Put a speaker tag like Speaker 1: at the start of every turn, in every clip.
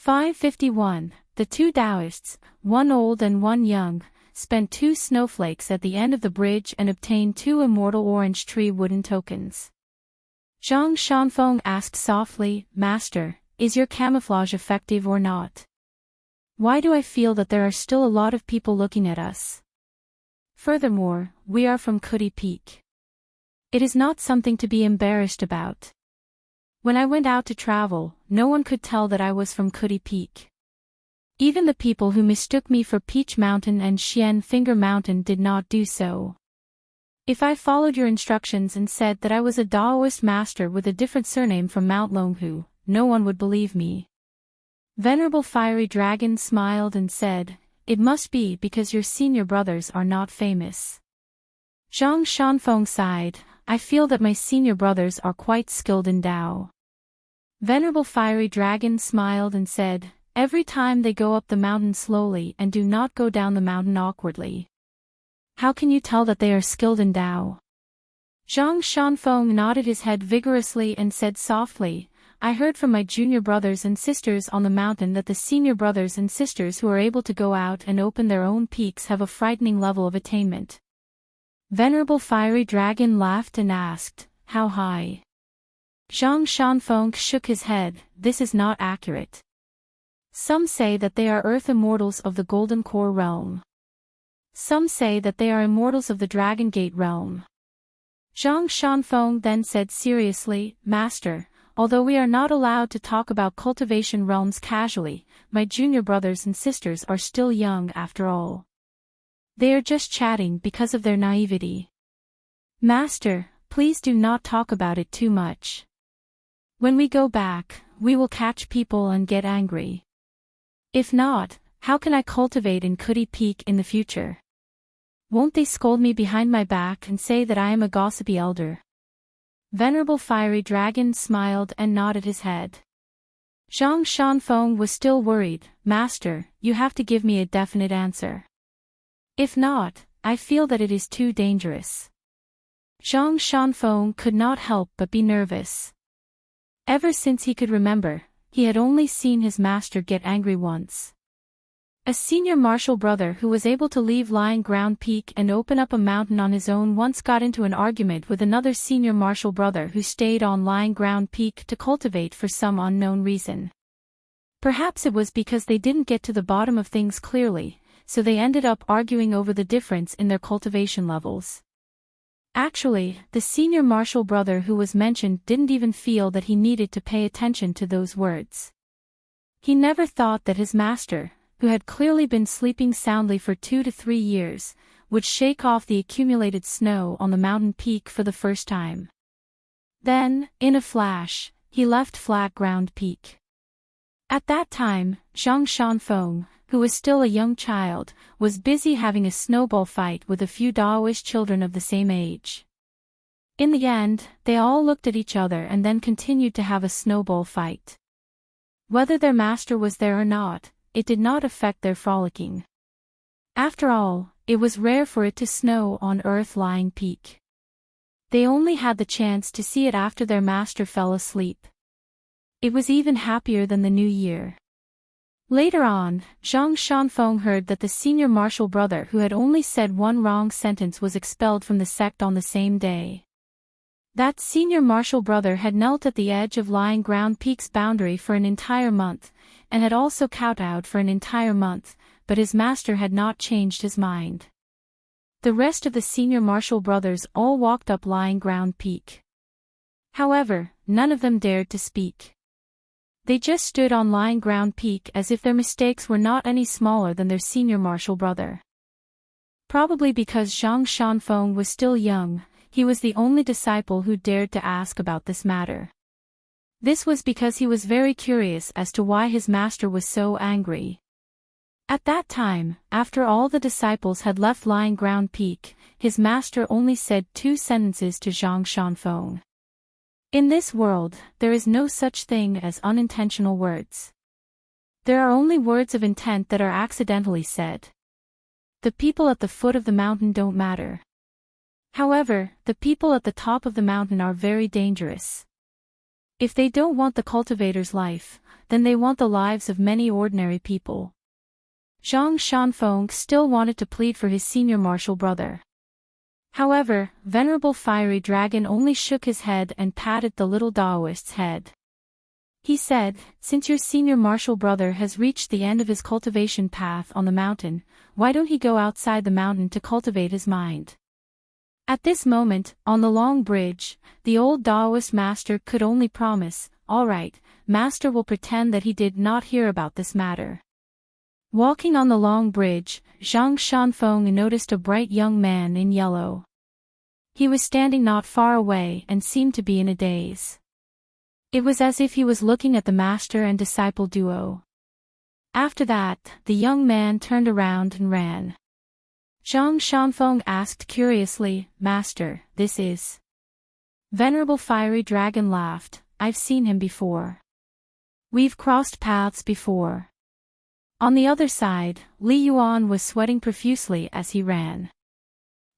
Speaker 1: 551. The two Taoists, one old and one young, spent 2 snowflakes at the end of the bridge and obtained 2 immortal orange tree wooden tokens. Zhang Shanfeng asked softly, "Master, is your camouflage effective or not? Why do I feel that there are still a lot of people looking at us? Furthermore, we are from Kuti Peak. It is not something to be embarrassed about. When I went out to travel, no one could tell that I was from Kuti Peak. Even the people who mistook me for Peach Mountain and Xian Finger Mountain did not do so. If I followed your instructions and said that I was a Daoist master with a different surname from Mount Longhu, no one would believe me." Venerable Fiery Dragon smiled and said, "It must be because your senior brothers are not famous." Zhang Shanfeng sighed, "I feel that my senior brothers are quite skilled in Dao." Venerable Fiery Dragon smiled and said, "Every time they go up the mountain slowly and do not go down the mountain awkwardly. How can you tell that they are skilled in Dao?" Zhang Shanfeng nodded his head vigorously and said softly, "I heard from my junior brothers and sisters on the mountain that the senior brothers and sisters who are able to go out and open their own peaks have a frightening level of attainment." Venerable Fiery Dragon laughed and asked, "How high?" Zhang Shanfeng shook his head, "This is not accurate. Some say that they are Earth Immortals of the Golden Core realm. Some say that they are Immortals of the Dragon Gate realm." Zhang Shanfeng then said seriously, "Master, although we are not allowed to talk about cultivation realms casually, my junior brothers and sisters are still young after all. They are just chatting because of their naivety. Master, please do not talk about it too much. When we go back, we will catch people and get angry. If not, how can I cultivate in Kuti Peak in the future? Won't they scold me behind my back and say that I am a gossipy elder?" Venerable Fiery Dragon smiled and nodded his head. Zhang Shanfeng was still worried, "Master, you have to give me a definite answer. If not, I feel that it is too dangerous." Zhang Shanfeng could not help but be nervous. Ever since he could remember, he had only seen his master get angry once. A senior martial brother who was able to leave Lying Ground Peak and open up a mountain on his own once got into an argument with another senior martial brother who stayed on Lying Ground Peak to cultivate for some unknown reason. Perhaps it was because they didn't get to the bottom of things clearly, so they ended up arguing over the difference in their cultivation levels. Actually, the senior martial brother who was mentioned didn't even feel that he needed to pay attention to those words. He never thought that his master, who had clearly been sleeping soundly for 2 to 3 years, would shake off the accumulated snow on the mountain peak for the first time. Then, in a flash, he left Flat Ground Peak. At that time, Zhang Shanfeng, who was still a young child, was busy having a snowball fight with a few Daoist children of the same age. In the end, they all looked at each other and then continued to have a snowball fight. Whether their master was there or not, it did not affect their frolicking. After all, it was rare for it to snow on Earth-lying Peak. They only had the chance to see it after their master fell asleep. It was even happier than the New Year. Later on, Zhang Shanfeng heard that the senior martial brother who had only said one wrong sentence was expelled from the sect on the same day. That senior martial brother had knelt at the edge of Lying Ground Peak's boundary for an entire month, and had also kowtowed for an entire month, but his master had not changed his mind. The rest of the senior martial brothers all walked up Lying Ground Peak. However, none of them dared to speak. They just stood on Lying Ground Peak as if their mistakes were not any smaller than their senior martial brother. Probably because Zhang Shanfeng was still young, he was the only disciple who dared to ask about this matter. This was because he was very curious as to why his master was so angry. At that time, after all the disciples had left Lying Ground Peak, his master only said 2 sentences to Zhang Shanfeng. In this world, there is no such thing as unintentional words. There are only words of intent that are accidentally said. The people at the foot of the mountain don't matter. However, the people at the top of the mountain are very dangerous. If they don't want the cultivator's life, then they want the lives of many ordinary people. Zhang Shanfeng still wanted to plead for his senior martial brother. However, Venerable Fiery Dragon only shook his head and patted the little Daoist's head. He said, "Since your senior martial brother has reached the end of his cultivation path on the mountain, why don't he go outside the mountain to cultivate his mind?" At this moment, on the long bridge, the old Daoist master could only promise, "All right, master will pretend that he did not hear about this matter." Walking on the long bridge, Zhang Shanfeng noticed a bright young man in yellow. He was standing not far away and seemed to be in a daze. It was as if he was looking at the master and disciple duo. After that, the young man turned around and ran. Zhang Shanfeng asked curiously, "Master, this is?" Venerable Fiery Dragon laughed, "I've seen him before. We've crossed paths before." On the other side, Li Yuan was sweating profusely as he ran.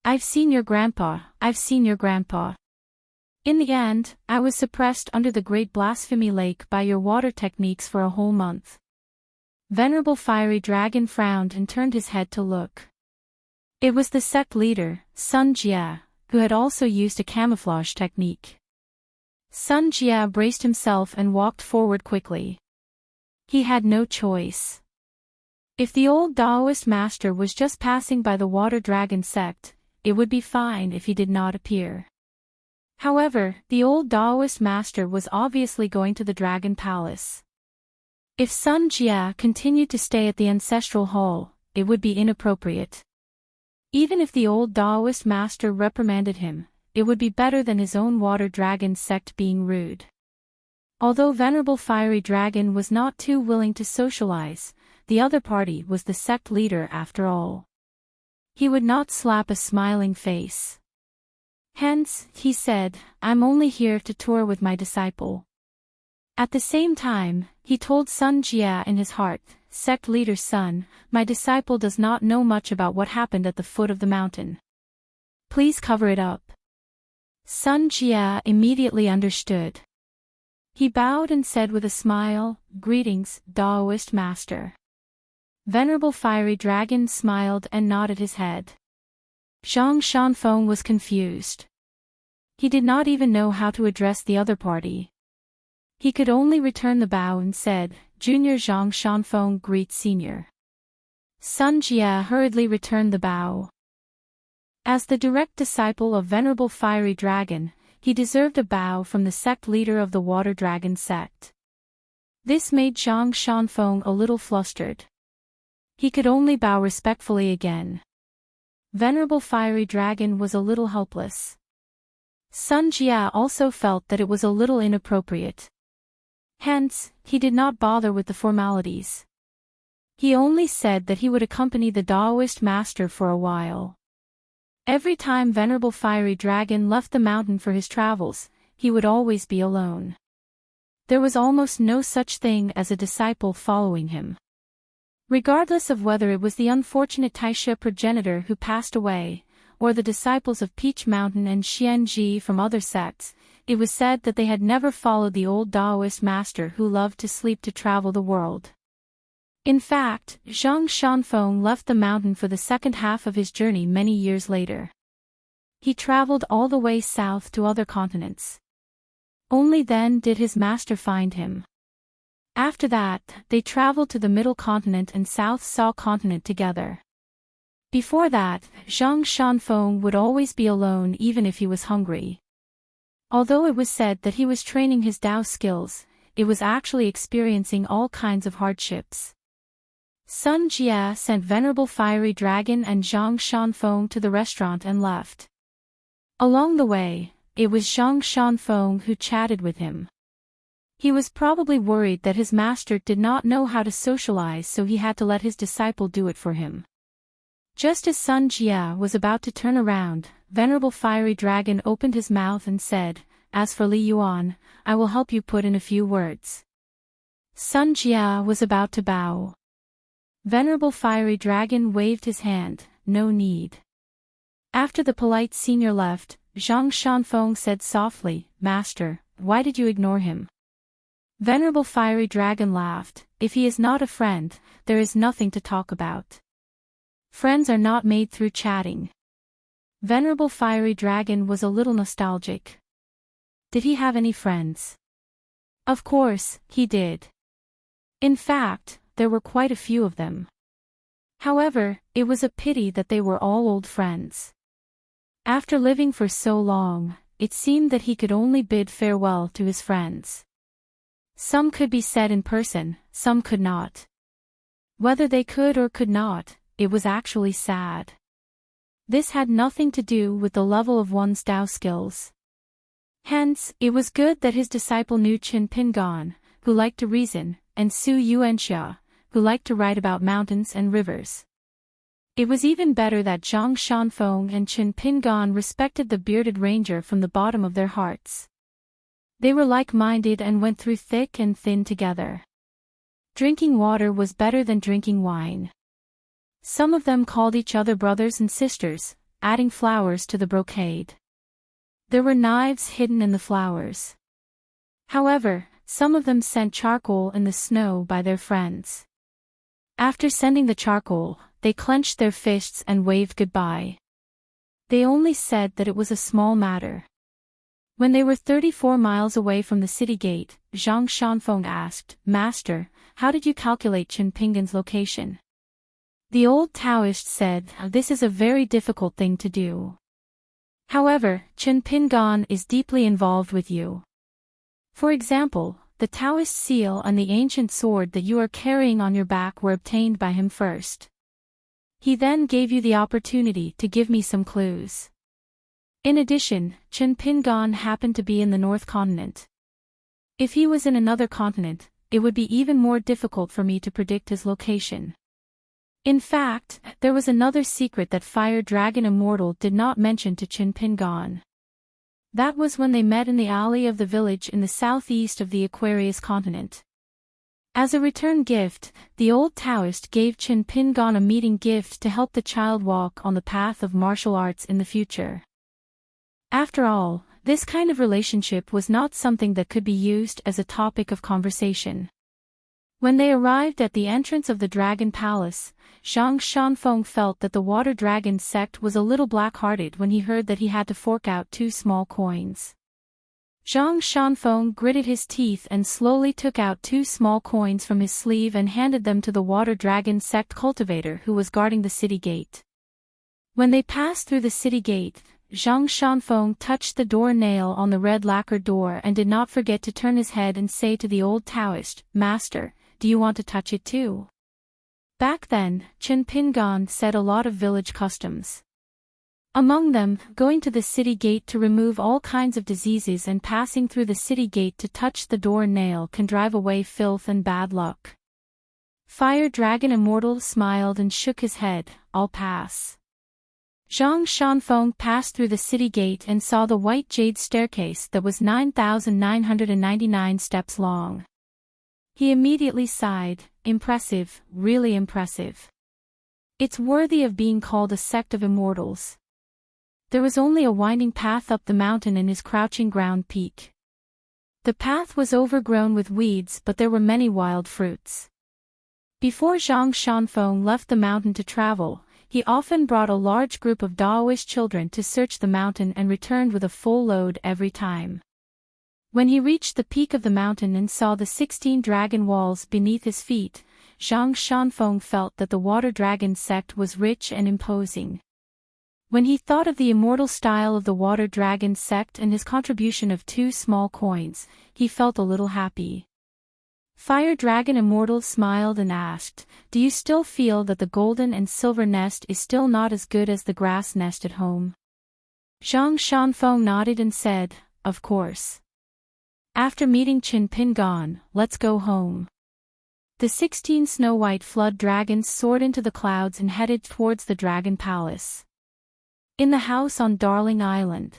Speaker 1: "I've seen your grandpa, I've seen your grandpa. In the end, I was suppressed under the Great Blasphemy Lake by your water techniques for a whole month." Venerable Fiery Dragon frowned and turned his head to look. It was the sect leader, Sun Jia, who had also used a camouflage technique. Sun Jia braced himself and walked forward quickly. He had no choice. If the old Daoist master was just passing by the Water Dragon sect, it would be fine if he did not appear. However, the old Daoist master was obviously going to the Dragon Palace. If Sun Jia continued to stay at the Ancestral Hall, it would be inappropriate. Even if the old Daoist master reprimanded him, it would be better than his own Water Dragon sect being rude. Although Venerable Fiery Dragon was not too willing to socialize, the other party was the sect leader after all. He would not slap a smiling face. Hence, he said, "I'm only here to tour with my disciple." At the same time, he told Sun Jia in his heart, "Sect leader's son, my disciple does not know much about what happened at the foot of the mountain. Please cover it up." Sun Jia immediately understood. He bowed and said with a smile, "Greetings, Daoist master." Venerable Fiery Dragon smiled and nodded his head. Zhang Shanfeng was confused. He did not even know how to address the other party. He could only return the bow and said, "Junior Zhang Shanfeng greets Senior." Sun Jia hurriedly returned the bow. As the direct disciple of Venerable Fiery Dragon, he deserved a bow from the sect leader of the Water Dragon sect. This made Zhang Shanfeng a little flustered. He could only bow respectfully again. Venerable Fiery Dragon was a little helpless. Sun Jia also felt that it was a little inappropriate. Hence, he did not bother with the formalities. He only said that he would accompany the Daoist master for a while. Every time Venerable Fiery Dragon left the mountain for his travels, he would always be alone. There was almost no such thing as a disciple following him. Regardless of whether it was the unfortunate Taisha progenitor who passed away, or the disciples of Peach Mountain and Xianji from other sects, it was said that they had never followed the old Daoist master who loved to sleep to travel the world. In fact, Zhang Shanfeng left the mountain for the second half of his journey many years later. He traveled all the way south to other continents. Only then did his master find him. After that, they traveled to the Middle Continent and South Saw Continent together. Before that, Zhang Shanfeng would always be alone even if he was hungry. Although it was said that he was training his Dao skills, it was actually experiencing all kinds of hardships. Sun Jia sent Venerable Fiery Dragon and Zhang Shanfeng to the restaurant and left. Along the way, it was Zhang Shanfeng who chatted with him. He was probably worried that his master did not know how to socialize, so he had to let his disciple do it for him. Just as Sun Jia was about to turn around, Venerable Fiery Dragon opened his mouth and said, "As for Li Yuan, I will help you put in a few words." Sun Jia was about to bow. Venerable Fiery Dragon waved his hand, "No need." After the polite senior left, Zhang Shanfeng said softly, "Master, why did you ignore him?" Venerable Fiery Dragon laughed. If he is not a friend, there is nothing to talk about. Friends are not made through chatting. Venerable Fiery Dragon was a little nostalgic. Did he have any friends? Of course, he did. In fact, there were quite a few of them. However, it was a pity that they were all old friends. After living for so long, it seemed that he could only bid farewell to his friends. Some could be said in person, some could not. Whether they could or could not, it was actually sad. This had nothing to do with the level of one's Tao skills. Hence, it was good that his disciple knew Qin Pingan, who liked to reason, and Su Yuanxia, who liked to write about mountains and rivers. It was even better that Zhang Shanfeng and Qin Pingan respected the bearded ranger from the bottom of their hearts. They were like-minded and went through thick and thin together. Drinking water was better than drinking wine. Some of them called each other brothers and sisters, adding flowers to the brocade. There were knives hidden in the flowers. However, some of them sent charcoal in the snow by their friends. After sending the charcoal, they clenched their fists and waved goodbye. They only said that it was a small matter. When they were 34 miles away from the city gate, Zhang Shanfeng asked, "Master, how did you calculate Qin Pingan's location?" The old Taoist said, "This is a very difficult thing to do. However, Qin Pingan is deeply involved with you. For example, the Taoist seal and the ancient sword that you are carrying on your back were obtained by him first. He then gave you the opportunity to give me some clues. In addition, Qin Pingan happened to be in the North Continent. If he was in another continent, it would be even more difficult for me to predict his location. In fact, there was another secret that Fire Dragon Immortal did not mention to Qin Pingan. That was when they met in the alley of the village in the southeast of the Aquarius continent. As a return gift, the old Taoist gave Qin Pingan a meeting gift to help the child walk on the path of martial arts in the future. After all, this kind of relationship was not something that could be used as a topic of conversation. When they arrived at the entrance of the Dragon Palace, Zhang Shanfeng felt that the Water Dragon sect was a little black-hearted when he heard that he had to fork out 2 small coins. Zhang Shanfeng gritted his teeth and slowly took out 2 small coins from his sleeve and handed them to the Water Dragon sect cultivator who was guarding the city gate. When they passed through the city gate, Zhang Shanfeng touched the door nail on the red lacquer door and did not forget to turn his head and say to the old Taoist, "Master, do you want to touch it too?" Back then, Qin Pingan said a lot of village customs. Among them, going to the city gate to remove all kinds of diseases and passing through the city gate to touch the door nail can drive away filth and bad luck. Fire Dragon Immortal smiled and shook his head, "I'll pass." Zhang Shanfeng passed through the city gate and saw the white jade staircase that was 9,999 steps long. He immediately sighed, "Impressive, really impressive. It's worthy of being called a sect of immortals." There was only a winding path up the mountain in his crouching ground peak. The path was overgrown with weeds, but there were many wild fruits. Before Zhang Shanfeng left the mountain to travel, he often brought a large group of Daoist children to search the mountain and returned with a full load every time. When he reached the peak of the mountain and saw the 16 dragon walls beneath his feet, Zhang Shanfeng felt that the Water Dragon sect was rich and imposing. When he thought of the immortal style of the Water Dragon sect and his contribution of 2 small coins, he felt a little happy. Fire Dragon Immortal smiled and asked, "Do you still feel that the golden and silver nest is still not as good as the grass nest at home?" Zhang Shanfeng nodded and said, "Of course. After meeting Qin Pingan, let's go home." The 16 snow-white flood dragons soared into the clouds and headed towards the Dragon Palace. In the house on Darling Island,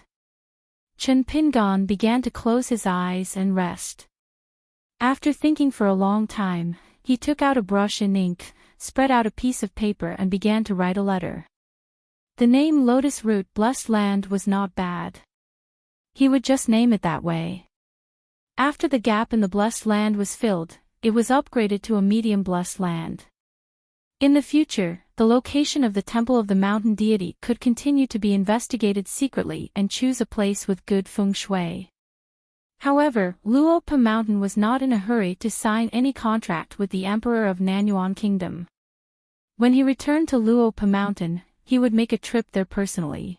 Speaker 1: Qin Pingan began to close his eyes and rest. After thinking for a long time, he took out a brush and ink, spread out a piece of paper and began to write a letter. The name Lotus Root Blessed Land was not bad. He would just name it that way. After the gap in the blessed land was filled, it was upgraded to a medium blessed land. In the future, the location of the temple of the mountain deity could continue to be investigated secretly and choose a place with good feng shui. However, Luopa Mountain was not in a hurry to sign any contract with the Emperor of Nanyuan Kingdom. When he returned to Luopa Mountain, he would make a trip there personally.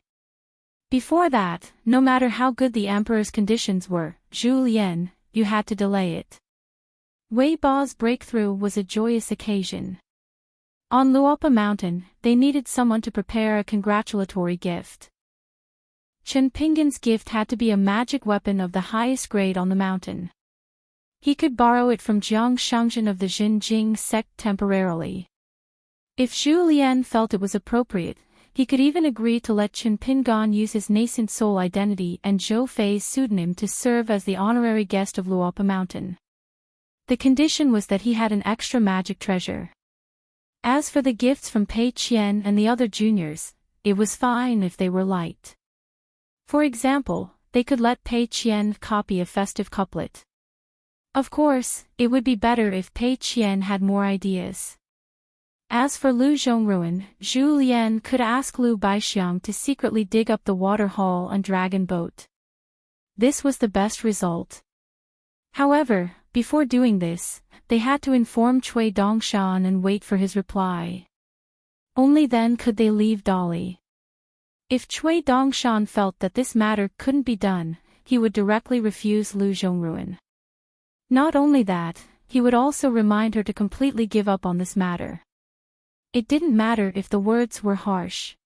Speaker 1: Before that, no matter how good the Emperor's conditions were, Zhu Lian, you had to delay it. Wei Ba's breakthrough was a joyous occasion. On Luopa Mountain, they needed someone to prepare a congratulatory gift. Chen Pinggan's gift had to be a magic weapon of the highest grade on the mountain. He could borrow it from Jiang Shangzhen of the Xinjing sect temporarily. If Zhu Lian felt it was appropriate, he could even agree to let Chen Pinggan use his nascent soul identity and Zhou Fei's pseudonym to serve as the honorary guest of Luopa Mountain. The condition was that he had an extra magic treasure. As for the gifts from Pei Qian and the other juniors, it was fine if they were light. For example, they could let Pei Qian copy a festive couplet. Of course, it would be better if Pei Qian had more ideas. As for Lu Zhongruan, Zhu Lian could ask Lu Baixiang to secretly dig up the water hall and dragon boat. This was the best result. However, before doing this, they had to inform Cui Dongshan and wait for his reply. Only then could they leave Dolly. If Cui Dongshan felt that this matter couldn't be done, he would directly refuse Lu Zhongruan. Not only that, he would also remind her to completely give up on this matter. It didn't matter if the words were harsh.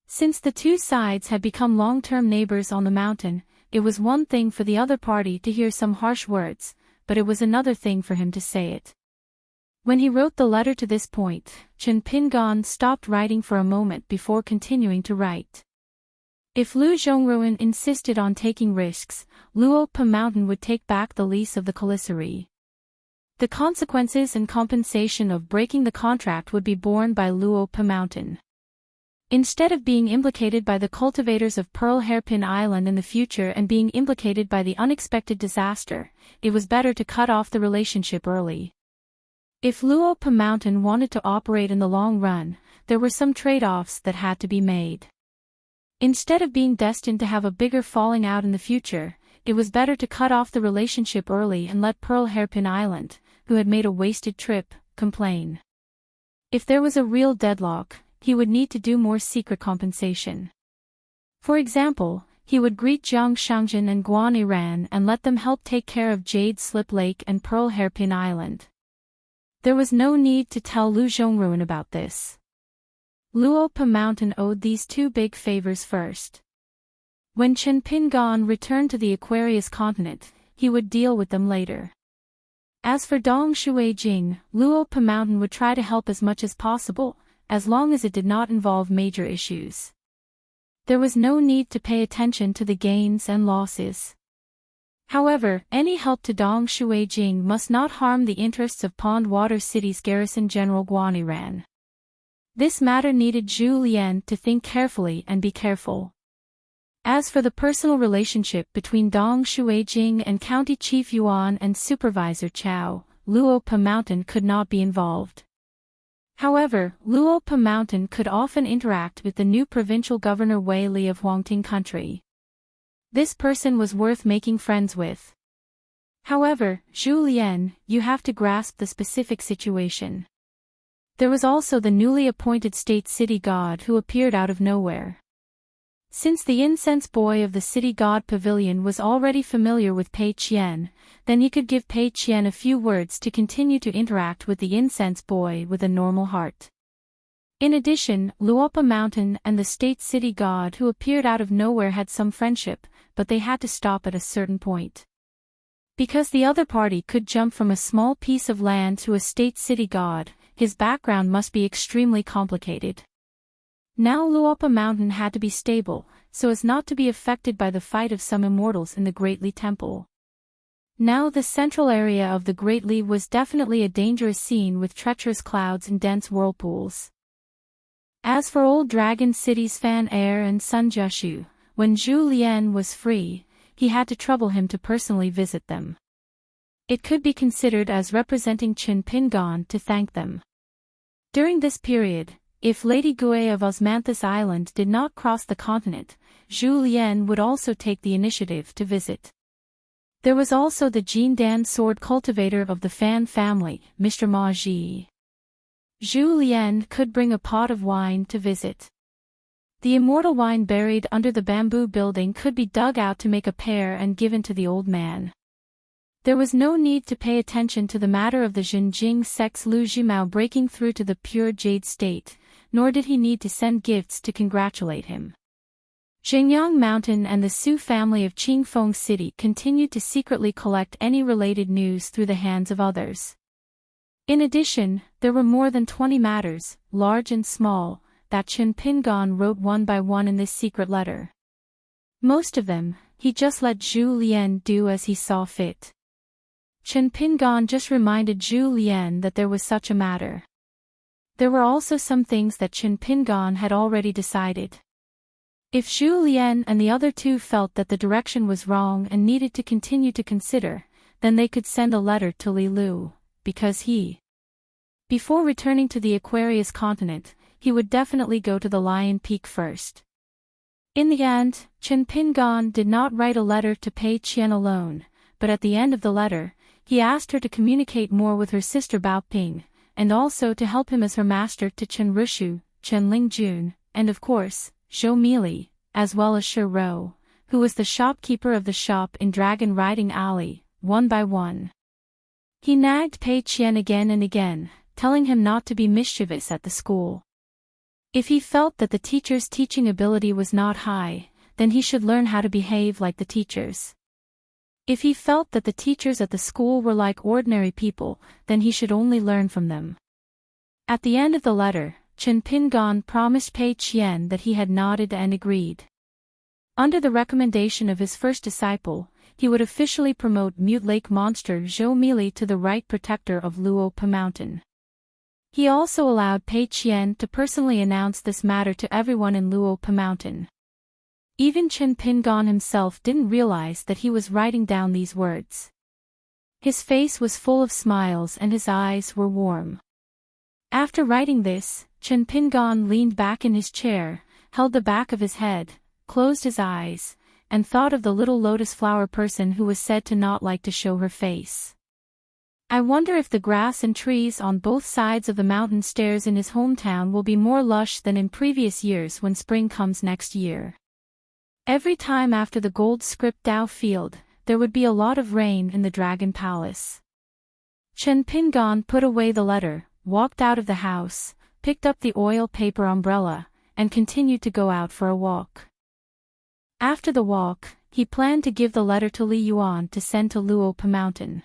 Speaker 1: Since the two sides had become long-term neighbors on the mountain, it was one thing for the other party to hear some harsh words, but it was another thing for him to say it. When he wrote the letter to this point, Chen Pinggan stopped writing for a moment before continuing to write. If Lu Zhongruan insisted on taking risks, Luopa Mountain would take back the lease of the commissary. The consequences and compensation of breaking the contract would be borne by Luopa Mountain. Instead of being implicated by the cultivators of Pearl Hairpin Island in the future and being implicated by the unexpected disaster, it was better to cut off the relationship early. If Luopa Mountain wanted to operate in the long run, there were some trade-offs that had to be made. Instead of being destined to have a bigger falling out in the future, it was better to cut off the relationship early and let Pearl Hairpin Island, who had made a wasted trip, complain. If there was a real deadlock, he would need to do more secret compensation. For example, he would greet Jiang Shangzhen and Guan Iran and let them help take care of Jade Slip Lake and Pearl Hairpin Island. There was no need to tell Lu Zhongruan about this. Luopa Mountain owed these two big favors first. When Chen Pinggan returned to the Aquarius continent, he would deal with them later. As for Dong Shuijing, Luopa Mountain would try to help as much as possible, as long as it did not involve major issues. There was no need to pay attention to the gains and losses. However, any help to Dong Shuijing must not harm the interests of Pond Water City's garrison General Guan Iran. This matter needed Zhu Lian to think carefully and be careful. As for the personal relationship between Dong Shuijing and County Chief Yuan and Supervisor Chao, Luopa Mountain could not be involved. However, Luopa Mountain could often interact with the new provincial governor Wei Li of Huangting Country. This person was worth making friends with. However, Zhu Lian, you have to grasp the specific situation. There was also the newly appointed state city god who appeared out of nowhere. Since the incense boy of the city god pavilion was already familiar with Pei Qian, then he could give Pei Qian a few words to continue to interact with the incense boy with a normal heart. In addition, Luopa Mountain and the state city god who appeared out of nowhere had some friendship, but they had to stop at a certain point. Because the other party could jump from a small piece of land to a state city god, his background must be extremely complicated. Now Luopa Mountain had to be stable, so as not to be affected by the fight of some immortals in the Great Li Temple. Now the central area of the Great Li was definitely a dangerous scene with treacherous clouds and dense whirlpools. As for Old Dragon City's Fan Air and Sun Jiashu, when Zhu Lian was free, he had to trouble him to personally visit them. It could be considered as representing Qin Pingan to thank them. During this period, if Lady Gui of Osmanthus Island did not cross the continent, Zhu Lian would also take the initiative to visit. There was also the Jin Dan sword cultivator of the Fan family, Mr. Ma Ji. Zhu Lian could bring a pot of wine to visit. The immortal wine buried under the bamboo building could be dug out to make a pear and given to the old man. There was no need to pay attention to the matter of the Zhenjing sect's Lu Jimao breaking through to the pure jade state, nor did he need to send gifts to congratulate him. Zhengyang Mountain and the Su family of Qingfeng City continued to secretly collect any related news through the hands of others. In addition, there were more than 20 matters, large and small, that Qin Pingan wrote one by one in this secret letter. Most of them, he just let Zhu Lian do as he saw fit. Qin Pingan just reminded Zhu Lian that there was such a matter. There were also some things that Qin Pingan had already decided. If Zhu Lian and the other two felt that the direction was wrong and needed to continue to consider, then they could send a letter to Li Lu, because before returning to the Aquarius continent, he would definitely go to the Lion Peak first. In the end, Qin Pingan did not write a letter to Pei Qian alone, but at the end of the letter, he asked her to communicate more with her sister Bao Ping, and also to help him as her master to Chen Rishu, Chen Lingjun, and of course, Zhou Mili, as well as Shi Rou, who was the shopkeeper of the shop in Dragon Riding Alley, one by one. He nagged Pei Qian again and again, telling him not to be mischievous at the school. If he felt that the teacher's teaching ability was not high, then he should learn how to behave like the teachers. If he felt that the teachers at the school were like ordinary people, then he should only learn from them. At the end of the letter, Qin Pingan promised Pei Qian that he had nodded and agreed. Under the recommendation of his first disciple, he would officially promote Mute Lake monster Zhou Mili to the right protector of Luopa Mountain. He also allowed Pei Qian to personally announce this matter to everyone in Luopa Mountain. Even Qin Pingan himself didn't realize that he was writing down these words. His face was full of smiles and his eyes were warm. After writing this, Qin Pingan leaned back in his chair, held the back of his head, closed his eyes, and thought of the little lotus flower person who was said to not like to show her face. I wonder if the grass and trees on both sides of the mountain stairs in his hometown will be more lush than in previous years when spring comes next year. Every time after the gold script Dao field, there would be a lot of rain in the Dragon Palace. Qin Pingan put away the letter, walked out of the house, picked up the oil paper umbrella, and continued to go out for a walk. After the walk, he planned to give the letter to Li Yuan to send to Luopa Mountain.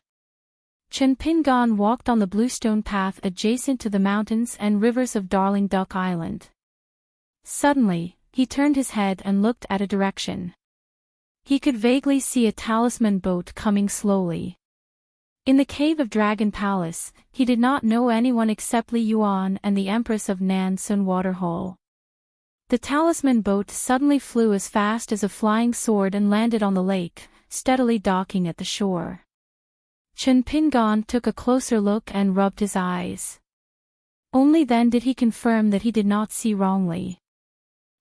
Speaker 1: Qin Pingan walked on the bluestone path adjacent to the mountains and rivers of Darling Duck Island. Suddenly, he turned his head and looked at a direction. He could vaguely see a talisman boat coming slowly. In the cave of Dragon Palace, he did not know anyone except Li Yuan and the Empress of Nansun Waterhole. The talisman boat suddenly flew as fast as a flying sword and landed on the lake, steadily docking at the shore. Qin Pingan took a closer look and rubbed his eyes. Only then did he confirm that he did not see wrongly.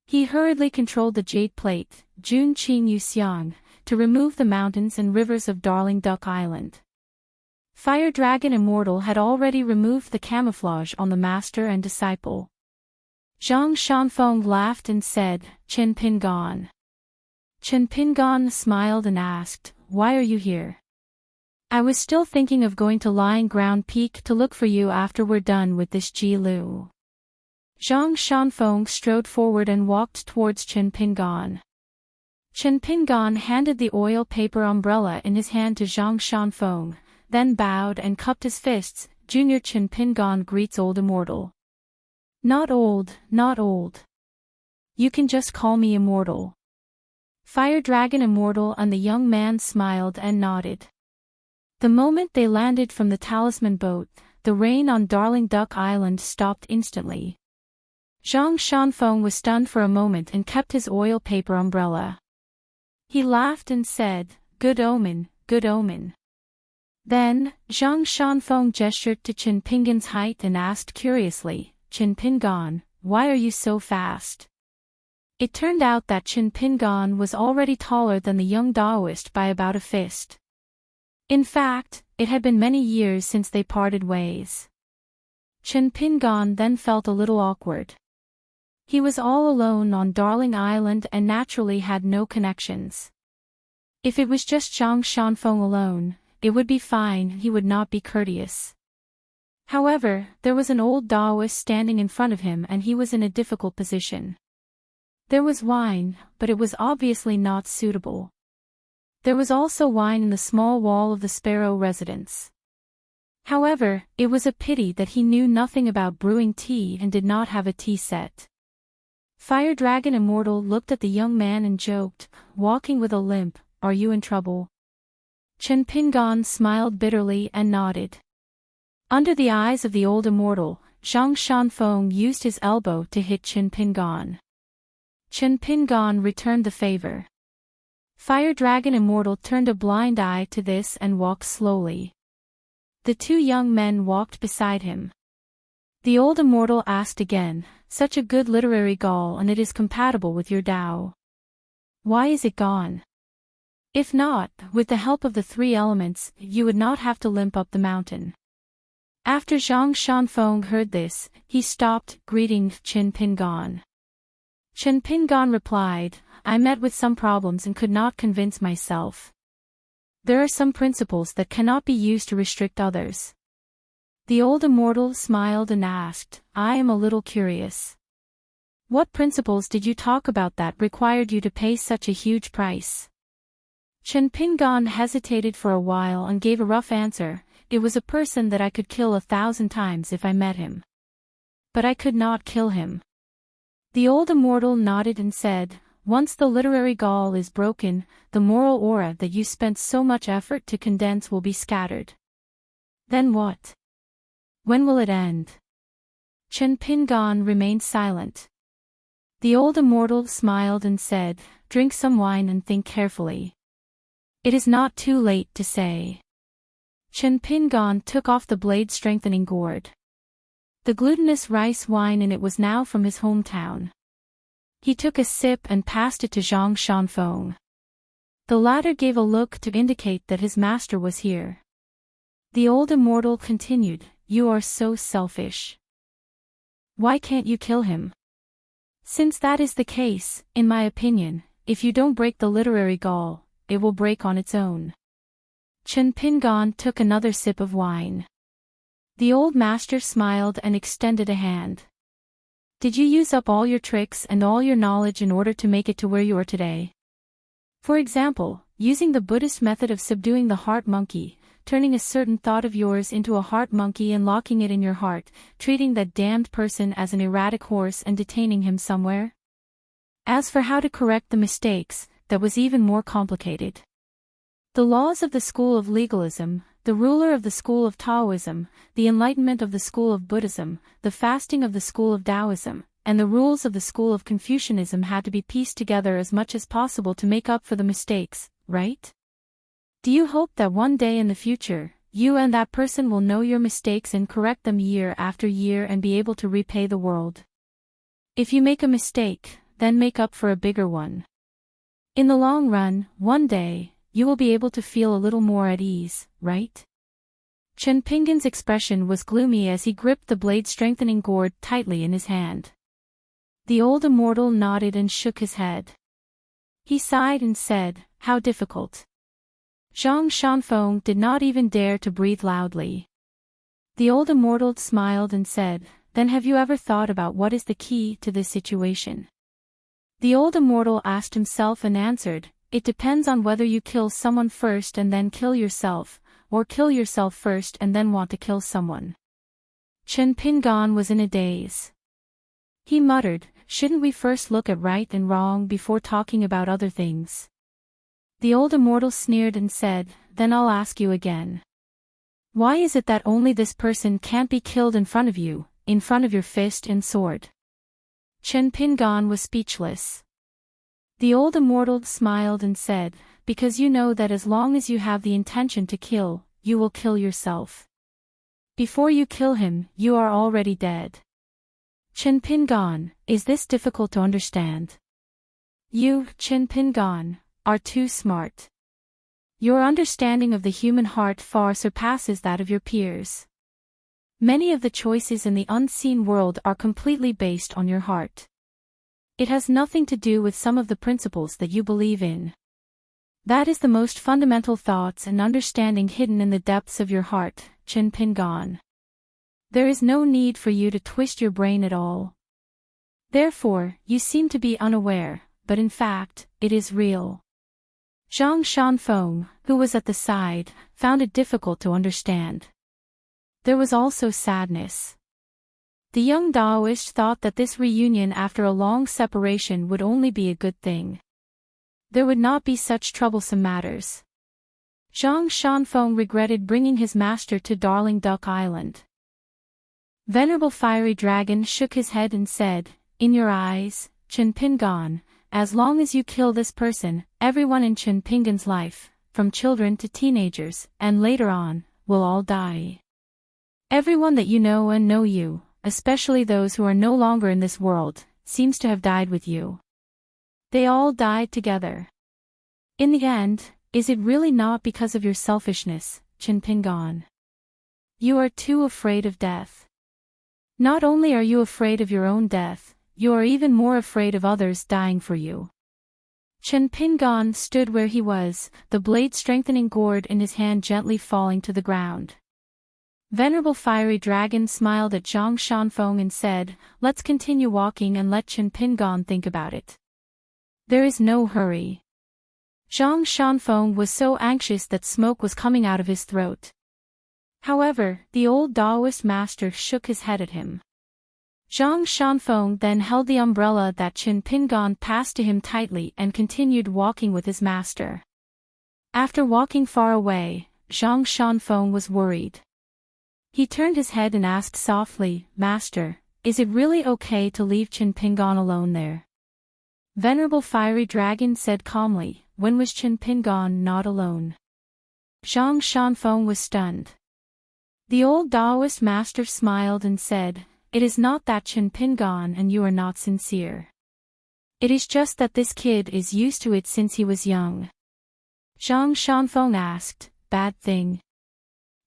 Speaker 1: He hurriedly controlled the jade plate, Jun Qing Yuxiang, to remove the mountains and rivers of Darling Duck Island. Fire Dragon Immortal had already removed the camouflage on the master and disciple. Zhang Shanfeng laughed and said, Qin Pingan. Qin Pingan smiled and asked, "Why are you here?" "I was still thinking of going to Lying Ground Peak to look for you after we're done with this Ji Lu." Zhang Shanfeng strode forward and walked towards Qin Pingan. Qin Pingan handed the oil paper umbrella in his hand to Zhang Shanfeng, then bowed and cupped his fists. Junior Qin Pingan greets Old Immortal. Not old, not old. You can just call me Immortal." Fire Dragon Immortal and the young man smiled and nodded. The moment they landed from the talisman boat, the rain on Darling Duck Island stopped instantly. Zhang Shanfeng was stunned for a moment and kept his oil paper umbrella. He laughed and said, "Good omen, good omen." Then, Zhang Shanfeng gestured to Qin Pingan's height and asked curiously, "Qin Pingan, why are you so fast?" It turned out that Qin Pingan was already taller than the young Taoist by about a fist. In fact, it had been many years since they parted ways. Qin Pingan then felt a little awkward. He was all alone on Darling Island and naturally had no connections. If it was just Zhang Shanfeng alone, it would be fine, he would not be courteous. However, there was an old Taoist standing in front of him and he was in a difficult position. There was wine, but it was obviously not suitable. There was also wine in the small wall of the Sparrow residence. However, it was a pity that he knew nothing about brewing tea and did not have a tea set. Fire Dragon Immortal looked at the young man and joked, "Walking with a limp, are you in trouble?" Qin Pingan smiled bitterly and nodded. Under the eyes of the old immortal, Zhang Shanfeng used his elbow to hit Qin Pingan. Qin Pingan returned the favor. Fire Dragon Immortal turned a blind eye to this and walked slowly. The two young men walked beside him. The old immortal asked again, "Such a good literary gall and it is compatible with your Tao. Why is it gone? If not, with the help of the three elements, you would not have to limp up the mountain." After Zhang Shanfeng heard this, he stopped, greeting Qin Pingan. Qin Pingan replied, "I met with some problems and could not convince myself. There are some principles that cannot be used to restrict others." The old immortal smiled and asked, "I am a little curious. What principles did you talk about that required you to pay such a huge price?" Qin Pingan hesitated for a while and gave a rough answer, "It was a person that I could kill 1,000 times if I met him. But I could not kill him." The old immortal nodded and said, "Once the literary gall is broken, the moral aura that you spent so much effort to condense will be scattered. Then what? When will it end?" Qin Pingan remained silent. The old immortal smiled and said, "Drink some wine and think carefully. It is not too late to say." Qin Pingan took off the blade-strengthening gourd. The glutinous rice wine in it was now from his hometown. He took a sip and passed it to Zhang Shanfeng. The latter gave a look to indicate that his master was here. The old immortal continued, "You are so selfish. Why can't you kill him? Since that is the case, in my opinion, if you don't break the literary gall, it will break on its own." Qin Pingan took another sip of wine. The old master smiled and extended a hand. "Did you use up all your tricks and all your knowledge in order to make it to where you are today? For example, using the Buddhist method of subduing the heart monkey, turning a certain thought of yours into a heart monkey and locking it in your heart, treating that damned person as an erratic horse and detaining him somewhere? As for how to correct the mistakes, that was even more complicated. The laws of the school of legalism, the ruler of the school of Taoism, the enlightenment of the school of Buddhism, the fasting of the school of Taoism, and the rules of the school of Confucianism had to be pieced together as much as possible to make up for the mistakes, right? Do you hope that one day in the future, you and that person will know your mistakes and correct them year after year and be able to repay the world? If you make a mistake, then make up for a bigger one. In the long run, one day, you will be able to feel a little more at ease, right?" Qin Pingan's expression was gloomy as he gripped the blade-strengthening gourd tightly in his hand. The old immortal nodded and shook his head. He sighed and said, "How difficult." Zhang Shanfeng did not even dare to breathe loudly. The old immortal smiled and said, "Then have you ever thought about what is the key to this situation?" The old immortal asked himself and answered, "It depends on whether you kill someone first and then kill yourself, or kill yourself first and then want to kill someone." Qin Pingan was in a daze. He muttered, "Shouldn't we first look at right and wrong before talking about other things?" The old immortal sneered and said, "Then I'll ask you again. Why is it that only this person can't be killed in front of you, in front of your fist and sword?" Qin Pingan was speechless. The old immortal smiled and said, because you know that as long as you have the intention to kill, you will kill yourself. Before you kill him, you are already dead. Chen Pingan, is this difficult to understand? You, Chen Pingan, are too smart. Your understanding of the human heart far surpasses that of your peers. Many of the choices in the unseen world are completely based on your heart. It has nothing to do with some of the principles that you believe in. That is the most fundamental thoughts and understanding hidden in the depths of your heart, Chen Pingan. There is no need for you to twist your brain at all. Therefore, you seem to be unaware, but in fact, it is real. Zhang Shanfeng, who was at the side, found it difficult to understand. There was also sadness. The young Taoist thought that this reunion after a long separation would only be a good thing. There would not be such troublesome matters. Zhang Shanfeng regretted bringing his master to Darling Duck Island. Venerable Fiery Dragon shook his head and said, in your eyes, Chen Pingan, as long as you kill this person, everyone in Chen Pingan's life, from children to teenagers, and later on, will all die. Everyone that you know and know you, especially those who are no longer in this world, seems to have died with you. They all died together. In the end, is it really not because of your selfishness, Chen Pingan? You are too afraid of death. Not only are you afraid of your own death, you are even more afraid of others dying for you. Chen Pingan stood where he was, the blade-strengthening gourd in his hand gently falling to the ground. Venerable Fiery Dragon smiled at Zhang Shanfeng and said, let's continue walking and let Chen Pingan think about it. There is no hurry. Zhang Shanfeng was so anxious that smoke was coming out of his throat. However, the old Taoist master shook his head at him. Zhang Shanfeng then held the umbrella that Chen Pingan passed to him tightly and continued walking with his master. After walking far away, Zhang Shanfeng was worried. He turned his head and asked softly, Master, is it really okay to leave Chen Pingan alone there? Venerable Fiery Dragon said calmly, when was Chen Pingan not alone? Zhang Shanfeng was stunned. The old Taoist master smiled and said, it is not that Chen Pingan and you are not sincere. It is just that this kid is used to it since he was young. Zhang Shanfeng asked, bad thing?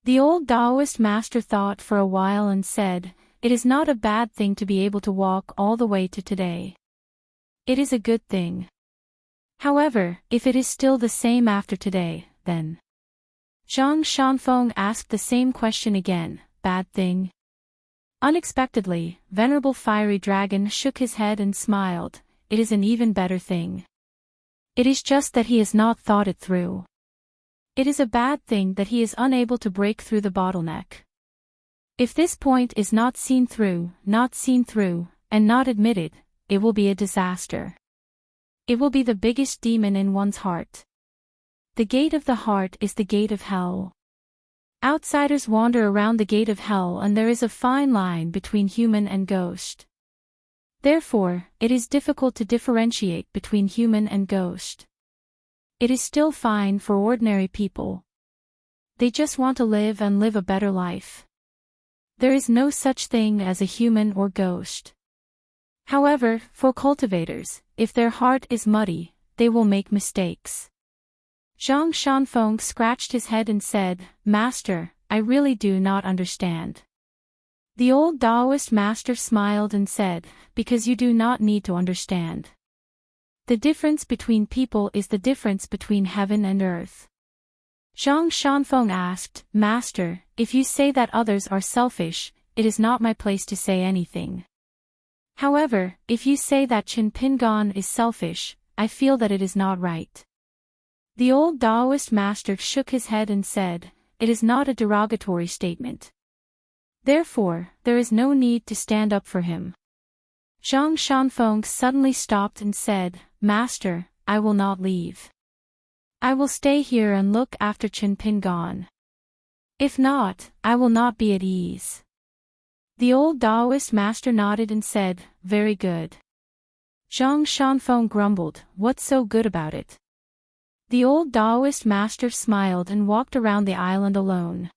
Speaker 1: The old Taoist master thought for a while and said, it is not a bad thing to be able to walk all the way to today. It is a good thing. However, if it is still the same after today, then. Zhang Shanfeng asked the same question again, bad thing? Unexpectedly, Venerable Fiery Dragon shook his head and smiled, it is an even better thing. It is just that he has not thought it through. It is a bad thing that he is unable to break through the bottleneck. If this point is not seen through, and not admitted, it will be a disaster. It will be the biggest demon in one's heart. The gate of the heart is the gate of hell. Outsiders wander around the gate of hell and there is a fine line between human and ghost. Therefore, it is difficult to differentiate between human and ghost. It is still fine for ordinary people. They just want to live and live a better life. There is no such thing as a human or ghost. However, for cultivators, if their heart is muddy, they will make mistakes. Zhang Shanfeng scratched his head and said, Master, I really do not understand. The old Taoist master smiled and said, because you do not need to understand. The difference between people is the difference between heaven and earth. Zhang Shanfeng asked, Master, if you say that others are selfish, it is not my place to say anything. However, if you say that Chen Pingan is selfish, I feel that it is not right. The old Taoist master shook his head and said, it is not a derogatory statement. Therefore, there is no need to stand up for him. Zhang Shanfeng suddenly stopped and said, Master, I will not leave. I will stay here and look after Chen Pingan. If not, I will not be at ease. The old Taoist master nodded and said, very good. Zhang Shanfeng grumbled, "What's so good about it?" The old Taoist master smiled and walked around the island alone.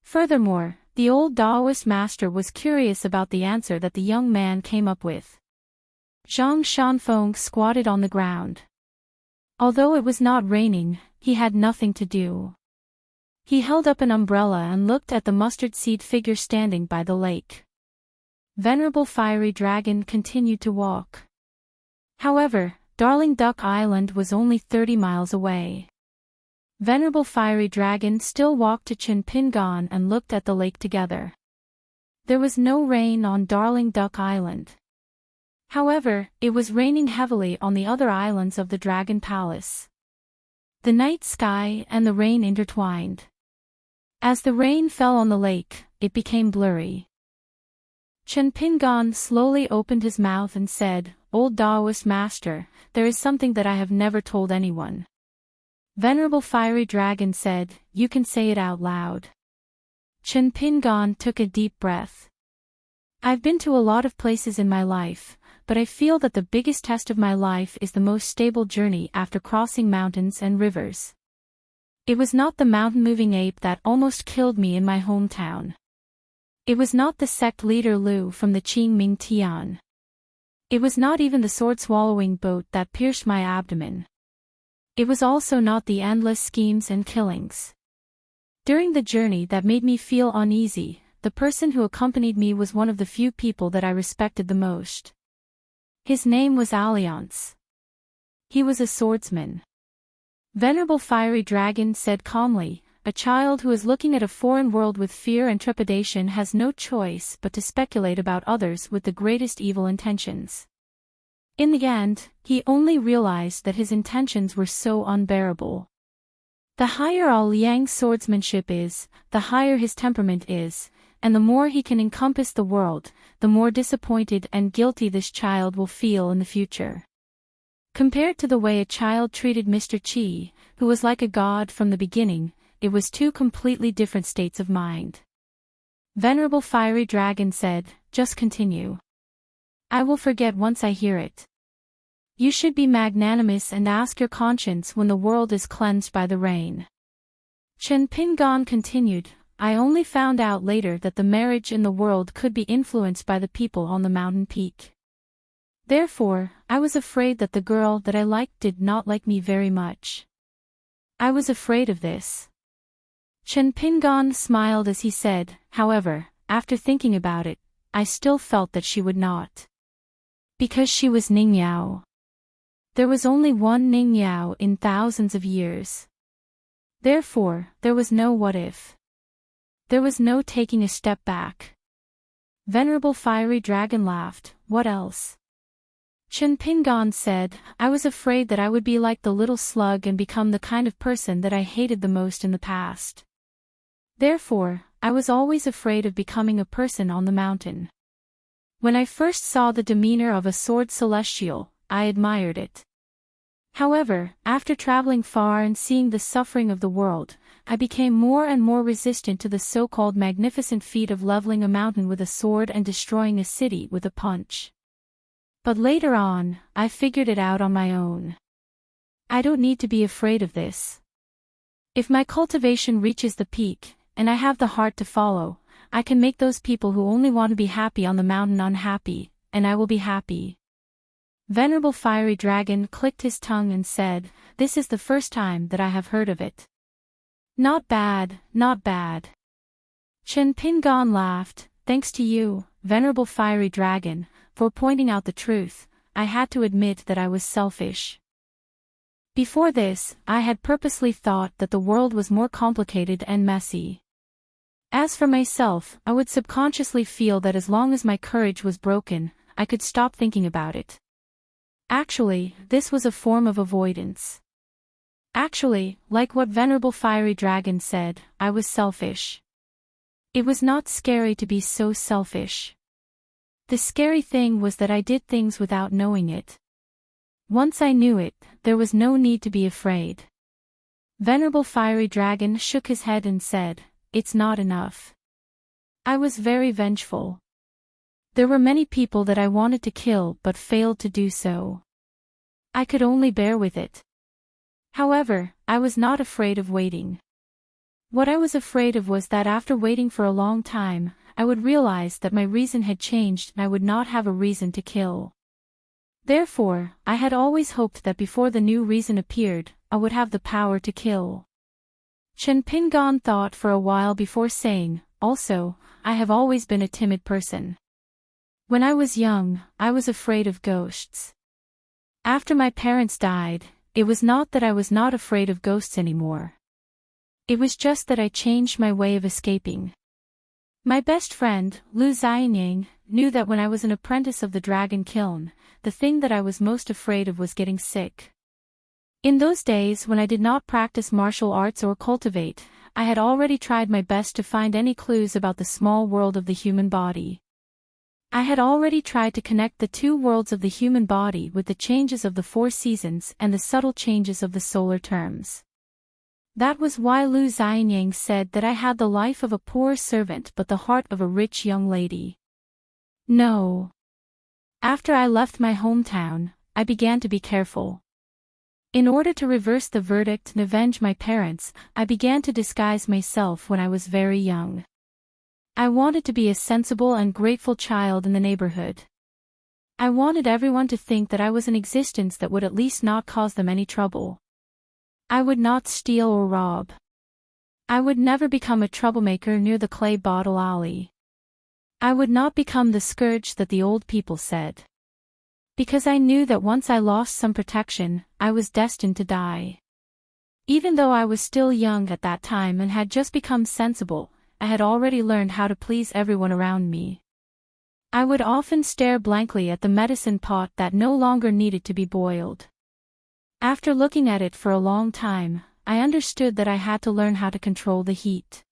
Speaker 1: Furthermore, the old Taoist master was curious about the answer that the young man came up with. Zhang Shanfeng squatted on the ground. Although it was not raining, he had nothing to do. He held up an umbrella and looked at the mustard seed figure standing by the lake. Venerable Fiery Dragon continued to walk. However, Darling Duck Island was only 30 miles away. Venerable Fiery Dragon still walked to Chinpingan and looked at the lake together. There was no rain on Darling Duck Island. However, it was raining heavily on the other islands of the Dragon Palace. The night sky and the rain intertwined. As the rain fell on the lake, it became blurry. Chenpingan slowly opened his mouth and said, "Old Taoist master, there is something that I have never told anyone." Venerable Fiery Dragon said, "You can say it out loud." Chenpingan took a deep breath. "I've been to a lot of places in my life, but I feel that the biggest test of my life is the most stable journey after crossing mountains and rivers. It was not the mountain-moving ape that almost killed me in my hometown. It was not the sect leader Lu from the Qingming Tian. It was not even the sword-swallowing boat that pierced my abdomen. It was also not the endless schemes and killings. During the journey that made me feel uneasy, the person who accompanied me was one of the few people that I respected the most. His name was Alliance. He was a swordsman." Venerable Fiery Dragon said calmly, "A child who is looking at a foreign world with fear and trepidation has no choice but to speculate about others with the greatest evil intentions. In the end, he only realized that his intentions were so unbearable. The higher Al Liang's swordsmanship is, the higher his temperament is, and the more he can encompass the world, the more disappointed and guilty this child will feel in the future. Compared to the way a child treated Mr. Qi, who was like a god from the beginning, it was two completely different states of mind." Venerable Fiery Dragon said, "Just continue. I will forget once I hear it. You should be magnanimous and ask your conscience when the world is cleansed by the rain." Chen Pingan continued, "I only found out later that the marriage in the world could be influenced by the people on the mountain peak. Therefore, I was afraid that the girl that I liked did not like me very much. I was afraid of this." Chen Pingan smiled as he said, "However, after thinking about it, I still felt that she would not. Because she was Ningyao. There was only one Ningyao in thousands of years. Therefore, there was no what if. There was no taking a step back." Venerable Fiery Dragon laughed, "What else?" Chen Pingan said, "I was afraid that I would be like the little slug and become the kind of person that I hated the most in the past. Therefore, I was always afraid of becoming a person on the mountain. When I first saw the demeanor of a sword celestial, I admired it. However, after traveling far and seeing the suffering of the world, I became more and more resistant to the so-called magnificent feat of leveling a mountain with a sword and destroying a city with a punch. But later on, I figured it out on my own. I don't need to be afraid of this. If my cultivation reaches the peak, and I have the heart to follow, I can make those people who only want to be happy on the mountain unhappy, and I will be happy." Venerable Fiery Dragon clicked his tongue and said, "This is the first time that I have heard of it. Not bad, not bad." Chen Pingan laughed, "Thanks to you, Venerable Fiery Dragon, for pointing out the truth. I had to admit that I was selfish. Before this, I had purposely thought that the world was more complicated and messy. As for myself, I would subconsciously feel that as long as my courage was broken, I could stop thinking about it. Actually, this was a form of avoidance. Actually, like what Venerable Fiery Dragon said, I was selfish. It was not scary to be so selfish. The scary thing was that I did things without knowing it. Once I knew it, there was no need to be afraid." Venerable Fiery Dragon shook his head and said, "It's not enough. I was very vengeful. There were many people that I wanted to kill but failed to do so. I could only bear with it. However, I was not afraid of waiting. What I was afraid of was that after waiting for a long time, I would realize that my reason had changed and I would not have a reason to kill. Therefore, I had always hoped that before the new reason appeared, I would have the power to kill. Chen Pingan thought for a while before saying, also, I have always been a timid person. When I was young, I was afraid of ghosts. After my parents died, it was not that I was not afraid of ghosts anymore. It was just that I changed my way of escaping. My best friend, Lu Xianyang, knew that when I was an apprentice of the dragon kiln, the thing that I was most afraid of was getting sick. In those days when I did not practice martial arts or cultivate, I had already tried my best to find any clues about the small world of the human body. I had already tried to connect the two worlds of the human body with the changes of the 4 seasons and the subtle changes of the solar terms. That was why Lu Xianyang said that I had the life of a poor servant but the heart of a rich young lady. No. After I left my hometown, I began to be careful. In order to reverse the verdict and avenge my parents, I began to disguise myself when I was very young. I wanted to be a sensible and grateful child in the neighborhood. I wanted everyone to think that I was an existence that would at least not cause them any trouble. I would not steal or rob. I would never become a troublemaker near the clay bottle alley. I would not become the scourge that the old people said. Because I knew that once I lost some protection, I was destined to die. Even though I was still young at that time and had just become sensible, I had already learned how to please everyone around me. I would often stare blankly at the medicine pot that no longer needed to be boiled. After looking at it for a long time, I understood that I had to learn how to control the heat.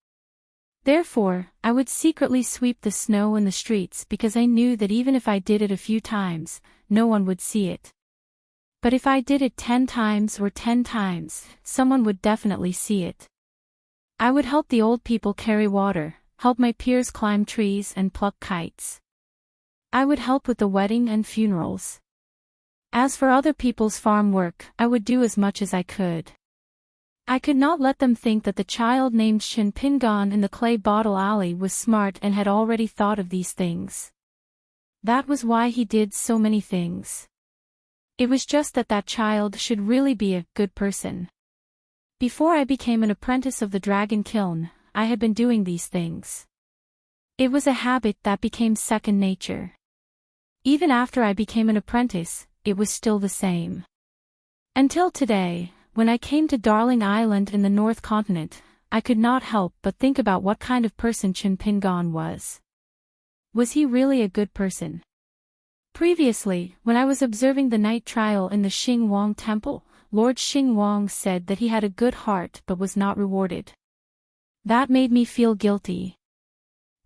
Speaker 1: Therefore, I would secretly sweep the snow in the streets because I knew that even if I did it a few times, no one would see it. But if I did it 10 times or 10 times, someone would definitely see it. I would help the old people carry water, help my peers climb trees and pluck kites. I would help with the wedding and funerals. As for other people's farm work, I would do as much as I could. I could not let them think that the child named Shin Pingan in the clay bottle alley was smart and had already thought of these things. That was why he did so many things. It was just that that child should really be a good person. Before I became an apprentice of the dragon kiln, I had been doing these things. It was a habit that became second nature. Even after I became an apprentice, it was still the same. Until today, when I came to Darling Island in the North Continent, I could not help but think about what kind of person Chen Pingan was. Was he really a good person? Previously, when I was observing the night trial in the Xing Wang Temple, Lord Xing Wang said that he had a good heart but was not rewarded. That made me feel guilty.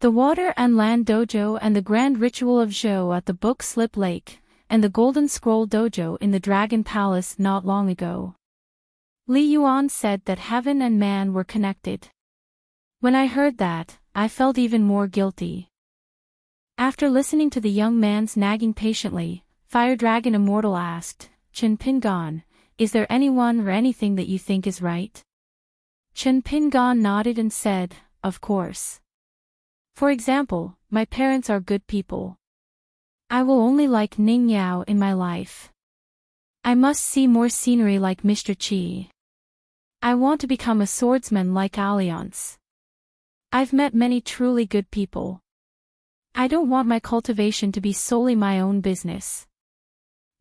Speaker 1: The Water and Land Dojo and the Grand Ritual of Zhou at the Book Slip Lake, and the Golden Scroll Dojo in the Dragon Palace not long ago. Li Yuan said that heaven and man were connected. When I heard that, I felt even more guilty. After listening to the young man's nagging patiently, Fire Dragon Immortal asked, Chen Pingan, is there anyone or anything that you think is right? Chen Pingan nodded and said, of course. For example, my parents are good people. I will only like Ning Yao in my life. I must see more scenery like Mr. Qi. I want to become a swordsman like Alliance. I've met many truly good people. I don't want my cultivation to be solely my own business.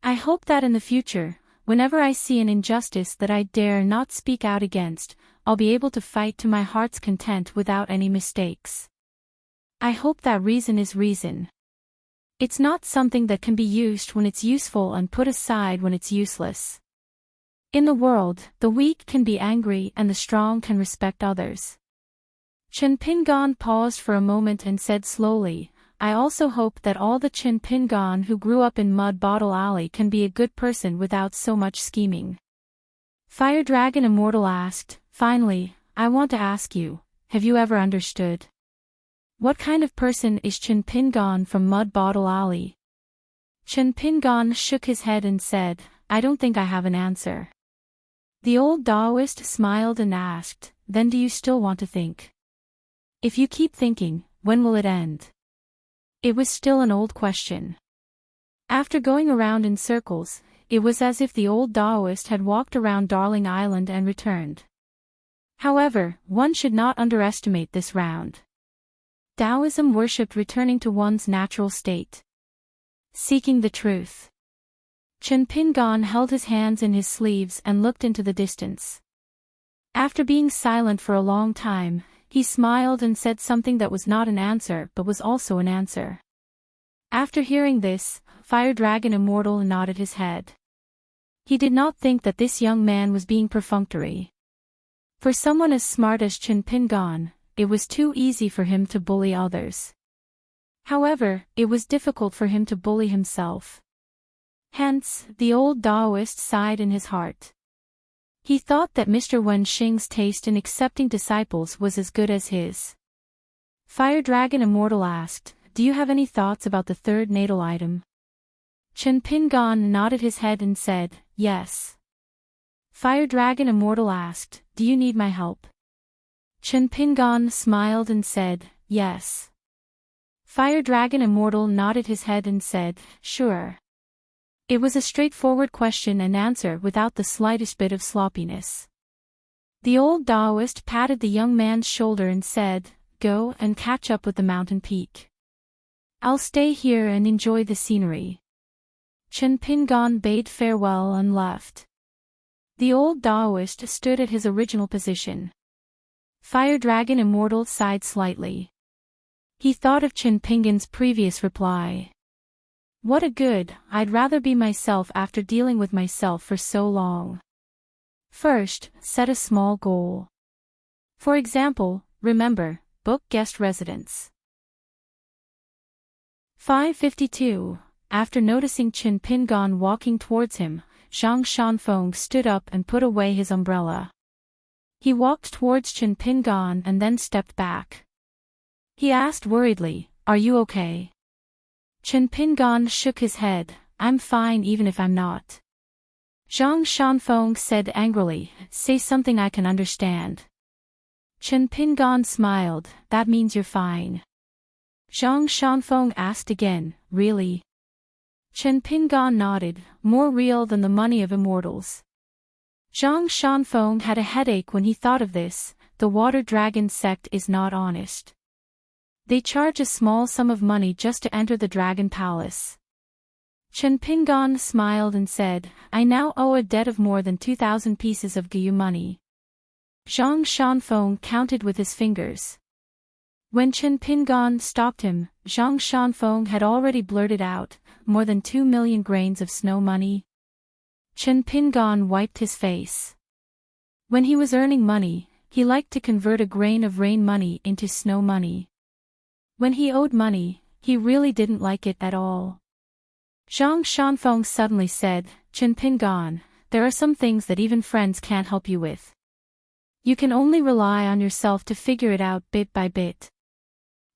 Speaker 1: I hope that in the future, whenever I see an injustice that I dare not speak out against, I'll be able to fight to my heart's content without any mistakes. I hope that reason is reason. It's not something that can be used when it's useful and put aside when it's useless. In the world, the weak can be angry and the strong can respect others. Chen Pingan paused for a moment and said slowly, I also hope that all the Chen Pingan who grew up in Mud Bottle Alley can be a good person without so much scheming. Fire Dragon Immortal asked, finally, I want to ask you, have you ever understood? What kind of person is Chen Pingon from Mud Bottle Alley? Chen Pingon shook his head and said, I don't think I have an answer. The old Taoist smiled and asked, then do you still want to think? If you keep thinking, when will it end? It was still an old question. After going around in circles, it was as if the old Taoist had walked around Darling Island and returned. However, one should not underestimate this round. Taoism worshipped returning to one's natural state. Seeking the truth. Chen Pingon held his hands in his sleeves and looked into the distance. After being silent for a long time, he smiled and said something that was not an answer but was also an answer. After hearing this, Fire Dragon Immortal nodded his head. He did not think that this young man was being perfunctory. For someone as smart as Chen Pingon, it was too easy for him to bully others. However, it was difficult for him to bully himself. Hence, the old Taoist sighed in his heart. He thought that Mr. Wen Xing's taste in accepting disciples was as good as his. Fire Dragon Immortal asked, do you have any thoughts about the third natal item? Chen Pingon nodded his head and said, yes. Fire Dragon Immortal asked, do you need my help? Chen Pingon smiled and said, yes. Fire Dragon Immortal nodded his head and said, sure. It was a straightforward question and answer without the slightest bit of sloppiness. The old Taoist patted the young man's shoulder and said, go and catch up with the mountain peak. I'll stay here and enjoy the scenery. Chen Pingon bade farewell and left. The old Taoist stood at his original position. Fire Dragon Immortal sighed slightly. He thought of Chen Pingon's previous reply. What a good, I'd rather be myself after dealing with myself for so long. First, set a small goal. For example, remember, book guest residence. 552. After noticing Chen Pingon walking towards him, Zhang Shanfeng stood up and put away his umbrella. He walked towards Chen Pingon and then stepped back. He asked worriedly, are you okay? Chen Pingon shook his head, I'm fine even if I'm not. Zhang Shanfeng said angrily, say something I can understand. Chen Pingon smiled, that means you're fine. Zhang Shanfeng asked again, really? Chen Pingon nodded, more real than the money of immortals. Zhang Shanfeng had a headache when he thought of this, the water dragon sect is not honest. They charge a small sum of money just to enter the dragon palace. Chen Pingon smiled and said, I now owe a debt of more than 2,000 pieces of Gyu money. Zhang Shanfeng counted with his fingers. When Chen Pingon stopped him, Zhang Shanfeng had already blurted out, more than 2 million grains of snow money. Chen Pingon wiped his face. When he was earning money, he liked to convert a grain of rain money into snow money. When he owed money, he really didn't like it at all. Zhang Shanfeng suddenly said, Chen Pingon, there are some things that even friends can't help you with. You can only rely on yourself to figure it out bit by bit.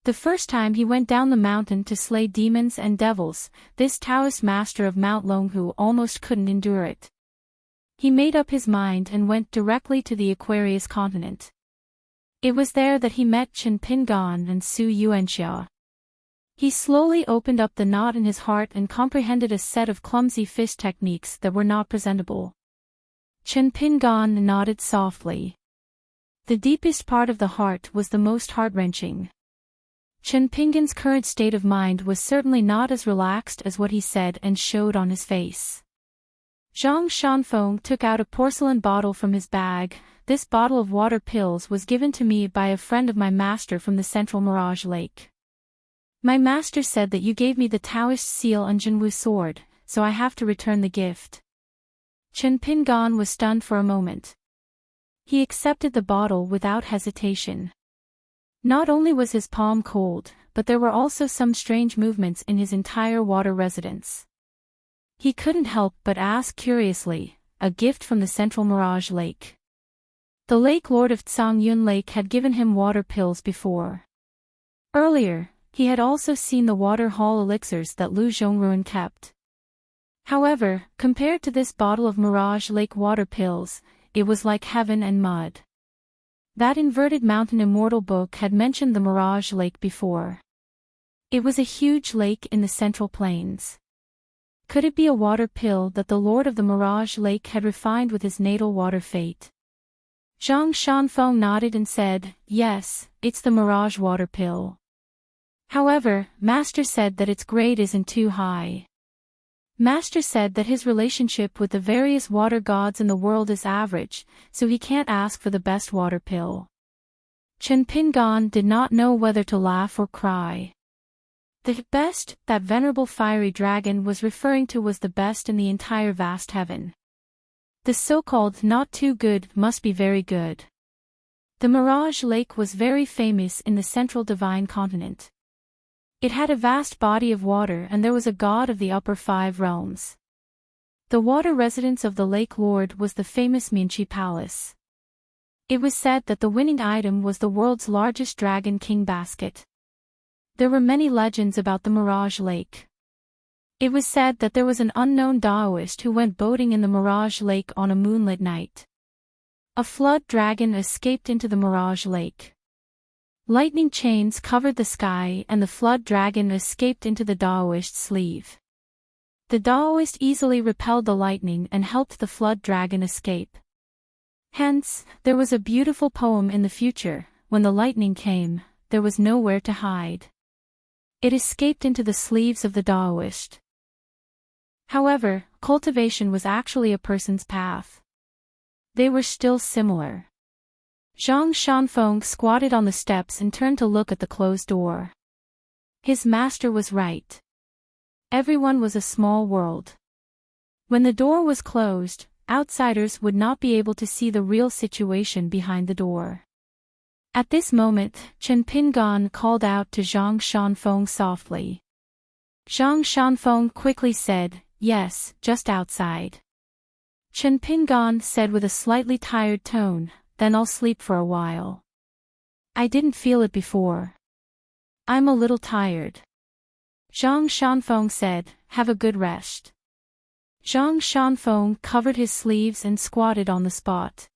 Speaker 1: The first time he went down the mountain to slay demons and devils, this Taoist master of Mount Longhu almost couldn't endure it. He made up his mind and went directly to the Aquarius continent. It was there that he met Chen Pingon and Su Yuanxia. He slowly opened up the knot in his heart and comprehended a set of clumsy fist techniques that were not presentable. Chen Pingon nodded softly. The deepest part of the heart was the most heart-wrenching. Chen Pingon's current state of mind was certainly not as relaxed as what he said and showed on his face. Zhang Shanfeng took out a porcelain bottle from his bag. This bottle of water pills was given to me by a friend of my master from the Central Mirage Lake. My master said that you gave me the Taoist seal and Jinwu sword, so I have to return the gift. Chen Pingon was stunned for a moment. He accepted the bottle without hesitation. Not only was his palm cold, but there were also some strange movements in his entire water residence. He couldn't help but ask curiously, a gift from the Central Mirage Lake. The Lake Lord of Tsangyun Lake had given him water pills before. Earlier, he had also seen the water hall elixirs that Lu Zhongruan kept. However, compared to this bottle of Mirage Lake water pills, it was like heaven and mud. That inverted mountain immortal book had mentioned the Mirage Lake before. It was a huge lake in the Central Plains. Could it be a water pill that the Lord of the Mirage Lake had refined with his natal water fate? Zhang Shanfeng nodded and said, "Yes, it's the Mirage water pill. However, Master said that its grade isn't too high. Master said that his relationship with the various water gods in the world is average, so he can't ask for the best water pill." Chen Pingan did not know whether to laugh or cry. The best that venerable fiery dragon was referring to was the best in the entire vast heaven. The so-called not too good must be very good. The Mirage Lake was very famous in the central divine continent. It had a vast body of water and there was a god of the upper five realms. The water residence of the Lake Lord was the famous Minchi Palace. It was said that the winning item was the world's largest Dragon King basket. There were many legends about the Mirage Lake. It was said that there was an unknown Taoist who went boating in the Mirage Lake on a moonlit night. A flood dragon escaped into the Mirage Lake. Lightning chains covered the sky and the flood dragon escaped into the Taoist's sleeve. The Taoist easily repelled the lightning and helped the flood dragon escape. Hence, there was a beautiful poem in the future: when the lightning came, there was nowhere to hide. It escaped into the sleeves of the Taoist. However, cultivation was actually a person's path. They were still similar. Zhang Shanfeng squatted on the steps and turned to look at the closed door. His master was right. Everyone was a small world. When the door was closed, outsiders would not be able to see the real situation behind the door. At this moment, Chen Pingan called out to Zhang Shanfeng softly. Zhang Shanfeng quickly said, "Yes, just outside." Chen Pingan said with a slightly tired tone, "Then I'll sleep for a while. I didn't feel it before. I'm a little tired." Zhang Shanfeng said, "Have a good rest." Zhang Shanfeng covered his sleeves and squatted on the spot.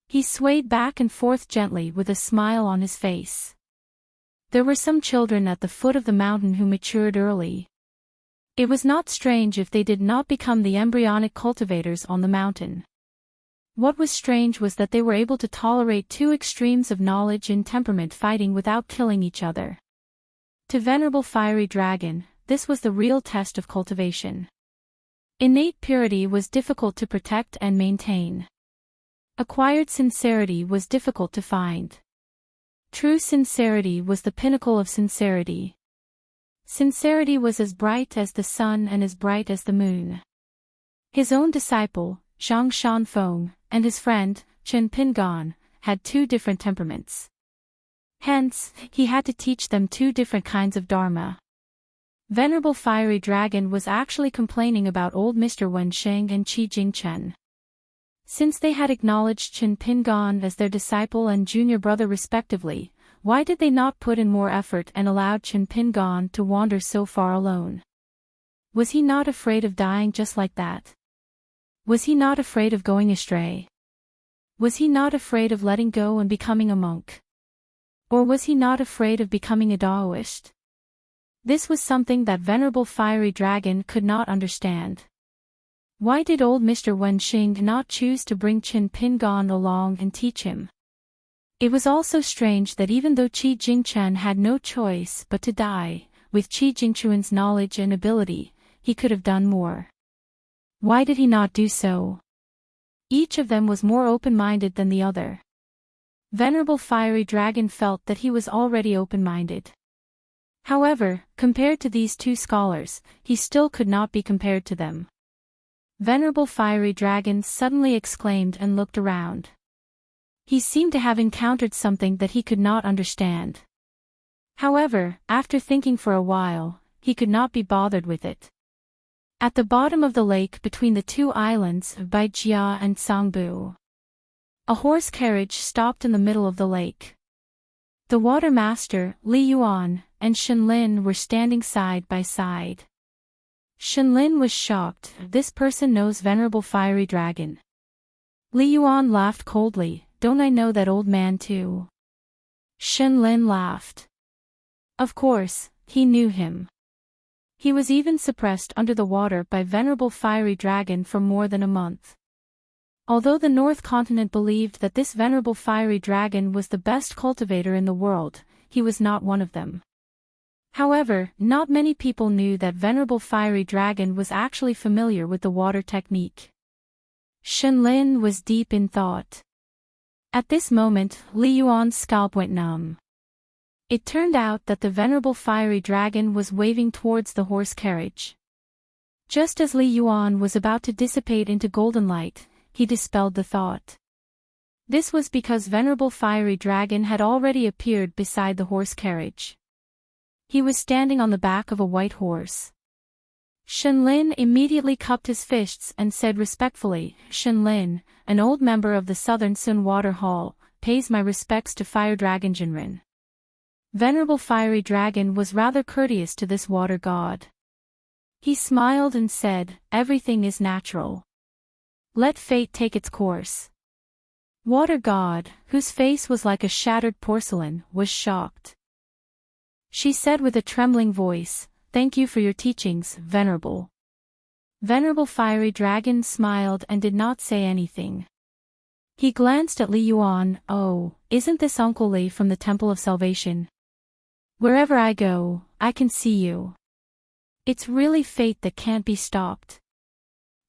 Speaker 1: He swayed back and forth gently with a smile on his face. There were some children at the foot of the mountain who matured early. It was not strange if they did not become the embryonic cultivators on the mountain. What was strange was that they were able to tolerate two extremes of knowledge and temperament fighting without killing each other. To Venerable Fiery Dragon, this was the real test of cultivation. Innate purity was difficult to protect and maintain. Acquired sincerity was difficult to find. True sincerity was the pinnacle of sincerity. Sincerity was as bright as the sun and as bright as the moon. His own disciple, Zhang Shanfeng, and his friend, Chen Pingan, had two different temperaments. Hence, he had to teach them two different kinds of dharma. Venerable Fiery Dragon was actually complaining about old Mr. Wensheng and Qi Jingchen. Since they had acknowledged Chen Pingan as their disciple and junior brother respectively, why did they not put in more effort and allowed Chen Pingan to wander so far alone? Was he not afraid of dying just like that? Was he not afraid of going astray? Was he not afraid of letting go and becoming a monk? Or was he not afraid of becoming a Taoist? This was something that Venerable Fiery Dragon could not understand. Why did old Mr. Wenxing not choose to bring Chen Pingan along and teach him? It was also strange that even though Qi Jingchen had no choice but to die, with Qi Jingchuan's knowledge and ability, he could have done more. Why did he not do so? Each of them was more open-minded than the other. Venerable Fiery Dragon felt that he was already open-minded. However, compared to these two scholars, he still could not be compared to them. Venerable Fiery Dragon suddenly exclaimed and looked around. He seemed to have encountered something that he could not understand. However, after thinking for a while, he could not be bothered with it. At the bottom of the lake between the two islands of Baijia and Sangbu, a horse carriage stopped in the middle of the lake. The water master, Li Yuan, and Shenlin were standing side by side. Shenlin was shocked. This person knows Venerable Fiery Dragon. Li Yuan laughed coldly. Don't I know that old man too? Shenlin laughed. Of course, he knew him. He was even suppressed under the water by Venerable Fiery Dragon for more than a month. Although the North Continent believed that this Venerable Fiery Dragon was the best cultivator in the world, he was not one of them. However, not many people knew that Venerable Fiery Dragon was actually familiar with the water technique. Shenlin was deep in thought. At this moment, Li Yuan's scalp went numb. It turned out that the Venerable Fiery Dragon was waving towards the horse carriage. Just as Li Yuan was about to dissipate into golden light, he dispelled the thought. This was because Venerable Fiery Dragon had already appeared beside the horse carriage. He was standing on the back of a white horse. Shenlin immediately cupped his fists and said respectfully, Shenlin, an old member of the Southern Sun Water Hall, pays my respects to Fire Dragon Jinren. Venerable Fiery Dragon was rather courteous to this water god. He smiled and said, everything is natural. Let fate take its course. Water god, whose face was like a shattered porcelain, was shocked. She said with a trembling voice, thank you for your teachings, Venerable. Venerable Fiery Dragon smiled and did not say anything. He glanced at Li Yuan. Oh, isn't this Uncle Li from the Temple of Salvation? Wherever I go, I can see you. It's really fate that can't be stopped.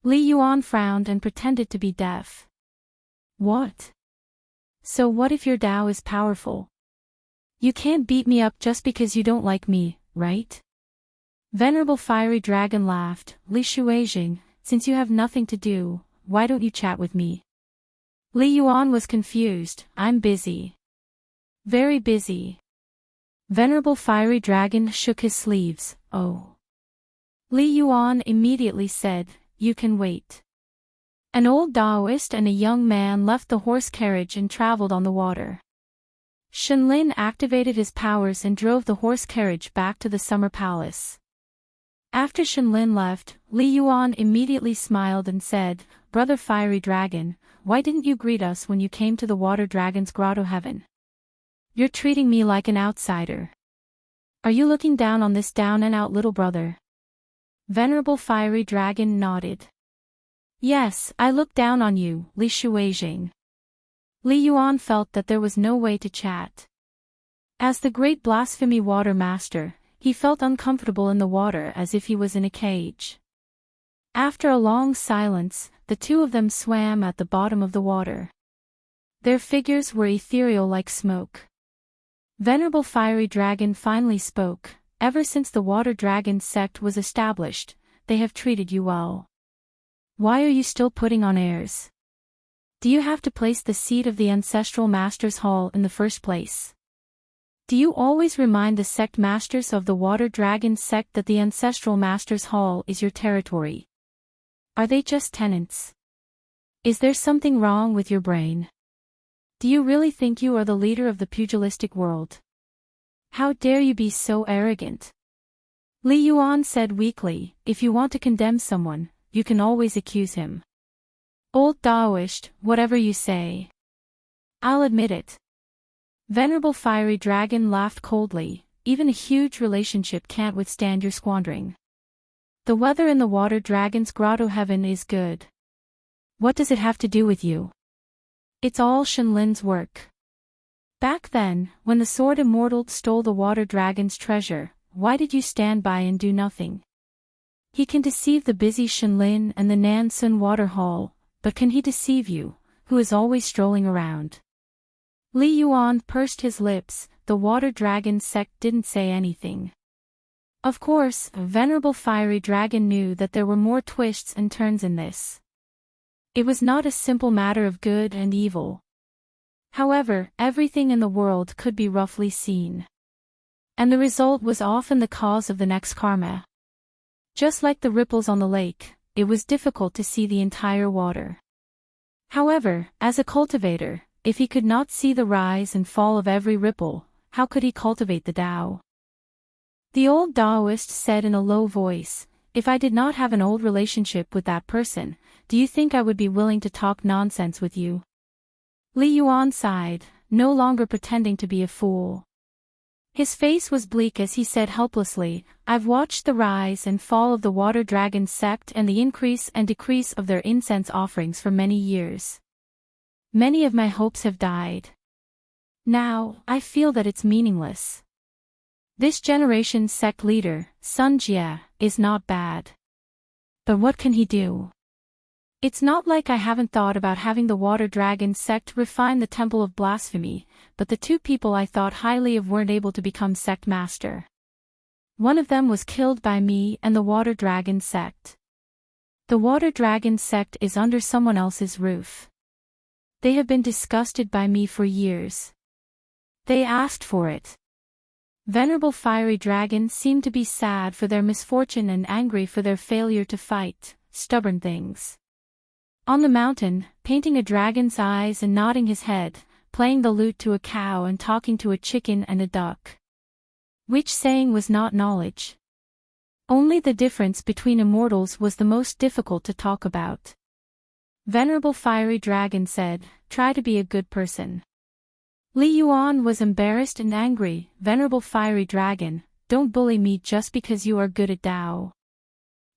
Speaker 1: Li Yuan frowned and pretended to be deaf. What? So what if your Tao is powerful? You can't beat me up just because you don't like me, right? Venerable Fiery Dragon laughed. Li Shuijing, since you have nothing to do, why don't you chat with me? Li Yuan was confused. I'm busy. Very busy. Venerable Fiery Dragon shook his sleeves. Oh. Li Yuan immediately said, you can wait. An old Taoist and a young man left the horse carriage and traveled on the water. Shenlin activated his powers and drove the horse carriage back to the summer palace. After Shenlin left, Li Yuan immediately smiled and said, Brother Fiery Dragon, why didn't you greet us when you came to the Water Dragon's Grotto Heaven? You're treating me like an outsider. Are you looking down on this down-and-out little brother? Venerable Fiery Dragon nodded. Yes, I look down on you, Li Shuijing. Li Yuan felt that there was no way to chat. As the great blasphemy water master, he felt uncomfortable in the water as if he was in a cage. After a long silence, the two of them swam at the bottom of the water. Their figures were ethereal like smoke. Venerable Fiery Dragon finally spoke. Ever since the Water Dragon sect was established, they have treated you well. Why are you still putting on airs? Do you have to place the seat of the Ancestral Masters Hall in the first place? Do you always remind the sect masters of the Water Dragon sect that the Ancestral Masters Hall is your territory? Are they just tenants? Is there something wrong with your brain? Do you really think you are the leader of the pugilistic world? How dare you be so arrogant? Li Yuan said weakly, if you want to condemn someone, you can always accuse him. Old Taoist, whatever you say. I'll admit it. Venerable Fiery Dragon laughed coldly, even a huge relationship can't withstand your squandering. The weather in the Water Dragon's Grotto Heaven is good. What does it have to do with you? It's all Shenlin's work. Back then, when the Sword Immortal stole the Water Dragon's treasure, why did you stand by and do nothing? He can deceive the busy Shenlin and the Nansun Water Hall, but can he deceive you, who is always strolling around? Li Yuan pursed his lips. The Water Dragon sect didn't say anything. Of course, Venerable Fiery Dragon knew that there were more twists and turns in this. It was not a simple matter of good and evil. However, everything in the world could be roughly seen. And the result was often the cause of the next karma. Just like the ripples on the lake, it was difficult to see the entire water. However, as a cultivator, if he could not see the rise and fall of every ripple, how could he cultivate the Tao? The old Taoist said in a low voice, if I did not have an old relationship with that person, do you think I would be willing to talk nonsense with you? Li Yuan sighed, no longer pretending to be a fool. His face was bleak as he said helplessly, I've watched the rise and fall of the Water Dragon sect and the increase and decrease of their incense offerings for many years. Many of my hopes have died. Now, I feel that it's meaningless. This generation's sect leader, Sun Jie, is not bad. But what can he do? It's not like I haven't thought about having the Water Dragon sect refine the Temple of Blasphemy, but the two people I thought highly of weren't able to become sect master. One of them was killed by me and the Water Dragon sect. The Water Dragon sect is under someone else's roof. They have been disgusted by me for years. They asked for it. Venerable Fiery Dragon seemed to be sad for their misfortune and angry for their failure to fight, stubborn things. On the mountain, painting a dragon's eyes and nodding his head, playing the lute to a cow and talking to a chicken and a duck. Which saying was not knowledge? Only the difference between immortals was the most difficult to talk about. Venerable Fiery Dragon said, try to be a good person. Li Yuan was embarrassed and angry, Venerable Fiery Dragon, don't bully me just because you are good at Tao.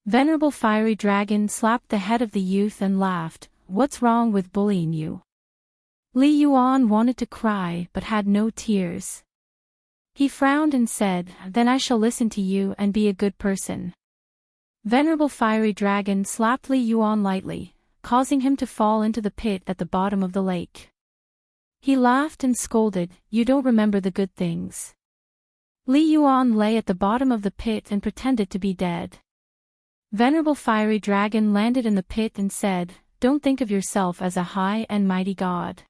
Speaker 1: Venerable Fiery Dragon slapped the head of the youth and laughed, what's wrong with bullying you? Li Yuan wanted to cry but had no tears. He frowned and said, then I shall listen to you and be a good person. Venerable Fiery Dragon slapped Li Yuan lightly, causing him to fall into the pit at the bottom of the lake. He laughed and scolded, you don't remember the good things. Li Yuan lay at the bottom of the pit and pretended to be dead. Venerable Fiery Dragon landed in the pit and said, don't think of yourself as a high and mighty god.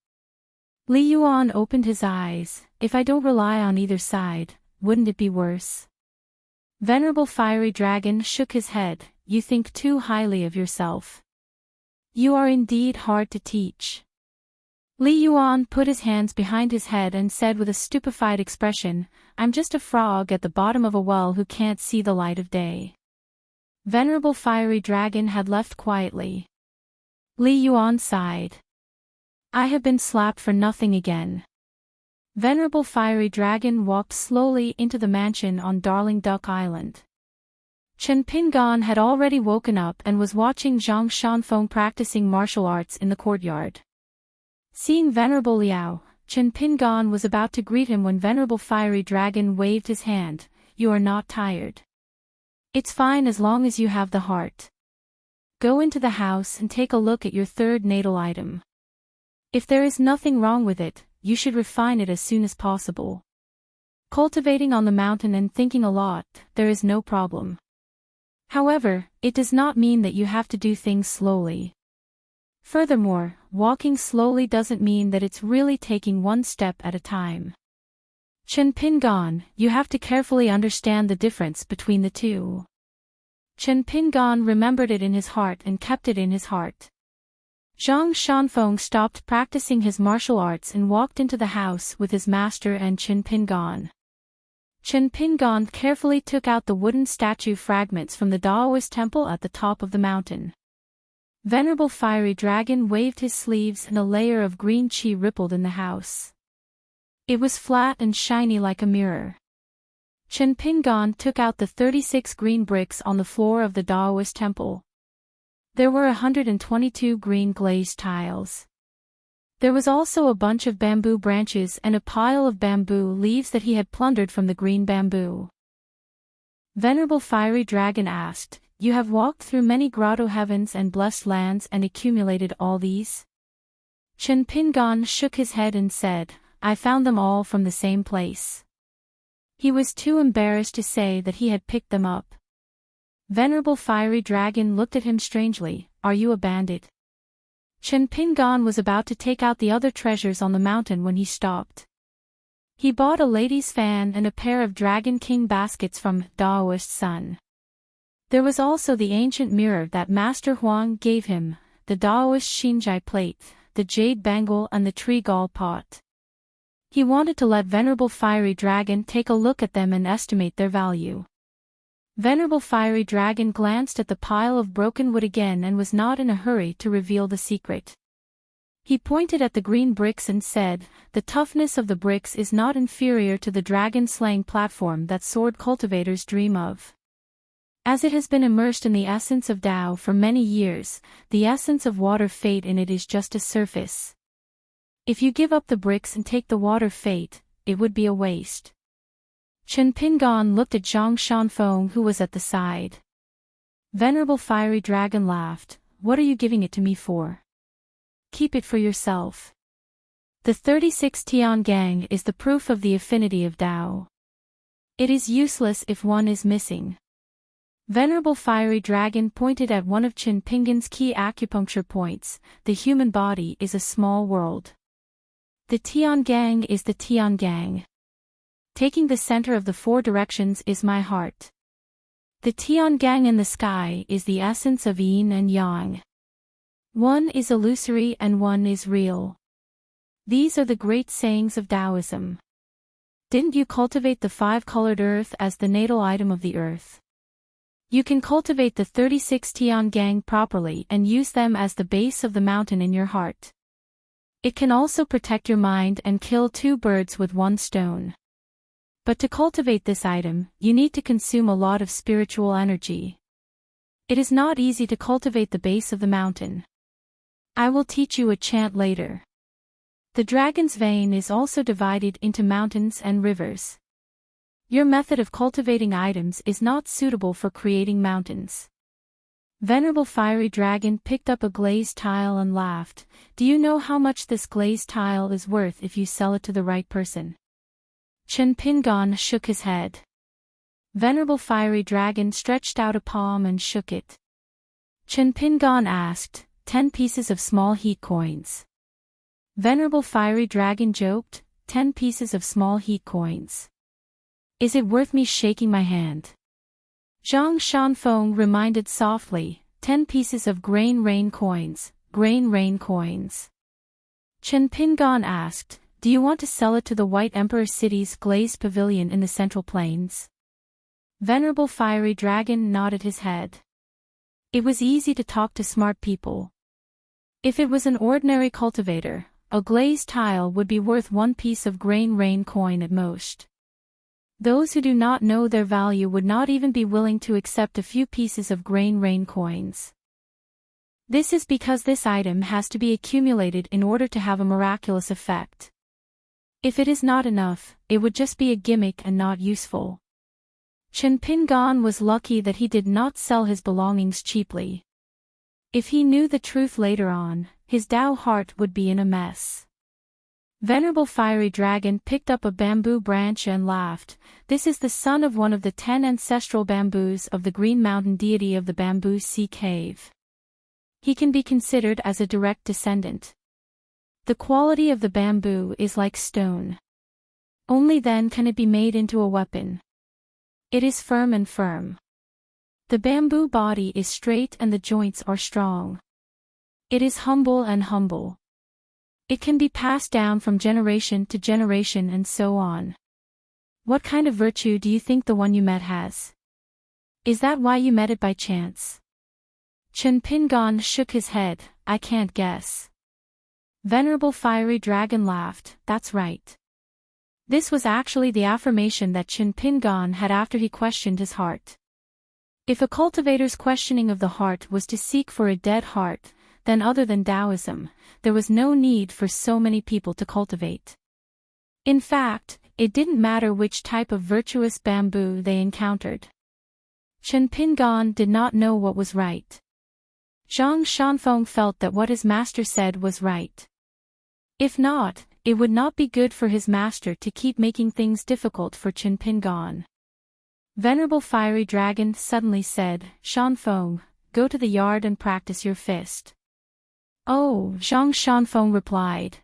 Speaker 1: Li Yuan opened his eyes, if I don't rely on either side, wouldn't it be worse? Venerable Fiery Dragon shook his head, you think too highly of yourself. You are indeed hard to teach. Li Yuan put his hands behind his head and said with a stupefied expression, I'm just a frog at the bottom of a well who can't see the light of day. Venerable Fiery Dragon had left quietly. Li Yuan sighed. I have been slapped for nothing again. Venerable Fiery Dragon walked slowly into the mansion on Darling Duck Island. Chen Pingan had already woken up and was watching Zhang Shanfeng practicing martial arts in the courtyard. Seeing Venerable Liao, Chen Pingan was about to greet him when Venerable Fiery Dragon waved his hand, you are not tired. It's fine as long as you have the heart. Go into the house and take a look at your third natal item. If there is nothing wrong with it, you should refine it as soon as possible. Cultivating on the mountain and thinking a lot, there is no problem. However, it does not mean that you have to do things slowly. Furthermore, walking slowly doesn't mean that it's really taking one step at a time. Chen Pingan, you have to carefully understand the difference between the two. Chen Pingan remembered it in his heart and kept it in his heart. Zhang Shanfeng stopped practicing his martial arts and walked into the house with his master and Chen Pingan. Chen Pingan carefully took out the wooden statue fragments from the Daoist temple at the top of the mountain. Venerable Fiery Dragon waved his sleeves and a layer of green qi rippled in the house. It was flat and shiny like a mirror. Chen Pingan took out the 36 green bricks on the floor of the Daoist temple. There were 122 green glazed tiles. There was also a bunch of bamboo branches and a pile of bamboo leaves that he had plundered from the green bamboo. Venerable Fiery Dragon asked, you have walked through many grotto heavens and blessed lands and accumulated all these? Chen Pingan shook his head and said, I found them all from the same place. He was too embarrassed to say that he had picked them up. Venerable Fiery Dragon looked at him strangely, are you a bandit? Chen Pingan was about to take out the other treasures on the mountain when he stopped. He bought a lady's fan and a pair of Dragon King baskets from Daoist Sun. There was also the ancient mirror that Master Huang gave him, the Daoist Xinjai plate, the jade bangle and the tree gall pot. He wanted to let Venerable Fiery Dragon take a look at them and estimate their value. Venerable Fiery Dragon glanced at the pile of broken wood again and was not in a hurry to reveal the secret. He pointed at the green bricks and said, "The toughness of the bricks is not inferior to the dragon-slaying platform that sword cultivators dream of. As it has been immersed in the essence of Tao for many years, the essence of water fate in it is just a surface. If you give up the bricks and take the water fate, it would be a waste." Chen Pingon looked at Zhang Shanfeng, who was at the side. Venerable Fiery Dragon laughed. "What are you giving it to me for? Keep it for yourself. The 36 Tiangang is the proof of the affinity of Tao. It is useless if one is missing." Venerable Fiery Dragon pointed at one of Chen Pingon's key acupuncture points. "The human body is a small world. The Tiangang is the Tiangang. Taking the center of the four directions is my heart. The Tiangang in the sky is the essence of yin and yang. One is illusory and one is real. These are the great sayings of Taoism. Didn't you cultivate the five-colored earth as the natal item of the earth? You can cultivate the 36 Tiangang properly and use them as the base of the mountain in your heart. It can also protect your mind and kill two birds with one stone. But to cultivate this item, you need to consume a lot of spiritual energy. It is not easy to cultivate the base of the mountain. I will teach you a chant later. The dragon's vein is also divided into mountains and rivers. Your method of cultivating items is not suitable for creating mountains." Venerable Fiery Dragon picked up a glazed tile and laughed. "Do you know how much this glazed tile is worth if you sell it to the right person?" Chen Pingon shook his head. Venerable Fiery Dragon stretched out a palm and shook it. Chen Pingon asked, 10 pieces of small heat coins." Venerable Fiery Dragon joked, 10 pieces of small heat coins. Is it worth me shaking my hand? Zhang Shanfeng reminded softly, 10 pieces of grain rain coins, grain rain coins. Chen Pingon asked, "Do you want to sell it to the White Emperor City's glazed pavilion in the Central Plains?" Venerable Fiery Dragon nodded his head. It was easy to talk to smart people. If it was an ordinary cultivator, a glazed tile would be worth 1 piece of grain rain coin at most. Those who do not know their value would not even be willing to accept a few pieces of grain rain coins. This is because this item has to be accumulated in order to have a miraculous effect. If it is not enough, it would just be a gimmick and not useful. Chen Pingon was lucky that he did not sell his belongings cheaply. If he knew the truth later on, his Tao heart would be in a mess. Venerable Fiery Dragon picked up a bamboo branch and laughed. "This is the son of one of the 10 ancestral bamboos of the Green Mountain deity of the Bamboo Sea Cave. He can be considered as a direct descendant. The quality of the bamboo is like stone. Only then can it be made into a weapon. It is firm and firm. The bamboo body is straight and the joints are strong. It is humble and humble. It can be passed down from generation to generation and so on. What kind of virtue do you think the one you met has? Is that why you met it by chance?" Chen Pingon shook his head. "I can't guess." Venerable Fiery Dragon laughed. "That's right." This was actually the affirmation that Chen Pingon had after he questioned his heart. If a cultivator's questioning of the heart was to seek for a dead heart, then other than Taoism, there was no need for so many people to cultivate. In fact, it didn't matter which type of virtuous bamboo they encountered. Chen Pingon did not know what was right. Zhang Shanfeng felt that what his master said was right. If not, it would not be good for his master to keep making things difficult for Chen Pingon. Venerable Fiery Dragon suddenly said, "Shanfeng, go to the yard and practice your fist." "Oh," Zhang Shanfeng replied.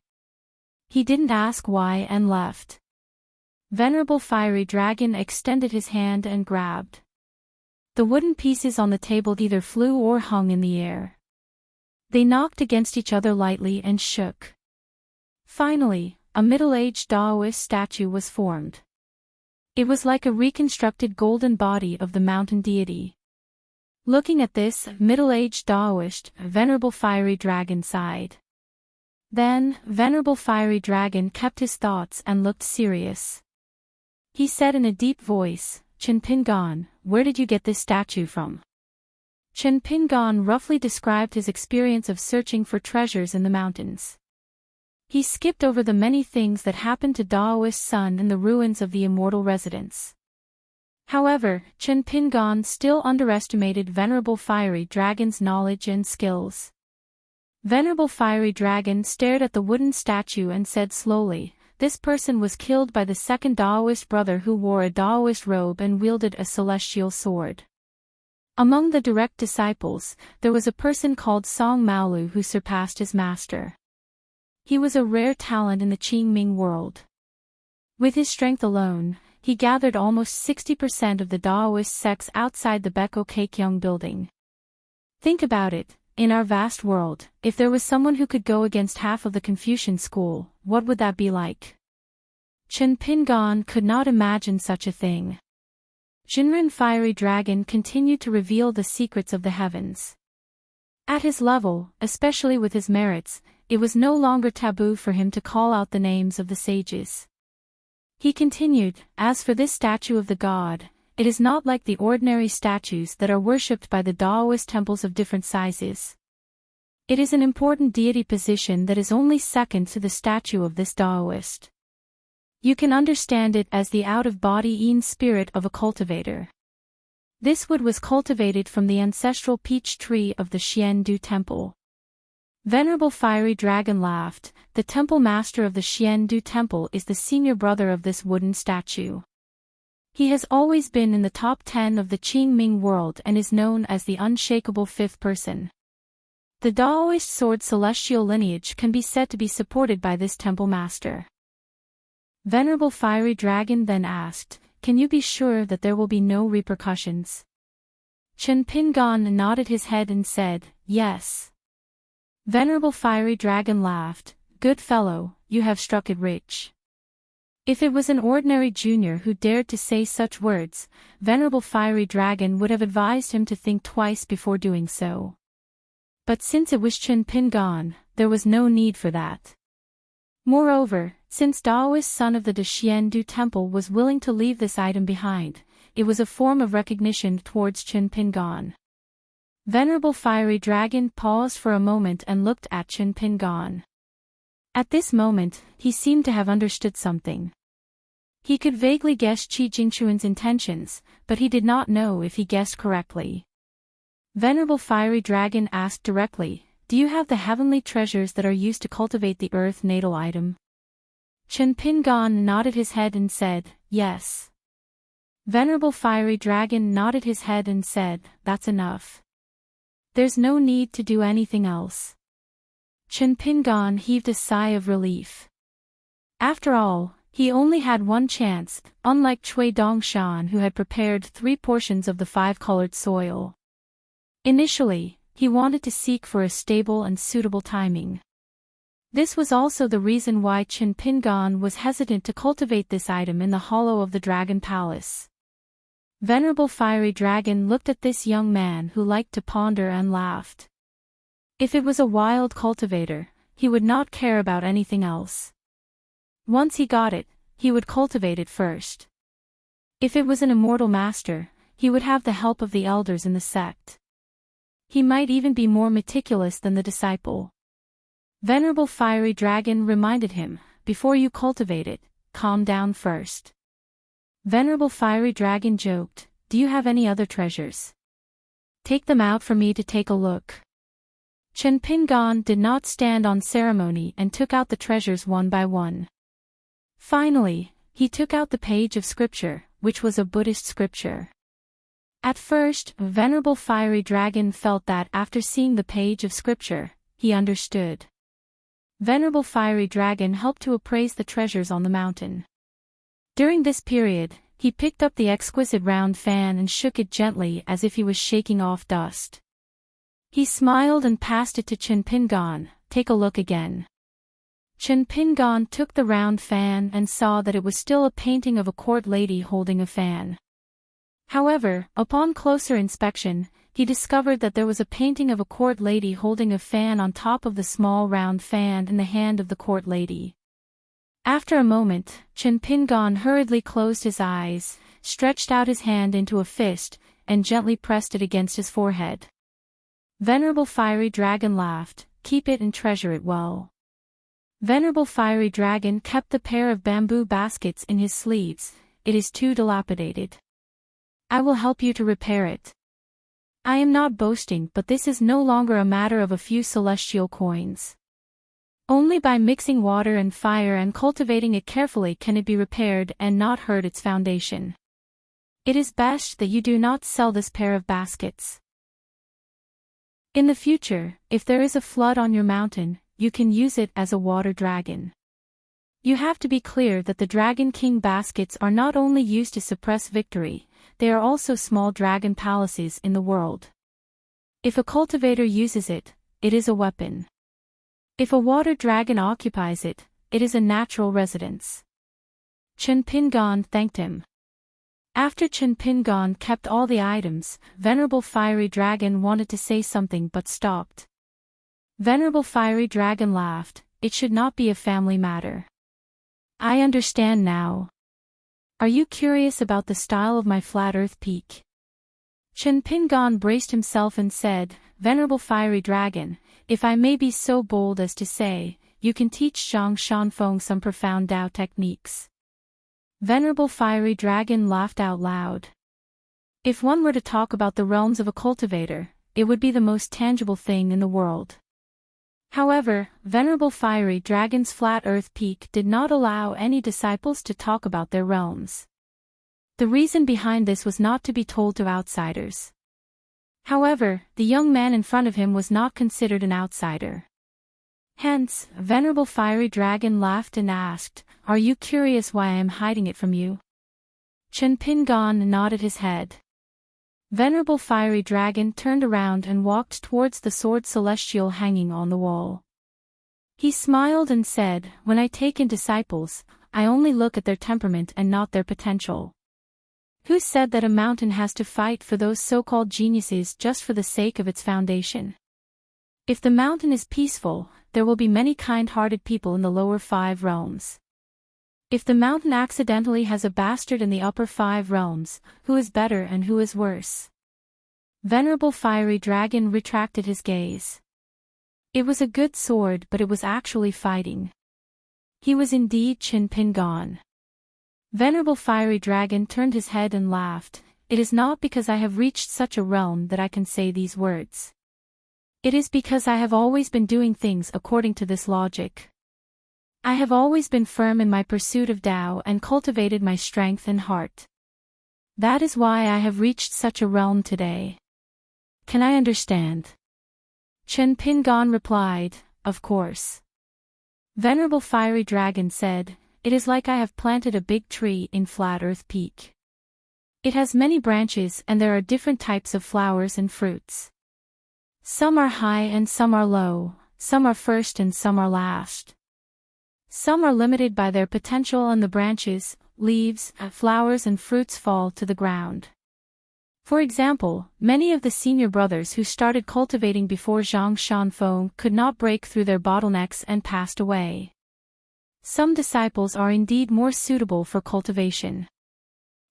Speaker 1: He didn't ask why and left. Venerable Fiery Dragon extended his hand and grabbed. The wooden pieces on the table either flew or hung in the air. They knocked against each other lightly and shook. Finally, a middle-aged Daoist statue was formed. It was like a reconstructed golden body of the mountain deity. Looking at this middle-aged Daoist, Venerable Fiery Dragon sighed. Then, Venerable Fiery Dragon kept his thoughts and looked serious. He said in a deep voice, "Chen Pingon, where did you get this statue from?" Chen Pingon roughly described his experience of searching for treasures in the mountains. He skipped over the many things that happened to Daoist Sun in the ruins of the immortal residence. However, Chen Pingon still underestimated Venerable Fiery Dragon's knowledge and skills. Venerable Fiery Dragon stared at the wooden statue and said slowly, "This person was killed by the second Daoist brother who wore a Daoist robe and wielded a celestial sword. Among the direct disciples, there was a person called Song Maolu who surpassed his master. He was a rare talent in the Qingming world. With his strength alone, he gathered almost 60% of the Daoist sects outside the Beko Keikyung building. Think about it, in our vast world, if there was someone who could go against half of the Confucian school, what would that be like?" Chen Pingon could not imagine such a thing. Jinren Fiery Dragon continued to reveal the secrets of the heavens. At his level, especially with his merits, it was no longer taboo for him to call out the names of the sages. He continued, "As for this statue of the god, it is not like the ordinary statues that are worshipped by the Daoist temples of different sizes. It is an important deity position that is only second to the statue of this Daoist. You can understand it as the out-of-body yin spirit of a cultivator. This wood was cultivated from the ancestral peach tree of the Xiandu temple." Venerable Fiery Dragon laughed. "The temple master of the Xiandu temple is the senior brother of this wooden statue. He has always been in the top 10 of the Qingming world and is known as the unshakable fifth person. The Daoist sword celestial lineage can be said to be supported by this temple master." Venerable Fiery Dragon then asked, "Can you be sure that there will be no repercussions?" Chen Pingon nodded his head and said, "Yes." Venerable Fiery Dragon laughed, "Good fellow, you have struck it rich." If it was an ordinary junior who dared to say such words, Venerable Fiery Dragon would have advised him to think twice before doing so. But since it was Chen Pingon, there was no need for that. Moreover, since Daoist Son of the Xiandu temple was willing to leave this item behind, it was a form of recognition towards Chen Pingon. Venerable Fiery Dragon paused for a moment and looked at Chen Pingon. At this moment, he seemed to have understood something. He could vaguely guess Qi Jingchuan's intentions, but he did not know if he guessed correctly. Venerable Fiery Dragon asked directly, "Do you have the heavenly treasures that are used to cultivate the earth natal item?" Chen Pingon nodded his head and said, "Yes." Venerable Fiery Dragon nodded his head and said, "That's enough. There's no need to do anything else." Chen Pingon heaved a sigh of relief. After all, he only had one chance, unlike Cui Dongshan who had prepared 3 portions of the 5-colored soil. Initially, he wanted to seek for a stable and suitable timing. This was also the reason why Chen Pingon was hesitant to cultivate this item in the hollow of the Dragon Palace. Venerable Fiery Dragon looked at this young man who liked to ponder and laughed. If it was a wild cultivator, he would not care about anything else. Once he got it, he would cultivate it first. If it was an immortal master, he would have the help of the elders in the sect. He might even be more meticulous than the disciple. Venerable Fiery Dragon reminded him, "Before you cultivate it, calm down first." Venerable Fiery Dragon joked, "Do you have any other treasures? Take them out for me to take a look." Chen Pingon did not stand on ceremony and took out the treasures one by one. Finally, he took out the page of scripture, which was a Buddhist scripture. At first, Venerable Fiery Dragon felt that after seeing the page of scripture, he understood. Venerable Fiery Dragon helped to appraise the treasures on the mountain. During this period, he picked up the exquisite round fan and shook it gently as if he was shaking off dust. He smiled and passed it to Chen Pingon, "Take a look again." Chen Pingon took the round fan and saw that it was still a painting of a court lady holding a fan. However, upon closer inspection, he discovered that there was a painting of a court lady holding a fan on top of the small round fan in the hand of the court lady. After a moment, Chen Pingon hurriedly closed his eyes, stretched out his hand into a fist, and gently pressed it against his forehead. Venerable Fiery Dragon laughed, "Keep it and treasure it well." Venerable Fiery Dragon kept the pair of bamboo baskets in his sleeves. "It is too dilapidated. I will help you to repair it. I am not boasting, but this is no longer a matter of a few celestial coins. Only by mixing water and fire and cultivating it carefully can it be repaired and not hurt its foundation. It is best that you do not sell this pair of baskets. In the future, if there is a flood on your mountain, you can use it as a water dragon. You have to be clear that the Dragon King baskets are not only used to suppress victory, they are also small dragon palaces in the world. If a cultivator uses it, it is a weapon. If a water dragon occupies it, it is a natural residence." Chen Pingon thanked him. After Chen Pingon kept all the items, Venerable Fiery Dragon wanted to say something but stopped. Venerable Fiery Dragon laughed, "It should not be a family matter. I understand now. Are you curious about the style of my flat earth peak?" Chen Pingon braced himself and said, "Venerable Fiery Dragon, if I may be so bold as to say, you can teach Zhang Shanfeng some profound Tao techniques." Venerable Fiery Dragon laughed out loud. If one were to talk about the realms of a cultivator, it would be the most tangible thing in the world. However, Venerable Fiery Dragon's flat earth peak did not allow any disciples to talk about their realms. The reason behind this was not to be told to outsiders. However, the young man in front of him was not considered an outsider. Hence, Venerable Fiery Dragon laughed and asked, "Are you curious why I am hiding it from you?" Chen Pingon nodded his head. Venerable Fiery Dragon turned around and walked towards the sword celestial hanging on the wall. He smiled and said, "When I take in disciples, I only look at their temperament and not their potential. Who said that a mountain has to fight for those so-called geniuses just for the sake of its foundation? If the mountain is peaceful, there will be many kind-hearted people in the lower 5 realms. If the mountain accidentally has a bastard in the upper 5 realms, who is better and who is worse?" Venerable Fiery Dragon retracted his gaze. It was a good sword, but it was actually fighting. He was indeed Chen Pingon. Venerable Fiery Dragon turned his head and laughed, "It is not because I have reached such a realm that I can say these words. It is because I have always been doing things according to this logic. I have always been firm in my pursuit of Tao and cultivated my strength and heart. That is why I have reached such a realm today. Can I understand?" Chen Pingon replied, "Of course." Venerable Fiery Dragon said, "It is like I have planted a big tree in Flat Earth Peak. It has many branches and there are different types of flowers and fruits. Some are high and some are low, some are first and some are last. Some are limited by their potential and the branches, leaves, flowers and fruits fall to the ground. For example, many of the senior brothers who started cultivating before Zhang Shanfeng could not break through their bottlenecks and passed away. Some disciples are indeed more suitable for cultivation.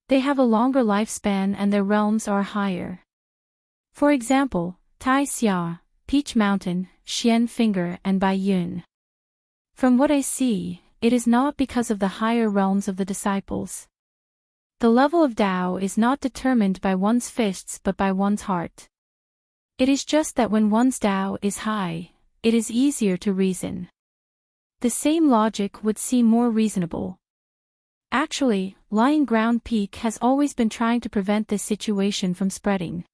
Speaker 1: They have a longer lifespan and their realms are higher. For example, Tai Xia, Peach Mountain, Xian Finger and Bai Yun. From what I see, it is not because of the higher realms of the disciples. The level of Tao is not determined by one's fists but by one's heart. It is just that when one's Tao is high, it is easier to reason. The same logic would seem more reasonable. Actually, Lying Ground Peak has always been trying to prevent this situation from spreading.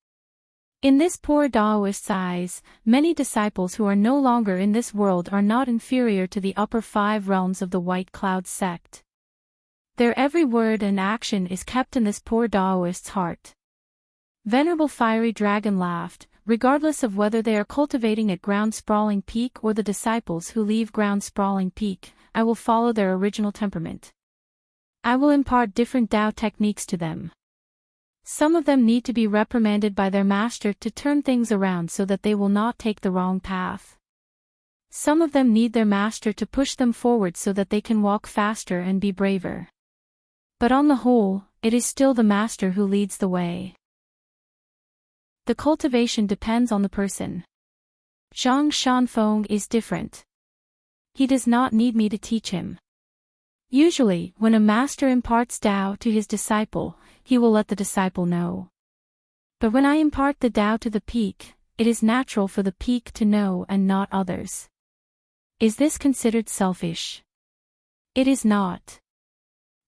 Speaker 1: In this poor Taoist's eyes, many disciples who are no longer in this world are not inferior to the upper 5 realms of the White Cloud sect. Their every word and action is kept in this poor Taoist's heart. Venerable Fiery Dragon laughed, regardless of whether they are cultivating at ground-sprawling peak or the disciples who leave ground-sprawling peak, I will follow their original temperament. I will impart different Tao techniques to them. Some of them need to be reprimanded by their master to turn things around so that they will not take the wrong path. Some of them need their master to push them forward so that they can walk faster and be braver. But on the whole, it is still the master who leads the way. The cultivation depends on the person. Zhang Shanfeng is different. He does not need me to teach him. Usually, when a master imparts Tao to his disciple, he will let the disciple know. But when I impart the Tao to the peak, it is natural for the peak to know and not others. Is this considered selfish? It is not.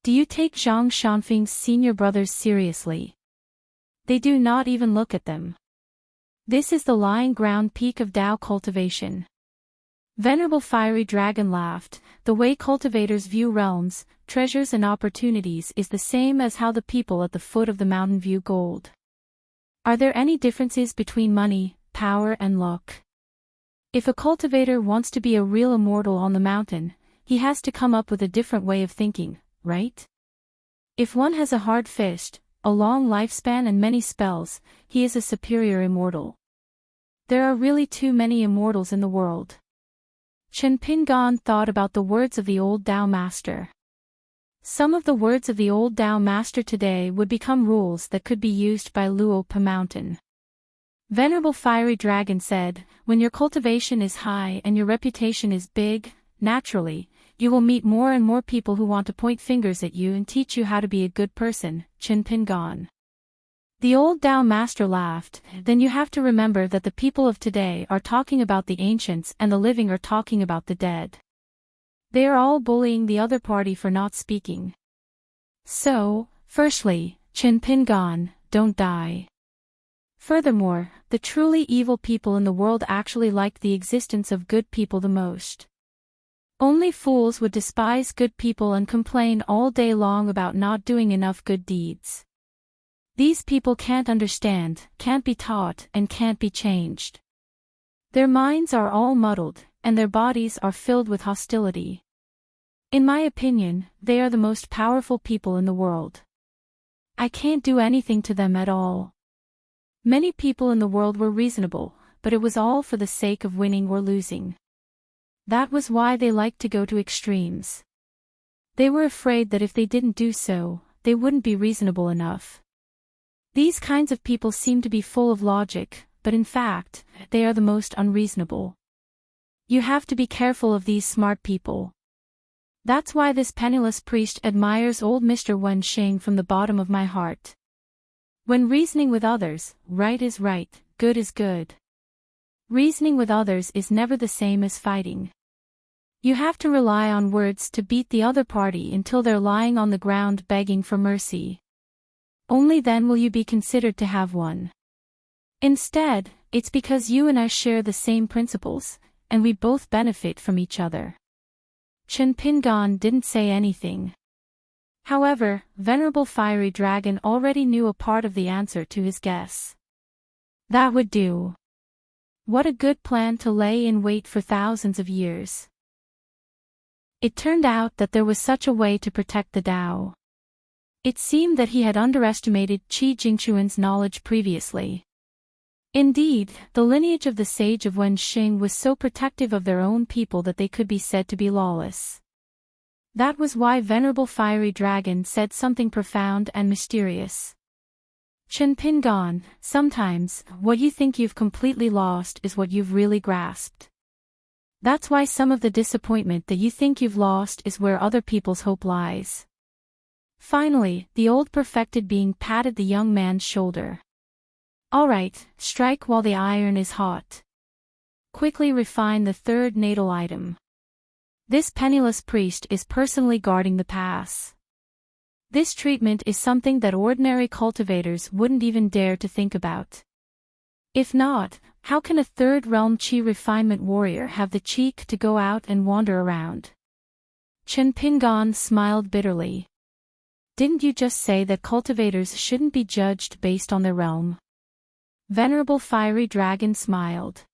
Speaker 1: Do you take Zhang Shanfeng's senior brothers seriously? They do not even look at them. This is the lying ground peak of Tao cultivation. Venerable Fiery Dragon laughed. The way cultivators view realms, treasures and opportunities is the same as how the people at the foot of the mountain view gold. Are there any differences between money, power and luck? If a cultivator wants to be a real immortal on the mountain, he has to come up with a different way of thinking, right? If one has a hard fist, a long lifespan and many spells, he is a superior immortal. There are really too many immortals in the world. Chen Pingan thought about the words of the old Tao master. Some of the words of the old Tao master today would become rules that could be used by Luo Pa Mountain. Venerable Fiery Dragon said, when your cultivation is high and your reputation is big, naturally, you will meet more and more people who want to point fingers at you and teach you how to be a good person, Chen Pingan. The old Tao master laughed. Then you have to remember that the people of today are talking about the ancients and the living are talking about the dead. They are all bullying the other party for not speaking. So, firstly, Chen Pingan, don't die. Furthermore, the truly evil people in the world actually liked the existence of good people the most. Only fools would despise good people and complain all day long about not doing enough good deeds. These people can't understand, can't be taught, and can't be changed. Their minds are all muddled, and their bodies are filled with hostility. In my opinion, they are the most powerful people in the world. I can't do anything to them at all. Many people in the world were reasonable, but it was all for the sake of winning or losing. That was why they liked to go to extremes. They were afraid that if they didn't do so, they wouldn't be reasonable enough. These kinds of people seem to be full of logic, but in fact, they are the most unreasonable. You have to be careful of these smart people. That's why this penniless priest admires old Mr. Wen Xing from the bottom of my heart. When reasoning with others, right is right, good is good. Reasoning with others is never the same as fighting. You have to rely on words to beat the other party until they're lying on the ground begging for mercy. Only then will you be considered to have won. Instead, it's because you and I share the same principles, and we both benefit from each other. Chen Pingan didn't say anything. However, Venerable Fiery Dragon already knew a part of the answer to his guess. That would do. What a good plan to lay in wait for thousands of years. It turned out that there was such a way to protect the Tao. It seemed that he had underestimated Qi Jingchuan's knowledge previously. Indeed, the lineage of the sage of Wen Xing was so protective of their own people that they could be said to be lawless. That was why Venerable Fiery Dragon said something profound and mysterious. Chen Pingan, sometimes, what you think you've completely lost is what you've really grasped. That's why some of the disappointment that you think you've lost is where other people's hope lies. Finally, the old perfected being patted the young man's shoulder. All right, strike while the iron is hot. Quickly refine the third natal item. This penniless priest is personally guarding the pass. This treatment is something that ordinary cultivators wouldn't even dare to think about. If not, how can a third realm Qi refinement warrior have the cheek to go out and wander around? Chen Pingan smiled bitterly. Didn't you just say that cultivators shouldn't be judged based on their realm? Venerable Fiery Dragon smiled.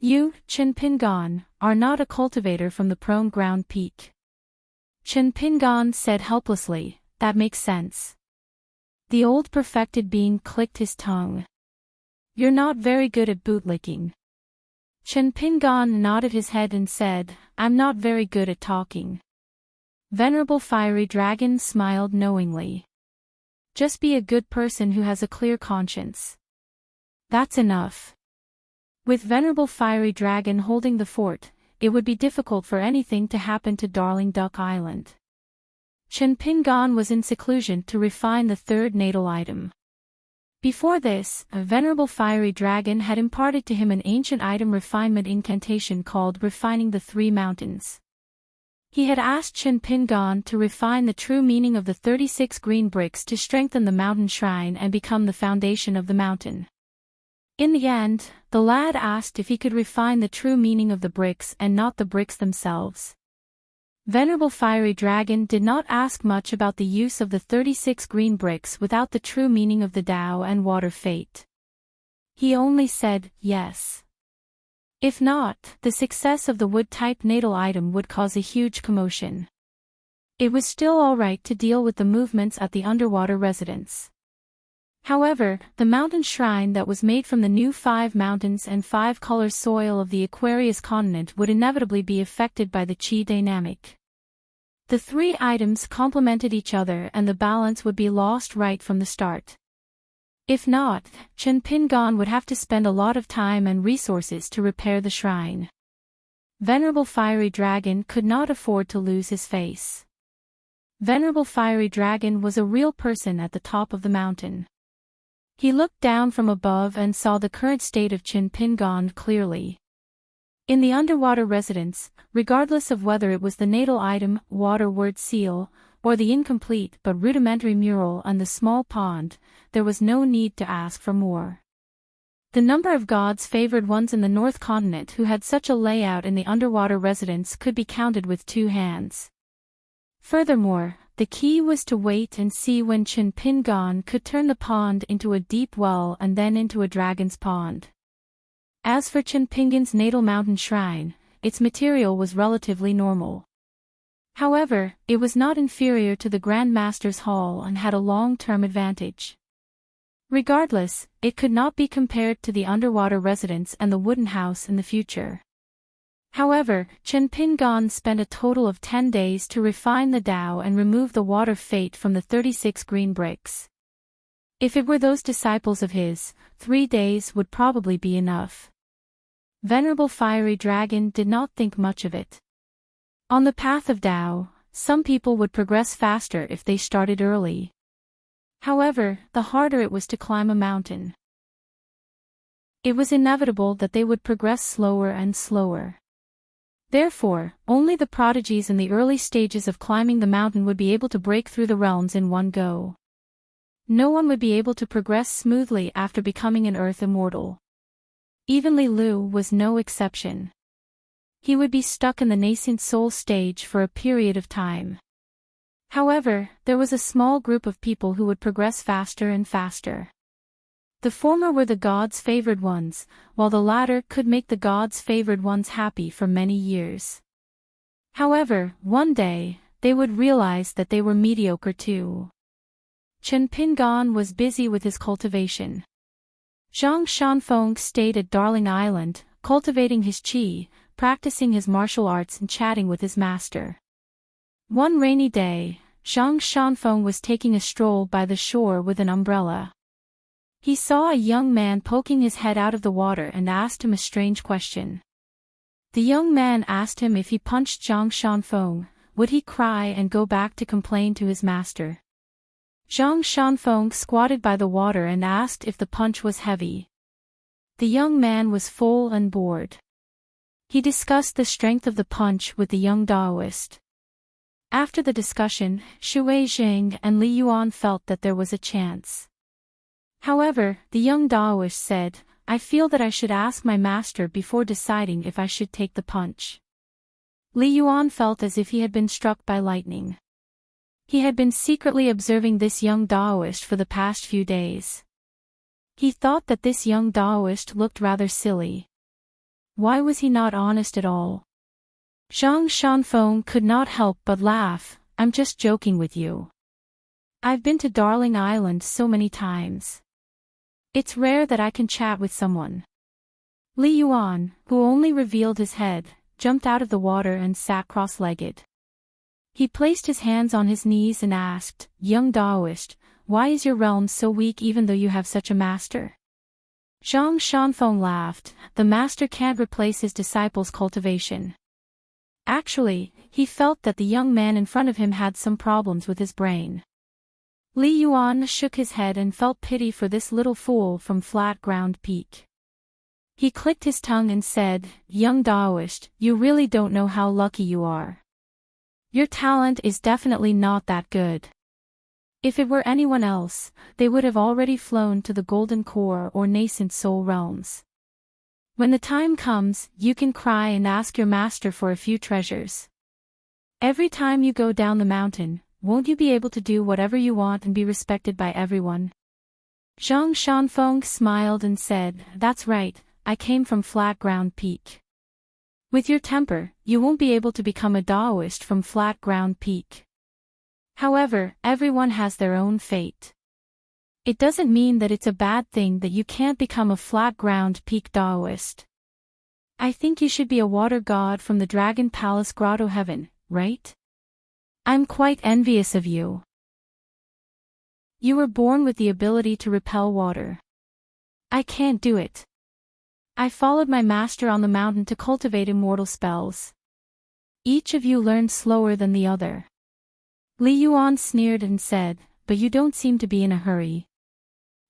Speaker 1: You, Chen Pingon, are not a cultivator from the prone ground peak. Chen Pingon said helplessly, that makes sense. The old perfected being clicked his tongue. You're not very good at bootlicking. Chen Pingon nodded his head and said, I'm not very good at talking. Venerable Fiery Dragon smiled knowingly. Just be a good person who has a clear conscience. That's enough. With Venerable Fiery Dragon holding the fort, it would be difficult for anything to happen to Darling Duck Island. Chen Pingon was in seclusion to refine the third natal item. Before this, a Venerable Fiery Dragon had imparted to him an ancient item refinement incantation called Refining the Three Mountains. He had asked Chen Pingon to refine the true meaning of the 36 green bricks to strengthen the mountain shrine and become the foundation of the mountain. In the end, the lad asked if he could refine the true meaning of the bricks and not the bricks themselves. Venerable Fiery Dragon did not ask much about the use of the 36 green bricks without the true meaning of the Tao and water fate. He only said, yes. If not, the success of the wood-type natal item would cause a huge commotion. It was still alright to deal with the movements at the underwater residence. However, the mountain shrine that was made from the new 5 mountains and 5 color soil of the Aquarius continent would inevitably be affected by the Qi dynamic. The 3 items complemented each other and the balance would be lost right from the start. If not, Chen Pingon would have to spend a lot of time and resources to repair the shrine. Venerable Fiery Dragon could not afford to lose his face. Venerable Fiery Dragon was a real person at the top of the mountain. He looked down from above and saw the current state of Chen Pingon clearly. In the underwater residence, regardless of whether it was the natal item, water word seal, or the incomplete but rudimentary mural and the small pond, there was no need to ask for more. The number of God's favored ones in the North Continent who had such a layout in the underwater residence could be counted with 2 hands. Furthermore, the key was to wait and see when Chen Pingon could turn the pond into a deep well and then into a dragon's pond. As for Chen Pingon's natal mountain shrine, its material was relatively normal. However, it was not inferior to the Grand Master's Hall and had a long-term advantage. Regardless, it could not be compared to the underwater residence and the wooden house in the future. However, Chen Pingon spent a total of 10 days to refine the Tao and remove the water fate from the 36 green bricks. If it were those disciples of his, 3 days would probably be enough. Venerable Fiery Dragon did not think much of it. On the path of Tao, some people would progress faster if they started early. However, the harder it was to climb a mountain. It was inevitable that they would progress slower and slower. Therefore, only the prodigies in the early stages of climbing the mountain would be able to break through the realms in one go. No one would be able to progress smoothly after becoming an Earth Immortal. Even Li Lu was no exception. He would be stuck in the nascent soul stage for a period of time. However, there was a small group of people who would progress faster and faster. The former were the gods' favored ones, while the latter could make the gods' favored ones happy for many years. However, one day, they would realize that they were mediocre too. Chen Pingon was busy with his cultivation. Zhang Shanfeng stayed at Darling Island, cultivating his qi, practicing his martial arts and chatting with his master. One rainy day, Zhang Shanfeng was taking a stroll by the shore with an umbrella. He saw a young man poking his head out of the water and asked him a strange question. The young man asked him if he punched Zhang Shanfeng, would he cry and go back to complain to his master? Zhang Shanfeng squatted by the water and asked if the punch was heavy. The young man was full and bored. He discussed the strength of the punch with the young Taoist. After the discussion, Shui Zheng and Li Yuan felt that there was a chance. However, the young Taoist said, I feel that I should ask my master before deciding if I should take the punch. Li Yuan felt as if he had been struck by lightning. He had been secretly observing this young Taoist for the past few days. He thought that this young Taoist looked rather silly. Why was he not honest at all? Zhang Shanfeng could not help but laugh. I'm just joking with you. I've been to Darling Island so many times. It's rare that I can chat with someone. Li Yuan, who only revealed his head, jumped out of the water and sat cross-legged. He placed his hands on his knees and asked, Young Taoist, why is your realm so weak even though you have such a master? Zhang Shanfeng laughed. The master can't replace his disciple's cultivation. Actually, he felt that the young man in front of him had some problems with his brain. Li Yuan shook his head and felt pity for this little fool from Flat Ground Peak. He clicked his tongue and said, Young Taoist, you really don't know how lucky you are. Your talent is definitely not that good. If it were anyone else, they would have already flown to the Golden Core or Nascent Soul realms. When the time comes, you can cry and ask your master for a few treasures. Every time you go down the mountain, won't you be able to do whatever you want and be respected by everyone? Zhang Shanfeng smiled and said, That's right, I came from Flat Ground Peak. With your temper, you won't be able to become a Taoist from Flat Ground Peak. However, everyone has their own fate. It doesn't mean that it's a bad thing that you can't become a Flat Ground Peak Taoist. I think you should be a water god from the Dragon Palace Grotto Heaven, right? I'm quite envious of you. You were born with the ability to repel water. I can't do it. I followed my master on the mountain to cultivate immortal spells. Each of you learned slower than the other. Li Yuan sneered and said, But you don't seem to be in a hurry.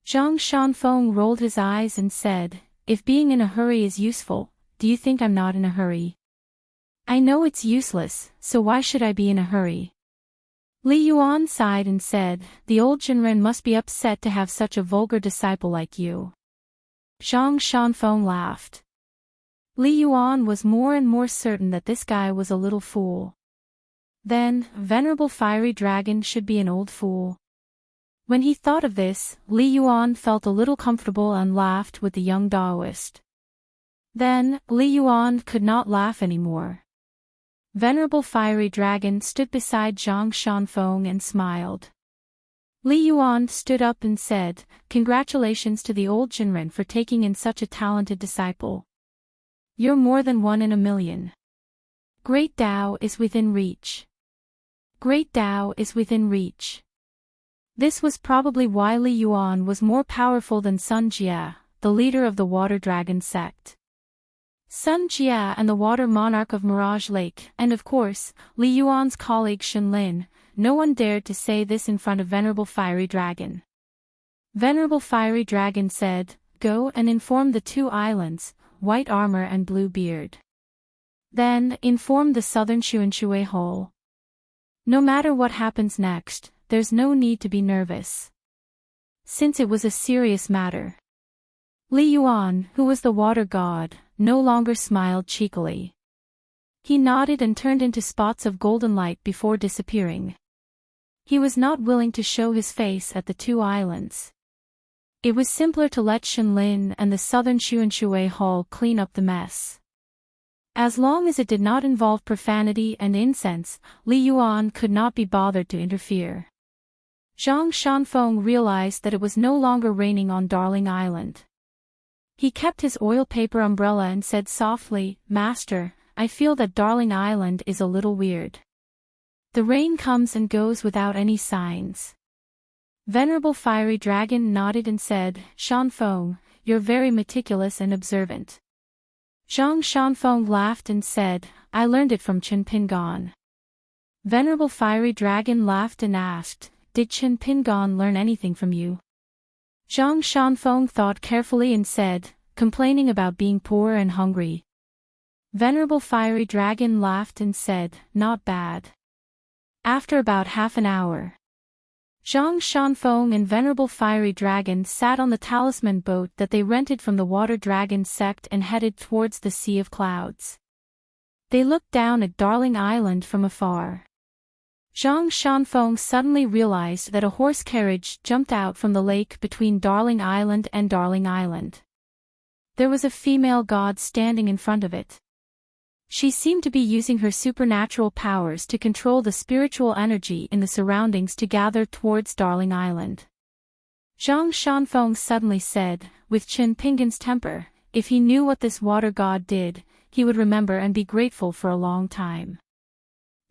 Speaker 1: Zhang Shanfeng rolled his eyes and said, If being in a hurry is useful, do you think I'm not in a hurry? I know it's useless, so why should I be in a hurry? Li Yuan sighed and said, The old Jinren must be upset to have such a vulgar disciple like you. Zhang Shanfeng laughed. Li Yuan was more and more certain that this guy was a little fool. Then, Venerable Fiery Dragon should be an old fool. When he thought of this, Li Yuan felt a little comfortable and laughed with the young Taoist. Then, Li Yuan could not laugh anymore. Venerable Fiery Dragon stood beside Zhang Shanfeng and smiled. Li Yuan stood up and said, Congratulations to the old Jinren for taking in such a talented disciple. You're more than 1 in a million. Great Tao is within reach. Great Tao is within reach. This was probably why Li Yuan was more powerful than Sun Jia, the leader of the Water Dragon sect. Sun Jia and the Water Monarch of Mirage Lake, and of course, Li Yuan's colleague Shenlin, no one dared to say this in front of Venerable Fiery Dragon. Venerable Fiery Dragon said, Go and inform the 2 islands, White Armor and Blue Beard. Then, inform the Southern Xuanshui Hole. No matter what happens next, there's no need to be nervous. Since it was a serious matter. Li Yuan, who was the water god, no longer smiled cheekily. He nodded and turned into spots of golden light before disappearing. He was not willing to show his face at the 2 islands. It was simpler to let Shenlin and the Southern Xuanshui Hall clean up the mess. As long as it did not involve profanity and incense, Li Yuan could not be bothered to interfere. Zhang Shanfeng realized that it was no longer raining on Darling Island. He kept his oil paper umbrella and said softly, Master, I feel that Darling Island is a little weird. The rain comes and goes without any signs. Venerable Fiery Dragon nodded and said, Shanfeng, you're very meticulous and observant. Zhang Shanfeng laughed and said, I learned it from Chen Pingon. Venerable Fiery Dragon laughed and asked, Did Chen Pingon learn anything from you? Zhang Shanfeng thought carefully and said, Complaining about being poor and hungry. Venerable Fiery Dragon laughed and said, Not bad. After about half an hour, Zhang Shanfeng and Venerable Fiery Dragon sat on the talisman boat that they rented from the Water Dragon sect and headed towards the Sea of Clouds. They looked down at Darling Island from afar. Zhang Shanfeng suddenly realized that a horse carriage jumped out from the lake between Darling Island and Darling Island. There was a female god standing in front of it. She seemed to be using her supernatural powers to control the spiritual energy in the surroundings to gather towards Darling Island. Zhang Shanfeng suddenly said, with Qin Pingan's temper, if he knew what this water god did, he would remember and be grateful for a long time.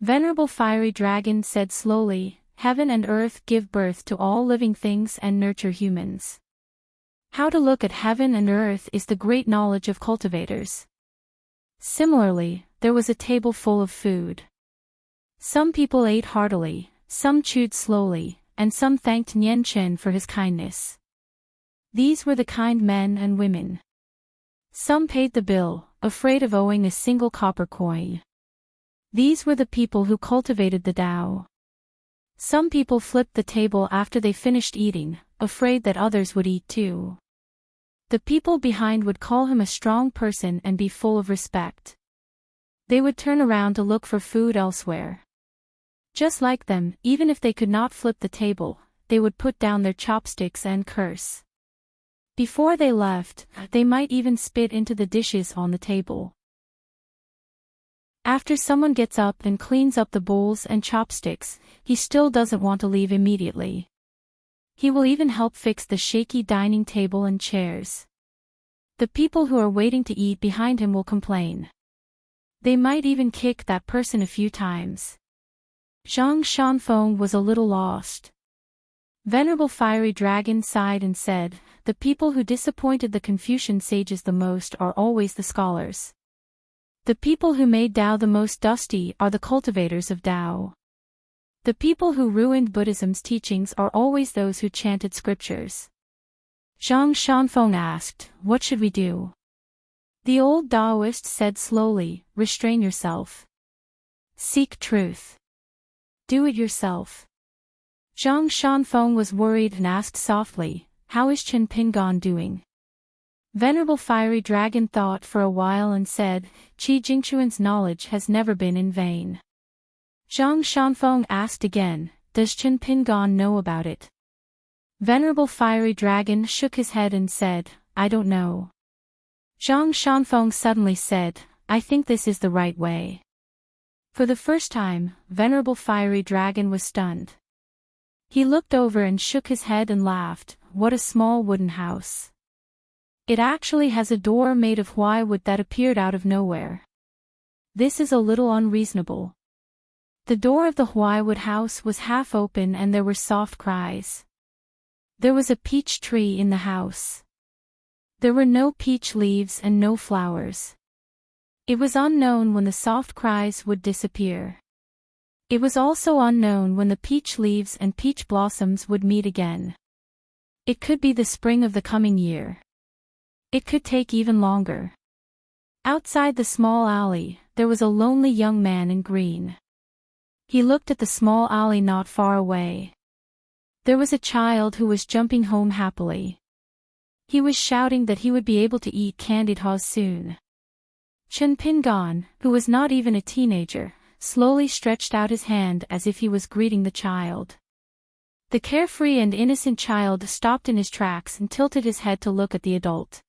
Speaker 1: Venerable Fiery Dragon said slowly, heaven and earth give birth to all living things and nurture humans. How to look at heaven and earth is the great knowledge of cultivators. Similarly, there was a table full of food. Some people ate heartily, some chewed slowly, and some thanked Nian Chen for his kindness. These were the kind men and women. Some paid the bill, afraid of owing a single copper coin. These were the people who cultivated the Tao. Some people flipped the table after they finished eating, afraid that others would eat too. The people behind would call him a strong person and be full of respect. They would turn around to look for food elsewhere. Just like them, even if they could not flip the table, they would put down their chopsticks and curse. Before they left, they might even spit into the dishes on the table. After someone gets up and cleans up the bowls and chopsticks, he still doesn't want to leave immediately. He will even help fix the shaky dining table and chairs. The people who are waiting to eat behind him will complain. They might even kick that person a few times. Zhang Shanfeng was a little lost. Venerable Fiery Dragon sighed and said, the people who disappointed the Confucian sages the most are always the scholars. The people who made Tao the most dusty are the cultivators of Tao. The people who ruined Buddhism's teachings are always those who chanted scriptures. Zhang Shanfeng asked, what should we do? The old Taoist said slowly, restrain yourself. Seek truth. Do it yourself. Zhang Shanfeng was worried and asked softly, how is Qin Pingan doing? Venerable Fiery Dragon thought for a while and said, Qi Jingchuan's knowledge has never been in vain. Zhang Shanfeng asked again, does Qin Pingan know about it? Venerable Fiery Dragon shook his head and said, I don't know. Zhang Shanfeng suddenly said, I think this is the right way. For the first time, Venerable Fiery Dragon was stunned. He looked over and shook his head and laughed, what a small wooden house. It actually has a door made of Huai wood that appeared out of nowhere. This is a little unreasonable. The door of the Huai wood house was half open and there were soft cries. There was a peach tree in the house. There were no peach leaves and no flowers. It was unknown when the soft cries would disappear. It was also unknown when the peach leaves and peach blossoms would meet again. It could be the spring of the coming year. It could take even longer. Outside the small alley, there was a lonely young man in green. He looked at the small alley not far away. There was a child who was jumping home happily. He was shouting that he would be able to eat candied haws soon. Qin Pingan, who was not even a teenager, slowly stretched out his hand as if he was greeting the child. The carefree and innocent child stopped in his tracks and tilted his head to look at the adult.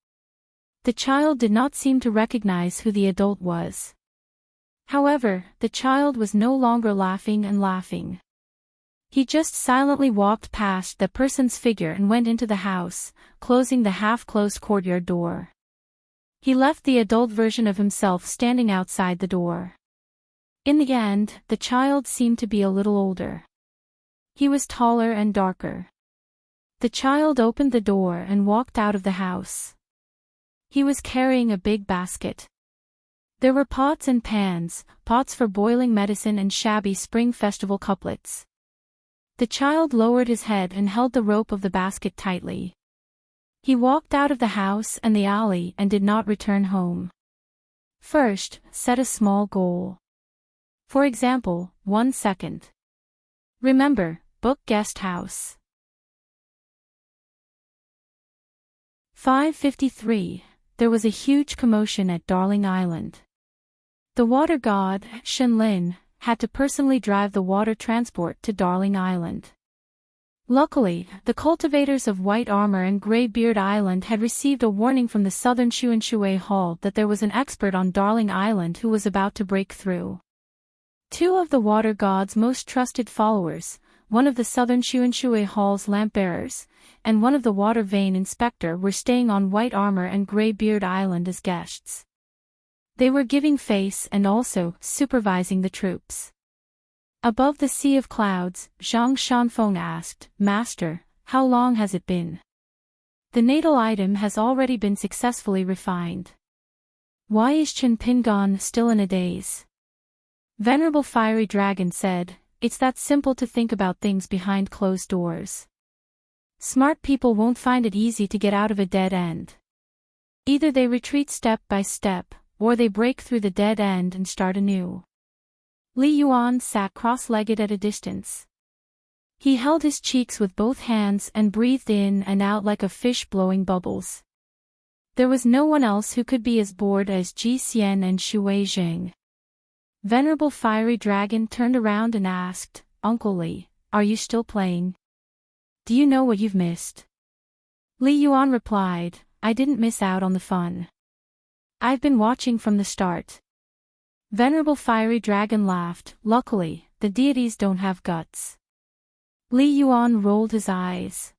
Speaker 1: The child did not seem to recognize who the adult was. However, the child was no longer laughing and laughing. He just silently walked past the person's figure and went into the house, closing the half-closed courtyard door. He left the adult version of himself standing outside the door. In the end, the child seemed to be a little older. He was taller and darker. The child opened the door and walked out of the house. He was carrying a big basket. There were pots and pans, pots for boiling medicine and shabby spring festival couplets. The child lowered his head and held the rope of the basket tightly. He walked out of the house and the alley and did not return home. First, set a small goal. For example, 1 second. Remember, book guest house. 553. There was a huge commotion at Darling Island. The water god, Shenlin, had to personally drive the water transport to Darling Island. Luckily, the cultivators of White Armor and Greybeard Island had received a warning from the Southern Shui Hall that there was an expert on Darling Island who was about to break through. Two of the water god's most trusted followers, one of the Southern Shui Hall's lamp-bearers, and one of the water vane inspector were staying on White Armor and Greybeard Island as guests. They were giving face and also supervising the troops. Above the sea of clouds, Zhang Shanfeng asked, "Master, how long has it been?" "The natal item has already been successfully refined." "Why is Chen Pingon still in a daze?" Venerable Fiery Dragon said, "It's that simple to think about things behind closed doors. Smart people won't find it easy to get out of a dead end. Either they retreat step by step, or they break through the dead end and start anew." Li Yuan sat cross-legged at a distance. He held his cheeks with both hands and breathed in and out like a fish blowing bubbles. There was no one else who could be as bored as Ji Xian and Shui Jing. Venerable Fiery Dragon turned around and asked, "Uncle Li, are you still playing? Do you know what you've missed?" Li Yuan replied, "I didn't miss out on the fun. I've been watching from the start." Venerable Fiery Dragon laughed, "Luckily, the deities don't have guts." Li Yuan rolled his eyes.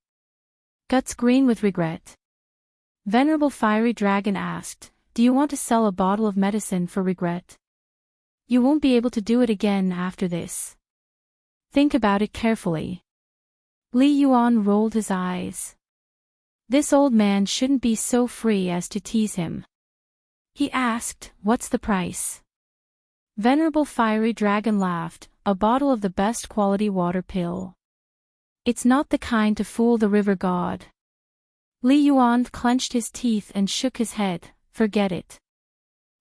Speaker 1: "Guts green with regret?" Venerable Fiery Dragon asked, "Do you want to sell a bottle of medicine for regret? You won't be able to do it again after this. Think about it carefully." Li Yuan rolled his eyes. This old man shouldn't be so free as to tease him. He asked, "What's the price?" Venerable Fiery Dragon laughed, "A bottle of the best quality water pill. It's not the kind to fool the river god." Li Yuan clenched his teeth and shook his head, "Forget it.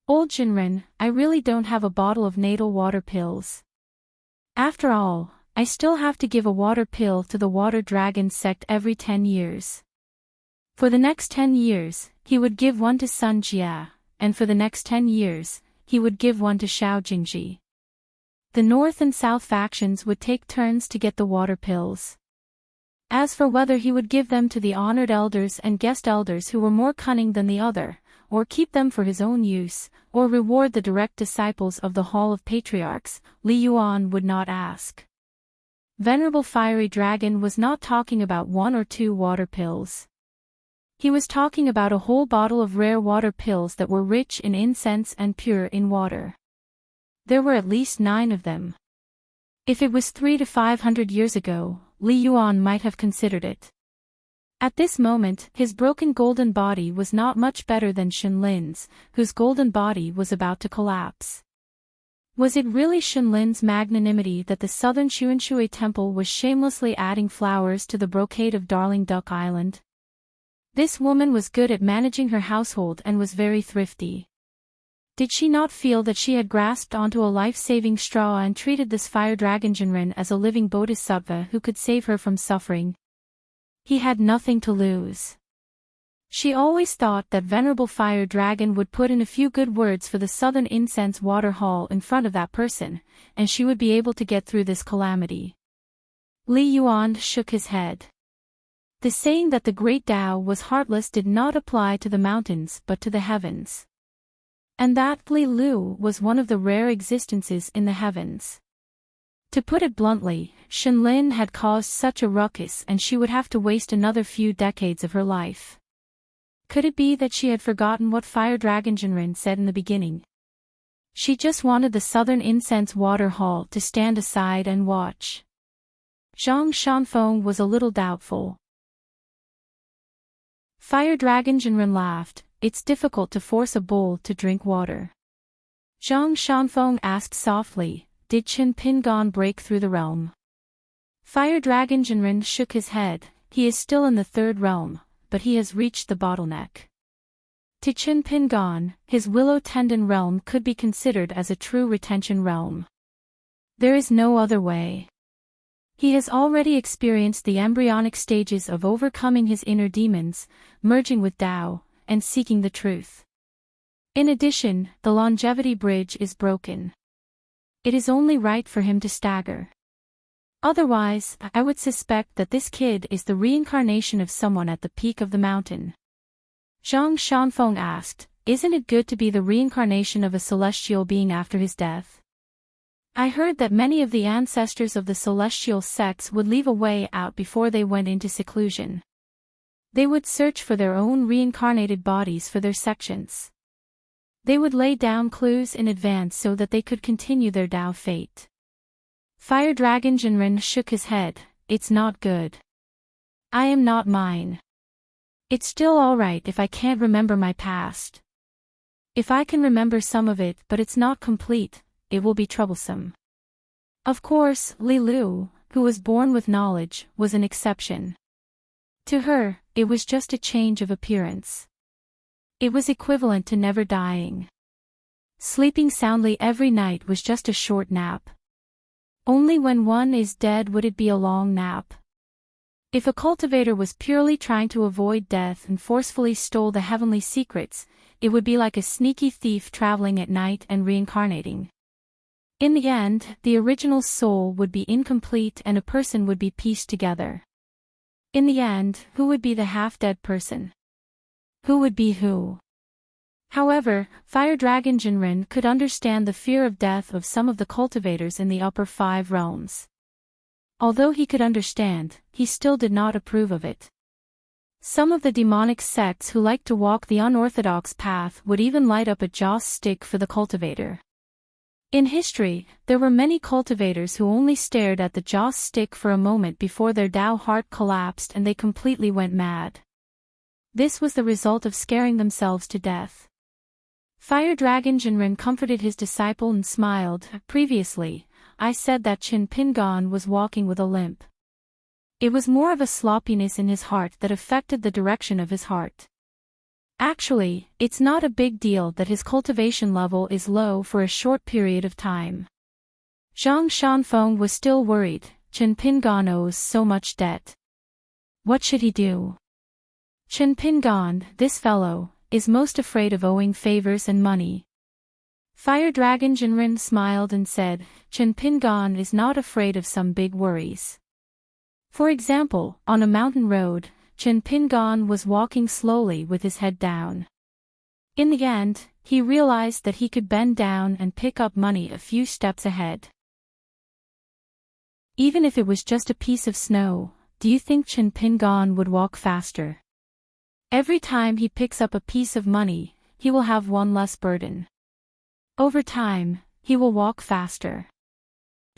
Speaker 1: Old Jinren, I really don't have a bottle of natal water pills. After all, I still have to give a water pill to the Water Dragon sect every 10 years. For the next 10 years, he would give one to Sun Jia, and for the next 10 years, he would give one to Xiao Jingji. The North and South factions would take turns to get the water pills. As for whether he would give them to the honored elders and guest elders who were more cunning than the other, or keep them for his own use, or reward the direct disciples of the Hall of Patriarchs, Li Yuan would not ask. Venerable Fiery Dragon was not talking about 1 or 2 water pills. He was talking about a whole bottle of rare water pills that were rich in incense and pure in water. There were at least 9 of them. If it was 300 to 500 years ago, Li Yuan might have considered it. At this moment, his broken golden body was not much better than Shenlin's, whose golden body was about to collapse. Was it really Shenlin's magnanimity that the Southern Xuanshui Temple was shamelessly adding flowers to the brocade of Darling Duck Island? This woman was good at managing her household and was very thrifty. Did she not feel that she had grasped onto a life-saving straw and treated this fire dragon Jinren as a living bodhisattva who could save her from suffering? He had nothing to lose. She always thought that Venerable Fire Dragon would put in a few good words for the Southern Incense Water Hall in front of that person, and she would be able to get through this calamity. Li Yuan shook his head. The saying that the great Tao was heartless did not apply to the mountains but to the heavens. And that Li Lu was one of the rare existences in the heavens. To put it bluntly, Shenlin had caused such a ruckus and she would have to waste another few decades of her life. Could it be that she had forgotten what Fire Dragon Jinren said in the beginning? She just wanted the Southern Incense Water Hall to stand aside and watch. Zhang Shanfeng was a little doubtful. Fire Dragon Jinren laughed, "It's difficult to force a bull to drink water." Zhang Shanfeng asked softly, "Did Chen Pingon break through the realm?" Fire Dragon Jinren shook his head, "He is still in the 3rd realm, but he has reached the bottleneck. To Chen Pingon, his Willow Tendon realm could be considered as a true retention realm. There is no other way. He has already experienced the embryonic stages of overcoming his inner demons, merging with Tao, and seeking the truth. In addition, the longevity bridge is broken. It is only right for him to stagger. Otherwise, I would suspect that this kid is the reincarnation of someone at the peak of the mountain. Zhang Shanfeng asked, "Isn't it good to be the reincarnation of a celestial being after his death? I heard that many of the ancestors of the celestial sects would leave a way out before they went into seclusion. They would search for their own reincarnated bodies for their sections. They would lay down clues in advance so that they could continue their Dao fate." Fire Dragon Jinren shook his head. "It's not good. I am not mine. It's still alright if I can't remember my past. If I can remember some of it but it's not complete, it will be troublesome." Of course, Li Lu, who was born with knowledge, was an exception. To her, it was just a change of appearance. It was equivalent to never dying. Sleeping soundly every night was just a short nap. Only when one is dead would it be a long nap. If a cultivator was purely trying to avoid death and forcefully stole the heavenly secrets, it would be like a sneaky thief traveling at night and reincarnating. In the end, the original soul would be incomplete and a person would be pieced together. In the end, who would be the half-dead person? Who would be who? However, Fire Dragon Jinren could understand the fear of death of some of the cultivators in the upper 5 realms. Although he could understand, he still did not approve of it. Some of the demonic sects who liked to walk the unorthodox path would even light up a joss stick for the cultivator. In history, there were many cultivators who only stared at the joss stick for a moment before their Dao heart collapsed and they completely went mad. This was the result of scaring themselves to death. Fire Dragon Jinren comforted his disciple and smiled. "Previously, I said that Qin Pingan was walking with a limp. It was more of a sloppiness in his heart that affected the direction of his heart. Actually, it's not a big deal that his cultivation level is low for a short period of time." Zhang Shanfeng was still worried. Qin Pingan owes so much debt. What should he do? Qin Pingan, this fellow, is most afraid of owing favors and money. Fire Dragon Jinren smiled and said, "Qin Pingan is not afraid of some big worries. For example, on a mountain road, Qin Pingan was walking slowly with his head down. In the end, he realized that he could bend down and pick up money a few steps ahead. Even if it was just a piece of snow, do you think Qin Pingan would walk faster? Every time he picks up a piece of money, he will have one less burden. Over time, he will walk faster."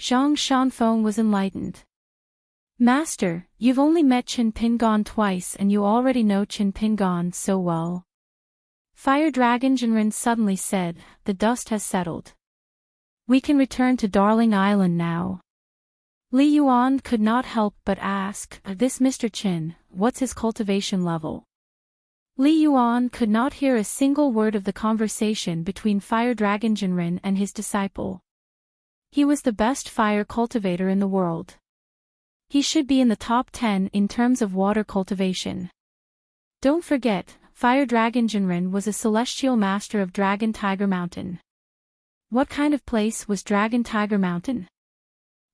Speaker 1: Zhang Shanfeng was enlightened. "Master, you've only met Qin Pingan twice and you already know Qin Pingan so well." Fire Dragon Jinren suddenly said, "The dust has settled. We can return to Darling Island now." Li Yuan could not help but ask, "This Mr. Qin, what's his cultivation level?" Li Yuan could not hear a single word of the conversation between Fire Dragon Jinren and his disciple. He was the best fire cultivator in the world. He should be in the top 10 in terms of water cultivation. Don't forget, Fire Dragon Jinren was a celestial master of Dragon Tiger Mountain. What kind of place was Dragon Tiger Mountain?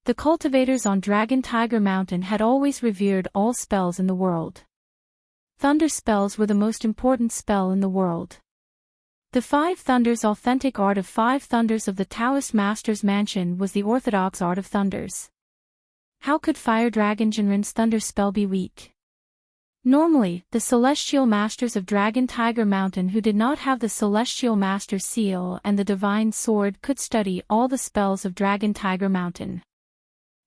Speaker 1: The cultivators on Dragon Tiger Mountain had always revered all spells in the world. Thunder spells were the most important spell in the world. The 5 thunders authentic art of 5 thunders of the Taoist Master's Mansion was the orthodox art of thunders. How could Fire Dragon Jinren's thunder spell be weak? Normally, the celestial masters of Dragon Tiger Mountain who did not have the celestial master seal and the divine sword could study all the spells of Dragon Tiger Mountain.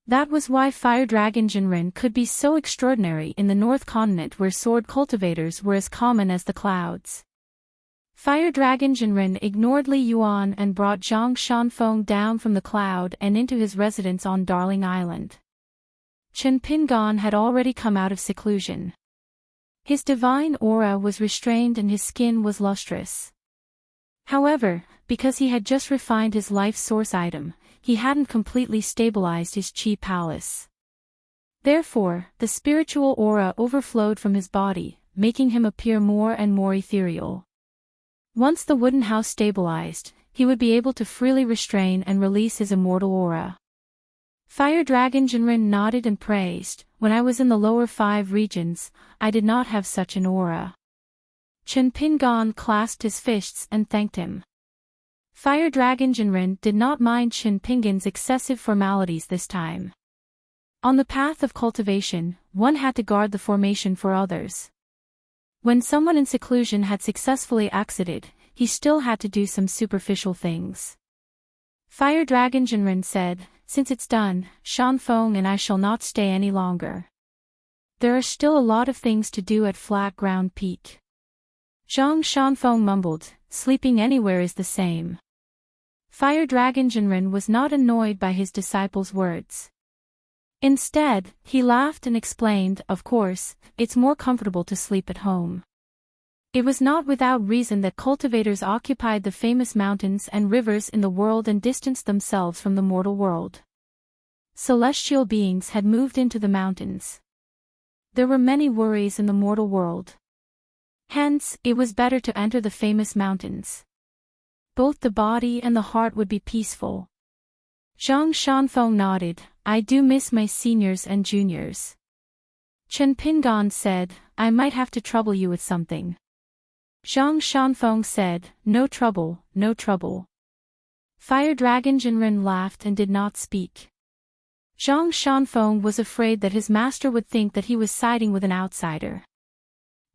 Speaker 1: That was why Fire Dragon Jinren could be so extraordinary in the North Continent where sword cultivators were as common as the clouds. Fire Dragon Jinren ignored Li Yuan and brought Zhang Shanfeng down from the cloud and into his residence on Darling Island. Qin Pingan had already come out of seclusion. His divine aura was restrained and his skin was lustrous. However, because he had just refined his life source item, he hadn't completely stabilized his chi palace. Therefore, the spiritual aura overflowed from his body, making him appear more and more ethereal. Once the wooden house stabilized, he would be able to freely restrain and release his immortal aura. Fire Dragon Jinren nodded and praised, "When I was in the lower 5 regions, I did not have such an aura." Chen Pingon clasped his fists and thanked him. Fire Dragon Jinren did not mind Chen Pingon's excessive formalities this time. On the path of cultivation, one had to guard the formation for others. When someone in seclusion had successfully exited, he still had to do some superficial things. Fire Dragon Jinren said, "Since it's done, Shanfeng and I shall not stay any longer. There are still a lot of things to do at Flat Ground Peak." Zhang Shanfeng mumbled, "Sleeping anywhere is the same." Fire Dragon Jinren was not annoyed by his disciple's words. Instead, he laughed and explained, "Of course, it's more comfortable to sleep at home." It was not without reason that cultivators occupied the famous mountains and rivers in the world and distanced themselves from the mortal world. Celestial beings had moved into the mountains. There were many worries in the mortal world. Hence, it was better to enter the famous mountains. Both the body and the heart would be peaceful. Zhang Shanfeng nodded, "I do miss my seniors and juniors." Chen Pingon said, "I might have to trouble you with something." Zhang Shanfeng said, "No trouble, no trouble." Fire Dragon Jinren laughed and did not speak. Zhang Shanfeng was afraid that his master would think that he was siding with an outsider.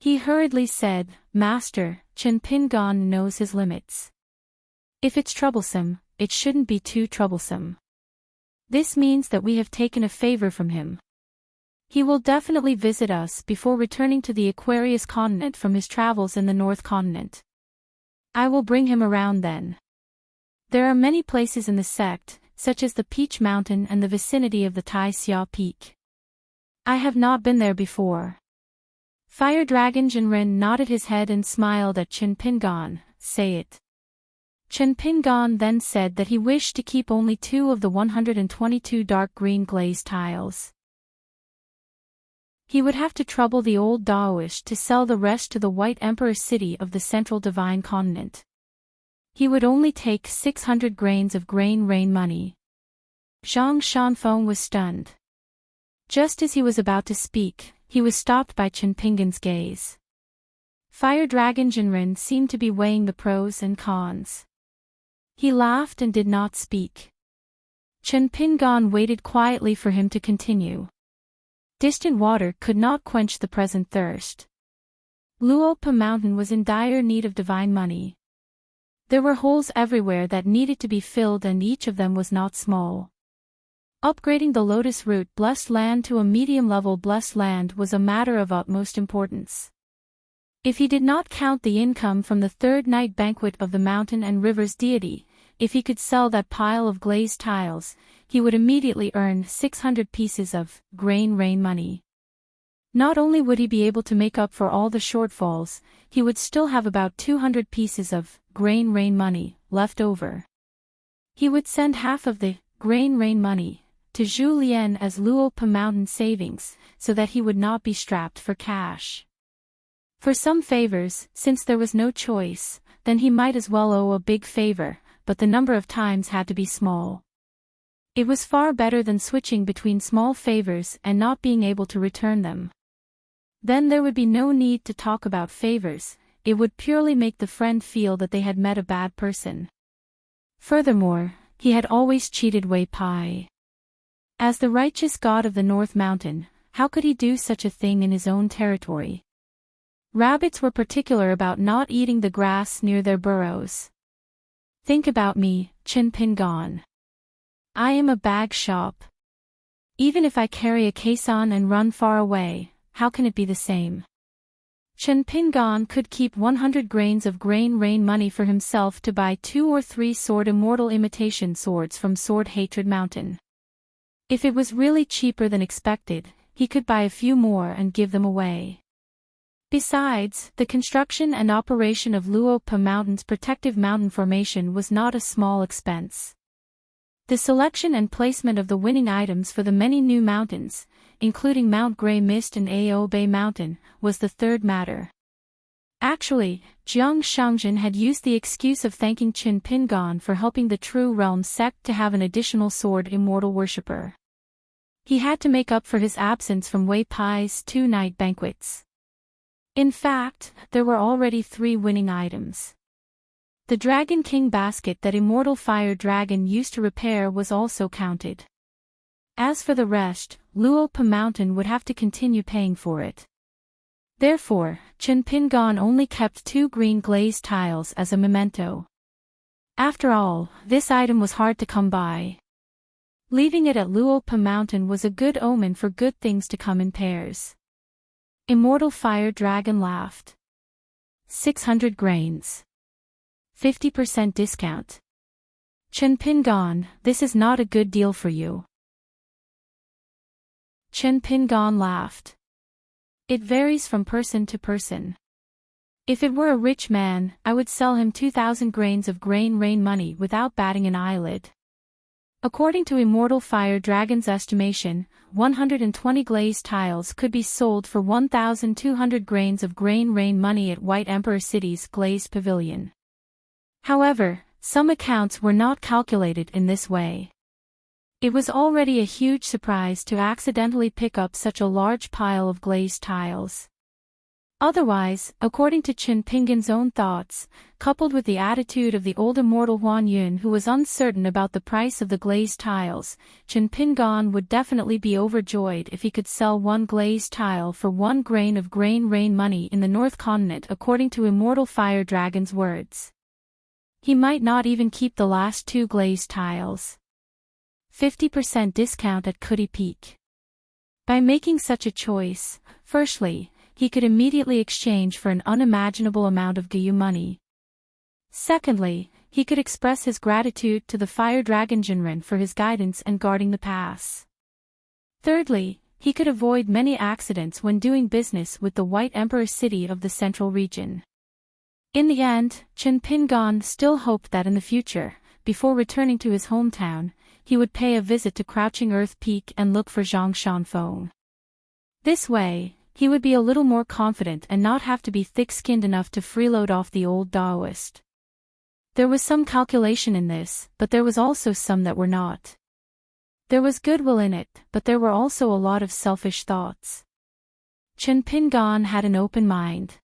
Speaker 1: He hurriedly said, "Master, Chen Pingon knows his limits. If it's troublesome, it shouldn't be too troublesome. This means that we have taken a favor from him. He will definitely visit us before returning to the Aquarius continent from his travels in the North Continent. I will bring him around then. There are many places in the sect, such as the Peach Mountain and the vicinity of the Tai Xia Peak. I have not been there before." Fire Dragon Jinren nodded his head and smiled at Chen Pingon, "Say it." Chen Pingon then said that he wished to keep only 2 of the 122 dark green glazed tiles. He would have to trouble the old Daoist to sell the rest to the White Emperor city of the Central Divine Continent. He would only take 600 grains of grain rain money. Zhang Shanfeng was stunned. Just as he was about to speak, he was stopped by Chen Pingon's gaze. Fire Dragon Jinren seemed to be weighing the pros and cons. He laughed and did not speak. Chen Pingon waited quietly for him to continue. Distant water could not quench the present thirst. Luopa Mountain was in dire need of divine money. There were holes everywhere that needed to be filled, and each of them was not small. Upgrading the Lotus Root blessed land to a medium-level blessed land was a matter of utmost importance. If he did not count the income from the third night banquet of the mountain and river's deity, if he could sell that pile of glazed tiles, he would immediately earn 600 pieces of grain rain money. Not only would he be able to make up for all the shortfalls, he would still have about 200 pieces of grain rain money left over. He would send half of the grain rain money to Zhu Lian as Luopa Mountain savings, so that he would not be strapped for cash. For some favors, since there was no choice, then he might as well owe a big favor, but the number of times had to be small. It was far better than switching between small favors and not being able to return them. Then there would be no need to talk about favors, it would purely make the friend feel that they had met a bad person. Furthermore, he had always cheated Wei Pai. As the righteous god of the North Mountain, how could he do such a thing in his own territory? Rabbits were particular about not eating the grass near their burrows. Think about me, Chen Pingon. I am a bag shop. Even if I carry a caisson and run far away, how can it be the same? Chen Pingon could keep 100 grains of grain rain money for himself to buy 2 or 3 sword immortal imitation swords from Sword Hatred Mountain. If it was really cheaper than expected, he could buy a few more and give them away. Besides, the construction and operation of Luopa Mountain's protective mountain formation was not a small expense. The selection and placement of the winning items for the many new mountains, including Mount Grey Mist and Ao Bay Mountain, was the third matter. Actually, Jiang Shangjin had used the excuse of thanking Qin Pingan for helping the True Realm sect to have an additional sword immortal worshipper. He had to make up for his absence from Wei Pai's 2-night banquets. In fact, there were already 3 winning items. The Dragon King basket that Immortal Fire Dragon used to repair was also counted. As for the rest, Luopa Mountain would have to continue paying for it. Therefore, Qin Pingan only kept 2 green glazed tiles as a memento. After all, this item was hard to come by. Leaving it at Luopa Mountain was a good omen for good things to come in pairs. Immortal Fire Dragon laughed. 600 grains. 50% discount. Qin Pingan, this is not a good deal for you. Qin Pingan laughed. It varies from person to person. If it were a rich man, I would sell him 2,000 grains of grain rain money without batting an eyelid. According to Immortal Fire Dragon's estimation, 120 glazed tiles could be sold for 1,200 grains of grain rain money at White Emperor City's glazed pavilion. However, some accounts were not calculated in this way. It was already a huge surprise to accidentally pick up such a large pile of glazed tiles. Otherwise, according to Qin Pingan's own thoughts, coupled with the attitude of the old immortal Huan Yun who was uncertain about the price of the glazed tiles, Qin Pingan would definitely be overjoyed if he could sell 1 glazed tile for 1 grain of grain rain money in the North Continent according to Immortal Fire Dragon's words. He might not even keep the last 2 glazed tiles. 50% discount at Cuddy Peak. By making such a choice, firstly, he could immediately exchange for an unimaginable amount of Gyu money. Secondly, he could express his gratitude to the Fire Dragon Jinren for his guidance and guarding the pass. Thirdly, he could avoid many accidents when doing business with the White Emperor City of the Central Region. In the end, Qin Pingan still hoped that in the future, before returning to his hometown, he would pay a visit to Crouching Earth Peak and look for Zhang Shanfeng. This way, he would be a little more confident and not have to be thick-skinned enough to freeload off the old Daoist. There was some calculation in this, but there was also some that were not. There was goodwill in it, but there were also a lot of selfish thoughts. Qin Pingan had an open mind.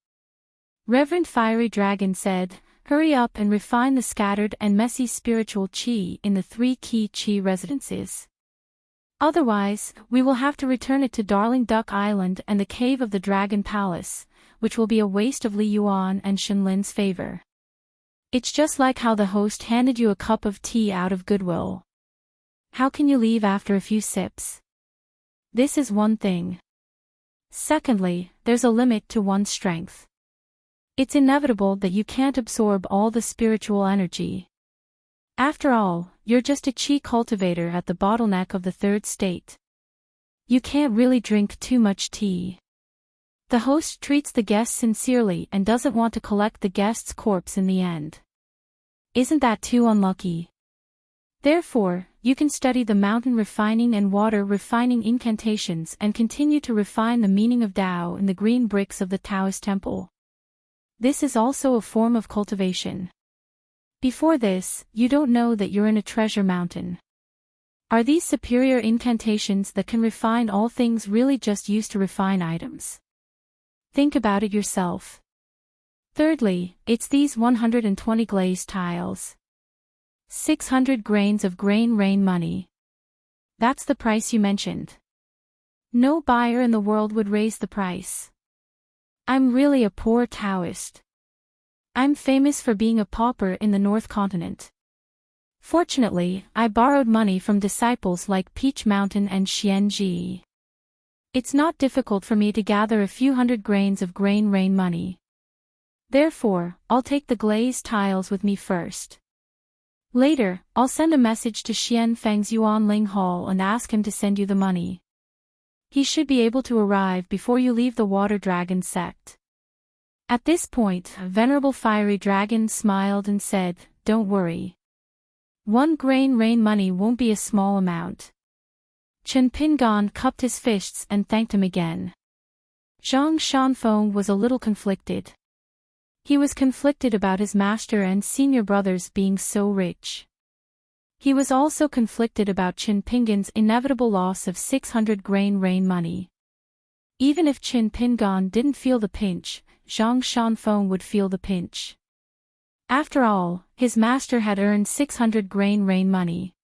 Speaker 1: Reverend Fiery Dragon said, "Hurry up and refine the scattered and messy spiritual qi in the 3 key qi residences. Otherwise, we will have to return it to Darling Duck Island and the Cave of the Dragon Palace, which will be a waste of Li Yuan and Shenlin's favor. It's just like how the host handed you a cup of tea out of goodwill. How can you leave after a few sips? This is one thing. Secondly, there's a limit to one's strength. It's inevitable that you can't absorb all the spiritual energy. After all, you're just a qi cultivator at the bottleneck of the 3rd state. You can't really drink too much tea. The host treats the guest sincerely and doesn't want to collect the guest's corpse in the end. Isn't that too unlucky? Therefore, you can study the mountain refining and water refining incantations and continue to refine the meaning of Tao in the green bricks of the Taoist temple. This is also a form of cultivation. Before this, you don't know that you're in a treasure mountain. Are these superior incantations that can refine all things really just used to refine items? Think about it yourself. Thirdly, it's these 120 glazed tiles. 600 grains of grain rain money. That's the price you mentioned. No buyer in the world would raise the price. I'm really a poor Taoist. I'm famous for being a pauper in the North Continent. Fortunately, I borrowed money from disciples like Peach Mountain and Xianji. It's not difficult for me to gather a few hundred grains of grain rain money. Therefore, I'll take the glazed tiles with me first. Later, I'll send a message to Xian Feng's Yuanling Hall and ask him to send you the money. He should be able to arrive before you leave the Water Dragon sect." At this point, Venerable Fiery Dragon smiled and said, "Don't worry. 1 grain rain money won't be a small amount." Qin Pingan cupped his fists and thanked him again. Zhang Shanfeng was a little conflicted. He was conflicted about his master and senior brothers being so rich. He was also conflicted about Qin Pingan's inevitable loss of 600 grain rain money. Even if Qin Pingan didn't feel the pinch, Zhang Shanfeng would feel the pinch. After all, his master had earned 600 grain rain money.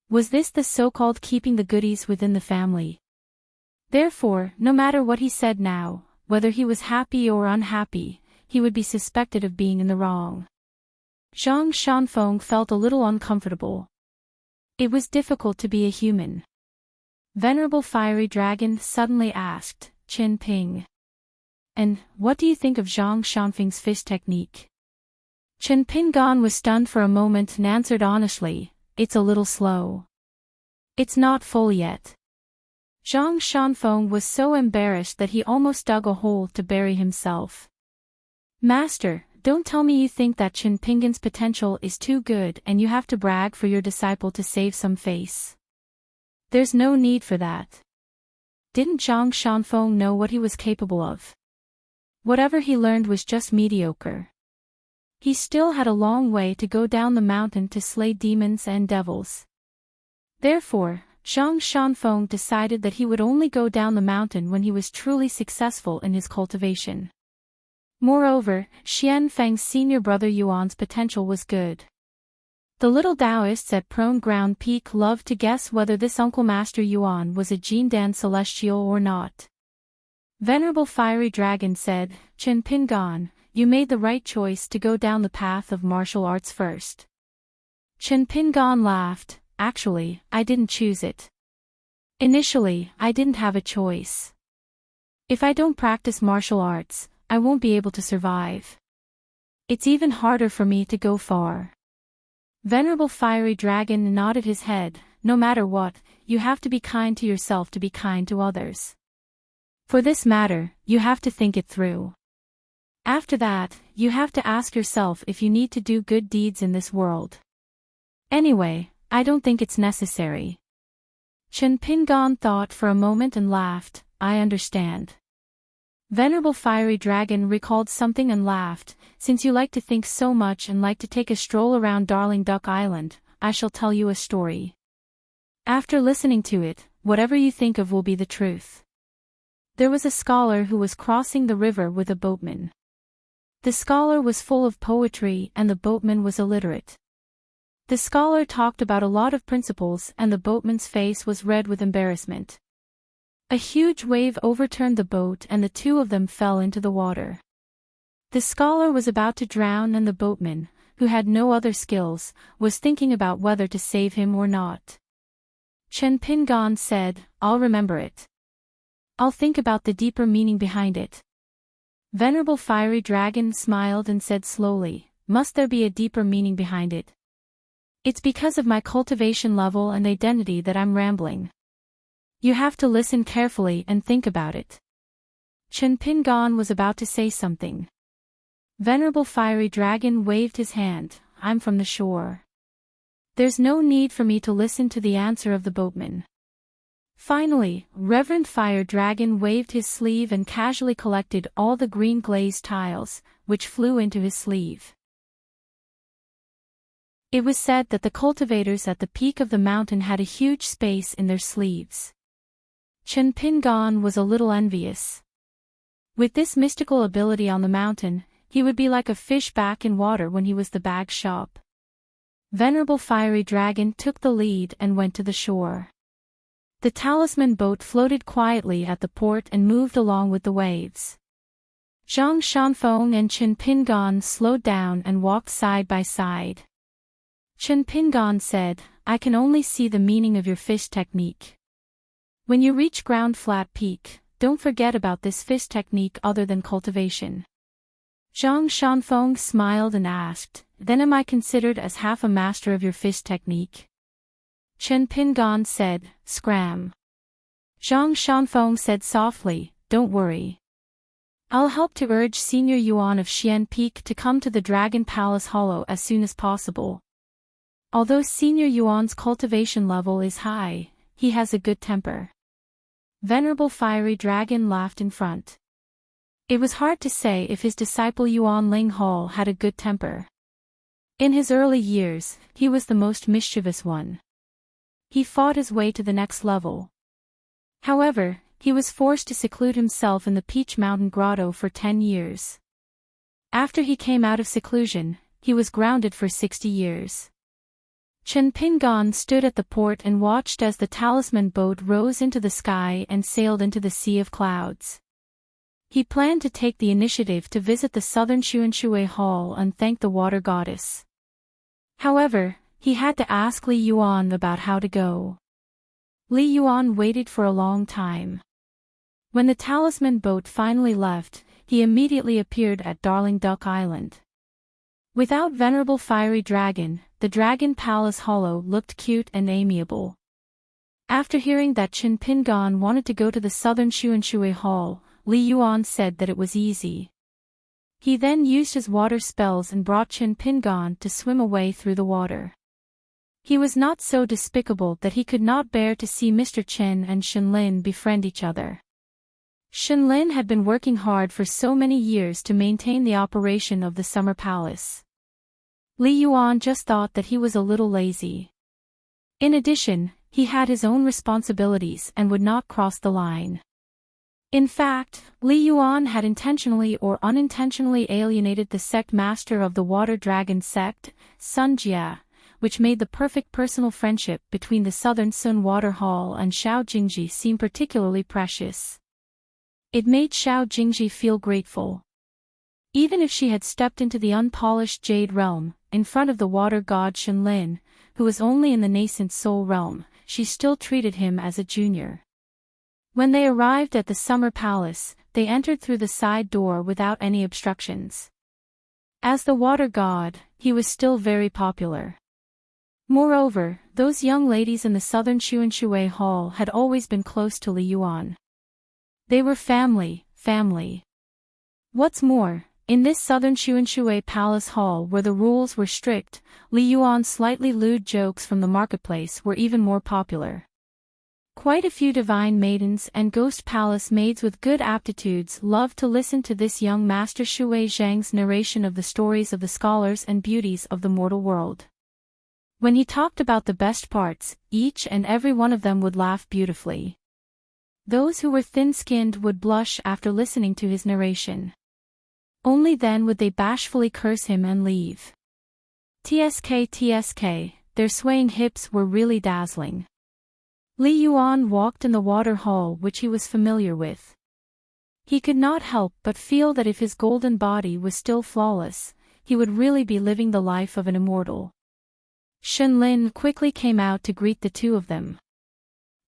Speaker 1: Was this the so-called keeping the goodies within the family? Therefore, no matter what he said now, whether he was happy or unhappy, he would be suspected of being in the wrong. Zhang Shanfeng felt a little uncomfortable. It was difficult to be a human. Venerable Fiery Dragon suddenly asked, Qin Ping. And, what do you think of Zhang Shanfeng's fish technique? Qin Pingan was stunned for a moment and answered honestly, it's a little slow. It's not full yet. Zhang Shanfeng was so embarrassed that he almost dug a hole to bury himself. Master, don't tell me you think that Qin Pingan's potential is too good and you have to brag for your disciple to save some face. There's no need for that. Didn't Zhang Shanfeng know what he was capable of? Whatever he learned was just mediocre. He still had a long way to go down the mountain to slay demons and devils. Therefore, Zhang Shanfeng decided that he would only go down the mountain when he was truly successful in his cultivation. Moreover, Xian Feng's senior brother Yuan's potential was good. The little Taoists at Prone Ground Peak loved to guess whether this Uncle Master Yuan was a Jindan celestial or not. Venerable Fiery Dragon said, Qin Pingan, you made the right choice to go down the path of martial arts first. Qin Pingan laughed, actually, I didn't choose it. Initially, I didn't have a choice. If I don't practice martial arts, I won't be able to survive. It's even harder for me to go far. Venerable Fiery Dragon nodded his head, no matter what, you have to be kind to yourself to be kind to others. For this matter, you have to think it through. After that, you have to ask yourself if you need to do good deeds in this world. Anyway, I don't think it's necessary. Qin Pingan thought for a moment and laughed, I understand. Venerable Fiery Dragon recalled something and laughed, since you like to think so much and like to take a stroll around Darling Duck Island, I shall tell you a story. After listening to it, whatever you think of will be the truth. There was a scholar who was crossing the river with a boatman. The scholar was full of poetry and the boatman was illiterate. The scholar talked about a lot of principles and the boatman's face was red with embarrassment. A huge wave overturned the boat and the two of them fell into the water. The scholar was about to drown and the boatman, who had no other skills, was thinking about whether to save him or not. Qin Pingan said, I'll remember it. I'll think about the deeper meaning behind it. Venerable Fiery Dragon smiled and said slowly, must there be a deeper meaning behind it? It's because of my cultivation level and identity that I'm rambling. You have to listen carefully and think about it. Qin Pingan was about to say something. Venerable Fiery Dragon waved his hand, I'm from the shore. There's no need for me to listen to the answer of the boatman. Finally, Reverend Fire Dragon waved his sleeve and casually collected all the green glazed tiles, which flew into his sleeve. It was said that the cultivators at the peak of the mountain had a huge space in their sleeves. Qin Pingan was a little envious. With this mystical ability on the mountain, he would be like a fish back in water when he was the bag shop. Venerable Fiery Dragon took the lead and went to the shore. The talisman boat floated quietly at the port and moved along with the waves. Zhang Shanfeng and Qin Pingan slowed down and walked side by side. Qin Pingan said, I can only see the meaning of your fish technique. When you reach ground flat peak, don't forget about this fish technique other than cultivation. Zhang Shanfeng smiled and asked, then am I considered as half a master of your fish technique? Qin Pingan said, scram. Zhang Shanfeng said softly, don't worry. I'll help to urge Senior Yuan of Xian Peak to come to the Dragon Palace Hollow as soon as possible. Although Senior Yuan's cultivation level is high, he has a good temper. Venerable Fiery Dragon laughed in front. It was hard to say if his disciple Yuan Ling Hall had a good temper. In his early years, he was the most mischievous one. He fought his way to the next level. However, he was forced to seclude himself in the Peach Mountain Grotto for 10 years. After he came out of seclusion, he was grounded for 60 years. Chen Pingan stood at the port and watched as the talisman boat rose into the sky and sailed into the sea of clouds. He planned to take the initiative to visit the southern Xuanshui Hall and thank the water goddess. However, he had to ask Li Yuan about how to go. Li Yuan waited for a long time. When the talisman boat finally left, he immediately appeared at Darling Duck Island. Without Venerable Fiery Dragon, the Dragon Palace Hollow looked cute and amiable. After hearing that Chen Pingan wanted to go to the southern Xuanshui Hall, Li Yuan said that it was easy. He then used his water spells and brought Chen Pingan to swim away through the water. He was not so despicable that he could not bear to see Mr. Chen and Shenlin befriend each other. Shenlin had been working hard for so many years to maintain the operation of the Summer Palace. Li Yuan just thought that he was a little lazy. In addition, he had his own responsibilities and would not cross the line. In fact, Li Yuan had intentionally or unintentionally alienated the sect master of the Water Dragon sect, Sun Jia, which made the perfect personal friendship between the Southern Sun Water Hall and Xiao Jingji seem particularly precious. It made Xiao Jingji feel grateful. Even if she had stepped into the unpolished Jade Realm, in front of the water god Shenlin, who was only in the nascent Soul Realm, she still treated him as a junior. When they arrived at the Summer Palace, they entered through the side door without any obstructions. As the water god, he was still very popular. Moreover, those young ladies in the southern Xuanshui Hall had always been close to Li Yuan. They were family. What's more, in this southern Xuanshui Palace Hall where the rules were strict, Li Yuan's slightly lewd jokes from the marketplace were even more popular. Quite a few divine maidens and ghost palace maids with good aptitudes loved to listen to this young master Shui Zhang's narration of the stories of the scholars and beauties of the mortal world. When he talked about the best parts, each and every one of them would laugh beautifully. Those who were thin-skinned would blush after listening to his narration. Only then would they bashfully curse him and leave. TSK, their swaying hips were really dazzling. Li Yuan walked in the water hall which he was familiar with. He could not help but feel that if his golden body was still flawless, he would really be living the life of an immortal. Shenlin quickly came out to greet the two of them.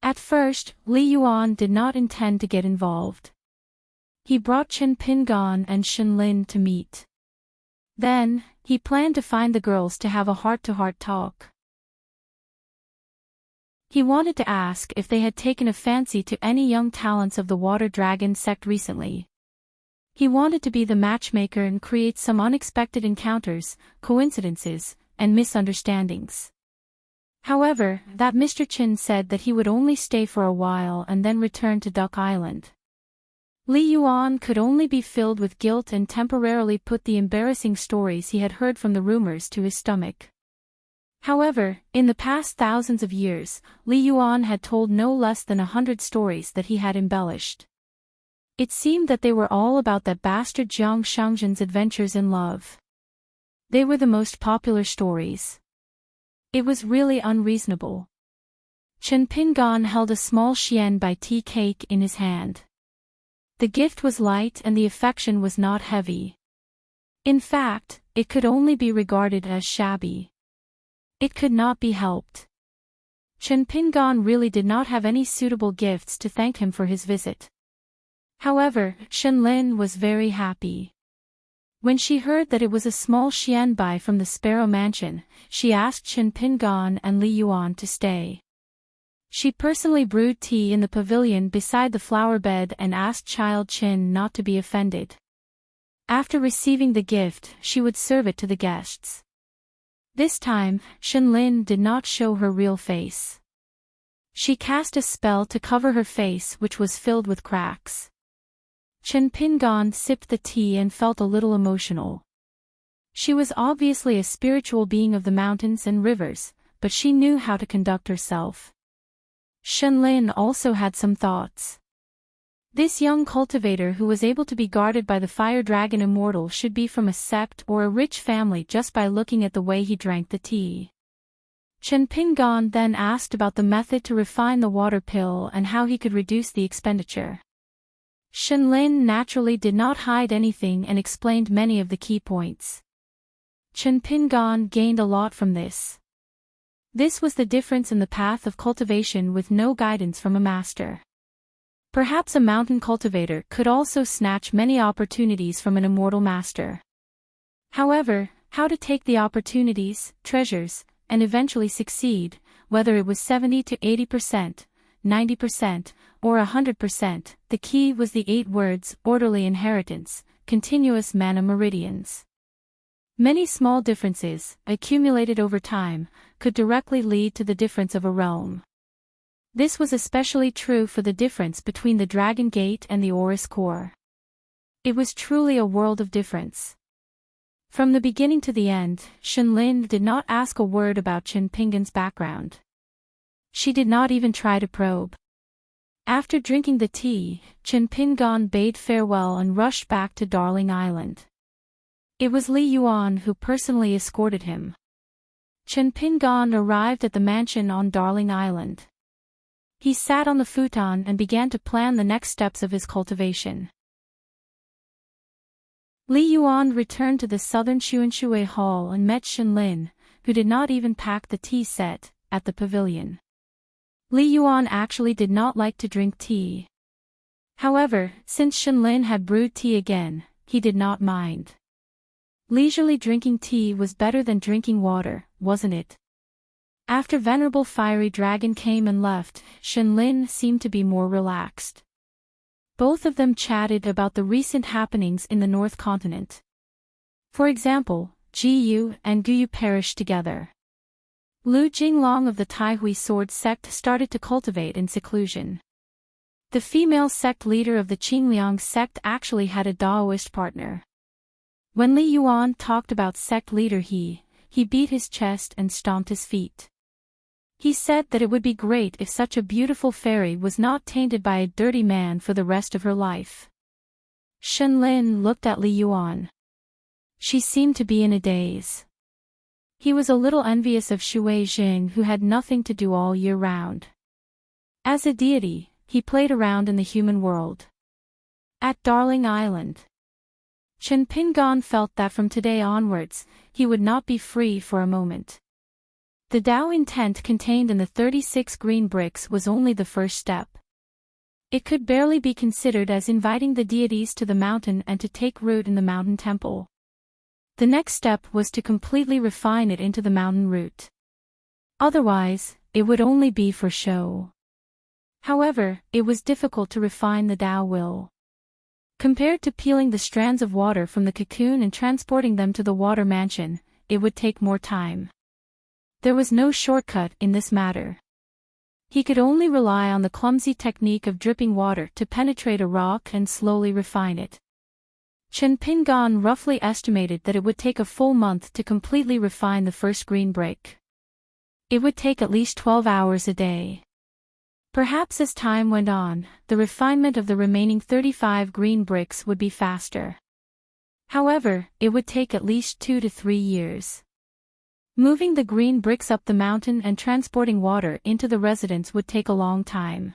Speaker 1: At first, Li Yuan did not intend to get involved. He brought Chen Pingan and Shenlin to meet. Then, he planned to find the girls to have a heart-to-heart talk. He wanted to ask if they had taken a fancy to any young talents of the Water Dragon sect recently. He wanted to be the matchmaker and create some unexpected encounters, coincidences, and misunderstandings. However, that Mr. Chin said that he would only stay for a while and then return to Duck Island. Li Yuan could only be filled with guilt and temporarily put the embarrassing stories he had heard from the rumors to his stomach. However, in the past thousands of years, Li Yuan had told no less than 100 stories that he had embellished. It seemed that they were all about that bastard Jiang Shangzhen's adventures in love. They were the most popular stories. It was really unreasonable. Chen Pingan held a small xianbai tea cake in his hand. The gift was light and the affection was not heavy. In fact, it could only be regarded as shabby. It could not be helped. Chen Pingan really did not have any suitable gifts to thank him for his visit. However, Shenlin was very happy. When she heard that it was a small xianbai from the Sparrow Mansion, she asked Chen Pingan and Li Yuan to stay. She personally brewed tea in the pavilion beside the flower bed and asked Child Chin not to be offended. After receiving the gift, she would serve it to the guests. This time, Shenlin did not show her real face. She cast a spell to cover her face which was filled with cracks. Chen Pingan sipped the tea and felt a little emotional. She was obviously a spiritual being of the mountains and rivers, but she knew how to conduct herself. Shenlin also had some thoughts. This young cultivator who was able to be guarded by the fire dragon immortal should be from a sept or a rich family just by looking at the way he drank the tea. Chen Pingan then asked about the method to refine the water pill and how he could reduce the expenditure. Shenlin naturally did not hide anything and explained many of the key points. Chen Pingan gained a lot from this. This was the difference in the path of cultivation with no guidance from a master. Perhaps a mountain cultivator could also snatch many opportunities from an immortal master. However, how to take the opportunities, treasures, and eventually succeed, whether it was 70 to 80%, 90%, or 100%, the key was the 8 words: orderly inheritance, continuous mana meridians. Many small differences, accumulated over time, could directly lead to the difference of a realm. This was especially true for the difference between the Dragon Gate and the Orus Core. It was truly a world of difference. From the beginning to the end, Shenlin did not ask a word about Chen Pingan's background. She did not even try to probe. After drinking the tea, Chen Pingan bade farewell and rushed back to Darling Island. It was Li Yuan who personally escorted him. Chen Pingan arrived at the mansion on Darling Island. He sat on the futon and began to plan the next steps of his cultivation. Li Yuan returned to the southern Xuanshui Hall and met Shenlin, who did not even pack the tea set, at the pavilion. Li Yuan actually did not like to drink tea. However, since Shenlin had brewed tea again, he did not mind. Leisurely drinking tea was better than drinking water, wasn't it? After Venerable Fiery Dragon came and left, Shenlin seemed to be more relaxed. Both of them chatted about the recent happenings in the North Continent. For example, Jiyu and Guyu perished together. Lu Jinglong of the Taihui Sword sect started to cultivate in seclusion. The female sect leader of the Qingliang sect actually had a Daoist partner. When Li Yuan talked about sect leader he beat his chest and stomped his feet. He said that it would be great if such a beautiful fairy was not tainted by a dirty man for the rest of her life. Shenlin looked at Li Yuan. She seemed to be in a daze. He was a little envious of Shui Jing, who had nothing to do all year round. As a deity, he played around in the human world. At Darling Island, Chen Pingan felt that from today onwards, he would not be free for a moment. The Tao intent contained in the 36 green bricks was only the first step. It could barely be considered as inviting the deities to the mountain and to take root in the mountain temple. The next step was to completely refine it into the mountain root. Otherwise, it would only be for show. However, it was difficult to refine the Tao will. Compared to peeling the strands of water from the cocoon and transporting them to the water mansion, it would take more time. There was no shortcut in this matter. He could only rely on the clumsy technique of dripping water to penetrate a rock and slowly refine it. Chen Pingan roughly estimated that it would take a full month to completely refine the first green brick. It would take at least 12 hours a day. Perhaps as time went on, the refinement of the remaining 35 green bricks would be faster. However, it would take at least 2 to 3 years. Moving the green bricks up the mountain and transporting water into the residence would take a long time.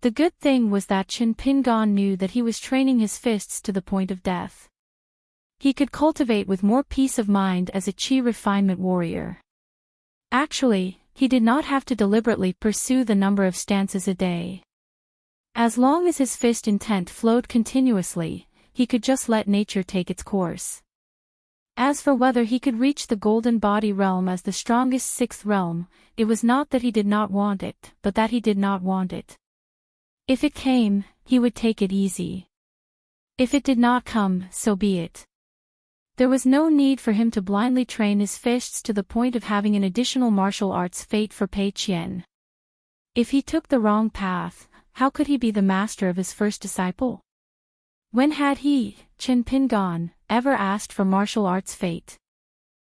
Speaker 1: The good thing was that Chen Pingan knew that he was training his fists to the point of death. He could cultivate with more peace of mind as a chi refinement warrior. Actually, he did not have to deliberately pursue the number of stances a day. As long as his fist intent flowed continuously, he could just let nature take its course. As for whether he could reach the golden body realm as the strongest sixth realm, it was not that he did not want it, but that he did not want it. If it came, he would take it easy. If it did not come, so be it. There was no need for him to blindly train his fists to the point of having an additional martial arts fate for Pei Qian. If he took the wrong path, how could he be the master of his first disciple? When had he, Chen Pingan, ever asked for martial arts fate?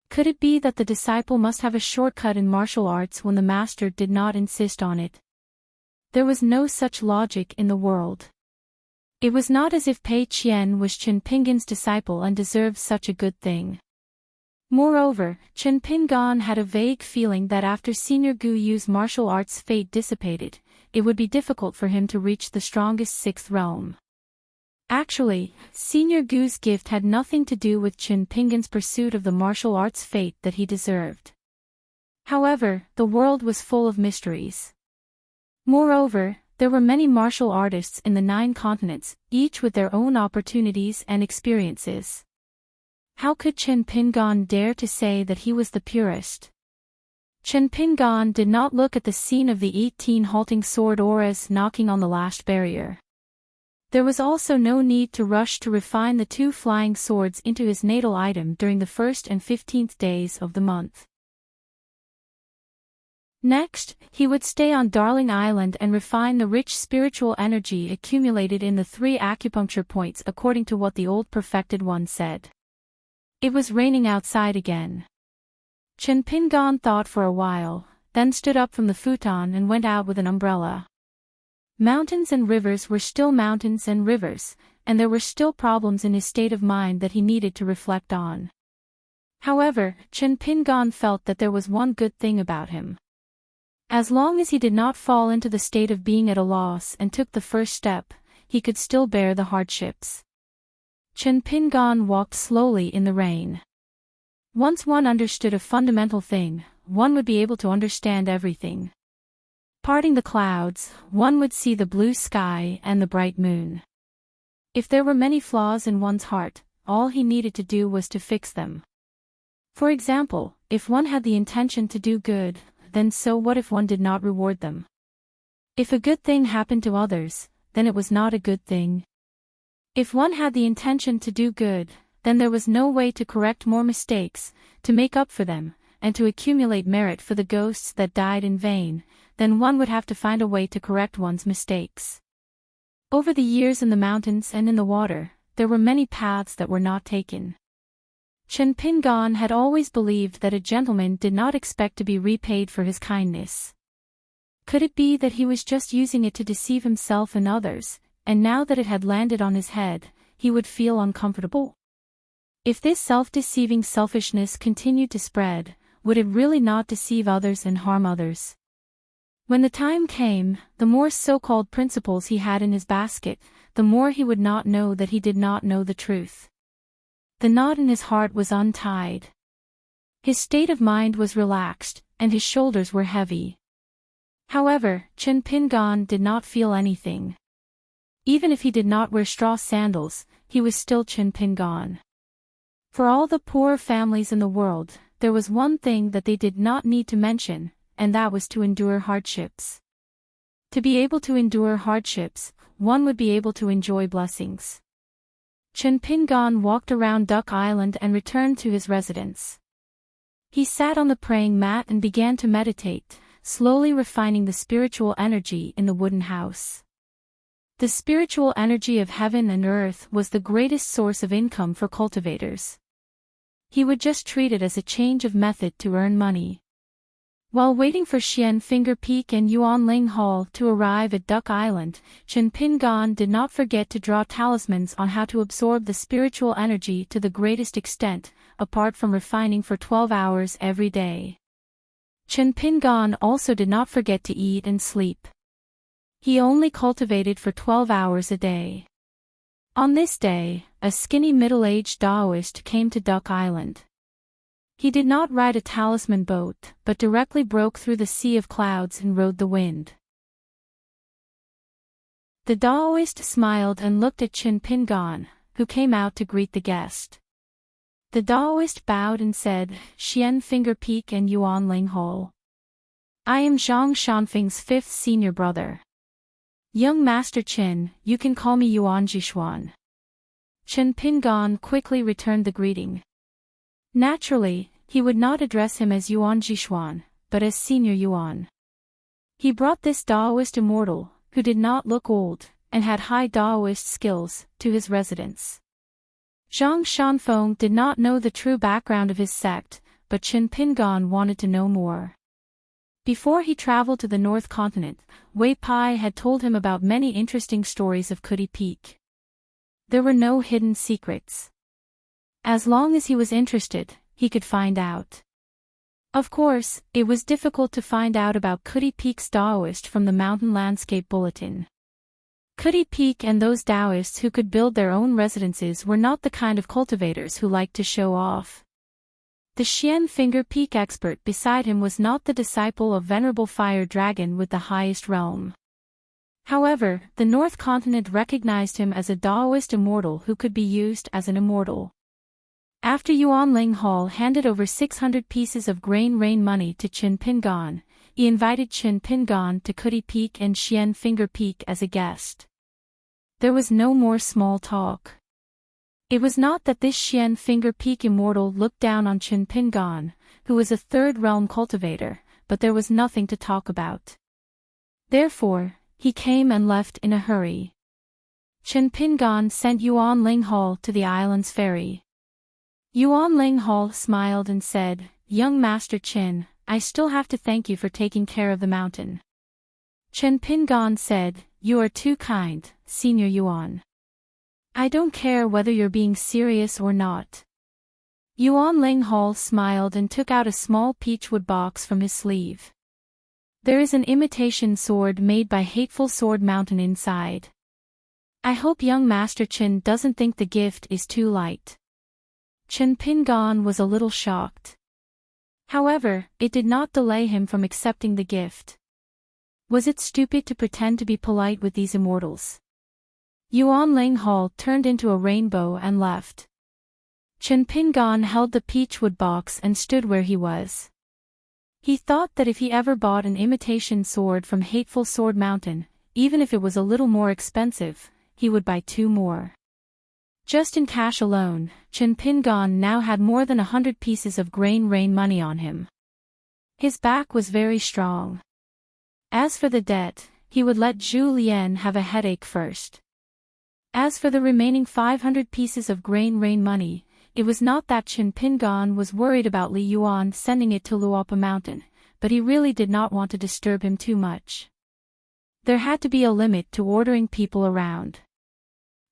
Speaker 1: Could it be that the disciple must have a shortcut in martial arts when the master did not insist on it? There was no such logic in the world. It was not as if Pei Qian was Chen Pingan's disciple and deserved such a good thing. Moreover, Chen Pingan had a vague feeling that after Senior Gu Yu's martial arts fate dissipated, it would be difficult for him to reach the strongest sixth realm. Actually, Senior Gu's gift had nothing to do with Chen Pingan's pursuit of the martial arts fate that he deserved. However, the world was full of mysteries. Moreover, there were many martial artists in the 9 continents, each with their own opportunities and experiences. How could Chen Pingan dare to say that he was the purest? Chen Pingan did not look at the scene of the 18 halting sword auras knocking on the last barrier. There was also no need to rush to refine the 2 flying swords into his natal item during the 1st and 15th days of the month. Next, he would stay on Darling Island and refine the rich spiritual energy accumulated in the 3 acupuncture points according to what the old perfected one said. It was raining outside again. Chen Pingan thought for a while, then stood up from the futon and went out with an umbrella. Mountains and rivers were still mountains and rivers, and there were still problems in his state of mind that he needed to reflect on. However, Chen Pingan felt that there was one good thing about him. As long as he did not fall into the state of being at a loss and took the first step, he could still bear the hardships. Chen Pingan walked slowly in the rain. Once one understood a fundamental thing, one would be able to understand everything. Parting the clouds, one would see the blue sky and the bright moon. If there were many flaws in one's heart, all he needed to do was to fix them. For example, if one had the intention to do good, then so what if one did not reward them? If a good thing happened to others, then it was not a good thing. If one had the intention to do good, then there was no way to correct more mistakes, to make up for them, and to accumulate merit for the ghosts that died in vain, then one would have to find a way to correct one's mistakes. Over the years in the mountains and in the water, there were many paths that were not taken. Chen Pingan had always believed that a gentleman did not expect to be repaid for his kindness. Could it be that he was just using it to deceive himself and others, and now that it had landed on his head, he would feel uncomfortable? If this self-deceiving selfishness continued to spread, would it really not deceive others and harm others? When the time came, the more so-called principles he had in his basket, the more he would not know that he did not know the truth. The knot in his heart was untied. His state of mind was relaxed, and his shoulders were heavy. However, Chen Pingan did not feel anything. Even if he did not wear straw sandals, he was still Chen Pingan. For all the poor families in the world, there was one thing that they did not need to mention, and that was to endure hardships. To be able to endure hardships, one would be able to enjoy blessings. Chen Pingan walked around Duck Island and returned to his residence. He sat on the praying mat and began to meditate, slowly refining the spiritual energy in the wooden house. The spiritual energy of heaven and earth was the greatest source of income for cultivators. He would just treat it as a change of method to earn money. While waiting for Xian Finger Peak and Yuan Ling Hall to arrive at Duck Island, Chen Pingan did not forget to draw talismans on how to absorb the spiritual energy to the greatest extent, apart from refining for 12 hours every day. Chen Pingan also did not forget to eat and sleep. He only cultivated for 12 hours a day. On this day, a skinny middle-aged Taoist came to Duck Island. He did not ride a talisman boat, but directly broke through the sea of clouds and rode the wind. The Taoist smiled and looked at Chen Pingan, who came out to greet the guest. The Taoist bowed and said, "Xian Finger Peak and Yuan Ling Hole. I am Zhang Shanfeng's 5th senior brother. Young Master Chen, you can call me Yuan Jishuan." Chen Pingan quickly returned the greeting. Naturally, he would not address him as Yuan Jishuan, but as Senior Yuan. He brought this Taoist immortal, who did not look old, and had high Daoist skills, to his residence. Zhang Shanfeng did not know the true background of his sect, but Qin Pingan wanted to know more. Before he traveled to the North Continent, Wei Pai had told him about many interesting stories of Kuti Peak. There were no hidden secrets. As long as he was interested, he could find out. Of course, it was difficult to find out about Kuti Peak's Daoist from the Mountain Landscape Bulletin. Kuti Peak and those Daoists who could build their own residences were not the kind of cultivators who liked to show off. The Xian Finger Peak expert beside him was not the disciple of Venerable Fire Dragon with the highest realm. However, the North Continent recognized him as a Daoist immortal who could be used as an immortal. After Yuan Ling Hall handed over 600 pieces of grain rain money to Qin Pingan, he invited Qin Pingan to Kuti Peak and Xian Finger Peak as a guest. There was no more small talk. It was not that this Xian Finger Peak immortal looked down on Qin Pingan, who was a third realm cultivator, but there was nothing to talk about. Therefore, he came and left in a hurry. Qin Pingan sent Yuan Ling Hall to the island's ferry. Yuan Ling Hall smiled and said, "Young Master Qin, I still have to thank you for taking care of the mountain." Qin Pingan said, "You are too kind, Senior Yuan. I don't care whether you're being serious or not." Yuan Ling Hall smiled and took out a small peachwood box from his sleeve. There is an imitation sword made by Hateful Sword Mountain inside. I hope young Master Qin doesn't think the gift is too light. Qin Pingan was a little shocked. However, it did not delay him from accepting the gift. Was it stupid to pretend to be polite with these immortals? Yuan Ling Hall turned into a rainbow and left. Qin Pingan held the peachwood box and stood where he was. He thought that if he ever bought an imitation sword from Hateful Sword Mountain, even if it was a little more expensive, he would buy 2 more. Just in cash alone, Qin Pingan now had more than 100 pieces of grain rain money on him. His back was very strong. As for the debt, he would let Zhu Lian have a headache first. As for the remaining 500 pieces of grain rain money, it was not that Qin Pingan was worried about Li Yuan sending it to Luopa Mountain, but he really did not want to disturb him too much. There had to be a limit to ordering people around.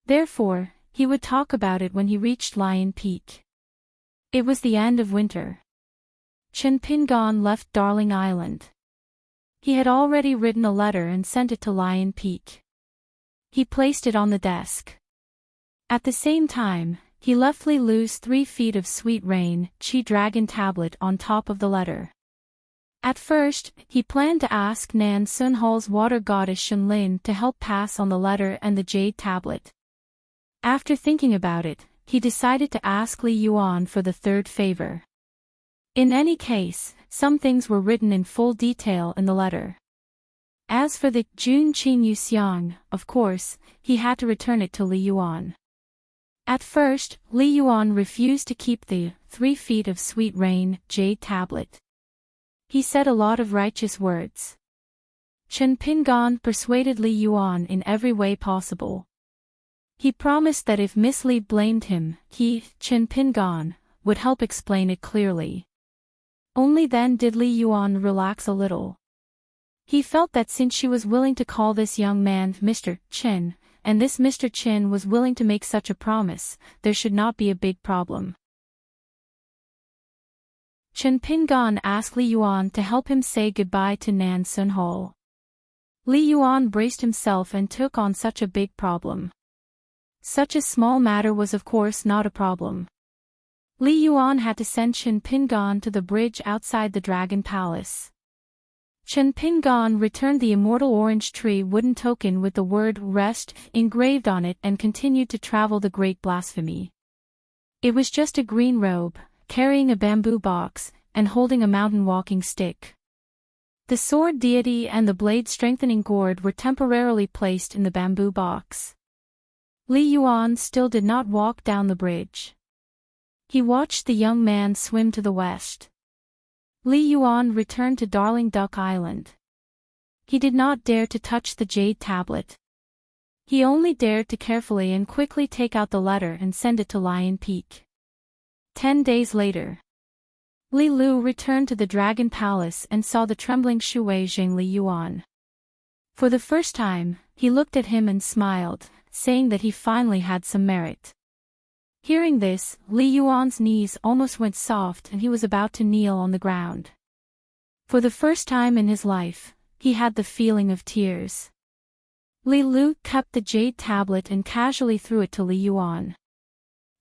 Speaker 1: Therefore, he would talk about it when he reached Lion Peak. It was the end of winter. Qin Pingan left Darling Island. He had already written a letter and sent it to Lion Peak. He placed it on the desk. At the same time, he left Li Lu's 3 feet of sweet rain, Chi Dragon tablet on top of the letter. At first, he planned to ask Nan Sun Hall's water goddess Shunlin to help pass on the letter and the jade tablet. After thinking about it, he decided to ask Li Yuan for the 3rd favor. In any case, some things were written in full detail in the letter. As for the Jun Qin Yuxiang, of course, he had to return it to Li Yuan. At first, Li Yuan refused to keep the 3 feet of sweet rain jade tablet. He said a lot of righteous words. Qin Pingan persuaded Li Yuan in every way possible. He promised that if Miss Li blamed him, he, Qin Pingan, would help explain it clearly. Only then did Li Yuan relax a little. He felt that since she was willing to call this young man Mr. Qin, and this Mr. Qin was willing to make such a promise, there should not be a big problem. Qin Pingan asked Li Yuan to help him say goodbye to Nan Sun Hall. Li Yuan braced himself and took on such a big problem. Such a small matter was of course not a problem. Li Yuan had to send Qin Pingan to the bridge outside the Dragon Palace. Qin Pingan returned the immortal orange tree wooden token with the word rest engraved on it and continued to travel the great blasphemy. It was just a green robe, carrying a bamboo box, and holding a mountain walking stick. The sword deity and the blade strengthening gourd were temporarily placed in the bamboo box. Li Yuan still did not walk down the bridge. He watched the young man swim to the west. Li Yuan returned to Darling Duck Island. He did not dare to touch the jade tablet. He only dared to carefully and quickly take out the letter and send it to Lion Peak. 10 days later, Li Lu returned to the Dragon Palace and saw the trembling Shui Jing Li Yuan. For the first time, he looked at him and smiled, saying that he finally had some merit. Hearing this, Li Yuan's knees almost went soft and he was about to kneel on the ground. For the first time in his life, he had the feeling of tears. Li Lu kept the jade tablet and casually threw it to Li Yuan.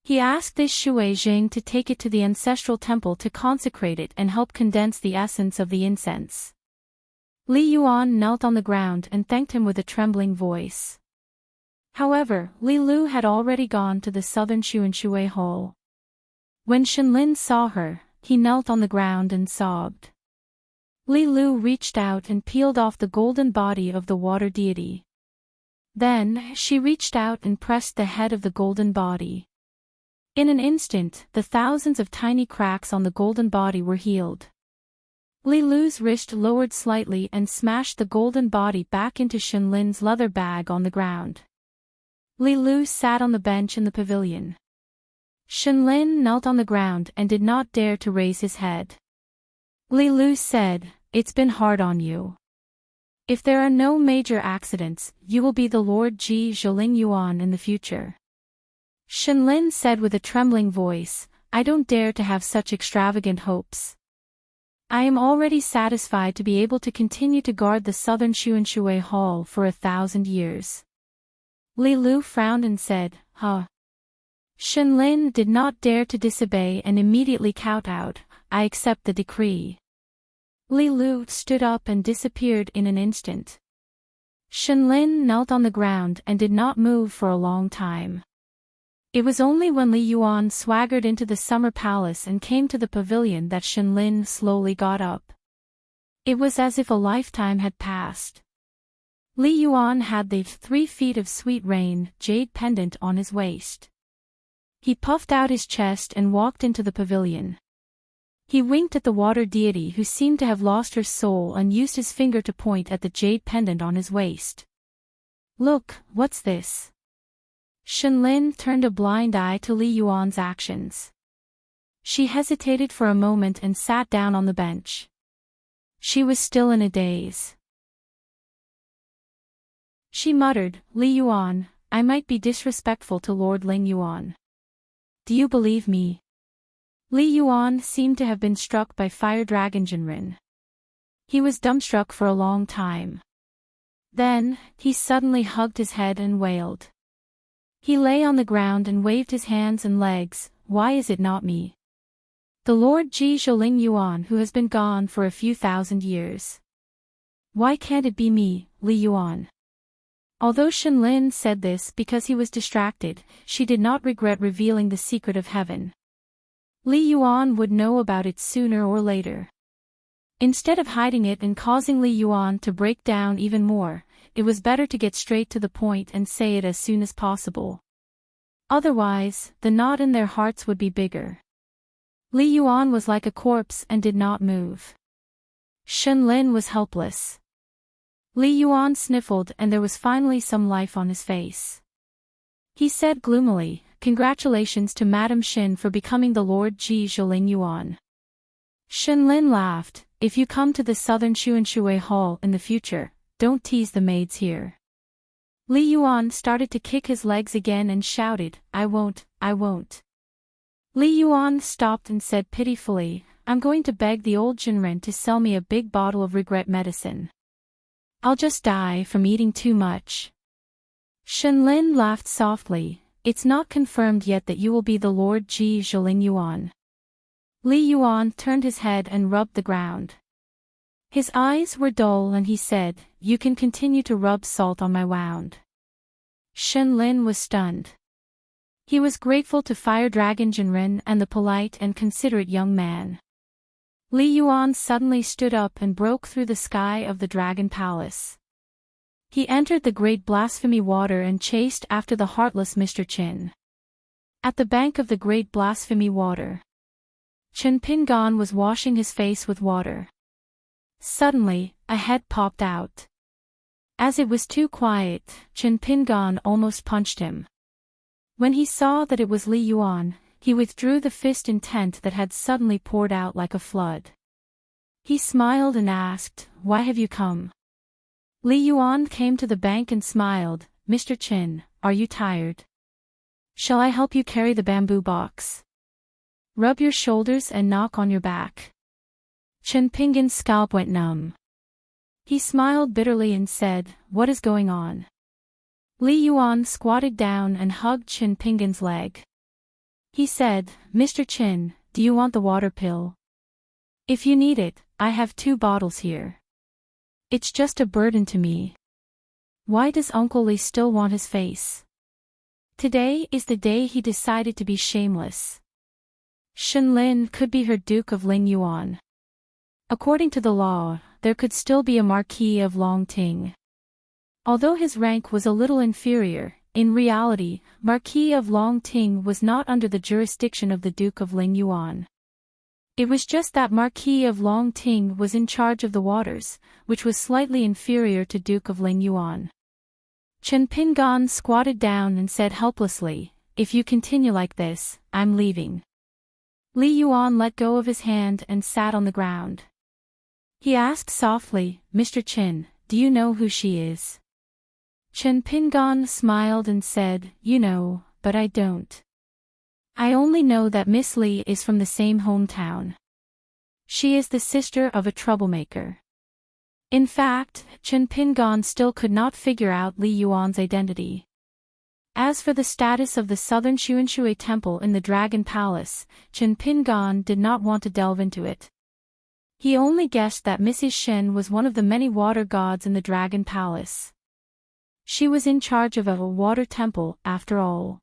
Speaker 1: He asked this Shui Jing to take it to the ancestral temple to consecrate it and help condense the essence of the incense. Li Yuan knelt on the ground and thanked him with a trembling voice. However, Li Lu had already gone to the southern Shui Hall. When Shenlin saw her, he knelt on the ground and sobbed. Li Lu reached out and peeled off the golden body of the water deity. Then, she reached out and pressed the head of the golden body. In an instant, the thousands of tiny cracks on the golden body were healed. Li Lu's wrist lowered slightly and smashed the golden body back into Shenlin's leather bag on the ground. Li Lu sat on the bench in the pavilion. Shenlin knelt on the ground and did not dare to raise his head. Li Lu said, "It's been hard on you. If there are no major accidents, you will be the Lord Ji Zhiling Yuan in the future." Shenlin said with a trembling voice, "I don't dare to have such extravagant hopes. I am already satisfied to be able to continue to guard the southern Shui Hall for 1,000 years. Li Lu frowned and said, "Huh." Shenlin did not dare to disobey and immediately kowtowed, "I accept the decree." Li Lu stood up and disappeared in an instant. Shenlin knelt on the ground and did not move for a long time. It was only when Li Yuan swaggered into the summer palace and came to the pavilion that Shenlin slowly got up. It was as if a lifetime had passed. Li Yuan had the 3 feet of sweet rain jade pendant on his waist. He puffed out his chest and walked into the pavilion. He winked at the water deity who seemed to have lost her soul and used his finger to point at the jade pendant on his waist. "Look, what's this?" Shenlin turned a blind eye to Li Yuan's actions. She hesitated for a moment and sat down on the bench. She was still in a daze. She muttered, "Li Yuan, I might be disrespectful to Lord Ling Yuan. Do you believe me?" Li Yuan seemed to have been struck by fire dragon Jinren. He was dumbstruck for a long time. Then, he suddenly hugged his head and wailed. He lay on the ground and waved his hands and legs, "Why is it not me? The Lord Ji Zhiling Yuan who has been gone for a few thousand years. Why can't it be me, Li Yuan?" Although Shenlin said this because he was distracted, she did not regret revealing the secret of heaven. Li Yuan would know about it sooner or later. Instead of hiding it and causing Li Yuan to break down even more, it was better to get straight to the point and say it as soon as possible. Otherwise, the knot in their hearts would be bigger. Li Yuan was like a corpse and did not move. Shenlin was helpless. Li Yuan sniffled and there was finally some life on his face. He said gloomily, "Congratulations to Madame Shin for becoming the Lord Ji Zhiling Yuan." Shenlin laughed, "If you come to the southern Shui Hall in the future, don't tease the maids here." Li Yuan started to kick his legs again and shouted, I won't. Li Yuan stopped and said pitifully, "I'm going to beg the old Jinren to sell me a big bottle of regret medicine. I'll just die from eating too much." Shenlin laughed softly, "It's not confirmed yet that you will be the Lord Ji Zhiling Yuan." Li Yuan turned his head and rubbed the ground. His eyes were dull and he said, "You can continue to rub salt on my wound." Shenlin was stunned. He was grateful to Fire Dragon Jinren and the polite and considerate young man. Li Yuan suddenly stood up and broke through the sky of the Dragon Palace. He entered the Great Blasphemy Water and chased after the heartless Mr. Qin. At the bank of the Great Blasphemy Water, Chen Pingan was washing his face with water. Suddenly, a head popped out. As it was too quiet, Chen Pingan almost punched him. When he saw that it was Li Yuan, he withdrew the fist intent that had suddenly poured out like a flood. He smiled and asked, "Why have you come?" Li Yuan came to the bank and smiled, "Mr. Chen, are you tired? Shall I help you carry the bamboo box? Rub your shoulders and knock on your back." Chen Pingan's scalp went numb. He smiled bitterly and said, "What is going on?" Li Yuan squatted down and hugged Chen Pingan's leg. He said, "Mr. Chen, do you want the water pill? If you need it, I have 2 bottles here. It's just a burden to me. Why does Uncle Li still want his face? Today is the day he decided to be shameless. Shen Lin could be her Duke of Ling Yuan. According to the law, there could still be a Marquis of Longting. Although his rank was a little inferior, in reality, Marquis of Longting was not under the jurisdiction of the Duke of Ling Yuan. It was just that Marquis of Longting was in charge of the waters, which was slightly inferior to Duke of Ling Yuan. Chen Pingan squatted down and said helplessly, "If you continue like this, I'm leaving." Li Yuan let go of his hand and sat on the ground. He asked softly, "Mr. Chen, do you know who she is?" Chen Pingan smiled and said, "You know, but I don't. I only know that Miss Li is from the same hometown. She is the sister of a troublemaker." In fact, Chen Pingan still could not figure out Li Yuan's identity. As for the status of the southern Xuanshui temple in the Dragon Palace, Chen Pingan did not want to delve into it. He only guessed that Mrs. Shen was one of the many water gods in the Dragon Palace. She was in charge of a water temple, after all.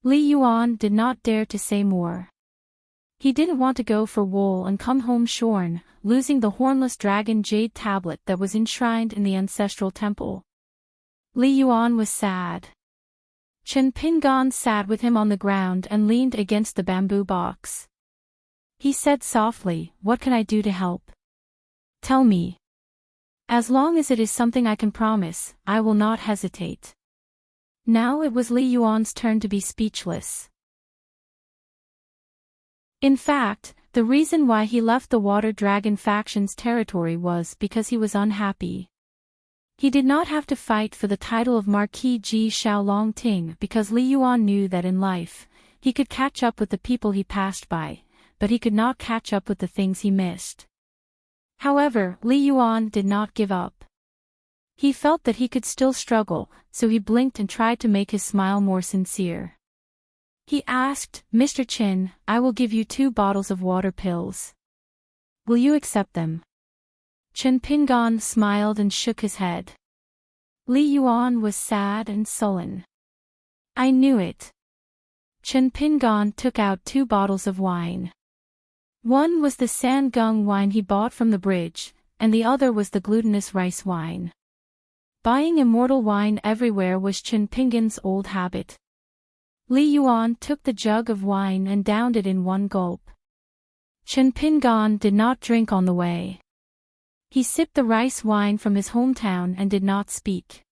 Speaker 1: Li Yuan did not dare to say more. He didn't want to go for wool and come home shorn, losing the hornless dragon jade tablet that was enshrined in the ancestral temple. Li Yuan was sad. Chen Pingan sat with him on the ground and leaned against the bamboo box. He said softly, "What can I do to help? Tell me. As long as it is something I can promise, I will not hesitate." Now it was Li Yuan's turn to be speechless. In fact, the reason why he left the Water Dragon faction's territory was because he was unhappy. He did not have to fight for the title of Marquis Ji Xiao Longting because Li Yuan knew that in life, he could catch up with the people he passed by, but he could not catch up with the things he missed. However, Li Yuan did not give up. He felt that he could still struggle, so he blinked and tried to make his smile more sincere. He asked, "Mr. Chen, I will give you 2 bottles of water pills. Will you accept them?" Chen Pingan smiled and shook his head. Li Yuan was sad and sullen. "I knew it." Chen Pingan took out 2 bottles of wine. One was the Sangung wine he bought from the bridge, and the other was the glutinous rice wine. Buying immortal wine everywhere was Chen Pingan's old habit. Li Yuan took the jug of wine and downed it in one gulp. Chen Pingan did not drink on the way. He sipped the rice wine from his hometown and did not speak.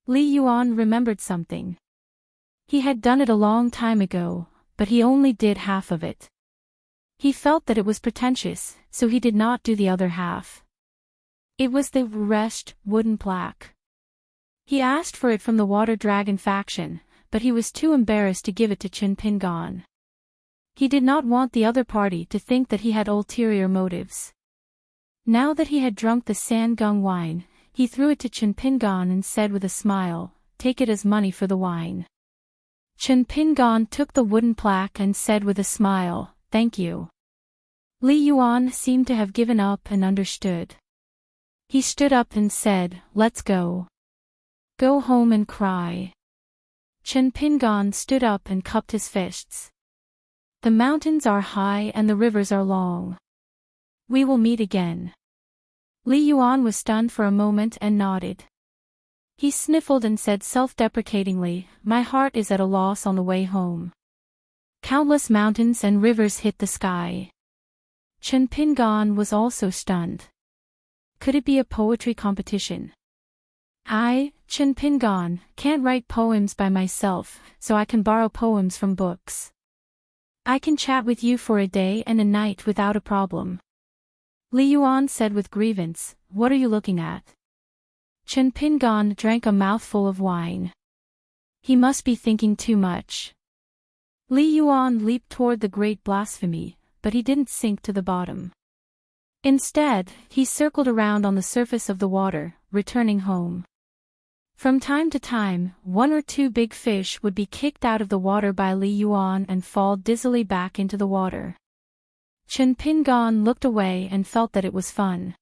Speaker 1: Li Yuan remembered something. He had done it a long time ago, but he only did half of it. He felt that it was pretentious, so he did not do the other half. It was the rest wooden plaque. He asked for it from the Water Dragon faction, but he was too embarrassed to give it to Chen Pingan. He did not want the other party to think that he had ulterior motives. Now that he had drunk the Sangung wine, he threw it to Chen Pingan and said with a smile, "Take it as money for the wine." Chen Pingan took the wooden plaque and said with a smile, "Thank you." Li Yuan seemed to have given up and understood. He stood up and said, "Let's go. Go home and cry." Chen Pingan stood up and cupped his fists. "The mountains are high and the rivers are long. We will meet again." Li Yuan was stunned for a moment and nodded. He sniffled and said self-deprecatingly, "My heart is at a loss on the way home. Countless mountains and rivers hit the sky." Chen Pingan was also stunned. Could it be a poetry competition? I, Chen Pingon, can't write poems by myself, so I can borrow poems from books. I can chat with you for a day and a night without a problem. Li Yuan said with grievance, what are you looking at? Chen Pingon drank a mouthful of wine. He must be thinking too much. Li Yuan leaped toward the great blasphemy, but he didn't sink to the bottom. Instead, he circled around on the surface of the water, returning home. From time to time, one or two big fish would be kicked out of the water by Li Yuan and fall dizzily back into the water. Chen Pingon looked away and felt that it was fun.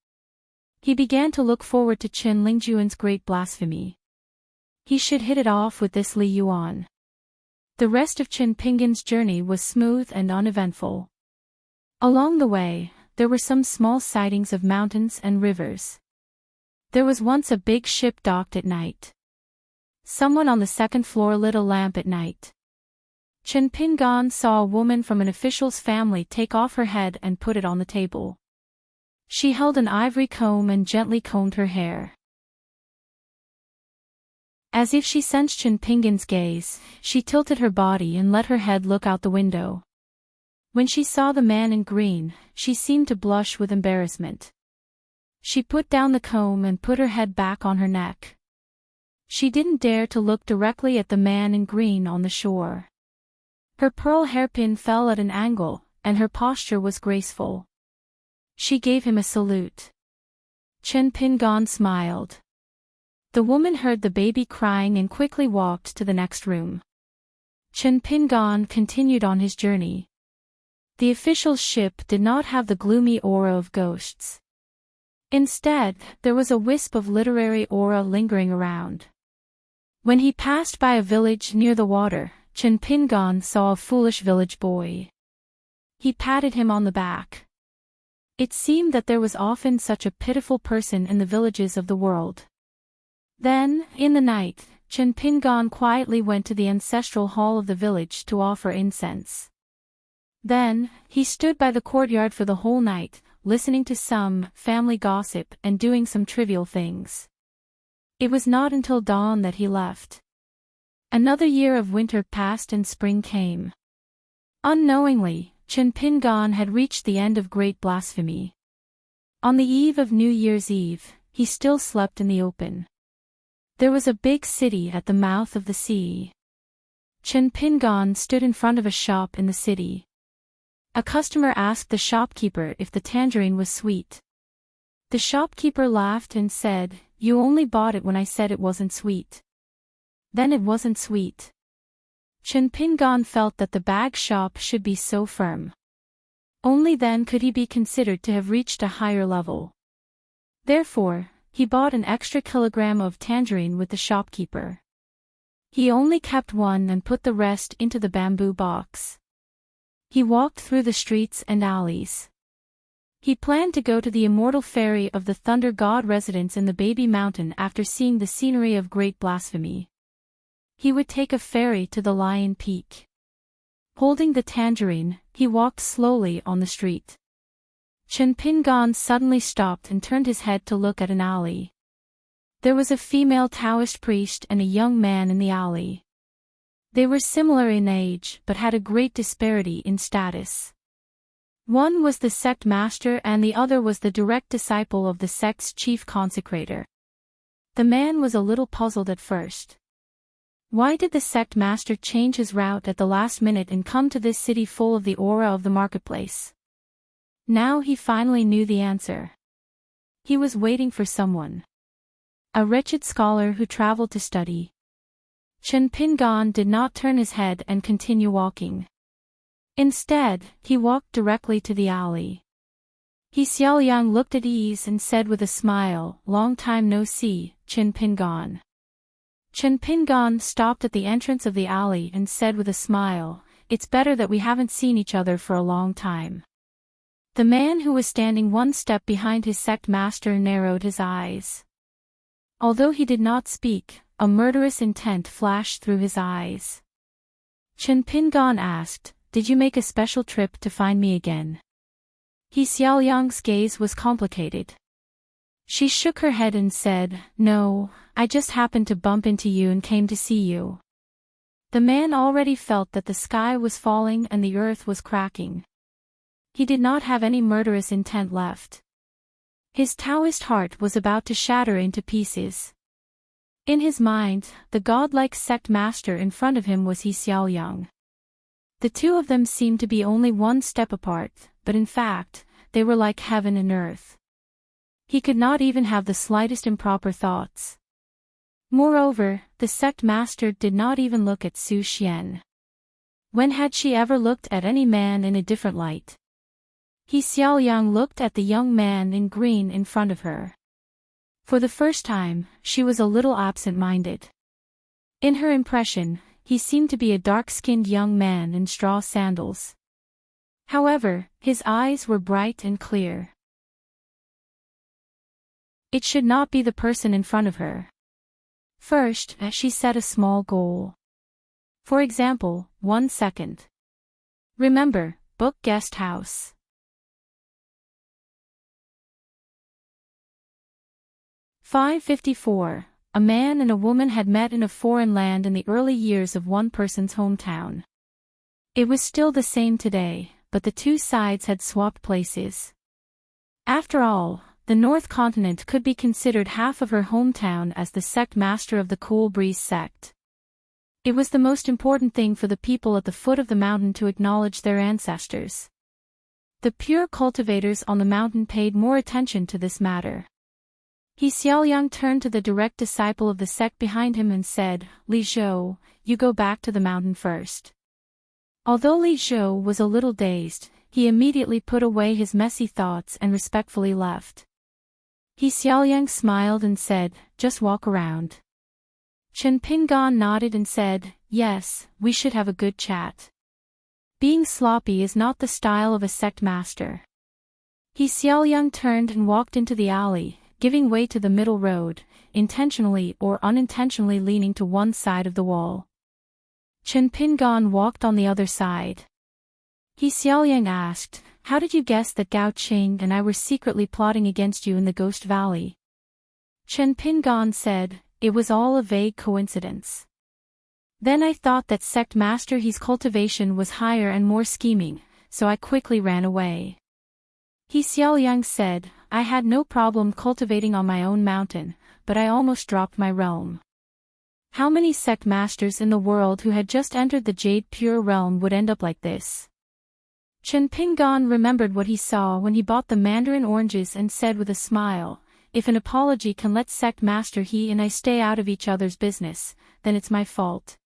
Speaker 1: He began to look forward to Chen Lingjuan's great blasphemy. He should hit it off with this Li Yuan. The rest of Chen Pingon's journey was smooth and uneventful. Along the way, there were some small sightings of mountains and rivers. There was once a big ship docked at night. Someone on the second floor lit a lamp at night. Chen Pingon saw a woman from an official's family take off her head and put it on the table. She held an ivory comb and gently combed her hair. As if she sensed Chen Pingon's gaze, she tilted her body and let her head look out the window. When she saw the man in green, she seemed to blush with embarrassment. She put down the comb and put her head back on her neck. She didn't dare to look directly at the man in green on the shore. Her pearl hairpin fell at an angle, and her posture was graceful. She gave him a salute. Chen Pingon smiled. The woman heard the baby crying and quickly walked to the next room. Chen Pingon continued on his journey. The official's ship did not have the gloomy aura of ghosts. Instead, there was a wisp of literary aura lingering around. When he passed by a village near the water, Chen Pingon saw a foolish village boy. He patted him on the back. It seemed that there was often such a pitiful person in the villages of the world. Then, in the night, Chen Pingon quietly went to the ancestral hall of the village to offer incense. Then, he stood by the courtyard for the whole night, listening to some family gossip and doing some trivial things. It was not until dawn that he left. Another year of winter passed and spring came. Unknowingly, Chen Pingon had reached the end of great blasphemy. On the eve of New Year's Eve, he still slept in the open. There was a big city at the mouth of the sea. Chen Pingon stood in front of a shop in the city. A customer asked the shopkeeper if the tangerine was sweet. The shopkeeper laughed and said, "You only bought it when I said it wasn't sweet." Then it wasn't sweet. Chen Pingon felt that the bag shop should be so firm. Only then could he be considered to have reached a higher level. Therefore, he bought an extra kilogram of tangerine with the shopkeeper. He only kept one and put the rest into the bamboo box. He walked through the streets and alleys. He planned to go to the immortal fairy of the Thunder God residence in the Baby Mountain after seeing the scenery of great blasphemy. He would take a ferry to the Lion Peak. Holding the tangerine, he walked slowly on the street. Chen Pingon suddenly stopped and turned his head to look at an alley. There was a female Taoist priest and a young man in the alley. They were similar in age but had a great disparity in status. One was the sect master and the other was the direct disciple of the sect's chief consecrator. The man was a little puzzled at first. Why did the sect master change his route at the last minute and come to this city full of the aura of the marketplace? Now he finally knew the answer. He was waiting for someone. A wretched scholar who traveled to study. Chen Pingon did not turn his head and continue walking. Instead, he walked directly to the alley. He Xiaoliang looked at ease and said with a smile, "Long time no see, Chen Pingon." Chen Pingon stopped at the entrance of the alley and said with a smile, "It's better that we haven't seen each other for a long time." The man who was standing one step behind his sect master narrowed his eyes. Although he did not speak, a murderous intent flashed through his eyes. Chen Pingon asked, "Did you make a special trip to find me again?" He Xiaoliang's gaze was complicated. She shook her head and said, "No, I just happened to bump into you and came to see you." The man already felt that the sky was falling and the earth was cracking. He did not have any murderous intent left. His Taoist heart was about to shatter into pieces. In his mind, the godlike sect master in front of him was He Xiaoyang. The two of them seemed to be only one step apart, but in fact, they were like heaven and earth. He could not even have the slightest improper thoughts. Moreover, the sect master did not even look at Su Xian. When had she ever looked at any man in a different light? He Xiaoyang looked at the young man in green in front of her. For the first time, she was a little absent-minded. In her impression, he seemed to be a dark-skinned young man in straw sandals. However, his eyes were bright and clear. It should not be the person in front of her. First, she set a small goal. For example, 1 second. Remember, book guest house. (554) A man and a woman had met in a foreign land in the early years of one person's hometown. It was still the same today, but the two sides had swapped places. After all, the North Continent could be considered half of her hometown as the sect master of the Cool Breeze sect. It was the most important thing for the people at the foot of the mountain to acknowledge their ancestors. The pure cultivators on the mountain paid more attention to this matter. He Xiaoyang turned to the direct disciple of the sect behind him and said, "Li Zhou, you go back to the mountain first." Although Li Zhou was a little dazed, he immediately put away his messy thoughts and respectfully left. He Xiaoyang smiled and said, "Just walk around." Chen Pingan nodded and said, "Yes, we should have a good chat." Being sloppy is not the style of a sect master. He Xiaoyang turned and walked into the alley, giving way to the middle road, intentionally or unintentionally leaning to one side of the wall. Chen Pingan walked on the other side. He Xiaoyang asked, "How did you guess that Gao Qing and I were secretly plotting against you in the Ghost Valley?" Chen Pingan said, "It was all a vague coincidence. Then I thought that sect master He's cultivation was higher and more scheming, so I quickly ran away." He Xiaoyang said, "I had no problem cultivating on my own mountain, but I almost dropped my realm." How many sect masters in the world who had just entered the Jade Pure realm would end up like this? Chen Pingan remembered what he saw when he bought the mandarin oranges and said with a smile, "If an apology can let sect master He and I stay out of each other's business, then it's my fault."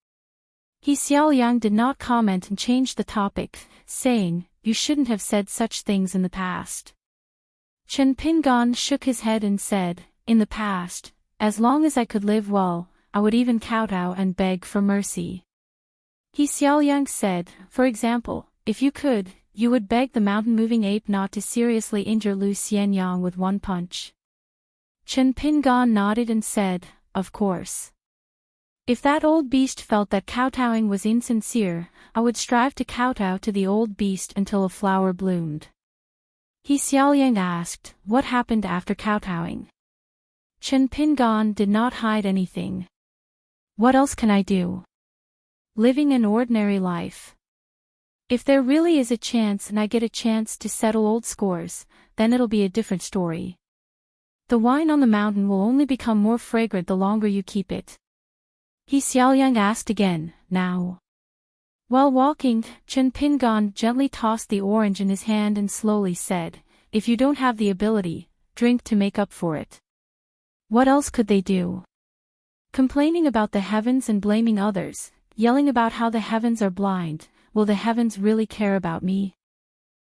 Speaker 1: He Xiaoyang did not comment and changed the topic, saying, "You shouldn't have said such things in the past." Chen Pingan shook his head and said, "In the past, as long as I could live well, I would even kowtow and beg for mercy." He Xiaoyang said, "For example, if you could, you would beg the mountain-moving ape not to seriously injure Lu Xianyang with one punch." Chen Pingan nodded and said, "Of course. If that old beast felt that kowtowing was insincere, I would strive to kowtow to the old beast until a flower bloomed." He Xiaoyang asked, "What happened after kowtowing?" Chen Pingan did not hide anything. "What else can I do? Living an ordinary life. If there really is a chance and I get a chance to settle old scores, then it'll be a different story. The wine on the mountain will only become more fragrant the longer you keep it." He Xiaoyang asked again, "Now?" While walking, Chen Pingan gently tossed the orange in his hand and slowly said, "If you don't have the ability, drink to make up for it." What else could they do? Complaining about the heavens and blaming others, yelling about how the heavens are blind, will the heavens really care about me?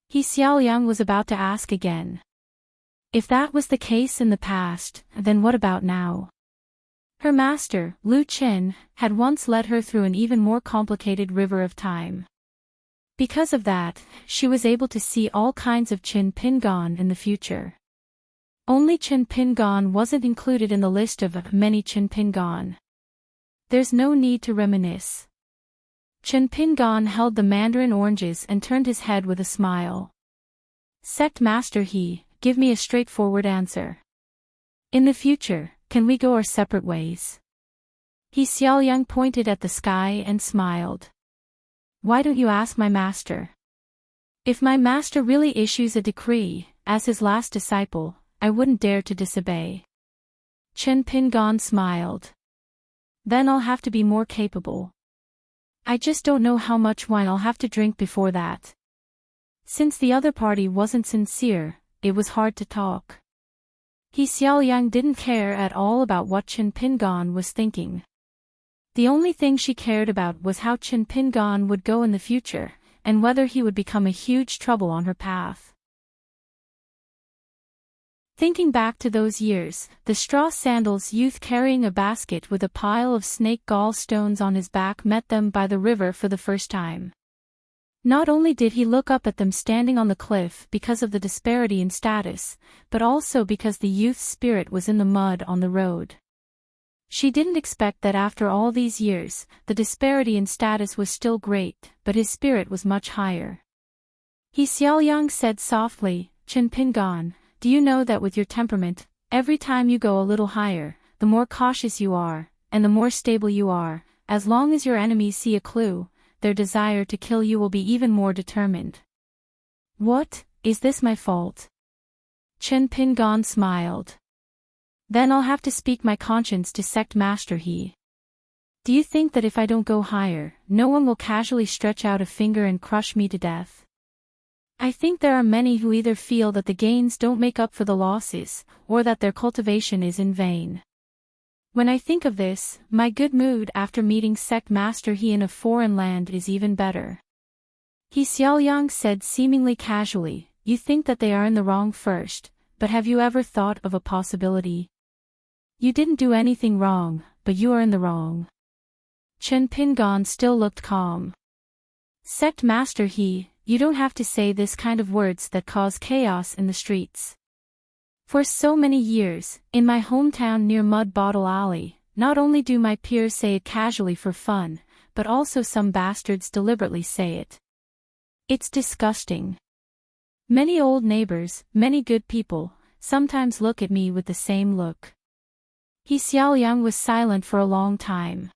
Speaker 1: He Xiaoyang was about to ask again. If that was the case in the past, then what about now? Her master, Lu Chen, had once led her through an even more complicated river of time. Because of that, she was able to see all kinds of Chen Pingan in the future. Only Chen Pingan wasn't included in the list of many Chen Pingan. There's no need to reminisce. Chen Pingan held the mandarin oranges and turned his head with a smile. "Sect Master He, give me a straightforward answer. In the future, can we go our separate ways? He Xiaoyang pointed at the sky and smiled. Why don't you ask my master? If my master really issues a decree, as his last disciple, I wouldn't dare to disobey. Chen Pingon smiled. Then I'll have to be more capable. I just don't know how much wine I'll have to drink before that. Since the other party wasn't sincere, it was hard to talk. He Xiaoyang didn't care at all about what Chen Pingon was thinking. The only thing she cared about was how Chen Pingon would go in the future, and whether he would become a huge trouble on her path. Thinking back to those years, the straw sandals youth carrying a basket with a pile of snake gallstones on his back met them by the river for the first time. Not only did he look up at them standing on the cliff because of the disparity in status, but also because the youth's spirit was in the mud on the road. She didn't expect that after all these years, the disparity in status was still great, but his spirit was much higher. He Xiaoyang said softly, Chen Pingon, do you know that with your temperament, every time you go a little higher, the more cautious you are, and the more stable you are, as long as your enemies see a clue, their desire to kill you will be even more determined. What, is this my fault? Chen Pingon smiled. Then I'll have to speak my conscience to sect master He. Do you think that if I don't go higher, no one will casually stretch out a finger and crush me to death? I think there are many who either feel that the gains don't make up for the losses, or that their cultivation is in vain. When I think of this, my good mood after meeting sect master He in a foreign land is even better. He Xiaoyang said seemingly casually, you think that they are in the wrong first, but have you ever thought of a possibility? You didn't do anything wrong, but you are in the wrong. Chen Pingon still looked calm. Sect master He, you don't have to say this kind of words that cause chaos in the streets. For so many years, in my hometown near Mud Bottle Alley, not only do my peers say it casually for fun, but also some bastards deliberately say it. It's disgusting. Many old neighbors, many good people, sometimes look at me with the same look. He Xiaoyang was silent for a long time.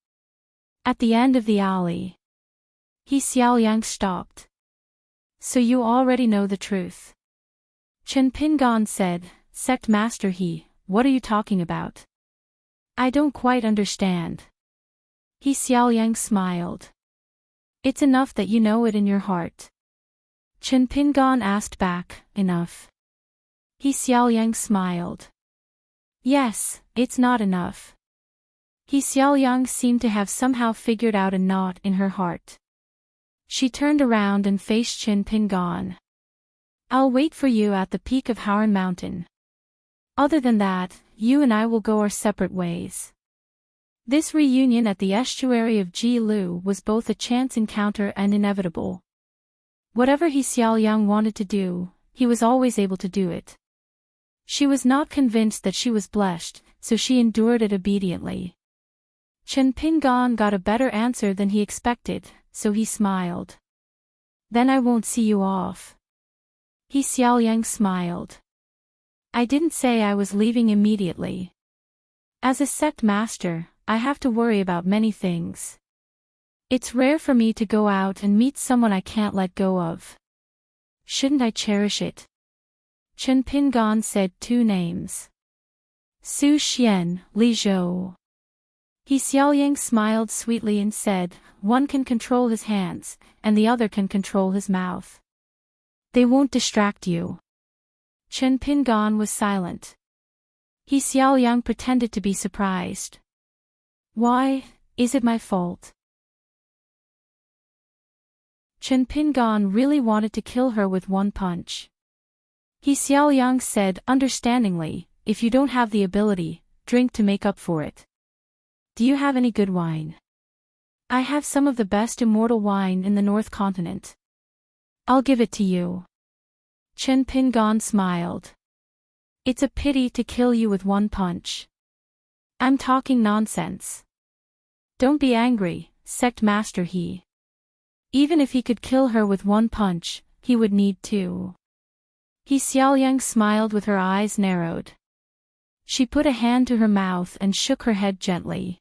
Speaker 1: At the end of the alley, He Xiaoyang stopped. So you already know the truth. Chen Pingon said, Sect master He, what are you talking about? I don't quite understand. He Xiaoyang smiled. It's enough that you know it in your heart. Chen Pingon asked back, enough? He Xiaoyang smiled. Yes, it's not enough. He Xiaoyang seemed to have somehow figured out a knot in her heart. She turned around and faced Chen Pingon. I'll wait for you at the peak of Howran Mountain. Other than that, you and I will go our separate ways. This reunion at the estuary of Jilu was both a chance encounter and inevitable. Whatever He Xiaoyang wanted to do, he was always able to do it. She was not convinced that she was blessed, so she endured it obediently. Chen Pingon got a better answer than he expected, so he smiled. Then I won't see you off. He Xiaoyang smiled. I didn't say I was leaving immediately. As a sect master, I have to worry about many things. It's rare for me to go out and meet someone I can't let go of. Shouldn't I cherish it? Chen Pingon said two names. Su Xian, Li Zhou. He Xiaoyang smiled sweetly and said, one can control his hands, and the other can control his mouth. They won't distract you. Chen Pingon was silent. He Xiaoyang pretended to be surprised. Why, is it my fault? Chen Pingon really wanted to kill her with one punch. He Xiaoyang said understandingly, if you don't have the ability, drink to make up for it. Do you have any good wine? I have some of the best immortal wine in the North Continent. I'll give it to you. Chen Pingon smiled. It's a pity to kill you with one punch. I'm talking nonsense. Don't be angry, sect master He. Even if he could kill her with one punch, he would need two. He Xiaoyang smiled with her eyes narrowed. She put a hand to her mouth and shook her head gently.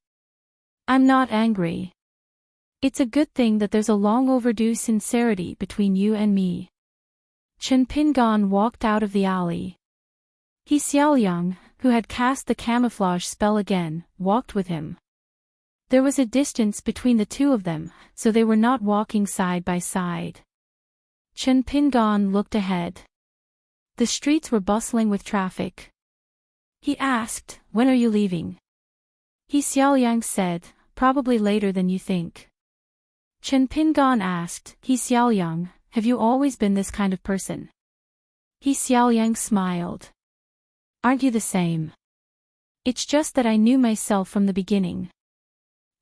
Speaker 1: I'm not angry. It's a good thing that there's a long overdue sincerity between you and me. Chen Pingan walked out of the alley. He Xiaoyang, who had cast the camouflage spell again, walked with him. There was a distance between the two of them, so they were not walking side by side. Chen Pingan looked ahead. The streets were bustling with traffic. He asked, when are you leaving? He Xiaoyang said, probably later than you think. Chen Pingan asked, He Xiaoyang, have you always been this kind of person? He Xiaoyang smiled. Aren't you the same? It's just that I knew myself from the beginning.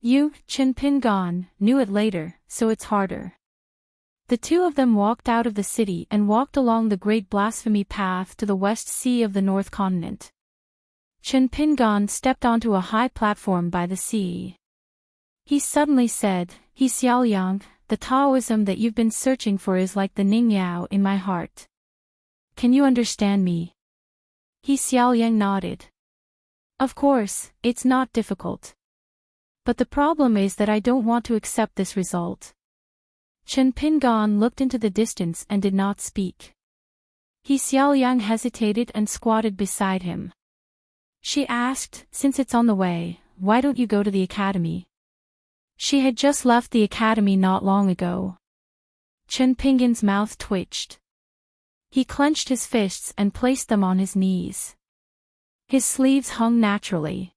Speaker 1: You, Chen Pingan, knew it later, so it's harder. The two of them walked out of the city and walked along the great blasphemy path to the West Sea of the North Continent. Chen Pingan stepped onto a high platform by the sea. He suddenly said, He Xiaoyang, the Taoism that you've been searching for is like the Ningyao in my heart. Can you understand me? He Xiaoyang nodded. Of course, it's not difficult. But the problem is that I don't want to accept this result. Chen Pingan looked into the distance and did not speak. He Xiaoyang hesitated and squatted beside him. She asked, since it's on the way, why don't you go to the academy? She had just left the academy not long ago. Chen Pingan's mouth twitched. He clenched his fists and placed them on his knees. His sleeves hung naturally.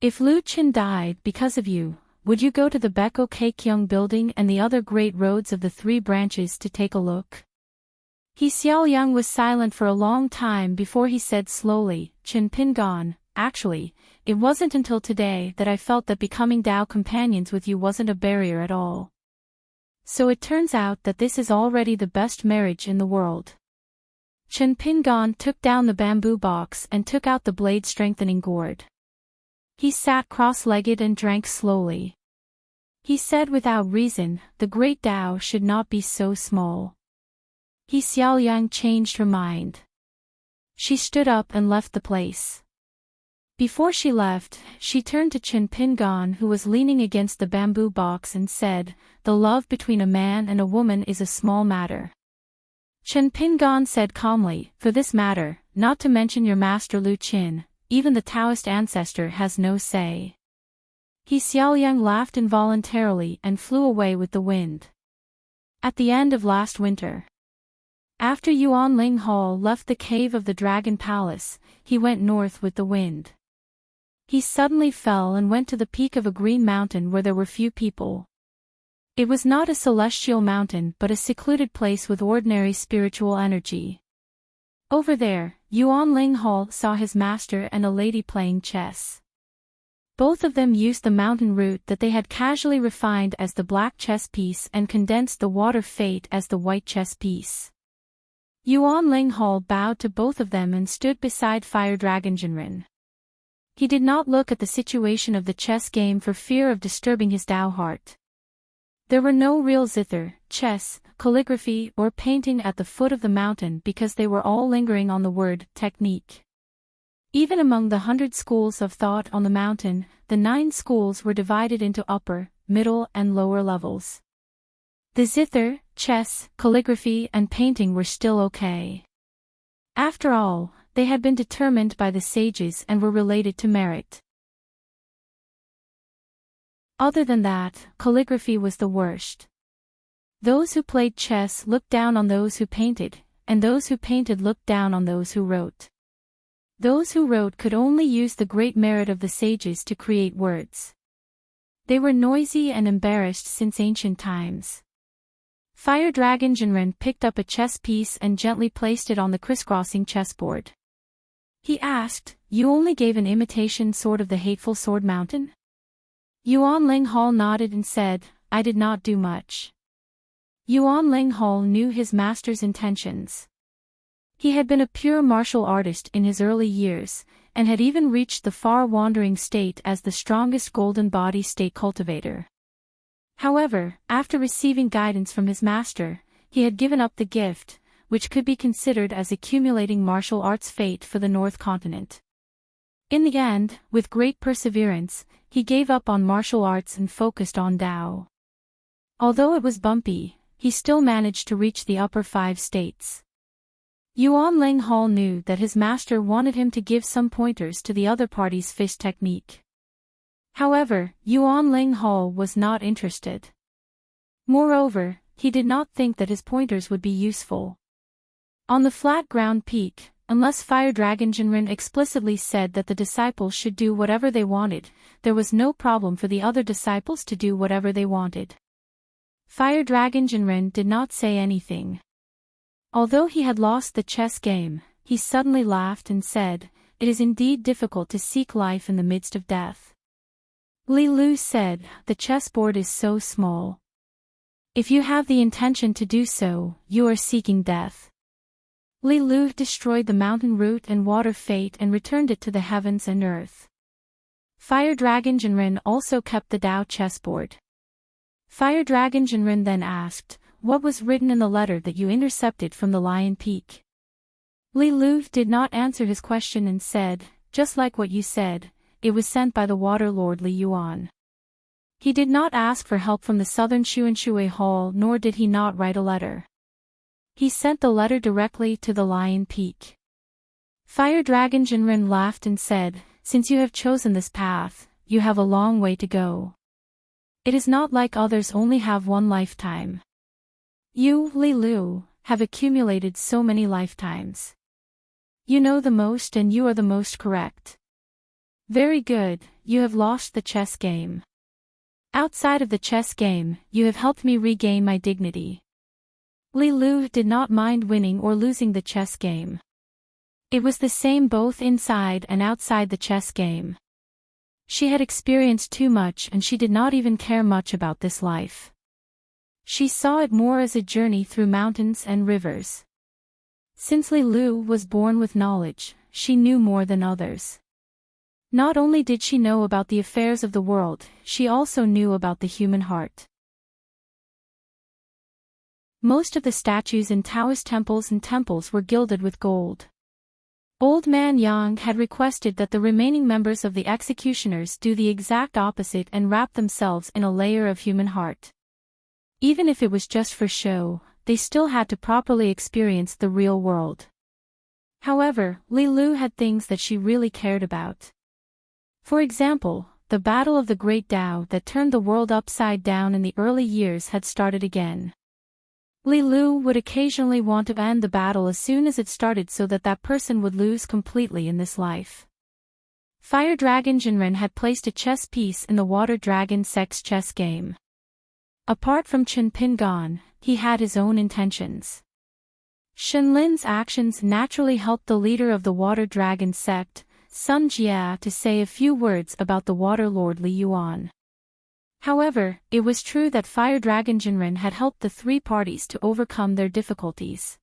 Speaker 1: If Lu Qin died because of you, would you go to the Beko Keikyung building and the other great roads of the three branches to take a look? He Xiaoyang was silent for a long time before he said slowly, Chen Pingan, actually, it wasn't until today that I felt that becoming Dao companions with you wasn't a barrier at all. So it turns out that this is already the best marriage in the world. Chen Pingan took down the bamboo box and took out the blade-strengthening gourd. He sat cross-legged and drank slowly. He said without reason, the great Tao should not be so small. He Xiaoyang changed her mind. She stood up and left the place. Before she left, she turned to Chen Pingan who was leaning against the bamboo box and said, the love between a man and a woman is a small matter. Chen Pingan said calmly, for this matter, not to mention your master Lu Qin, even the Taoist ancestor has no say. He Xiaoyang laughed involuntarily and flew away with the wind. At the end of last winter. After Yuan Ling Hall left the cave of the Dragon Palace, he went north with the wind. He suddenly fell and went to the peak of a green mountain where there were few people. It was not a celestial mountain but a secluded place with ordinary spiritual energy. Over there, Yuan Ling Hall saw his master and a lady playing chess. Both of them used the mountain root that they had casually refined as the black chess piece and condensed the water fate as the white chess piece. Yuan Ling Hall bowed to both of them and stood beside Fire Dragon Jinren. He did not look at the situation of the chess game for fear of disturbing his Tao heart. There were no real zither, chess, calligraphy or painting at the foot of the mountain because they were all lingering on the word technique. Even among the 100 schools of thought on the mountain, the 9 schools were divided into upper, middle and lower levels. The zither, chess, calligraphy and painting were still okay. After all, they had been determined by the sages and were related to merit. Other than that, calligraphy was the worst. Those who played chess looked down on those who painted, and those who painted looked down on those who wrote. Those who wrote could only use the great merit of the sages to create words. They were noisy and embarrassed since ancient times. Fire Dragon Jinren picked up a chess piece and gently placed it on the crisscrossing chessboard. He asked, "You only gave an imitation sword of the hateful sword mountain?" Yuan Ling Hall nodded and said, "I did not do much." Yuan Ling Hall knew his master's intentions. He had been a pure martial artist in his early years, and had even reached the far-wandering state as the strongest golden body state cultivator. However, after receiving guidance from his master, he had given up the gift, which could be considered as accumulating martial arts fate for the North Continent. In the end, with great perseverance, he gave up on martial arts and focused on Tao. Although it was bumpy, he still managed to reach the upper 5 states. Yuan Ling Hall knew that his master wanted him to give some pointers to the other party's fish technique. However, Yuan Ling Hall was not interested. Moreover, he did not think that his pointers would be useful. On the flat ground peak, unless Fire Dragon Jinren explicitly said that the disciples should do whatever they wanted, there was no problem for the other disciples to do whatever they wanted. Fire Dragon Jinren did not say anything. Although he had lost the chess game, he suddenly laughed and said, "It is indeed difficult to seek life in the midst of death." Li Lu said, "The chessboard is so small. If you have the intention to do so, you are seeking death." Li Lu destroyed the mountain root and water fate and returned it to the heavens and earth. Fire Dragon Jinren also kept the Tao chessboard. Fire Dragon Jinren then asked, "What was written in the letter that you intercepted from the Lion Peak?" Li Lu did not answer his question and said, "Just like what you said, it was sent by the Water Lord Li Yuan." He did not ask for help from the southern Xuanshui Hall, nor did he not write a letter. He sent the letter directly to the Lion Peak. Fire Dragon Jinren laughed and said, "Since you have chosen this path, you have a long way to go. It is not like others only have one lifetime. You, Li Lu, have accumulated so many lifetimes. You know the most and you are the most correct. Very good, you have lost the chess game. Outside of the chess game, you have helped me regain my dignity." Li Lu did not mind winning or losing the chess game. It was the same both inside and outside the chess game. She had experienced too much and she did not even care much about this life. She saw it more as a journey through mountains and rivers. Since Li Lu was born with knowledge, she knew more than others. Not only did she know about the affairs of the world, she also knew about the human heart. Most of the statues in Taoist temples were gilded with gold. Old Man Yang had requested that the remaining members of the executioners do the exact opposite and wrap themselves in a layer of human heart. Even if it was just for show, they still had to properly experience the real world. However, Li Lu had things that she really cared about. For example, the battle of the Great Tao that turned the world upside down in the early years had started again. Li Lu would occasionally want to end the battle as soon as it started so that that person would lose completely in this life. Fire Dragon Jinren had placed a chess piece in the Water Dragon Sex chess game. Apart from Chen Pingan, he had his own intentions. Shenlin's actions naturally helped the leader of the Water Dragon sect, Sun Jia, to say a few words about the Water Lord Li Yuan. However, it was true that Fire Dragon Jinren had helped the 3 parties to overcome their difficulties.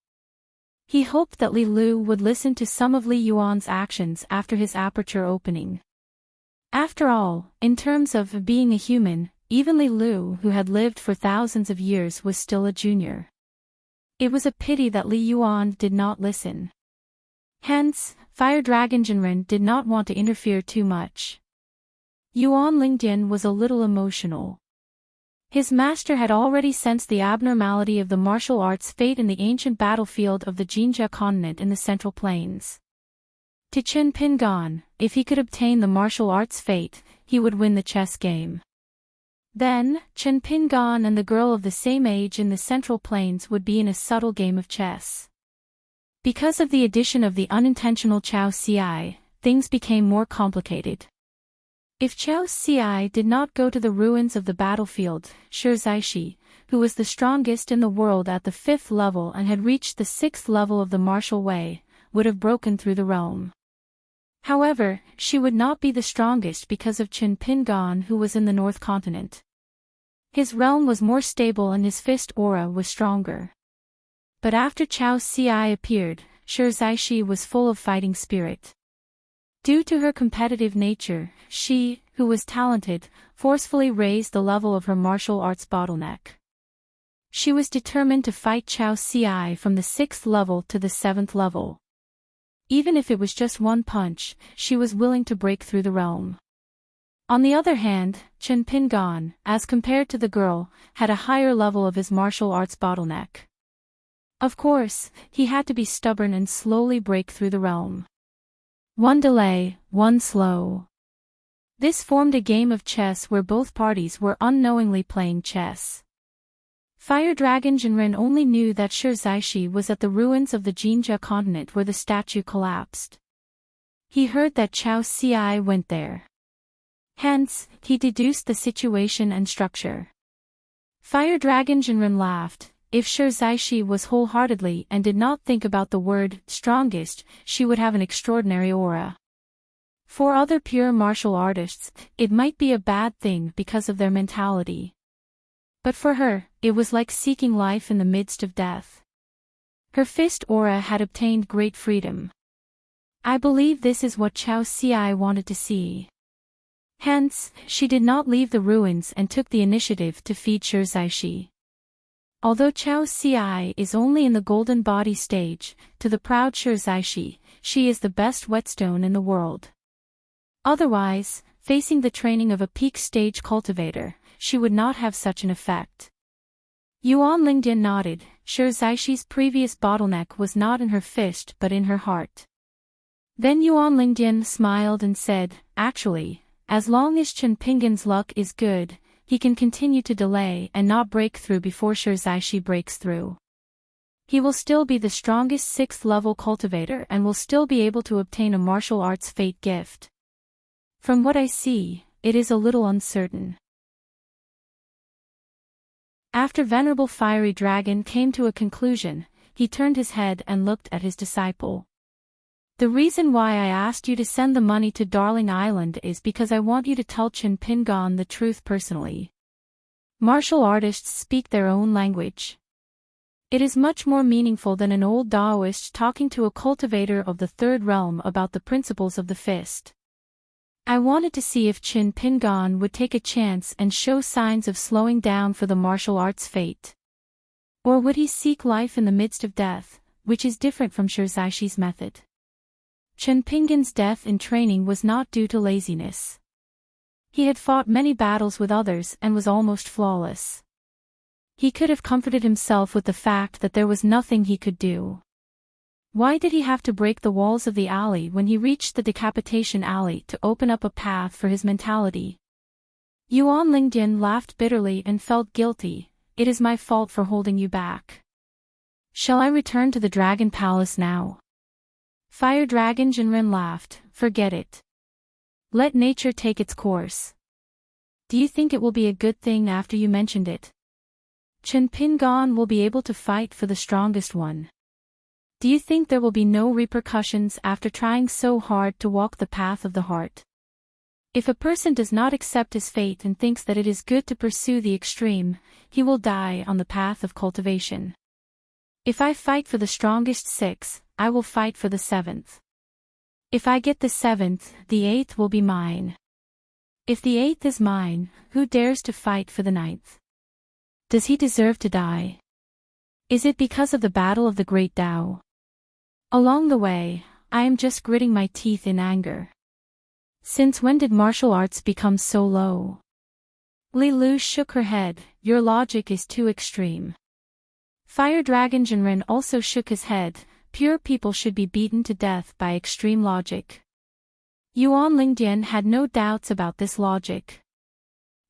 Speaker 1: He hoped that Li Lu would listen to some of Li Yuan's actions after his aperture opening. After all, in terms of being a human, even Li Lu, who had lived for thousands of years, was still a junior. It was a pity that Li Yuan did not listen. Hence, Fire Dragon Jinren did not want to interfere too much. Yuan Lingdian was a little emotional. His master had already sensed the abnormality of the martial arts fate in the ancient battlefield of the Jinjia continent in the Central Plains. To Chen Pingan, if he could obtain the martial arts fate, he would win the chess game. Then, Chen Pingan and the girl of the same age in the Central Plains would be in a subtle game of chess. Because of the addition of the unintentional Chao Ci, things became more complicated. If Chao Ci did not go to the ruins of the battlefield, Shi Zaishi, who was the strongest in the world at the 5th level and had reached the 6th level of the martial way, would have broken through the realm. However, she would not be the strongest because of Chen Pingan, who was in the North Continent. His realm was more stable and his fist aura was stronger. But after Chao Ci appeared, Shi Zaishi was full of fighting spirit. Due to her competitive nature, she, who was talented, forcefully raised the level of her martial arts bottleneck. She was determined to fight Chao Ci from the 6th level to the 7th level. Even if it was just one punch, she was willing to break through the realm. On the other hand, Chen Pingan, as compared to the girl, had a higher level of his martial arts bottleneck. Of course, he had to be stubborn and slowly break through the realm. One delay, one slow. This formed a game of chess where both parties were unknowingly playing chess. Fire Dragon Jinren only knew that Shirzaishi was at the ruins of the Jinja continent where the statue collapsed. He heard that Chao Ci went there. Hence, he deduced the situation and structure. Fire Dragon Jinren laughed. If Shirzaishi was wholeheartedly and did not think about the word strongest, she would have an extraordinary aura. For other pure martial artists, it might be a bad thing because of their mentality. But for her, it was like seeking life in the midst of death. Her fist aura had obtained great freedom. I believe this is what Chao Ci wanted to see. Hence, she did not leave the ruins and took the initiative to feed Shirzaishi. Although Chao Ci is only in the golden body stage, to the proud Shirzaishi, she is the best whetstone in the world. Otherwise, facing the training of a peak stage cultivator, she would not have such an effect. Yuan Lingdian nodded. Shirzaishi's previous bottleneck was not in her fist but in her heart. Then Yuan Lingdian smiled and said, actually, as long as Chen Pingan's luck is good, he can continue to delay and not break through before Shirzaishi breaks through. He will still be the strongest 6th level cultivator and will still be able to obtain a martial arts fate gift. From what I see, it is a little uncertain. After Venerable Fiery Dragon came to a conclusion, he turned his head and looked at his disciple. The reason why I asked you to send the money to Darling Island is because I want you to tell Chen Pingan the truth personally. Martial artists speak their own language. It is much more meaningful than an old Taoist talking to a cultivator of the 3rd realm about the principles of the fist. I wanted to see if Chen Pingan would take a chance and show signs of slowing down for the martial arts fate. Or would he seek life in the midst of death, which is different from Shirzaishi's method. Chen Pingan's death in training was not due to laziness. He had fought many battles with others and was almost flawless. He could have comforted himself with the fact that there was nothing he could do. Why did he have to break the walls of the alley when he reached the decapitation alley to open up a path for his mentality? Yuan Lingdian laughed bitterly and felt guilty. It is my fault for holding you back. Shall I return to the Dragon Palace now? Fire Dragon Jinren laughed. Forget it. Let nature take its course. Do you think it will be a good thing after you mentioned it? Chen Pingan will be able to fight for the strongest one. Do you think there will be no repercussions after trying so hard to walk the path of the heart? If a person does not accept his fate and thinks that it is good to pursue the extreme, he will die on the path of cultivation. If I fight for the strongest 6, I will fight for the 7th. If I get the 7th, the 8th will be mine. If the 8th is mine, who dares to fight for the 9th? Does he deserve to die? Is it because of the battle of the Great Tao? Along the way, I am just gritting my teeth in anger. Since when did martial arts become so low? Li Lu shook her head. Your logic is too extreme. Fire Dragon Jinren also shook his head. Pure people should be beaten to death by extreme logic. Yuan Lingdian had no doubts about this logic.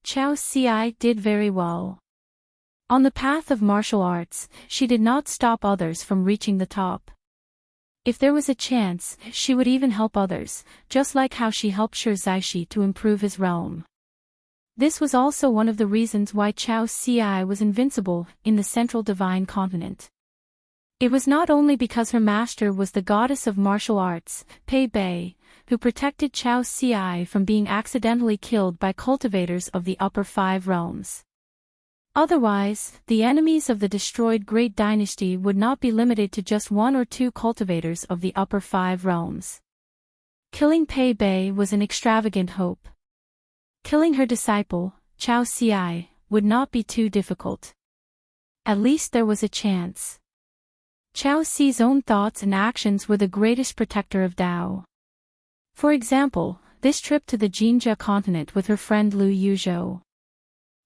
Speaker 1: Chao Ci did very well. On the path of martial arts, she did not stop others from reaching the top. If there was a chance, she would even help others, just like how she helped Shirzaishi to improve his realm. This was also one of the reasons why Chao Ci was invincible in the Central Divine Continent. It was not only because her master was the goddess of martial arts, Pei Bei, who protected Chao Ci from being accidentally killed by cultivators of the upper 5 realms. Otherwise, the enemies of the destroyed Great Dynasty would not be limited to just 1 or 2 cultivators of the upper 5 realms. Killing Pei Bei was an extravagant hope. Killing her disciple, Chao Ci, would not be too difficult. At least there was a chance. Chao Ci's own thoughts and actions were the greatest protector of Tao. For example, this trip to the Jinjia continent with her friend Lu Yuzhou.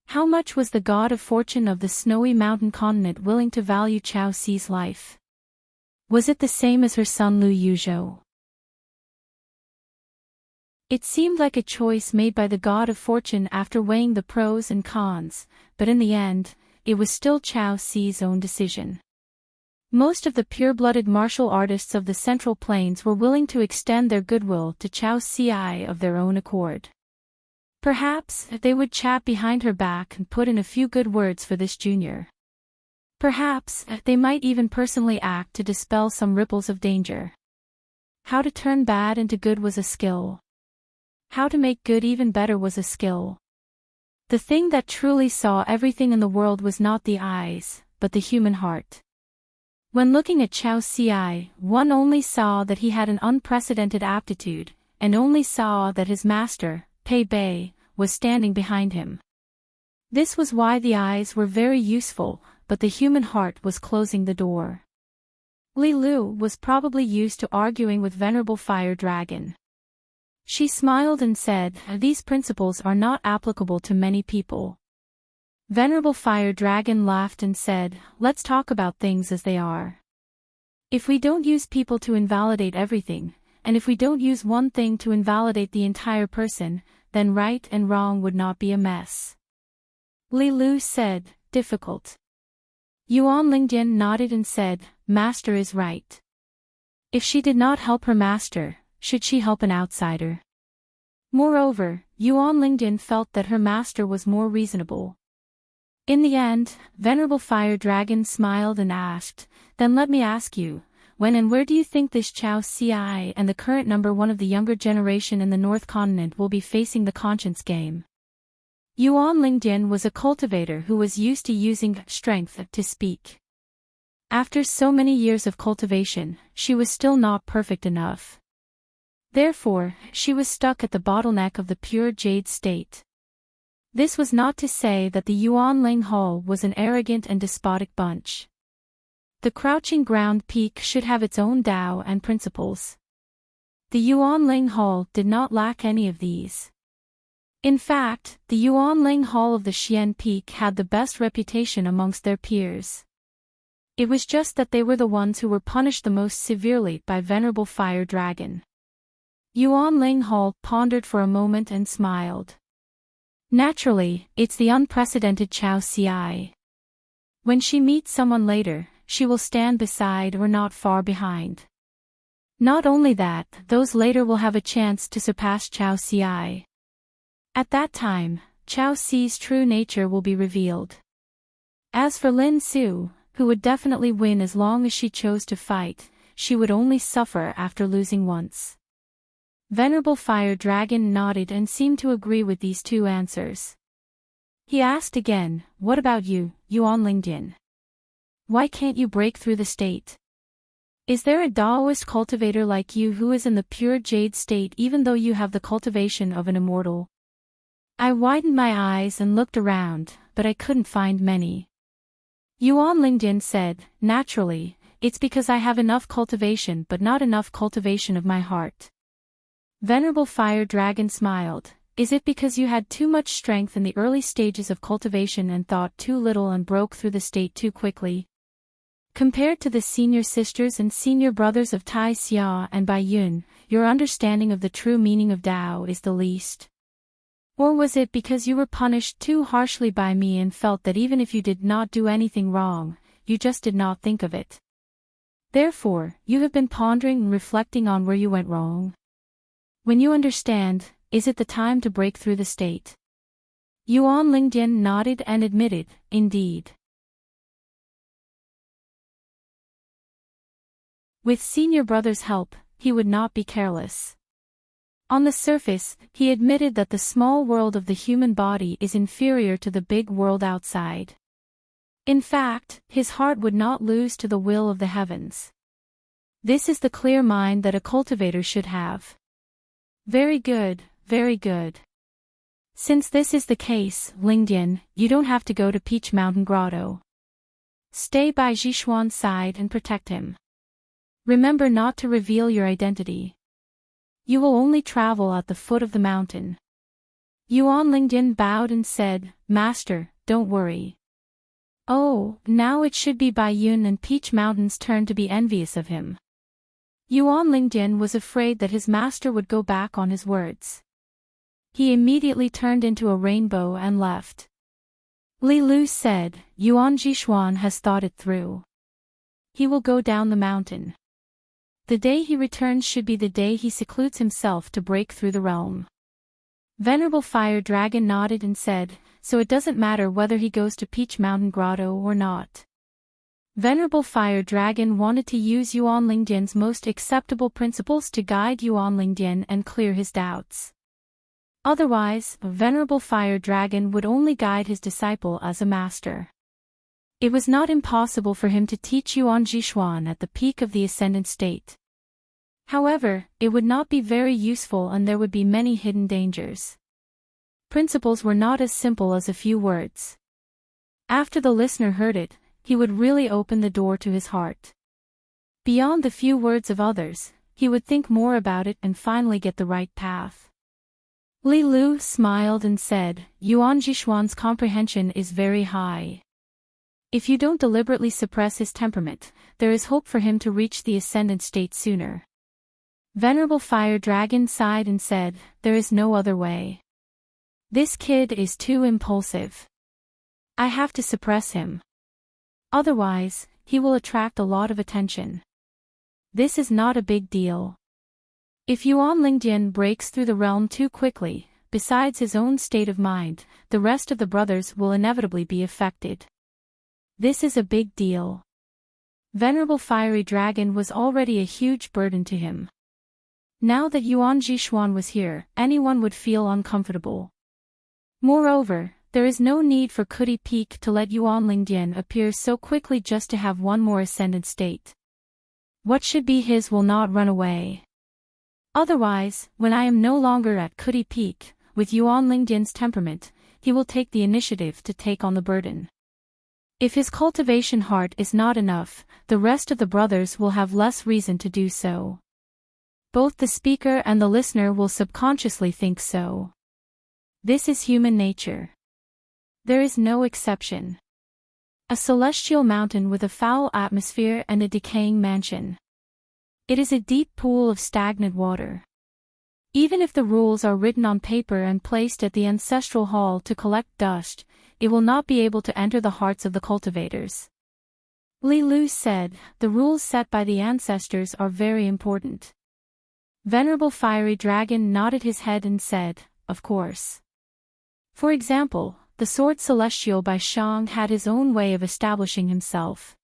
Speaker 1: How much was the god of fortune of the snowy mountain continent willing to value Chao Ci's life? Was it the same as her son Lu Yuzhou? It seemed like a choice made by the god of fortune after weighing the pros and cons, but in the end, it was still Chao Ci's own decision. Most of the pure-blooded martial artists of the Central Plains were willing to extend their goodwill to Chao Ci of their own accord. Perhaps they would chat behind her back and put in a few good words for this junior. Perhaps they might even personally act to dispel some ripples of danger. How to turn bad into good was a skill. How to make good even better was a skill. The thing that truly saw everything in the world was not the eyes, but the human heart. When looking at Chao Ci, one only saw that he had an unprecedented aptitude, and only saw that his master, Pei Bei, was standing behind him. This was why the eyes were very useful, but the human heart was closing the door. Li Lu was probably used to arguing with Venerable Fire Dragon. She smiled and said, "These principles are not applicable to many people." Venerable Fire Dragon laughed and said, "Let's talk about things as they are. If we don't use people to invalidate everything, and if we don't use one thing to invalidate the entire person, then right and wrong would not be a mess." Li Lu said, "Difficult." Yuan Lingdian nodded and said, "Master is right. If she did not help her master, should she help an outsider?" Moreover, Yuan Lingdian felt that her master was more reasonable. In the end, Venerable Fire Dragon smiled and asked, "Then let me ask you, when and where do you think this Chao Ci and the current number one of the younger generation in the North Continent will be facing the conscience game?" Yuan Lingdian was a cultivator who was used to using strength to speak. After so many years of cultivation, she was still not perfect enough. Therefore, she was stuck at the bottleneck of the pure jade state. This was not to say that the Yuanling Hall was an arrogant and despotic bunch. The crouching ground peak should have its own Tao and principles. The Yuanling Hall did not lack any of these. In fact, the Yuanling Hall of the Xian Peak had the best reputation amongst their peers. It was just that they were the ones who were punished the most severely by Venerable Fire Dragon. Yuanling Hall pondered for a moment and smiled. Naturally, it's the unprecedented Chao Ci. When she meets someone later, she will stand beside or not far behind. Not only that, those later will have a chance to surpass Chao Ci. At that time, Chao Ci's true nature will be revealed. As for Lin Su, who would definitely win as long as she chose to fight, she would only suffer after losing once. Venerable Fire Dragon nodded and seemed to agree with these two answers. He asked again, "What about you, Yuan Lingdian? Why can't you break through the state? Is there a Taoist cultivator like you who is in the pure jade state even though you have the cultivation of an immortal?" I widened my eyes and looked around, but I couldn't find many. Yuan Lingdian said, "Naturally, it's because I have enough cultivation but not enough cultivation of my heart." Venerable Fire Dragon smiled, "Is it because you had too much strength in the early stages of cultivation and thought too little and broke through the state too quickly? Compared to the senior sisters and senior brothers of Tai Xia and Bai Yun, your understanding of the true meaning of Tao is the least. Or was it because you were punished too harshly by me and felt that even if you did not do anything wrong, you just did not think of it? Therefore, you have been pondering and reflecting on where you went wrong. When you understand, is it the time to break through the state?" Yuan Lingdian nodded and admitted, "Indeed." With senior brother's help, he would not be careless. On the surface, he admitted that the small world of the human body is inferior to the big world outside. In fact, his heart would not lose to the will of the heavens. This is the clear mind that a cultivator should have. Very good, very good. Since this is the case, Lingdian, you don't have to go to Peach Mountain Grotto. Stay by Zhishuan's side and protect him. Remember not to reveal your identity. You will only travel at the foot of the mountain. Yuan Lingdian bowed and said, Master, don't worry. Oh, now it should be Bai Yun and Peach Mountain's turn to be envious of him. Yuan Lingdian was afraid that his master would go back on his words. He immediately turned into a rainbow and left. Li Lu said, Yuan Zhishuan has thought it through. He will go down the mountain. The day he returns should be the day he secludes himself to break through the realm. Venerable Fire Dragon nodded and said, so it doesn't matter whether he goes to Peach Mountain Grotto or not. Venerable Fire Dragon wanted to use Yuan Lingdian's most acceptable principles to guide Yuan Lingdian and clear his doubts. Otherwise, Venerable Fire Dragon would only guide his disciple as a master. It was not impossible for him to teach Yuan Zhishuan at the peak of the ascendant state. However, it would not be very useful and there would be many hidden dangers. Principles were not as simple as a few words. After the listener heard it, he would really open the door to his heart. Beyond the few words of others, he would think more about it and finally get the right path. Li Lu smiled and said, Yuan Zhishuan's comprehension is very high. If you don't deliberately suppress his temperament, there is hope for him to reach the ascendant state sooner. Venerable Fire Dragon sighed and said, there is no other way. This kid is too impulsive. I have to suppress him. Otherwise, he will attract a lot of attention. This is not a big deal. If Yuan Lingdian breaks through the realm too quickly, besides his own state of mind, the rest of the brothers will inevitably be affected. This is a big deal. Venerable Fiery Dragon was already a huge burden to him. Now that Yuan Zhishuan was here, anyone would feel uncomfortable. Moreover, there is no need for Kuti Peak to let Yuan Lingdian appear so quickly just to have one more ascendant state. What should be his will not run away. Otherwise, when I am no longer at Kuti Peak, with Yuan Lingdian's temperament, he will take the initiative to take on the burden. If his cultivation heart is not enough, the rest of the brothers will have less reason to do so. Both the speaker and the listener will subconsciously think so. This is human nature. There is no exception. A celestial mountain with a foul atmosphere and a decaying mansion. It is a deep pool of stagnant water. Even if the rules are written on paper and placed at the ancestral hall to collect dust, it will not be able to enter the hearts of the cultivators. Li Lu said, the rules set by the ancestors are very important. Venerable Fiery Dragon nodded his head and said, of course. For example, the Sword Celestial by Shang had his own way of establishing himself.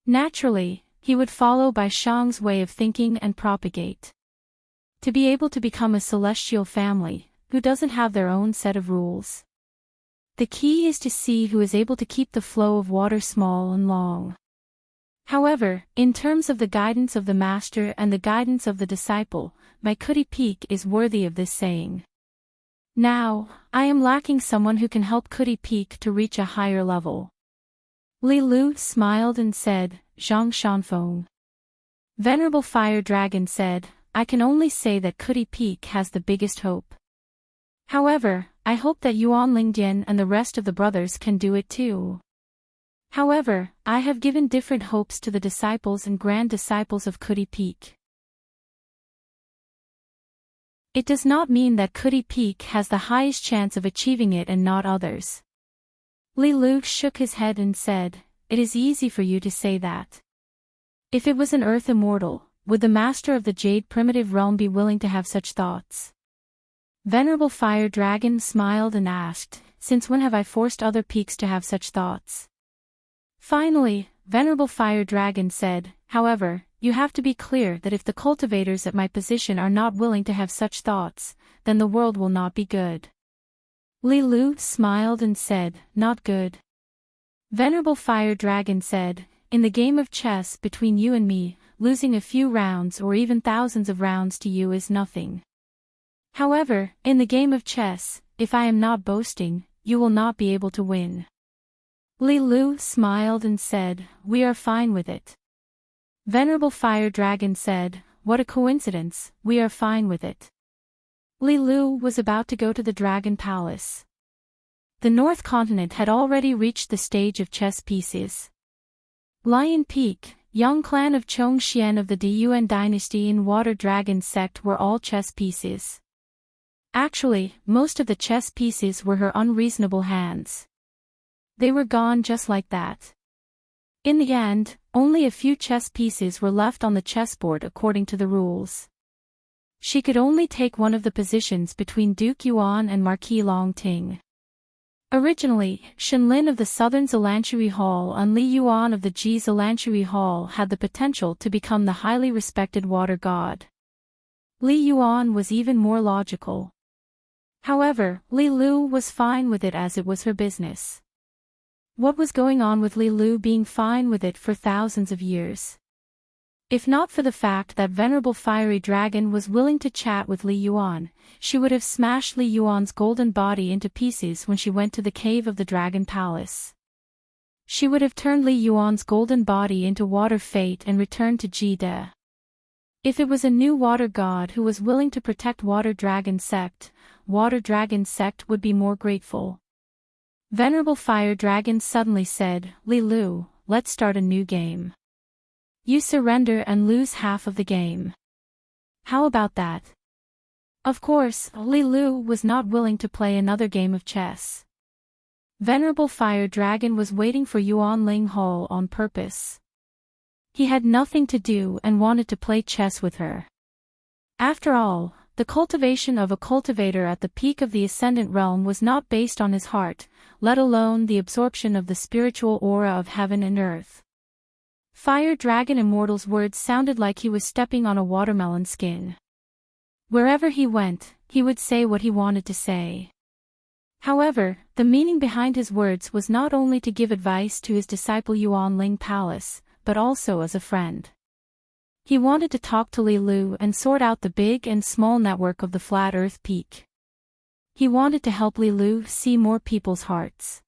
Speaker 1: Naturally, he would follow Bai Shang's way of thinking and propagate. To be able to become a celestial family, who doesn't have their own set of rules. The key is to see who is able to keep the flow of water small and long. However, in terms of the guidance of the master and the guidance of the disciple, my Kuti Peak is worthy of this saying. Now, I am lacking someone who can help Kuti Peak to reach a higher level. Li Lu smiled and said, Zhang Shanfeng. Venerable Fire Dragon said, I can only say that Kuti Peak has the biggest hope. However, I hope that Yuan Lingdian and the rest of the brothers can do it too. However, I have given different hopes to the disciples and grand disciples of Kuti Peak. It does not mean that Kuti Peak has the highest chance of achieving it and not others. Li Lu shook his head and said, it is easy for you to say that. If it was an earth immortal, would the master of the Jade primitive realm be willing to have such thoughts? Venerable Fire Dragon smiled and asked, since when have I forced other peaks to have such thoughts? Finally, Venerable Fire Dragon said, however, you have to be clear that if the cultivators at my position are not willing to have such thoughts, then the world will not be good. Li Lu smiled and said, not good. Venerable Fire Dragon said, in the game of chess between you and me, losing a few rounds or even thousands of rounds to you is nothing. However, in the game of chess, if I am not boasting, you will not be able to win. Li Lu smiled and said, "We are fine with it." Venerable Fire Dragon said, "What a coincidence, we are fine with it." Li Lu was about to go to the Dragon Palace. The North Continent had already reached the stage of chess pieces. Lion Peak, young clan of Chongxian of the Diyuan dynasty and Water Dragon sect were all chess pieces. Actually, most of the chess pieces were her unreasonable hands. They were gone just like that. In the end, only a few chess pieces were left on the chessboard according to the rules. She could only take one of the positions between Duke Yuan and Marquis Long Ting. Originally, Shenlin of the Southern Zalanchery Hall and Li Yuan of the Ji Zalanchery Hall had the potential to become the highly respected water god. Li Yuan was even more logical. However, Li Lu was fine with it as it was her business. What was going on with Li Lu being fine with it for thousands of years? If not for the fact that Venerable Fiery Dragon was willing to chat with Li Yuan, she would have smashed Li Yuan's golden body into pieces when she went to the cave of the Dragon Palace. She would have turned Li Yuan's golden body into water fate and returned to Jide. If it was a new water god who was willing to protect Water Dragon sect would be more grateful. Venerable Fire Dragon suddenly said, "Li Lu, let's start a new game. You surrender and lose half of the game. How about that?" Of course, Li Lu was not willing to play another game of chess. Venerable Fire Dragon was waiting for Yuan Ling Hall on purpose. He had nothing to do and wanted to play chess with her. After all, the cultivation of a cultivator at the peak of the Ascendant Realm was not based on his heart, let alone the absorption of the spiritual aura of heaven and earth. Fire Dragon Immortal's words sounded like he was stepping on a watermelon skin. Wherever he went, he would say what he wanted to say. However, the meaning behind his words was not only to give advice to his disciple Yuan Ling Palace, but also as a friend. He wanted to talk to Li Lu and sort out the big and small network of the Flat Earth Peak. He wanted to help Li Lu see more people's hearts.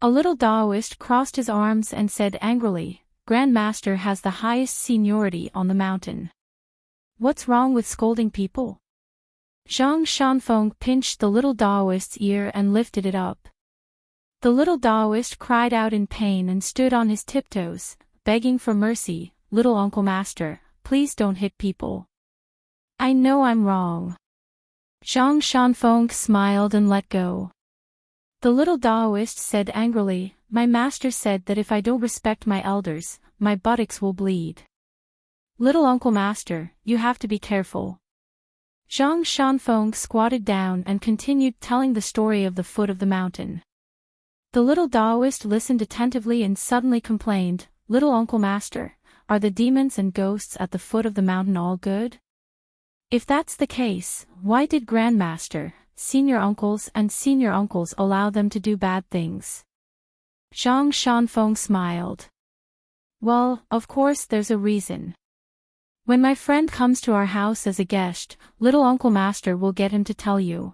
Speaker 1: A little Taoist crossed his arms and said angrily, "Grand Master has the highest seniority on the mountain. What's wrong with scolding people?" Zhang Shanfeng pinched the little Taoist's ear and lifted it up. The little Taoist cried out in pain and stood on his tiptoes, begging for mercy, "Little Uncle Master, please don't hit people. I know I'm wrong." Zhang Shanfeng smiled and let go. The little Taoist said angrily, "My master said that if I don't respect my elders, my buttocks will bleed. Little Uncle Master, you have to be careful." Zhang Shanfeng squatted down and continued telling the story of the foot of the mountain. The little Taoist listened attentively and suddenly complained, "Little Uncle Master, are the demons and ghosts at the foot of the mountain all good? If that's the case, why did Grandmaster, senior uncles allow them to do bad things?" Zhang Shanfeng smiled. "Well, of course there's a reason. When my friend comes to our house as a guest, Little Uncle Master will get him to tell you.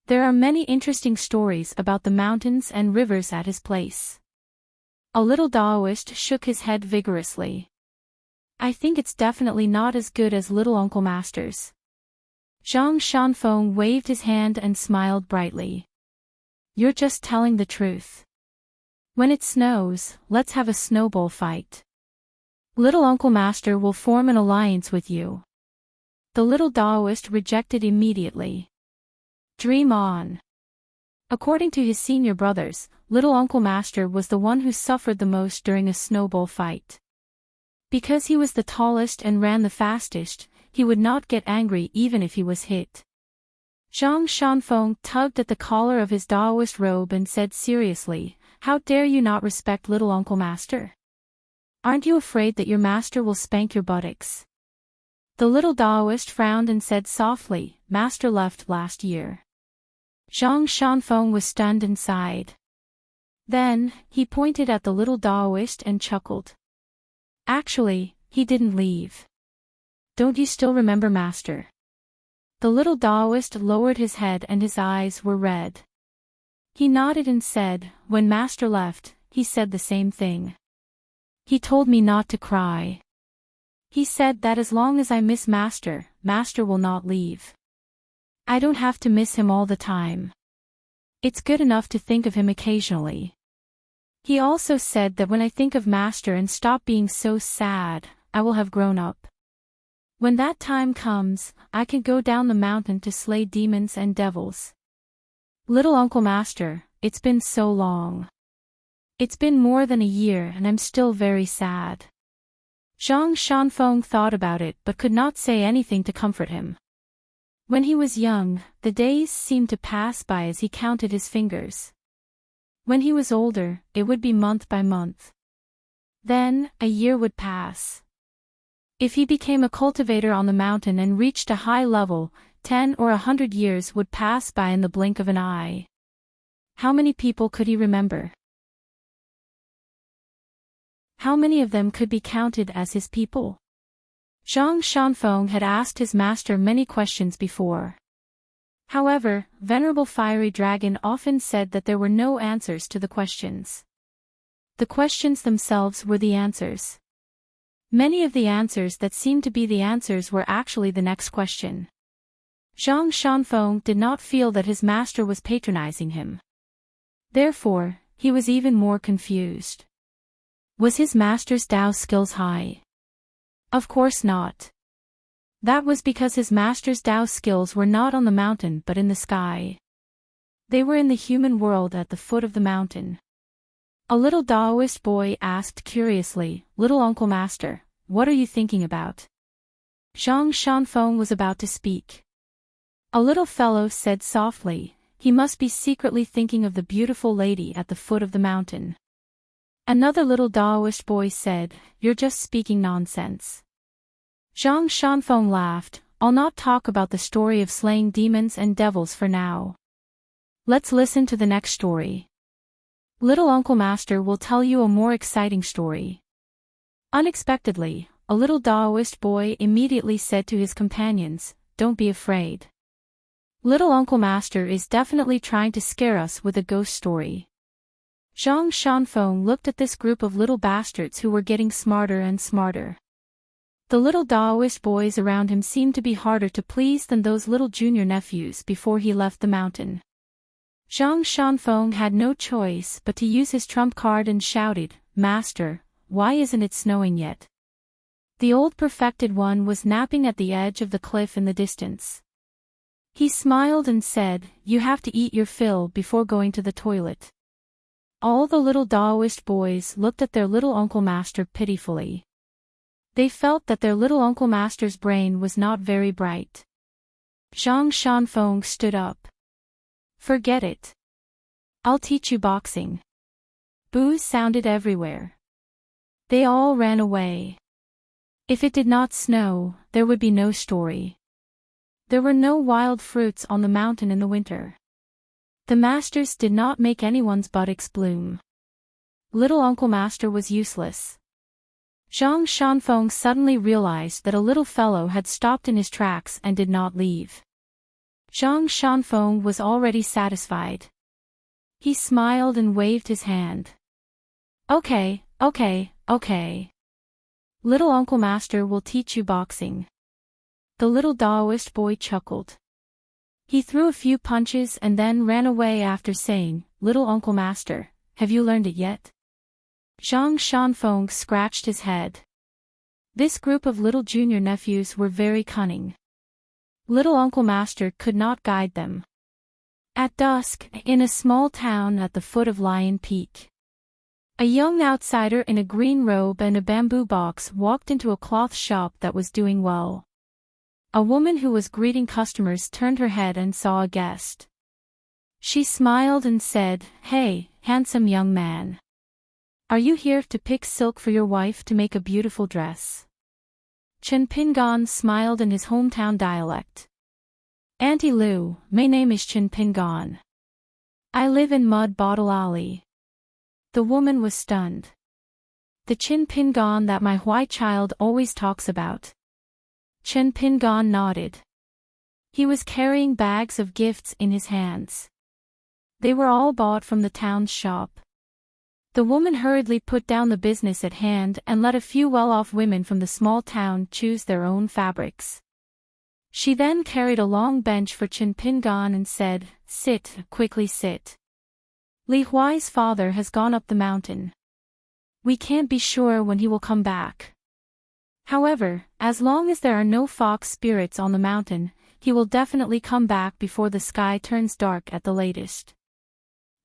Speaker 1: There are many interesting stories about the mountains and rivers at his place." A little Taoist shook his head vigorously. "I think it's definitely not as good as Little Uncle Master's." Zhang Shanfeng waved his hand and smiled brightly. "You're just telling the truth. When it snows, let's have a snowball fight. Little Uncle Master will form an alliance with you." The little Taoist rejected immediately. Dream on. According to his senior brothers, Little Uncle Master was the one who suffered the most during a snowball fight. Because he was the tallest and ran the fastest, he would not get angry even if he was hit. Zhang Shanfeng tugged at the collar of his Taoist robe and said seriously, "How dare you not respect Little Uncle Master? Aren't you afraid that your master will spank your buttocks?" The little Taoist frowned and said softly, "Master left last year." Zhang Shanfeng was stunned and sighed. Then, he pointed at the little Taoist and chuckled. "Actually, he didn't leave. Don't you still remember Master? The little Taoist lowered his head and his eyes were red. He nodded and said, when Master left, he said the same thing. He told me not to cry. He said that as long as I miss Master, Master will not leave. I don't have to miss him all the time. It's good enough to think of him occasionally. He also said that when I think of Master and stop being so sad, I will have grown up. When that time comes, I can go down the mountain to slay demons and devils. Little Uncle Master, it's been so long. It's been more than a year and I'm still very sad. Zhang Shanfeng thought about it but could not say anything to comfort him. When he was young, the days seemed to pass by as he counted his fingers. When he was older, it would be month by month. Then, a year would pass. If he became a cultivator on the mountain and reached a high level, 10 or 100 years would pass by in the blink of an eye. How many people could he remember? How many of them could be counted as his people? Zhang Shanfeng had asked his master many questions before. However, Venerable Fiery Dragon often said that there were no answers to the questions. The questions themselves were the answers. Many of the answers that seemed to be the answers were actually the next question. Zhang Shanfeng did not feel that his master was patronizing him. Therefore, he was even more confused. Was his master's Tao skills high? Of course not. That was because his master's Tao skills were not on the mountain but in the sky. They were in the human world at the foot of the mountain. A little Taoist boy asked curiously, "Little Uncle Master, what are you thinking about?" Zhang Shanfeng was about to speak. A little fellow said softly, "He must be secretly thinking of the beautiful lady at the foot of the mountain." Another little Taoist boy said, "You're just speaking nonsense." Zhang Shanfeng laughed, "I'll not talk about the story of slaying demons and devils for now. Let's listen to the next story. Little Uncle Master will tell you a more exciting story." Unexpectedly, a little Taoist boy immediately said to his companions, "Don't be afraid. Little Uncle Master is definitely trying to scare us with a ghost story." Zhang Shanfeng looked at this group of little bastards who were getting smarter and smarter. The little Taoist boys around him seemed to be harder to please than those little junior nephews before he left the mountain. Zhang Shanfeng had no choice but to use his trump card and shouted, "Master, why isn't it snowing yet?" The old perfected one was napping at the edge of the cliff in the distance. He smiled and said, "You have to eat your fill before going to the toilet." All the little Taoist boys looked at their little Uncle Master pitifully. They felt that their little Uncle Master's brain was not very bright. Zhang Shanfeng stood up. "Forget it. I'll teach you boxing." Boos sounded everywhere. They all ran away. If it did not snow, there would be no story. There were no wild fruits on the mountain in the winter. The masters did not make anyone's buttocks bloom. Little Uncle Master was useless. Zhang Shanfeng suddenly realized that a little fellow had stopped in his tracks and did not leave. Zhang Shanfeng was already satisfied. He smiled and waved his hand. Okay. Little Uncle Master will teach you boxing." The little Taoist boy chuckled. He threw a few punches and then ran away after saying, "Little Uncle Master, have you learned it yet?" Zhang Shanfeng scratched his head. This group of little junior nephews were very cunning. Little Uncle Master could not guide them. At dusk, in a small town at the foot of Lion Peak, a young outsider in a green robe and a bamboo box walked into a cloth shop that was doing well. A woman who was greeting customers turned her head and saw a guest. She smiled and said, "Hey, handsome young man. Are you here to pick silk for your wife to make a beautiful dress?" Chen Pingon smiled in his hometown dialect. "Auntie Lu, my name is Chen Pingon. I live in Mud Bottle Alley." The woman was stunned. "The Chen Pingon that my white child always talks about." Chen Pingon nodded. He was carrying bags of gifts in his hands. They were all bought from the town's shop. The woman hurriedly put down the business at hand and let a few well-off women from the small town choose their own fabrics. She then carried a long bench for Chen Pingan and said, "Sit, quickly sit. Li Huai's father has gone up the mountain. We can't be sure when he will come back. However, as long as there are no fox spirits on the mountain, he will definitely come back before the sky turns dark at the latest.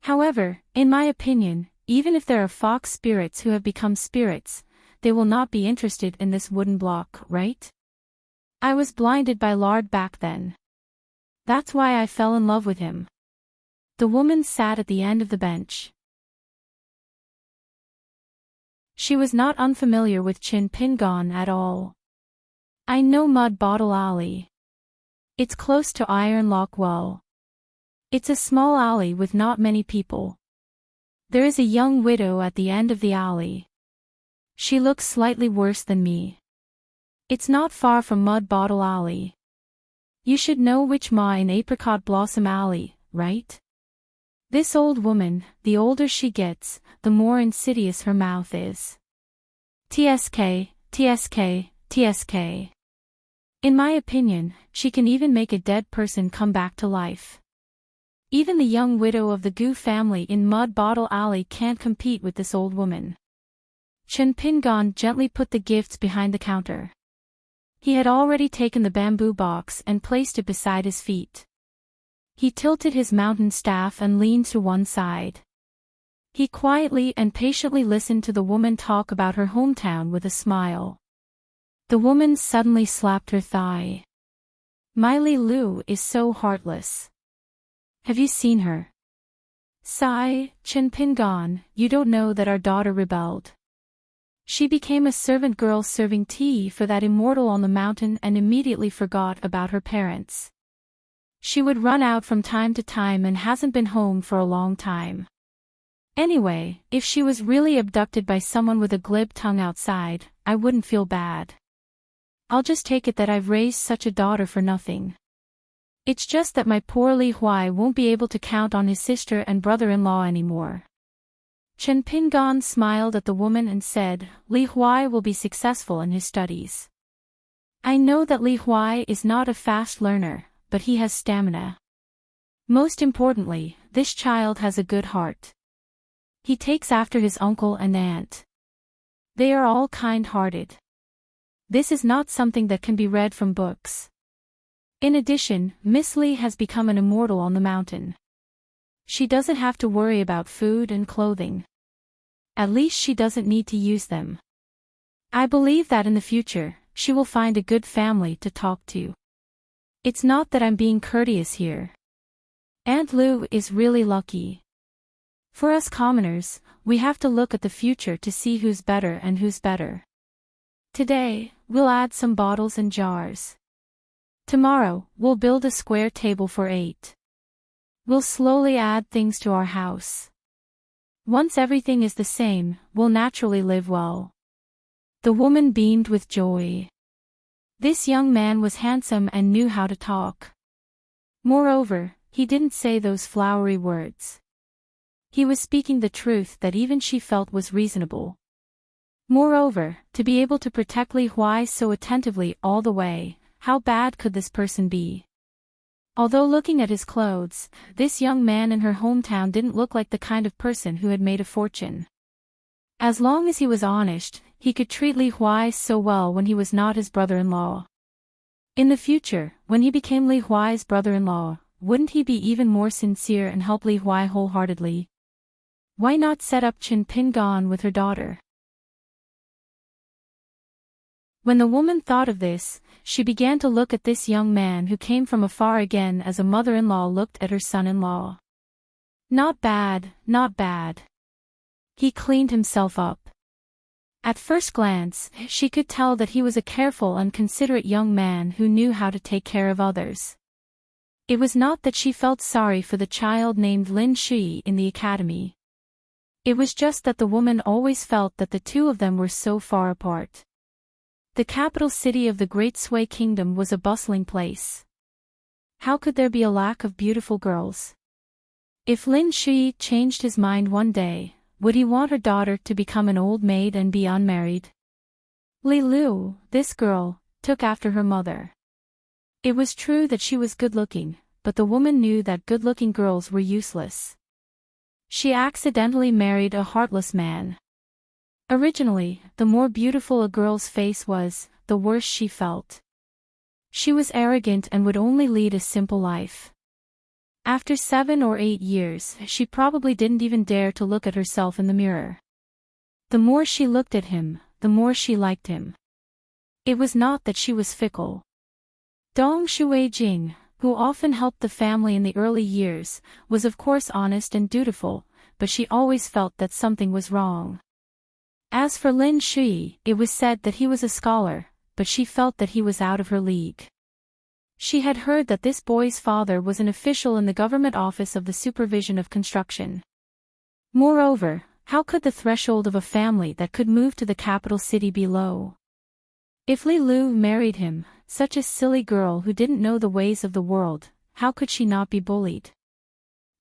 Speaker 1: However, in my opinion, even if there are fox spirits who have become spirits, they will not be interested in this wooden block, right? I was blinded by lard back then. That's why I fell in love with him." The woman sat at the end of the bench. She was not unfamiliar with Chin Pingan at all. "I know Mud Bottle Alley. It's close to Iron Lock Well. It's a small alley with not many people. There is a young widow at the end of the alley. She looks slightly worse than me. It's not far from Mud Bottle Alley. You should know which Ma in Apricot Blossom Alley, right? This old woman, the older she gets, the more insidious her mouth is. TSK, TSK, TSK. In my opinion, she can even make a dead person come back to life. Even the young widow of the Gu family in Mud Bottle Alley can't compete with this old woman." Chen Pingan gently put the gifts behind the counter. He had already taken the bamboo box and placed it beside his feet. He tilted his mountain staff and leaned to one side. He quietly and patiently listened to the woman talk about her hometown with a smile. The woman suddenly slapped her thigh. "Miley Lu is so heartless. Have you seen her?" "Sigh, Chen Pingan, you don't know that our daughter rebelled. She became a servant girl serving tea for that immortal on the mountain and immediately forgot about her parents. She would run out from time to time and hasn't been home for a long time. Anyway, if she was really abducted by someone with a glib tongue outside, I wouldn't feel bad. I'll just take it that I've raised such a daughter for nothing. It's just that my poor Li Huai won't be able to count on his sister and brother-in-law anymore." Chen Pingan smiled at the woman and said, "Li Huai will be successful in his studies. I know that Li Huai is not a fast learner, but he has stamina. Most importantly, this child has a good heart. He takes after his uncle and aunt. They are all kind-hearted. This is not something that can be read from books. In addition, Miss Li has become an immortal on the mountain. She doesn't have to worry about food and clothing. At least she doesn't need to use them. I believe that in the future, she will find a good family to talk to. It's not that I'm being courteous here. Aunt Lu is really lucky. For us commoners, we have to look at the future to see who's better and who's better. Today, we'll add some bottles and jars. Tomorrow, we'll build a square table for 8. We'll slowly add things to our house. Once everything is the same, we'll naturally live well." The woman beamed with joy. This young man was handsome and knew how to talk. Moreover, he didn't say those flowery words. He was speaking the truth that even she felt was reasonable. Moreover, to be able to protect Li Huai so attentively all the way, how bad could this person be? Although looking at his clothes, this young man in her hometown didn't look like the kind of person who had made a fortune. As long as he was honest, he could treat Li Huai so well when he was not his brother-in-law. In the future, when he became Li Huai's brother-in-law, wouldn't he be even more sincere and help Li Huai wholeheartedly? Why not set up Chen Pingan with her daughter? When the woman thought of this, she began to look at this young man who came from afar again as a mother-in-law looked at her son-in-law. Not bad, not bad. He cleaned himself up. At first glance, she could tell that he was a careful and considerate young man who knew how to take care of others. It was not that she felt sorry for the child named Lin Shi in the academy. It was just that the woman always felt that the two of them were so far apart. The capital city of the Great Sui Kingdom was a bustling place. How could there be a lack of beautiful girls? If Lin Shui changed his mind one day, would he want her daughter to become an old maid and be unmarried? Li Lu, this girl, took after her mother. It was true that she was good-looking, but the woman knew that good-looking girls were useless. She accidentally married a heartless man. Originally, the more beautiful a girl's face was, the worse she felt. She was arrogant and would only lead a simple life. After 7 or 8 years, she probably didn't even dare to look at herself in the mirror. The more she looked at him, the more she liked him. It was not that she was fickle. Dong Shuijing, who often helped the family in the early years, was of course honest and dutiful, but she always felt that something was wrong. As for Lin Shui, it was said that he was a scholar, but she felt that he was out of her league. She had heard that this boy's father was an official in the government office of the supervision of construction. Moreover, how could the threshold of a family that could move to the capital city be low? If Li Lu married him, such a silly girl who didn't know the ways of the world, how could she not be bullied?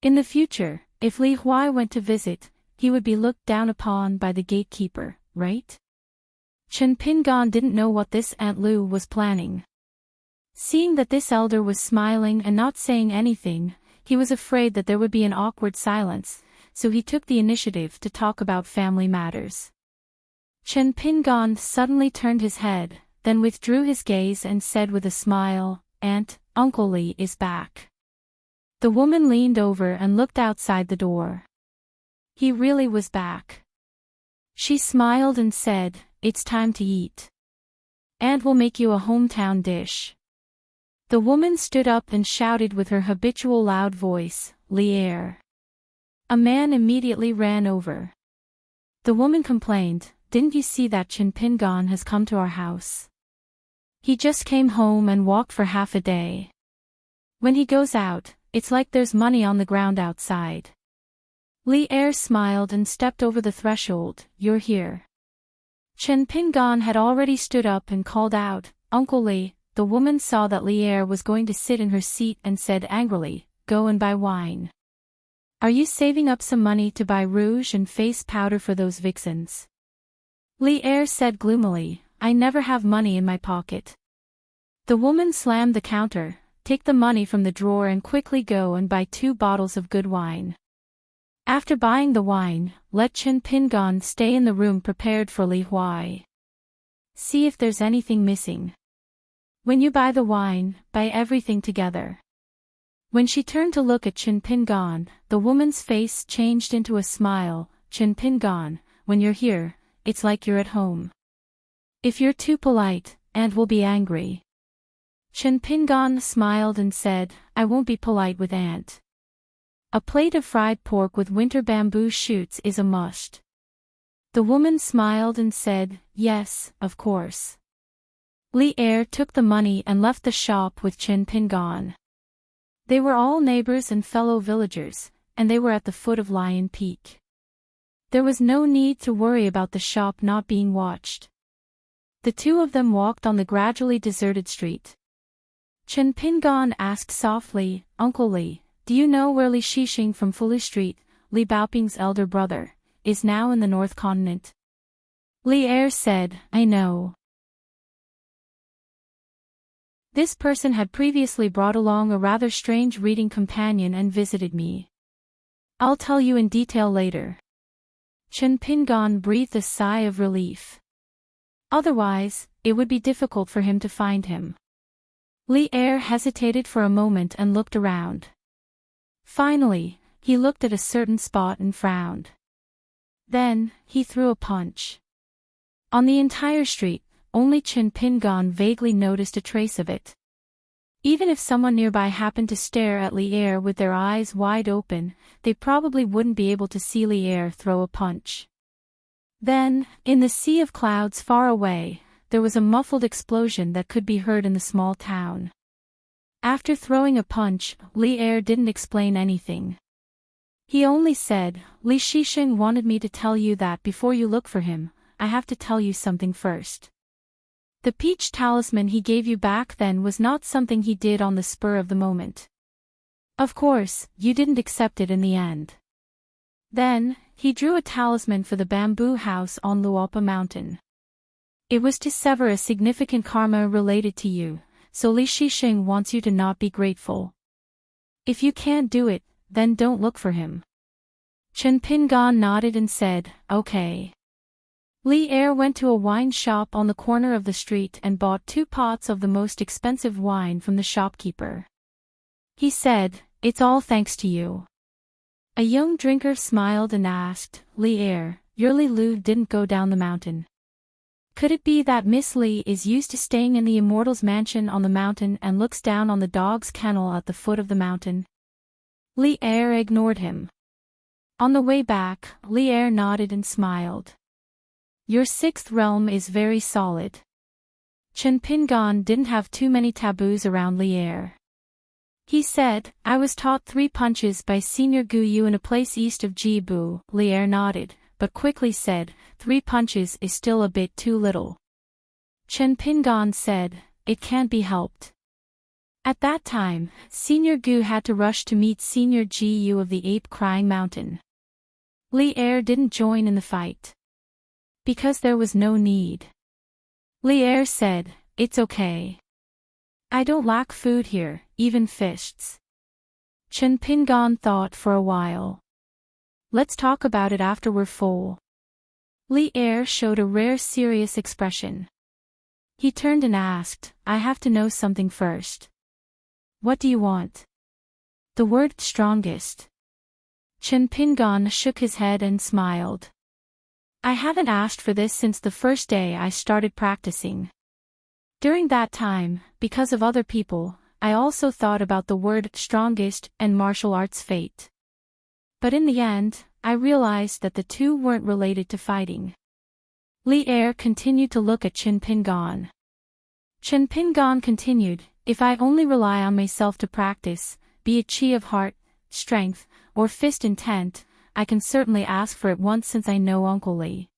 Speaker 1: In the future, if Li Huai went to visit, he would be looked down upon by the gatekeeper, right? Chen Pingan didn't know what this Aunt Lu was planning. Seeing that this elder was smiling and not saying anything, he was afraid that there would be an awkward silence, so he took the initiative to talk about family matters. Chen Pingan suddenly turned his head, then withdrew his gaze and said with a smile, "Aunt, Uncle Li is back." The woman leaned over and looked outside the door. He really was back. She smiled and said, "It's time to eat. Aunt will make you a hometown dish." The woman stood up and shouted with her habitual loud voice, "Li Er." A man immediately ran over. The woman complained, "Didn't you see that Chen Pingan has come to our house? He just came home and walked for half a day. When he goes out, it's like there's money on the ground outside." Li Er smiled and stepped over the threshold, "You're here." Chen Pingan had already stood up and called out, "Uncle Li." The woman saw that Li Er was going to sit in her seat and said angrily, "Go and buy wine. Are you saving up some money to buy rouge and face powder for those vixens?" Li Er said gloomily, "I never have money in my pocket." The woman slammed the counter, "Take the money from the drawer and quickly go and buy 2 bottles of good wine. After buying the wine, let Chen Pingan stay in the room prepared for Li Huai. See if there's anything missing. When you buy the wine, buy everything together." When she turned to look at Chen Pingan, the woman's face changed into a smile. "Chen Pingan, when you're here, it's like you're at home. If you're too polite, Aunt will be angry." Chen Pingan smiled and said, "I won't be polite with Aunt. A plate of fried pork with winter bamboo shoots is a must." The woman smiled and said, "Yes, of course." Li Er took the money and left the shop with Chen Pingan. They were all neighbors and fellow villagers, and they were at the foot of Lion Peak. There was no need to worry about the shop not being watched. The two of them walked on the gradually deserted street. Chen Pingan asked softly, "Uncle Li, do you know where Li Shixing from Fulu Street, Li Baoping's elder brother, is now in the North Continent?" Li Er said, "I know. This person had previously brought along a rather strange reading companion and visited me. I'll tell you in detail later." Chen Pingan breathed a sigh of relief. Otherwise, it would be difficult for him to find him. Li Er hesitated for a moment and looked around. Finally, he looked at a certain spot and frowned. Then, he threw a punch. On the entire street, only Chen Pingan vaguely noticed a trace of it. Even if someone nearby happened to stare at Li Er with their eyes wide open, they probably wouldn't be able to see Li Er throw a punch. Then, in the sea of clouds far away, there was a muffled explosion that could be heard in the small town. After throwing a punch, Li Er didn't explain anything. He only said, "Li Shixing wanted me to tell you that before you look for him, I have to tell you something first. The peach talisman he gave you back then was not something he did on the spur of the moment. Of course, you didn't accept it in the end. Then, he drew a talisman for the bamboo house on Luopa Mountain. It was to sever a significant karma related to you, so Li Shisheng wants you to not be grateful. If you can't do it, then don't look for him. Chen Pingan nodded and said, okay. Li Er went to a wine shop on the corner of the street and bought 2 pots of the most expensive wine from the shopkeeper. He said, it's all thanks to you. A young drinker smiled and asked, Li Er, your Li Lu didn't go down the mountain. Could it be that Miss Li is used to staying in the Immortal's mansion on the mountain and looks down on the dog's kennel at the foot of the mountain? Li Er ignored him. On the way back, Li Er nodded and smiled. Your 6th realm is very solid. Chen Pingan didn't have too many taboos around Li Er. He said, I was taught 3 punches by Senior Gu Yu in a place east of Jibu. Li Er nodded, but quickly said, 3 punches is still a bit too little. Chen Pingan said, it can't be helped. At that time, Senior Gu had to rush to meet Senior Ji Yu of the Ape Crying Mountain. Li Er didn't join in the fight. Because there was no need. Li Er said, it's okay. I don't lack food here, even fists. Chen Pingan thought for a while. Let's talk about it after we're full. Li Er showed a rare serious expression. He turned and asked, I have to know something first. What do you want? The word strongest. Chen Pingan shook his head and smiled. I haven't asked for this since the first day I started practicing. During that time, because of other people, I also thought about the word strongest and martial arts fate. But in the end, I realized that the two weren't related to fighting. Li Er continued to look at Chen Pingan. Chen Pingan continued, if I only rely on myself to practice, be it chi of heart, strength, or fist intent, I can certainly ask for it once since I know Uncle Li.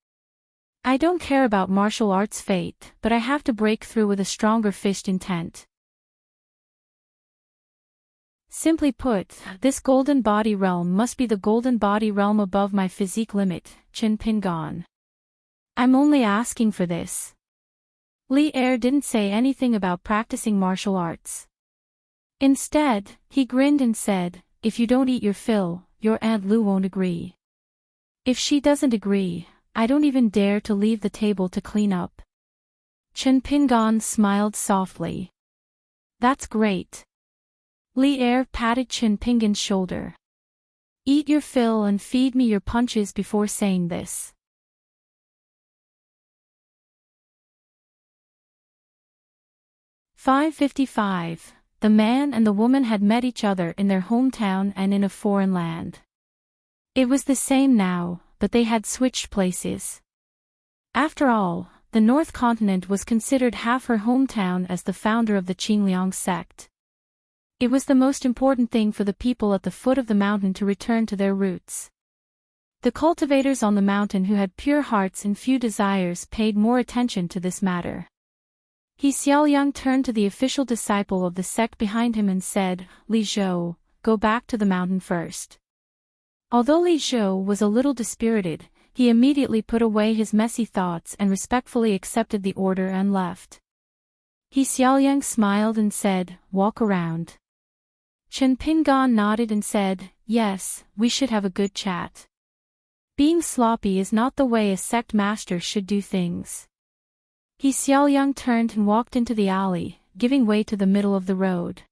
Speaker 1: I don't care about martial arts fate, but I have to break through with a stronger fist intent. Simply put, this golden body realm must be the golden body realm above my physique limit, Chen Pingan. I'm only asking for this. Li Er didn't say anything about practicing martial arts. Instead, he grinned and said, if you don't eat your fill, your Aunt Lu won't agree. If she doesn't agree, I don't even dare to leave the table to clean up. Chen Pingan smiled softly. That's great. Li Er patted Chen Pingan's shoulder. Eat your fill and feed me your punches before saying this. "555. The man and the woman had met each other in their hometown and in a foreign land. It was the same now, but they had switched places. After all, the North Continent was considered half her hometown as the founder of the Qingliang sect. It was the most important thing for the people at the foot of the mountain to return to their roots. The cultivators on the mountain who had pure hearts and few desires paid more attention to this matter. He Xiaoliang turned to the official disciple of the sect behind him and said, Li Zhou, go back to the mountain first. Although Li Zhou was a little dispirited, he immediately put away his messy thoughts and respectfully accepted the order and left. He Xiaoliang smiled and said, walk around. Chen Pingan nodded and said, yes, we should have a good chat. Being sloppy is not the way a sect master should do things. He Xiaoliang turned and walked into the alley, giving way to the middle of the road.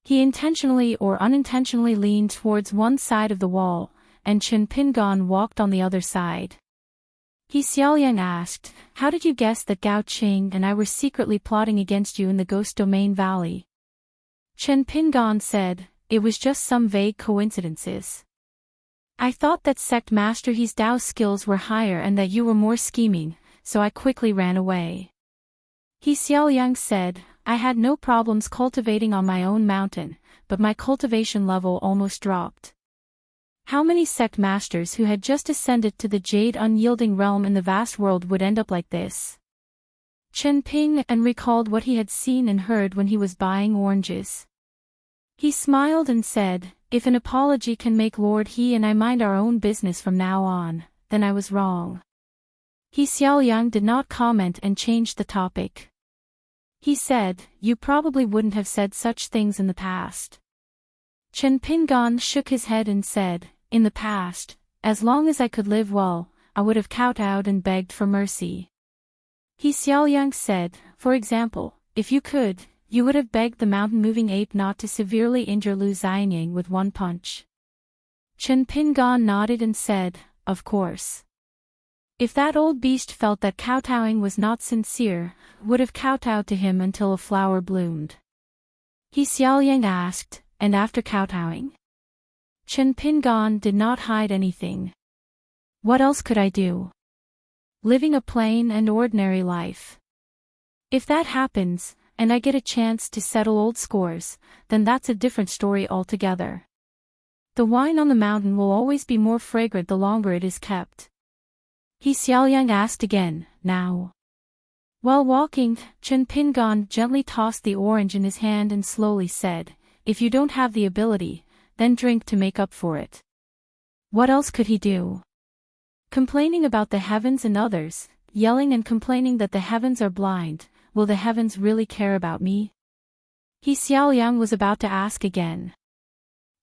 Speaker 1: He intentionally or unintentionally leaned towards one side of the wall, and Chen Pingan walked on the other side. He Xiaoliang asked, how did you guess that Gao Qing and I were secretly plotting against you in the Ghost Domain Valley? Chen Pingan said, it was just some vague coincidences. I thought that sect master He's Dao's skills were higher and that you were more scheming, so I quickly ran away. He Xiaoliang said, I had no problems cultivating on my own mountain, but my cultivation level almost dropped. How many sect masters who had just ascended to the jade unyielding realm in the vast world would end up like this? Chen Ping and recalled what he had seen and heard when he was buying oranges. He smiled and said, "If an apology can make Lord He and I mind our own business from now on, then I was wrong." He Xiaoyang did not comment and changed the topic. He said, "You probably wouldn't have said such things in the past." Chen Pingan shook his head and said, "In the past, as long as I could live well, I would have kowtowed and begged for mercy." He Xiaoyang said, "For example, if you could, you would have begged the mountain-moving ape not to severely injure Lu Xianying with one punch." Chen Pingan nodded and said, "Of course. If that old beast felt that kowtowing was not sincere, would have kowtowed to him until a flower bloomed." He Xiaoyang asked, "And after kowtowing?" Chen Pingan did not hide anything. "What else could I do? Living a plain and ordinary life. If that happens, and I get a chance to settle old scores, then that's a different story altogether. The wine on the mountain will always be more fragrant the longer it is kept." He Xiaoyang asked again, "Now?" While walking, Chen Pingan gently tossed the orange in his hand and slowly said, "If you don't have the ability, then drink to make up for it." What else could he do? Complaining about the heavens and others, yelling and complaining that the heavens are blind, will the heavens really care about me? He Xiaoyang was about to ask again.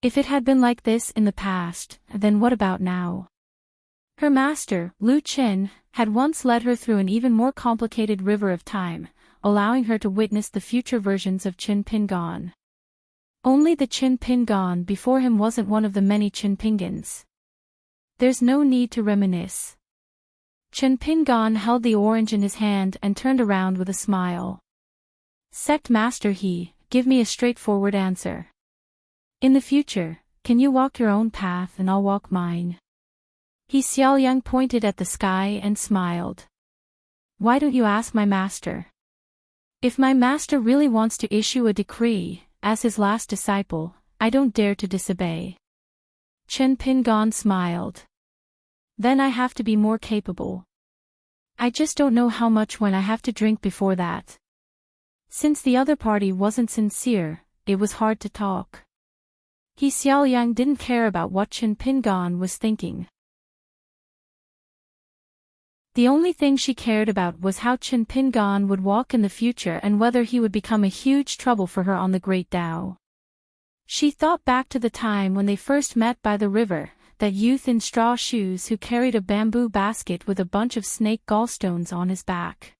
Speaker 1: If it had been like this in the past, then what about now? Her master, Lu Chen, had once led her through an even more complicated river of time, allowing her to witness the future versions of Chen Pingan. Only the Chen Pingan before him wasn't one of the many Chen Pingans. There's no need to reminisce. Chen Pingan held the orange in his hand and turned around with a smile. "Sect Master He, give me a straightforward answer. In the future, can you walk your own path and I'll walk mine?" He Xiaoyang pointed at the sky and smiled. "Why don't you ask my master? If my master really wants to issue a decree, as his last disciple, I don't dare to disobey." Chen Pingan smiled. "Then I have to be more capable. I just don't know how much wine I have to drink before that." Since the other party wasn't sincere, it was hard to talk. He Xiaoyang didn't care about what Chen Pingan was thinking. The only thing she cared about was how Chen Pingan would walk in the future and whether he would become a huge trouble for her on the Great Tao. She thought back to the time when they first met by the river, that youth in straw shoes who carried a bamboo basket with a bunch of snake gallstones on his back.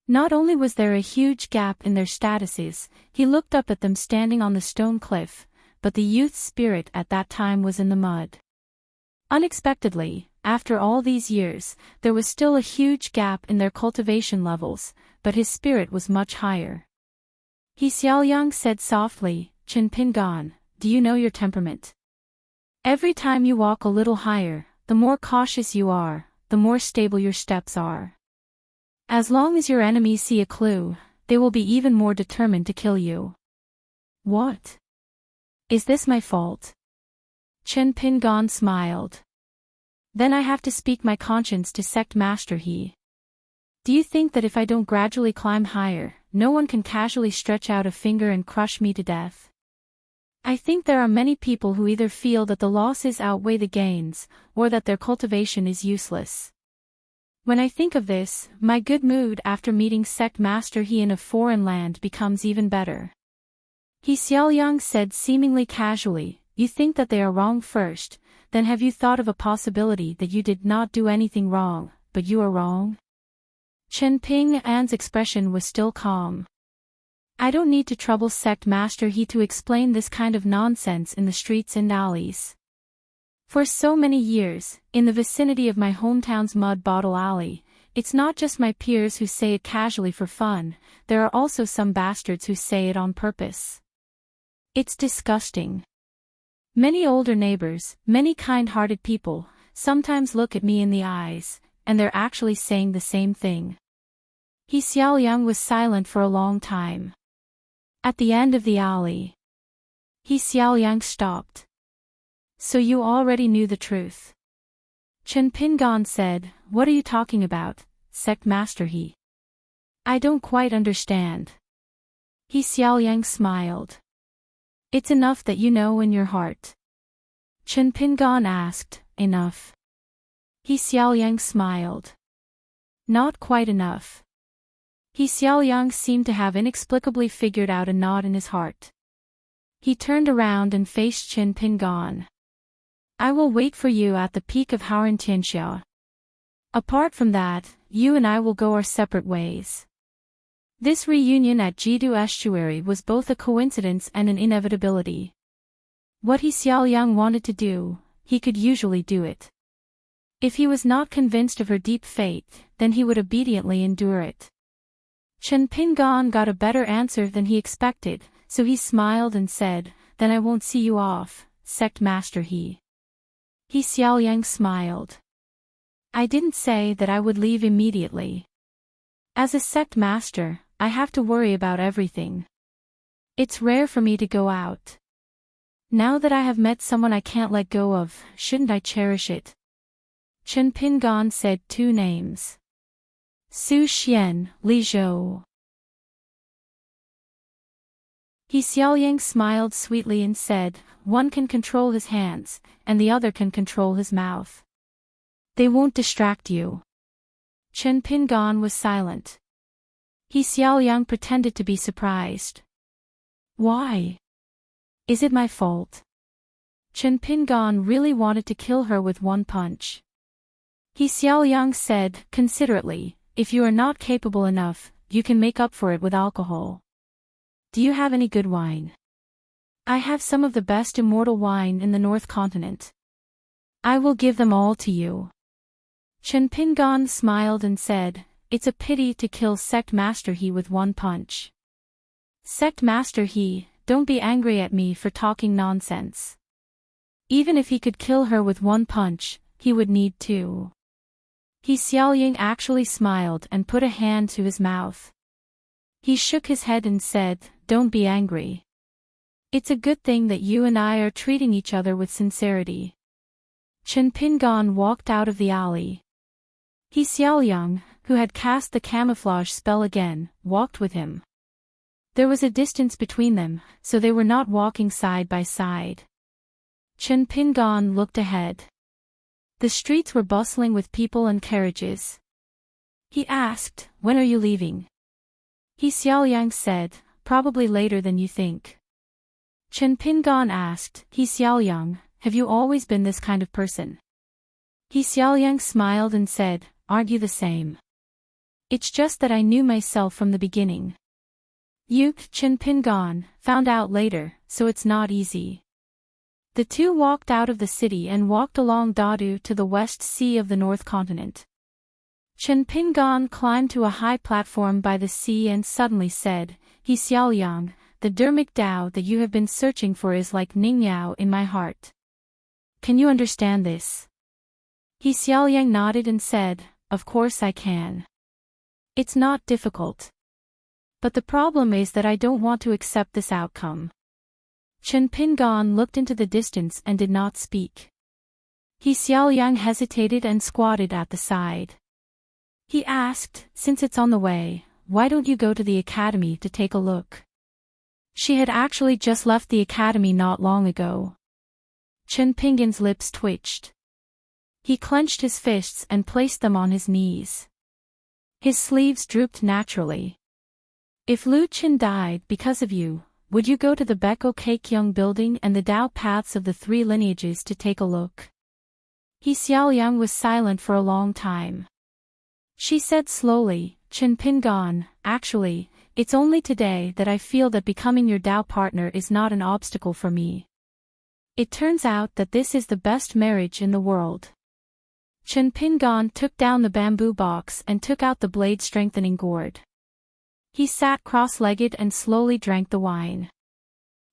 Speaker 1: Not only was there a huge gap in their statuses, he looked up at them standing on the stone cliff, but the youth's spirit at that time was in the mud. Unexpectedly, after all these years, there was still a huge gap in their cultivation levels, but his spirit was much higher. He Xiaoyang said softly, "Chen Pingan, do you know your temperament? Every time you walk a little higher, the more cautious you are, the more stable your steps are. As long as your enemies see a clue, they will be even more determined to kill you." "What? Is this my fault?" Chen Pingan smiled. "Then I have to speak my conscience to Sect Master He. Do you think that if I don't gradually climb higher, no one can casually stretch out a finger and crush me to death? I think there are many people who either feel that the losses outweigh the gains, or that their cultivation is useless. When I think of this, my good mood after meeting Sect Master He in a foreign land becomes even better." He Xiaoyang said seemingly casually, "You think that they are wrong first, then have you thought of a possibility that you did not do anything wrong, but you are wrong?" Chen Ping'an's expression was still calm. "I don't need to trouble Sect Master He to explain this kind of nonsense in the streets and alleys. For so many years, in the vicinity of my hometown's Mud Bottle Alley, it's not just my peers who say it casually for fun, there are also some bastards who say it on purpose. It's disgusting. Many older neighbors, many kind-hearted people, sometimes look at me in the eyes, and they're actually saying the same thing." He Xiaoyang was silent for a long time. At the end of the alley, He Xiaoyang stopped. "So you already knew the truth?" Chen Pingan said, "What are you talking about, Sect Master He? I don't quite understand. He Xiaoyang smiled. It's enough that you know in your heart. Chen Pingan asked, enough? He Xiaoyang smiled. Not quite enough. He Xiaoyang seemed to have inexplicably figured out a knot in his heart. He turned around and faced Chen Pingan. I will wait for you at the peak of Harantianxia. Apart from that, you and I will go our separate ways. This reunion at Jidu Estuary was both a coincidence and an inevitability. What he Xiaoyang wanted to do, he could usually do it. If he was not convinced of her deep faith, then he would obediently endure it. Chen Pingan got a better answer than he expected, so he smiled and said, then I won't see you off, sect master he. He Xiaoyang smiled. I didn't say that I would leave immediately. As a sect master, I have to worry about everything. It's rare for me to go out. Now that I have met someone I can't let go of, shouldn't I cherish it? Chen Pingan said 2 names. Su Xian, Li Zhou. He Xiaoyang smiled sweetly and said, one can control his hands, and the other can control his mouth. They won't distract you. Chen Pingan was silent. He Xiaoyang pretended to be surprised. Why? Is it my fault? Chen Pingan really wanted to kill her with one punch. He Xiaoyang said, considerately, if you are not capable enough, you can make up for it with alcohol. Do you have any good wine? I have some of the best immortal wine in the North Continent. I will give them all to you. Chen Pingan smiled and said, it's a pity to kill Sect Master He with one punch. Sect Master He, don't be angry at me for talking nonsense. Even if he could kill her with one punch, he would need 2. He Xiaoyang actually smiled and put a hand to his mouth. He shook his head and said, don't be angry. It's a good thing that you and I are treating each other with sincerity. Chen Pingan walked out of the alley. He Xiaoyang, who had cast the camouflage spell again, walked with him. There was a distance between them, so they were not walking side by side. Chen Pingan looked ahead. The streets were bustling with people and carriages. He asked, when are you leaving? He Xiaoyang said, probably later than you think. Chen Pingan asked, He Xiaoyang, have you always been this kind of person? He Xiaoyang smiled and said, aren't you the same? It's just that I knew myself from the beginning. You, Chen Pingan, found out later, so it's not easy. The two walked out of the city and walked along Dadu to the West Sea of the North Continent. Chen Pingan climbed to a high platform by the sea and suddenly said, He Xiaoyang, the Dermic Dao that you have been searching for is like Ningyao in my heart. Can you understand this? He Xiaoyang nodded and said, of course I can. It's not difficult. But the problem is that I don't want to accept this outcome. Chen Pingan looked into the distance and did not speak. He Xiaoyang hesitated and squatted at the side. He asked, since it's on the way, why don't you go to the academy to take a look? She had actually just left the academy not long ago. Chen Pingan's lips twitched. He clenched his fists and placed them on his knees. His sleeves drooped naturally. If Lu Qin died because of you, would you go to the Beko Keikyung building and the Dao paths of the 3 lineages to take a look? He Xiaoyang was silent for a long time. She said slowly, Chen Pingan, actually, it's only today that I feel that becoming your Dao partner is not an obstacle for me. It turns out that this is the best marriage in the world. Chen Pingan took down the bamboo box and took out the blade-strengthening gourd. He sat cross-legged and slowly drank the wine.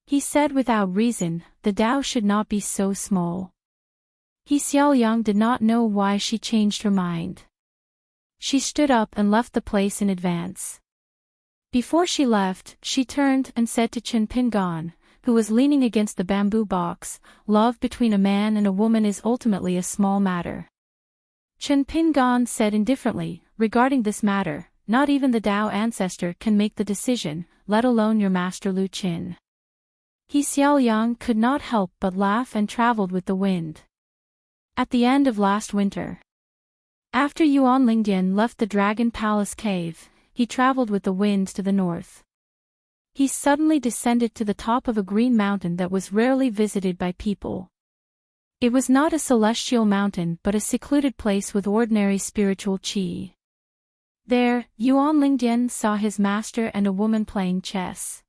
Speaker 1: He said without reason, the Dao should not be so small. He Xiaoyang did not know why she changed her mind. She stood up and left the place in advance. Before she left, she turned and said to Chen Pingan, who was leaning against the bamboo box, love between a man and a woman is ultimately a small matter. Chen Pingan said indifferently, regarding this matter, not even the Tao ancestor can make the decision, let alone your master Lu Qin. He Xiaoliang could not help but laugh and traveled with the wind. At the end of last winter, after Yuan Lingdian left the Dragon Palace cave, he traveled with the wind to the north. He suddenly descended to the top of a green mountain that was rarely visited by people. It was not a celestial mountain but a secluded place with ordinary spiritual qi. There, Yuan Lingdian saw his master and a woman playing chess.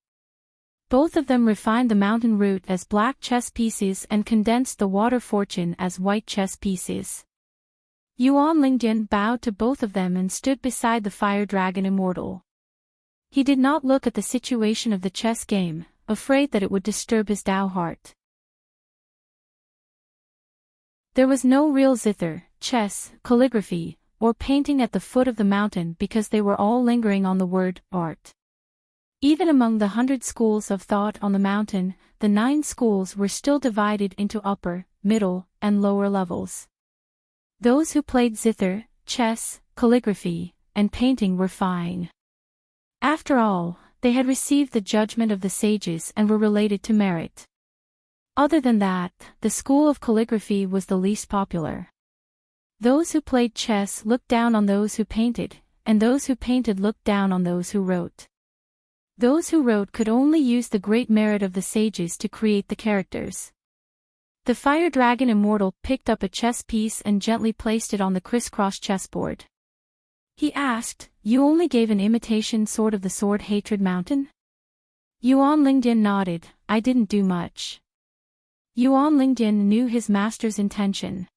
Speaker 1: Both of them refined the mountain root as black chess pieces and condensed the water fortune as white chess pieces. Yuan Lingdian bowed to both of them and stood beside the fire dragon immortal. He did not look at the situation of the chess game, afraid that it would disturb his Tao heart. There was no real zither, chess, calligraphy, or painting at the foot of the mountain because they were all lingering on the word art. Even among the 100 schools of thought on the mountain, the 9 schools were still divided into upper, middle, and lower levels. Those who played zither, chess, calligraphy, and painting were fine. After all, they had received the judgment of the sages and were related to merit. Other than that, the school of calligraphy was the least popular. Those who played chess looked down on those who painted, and those who painted looked down on those who wrote. Those who wrote could only use the great merit of the sages to create the characters. The fire dragon immortal picked up a chess piece and gently placed it on the crisscross chessboard. He asked, "You only gave an imitation sword of the sword Hatred Mountain?" Yuan Lingdian nodded, "I didn't do much." Yuan Lingdian knew his master's intention.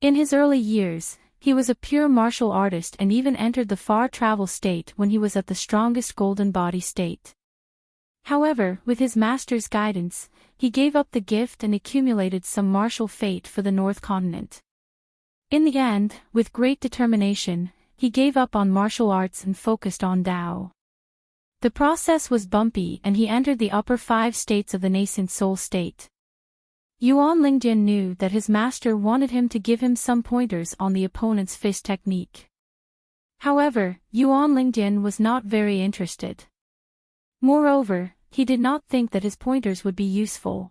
Speaker 1: In his early years, he was a pure martial artist and even entered the far travel state when he was at the strongest golden body state. However, with his master's guidance, he gave up the gift and accumulated some martial fate for the North Continent. In the end, with great determination, he gave up on martial arts and focused on Tao. The process was bumpy and he entered the upper 5 states of the nascent soul state. Yuan Lingdian knew that his master wanted him to give him some pointers on the opponent's fist technique. However, Yuan Lingdian was not very interested. Moreover, he did not think that his pointers would be useful.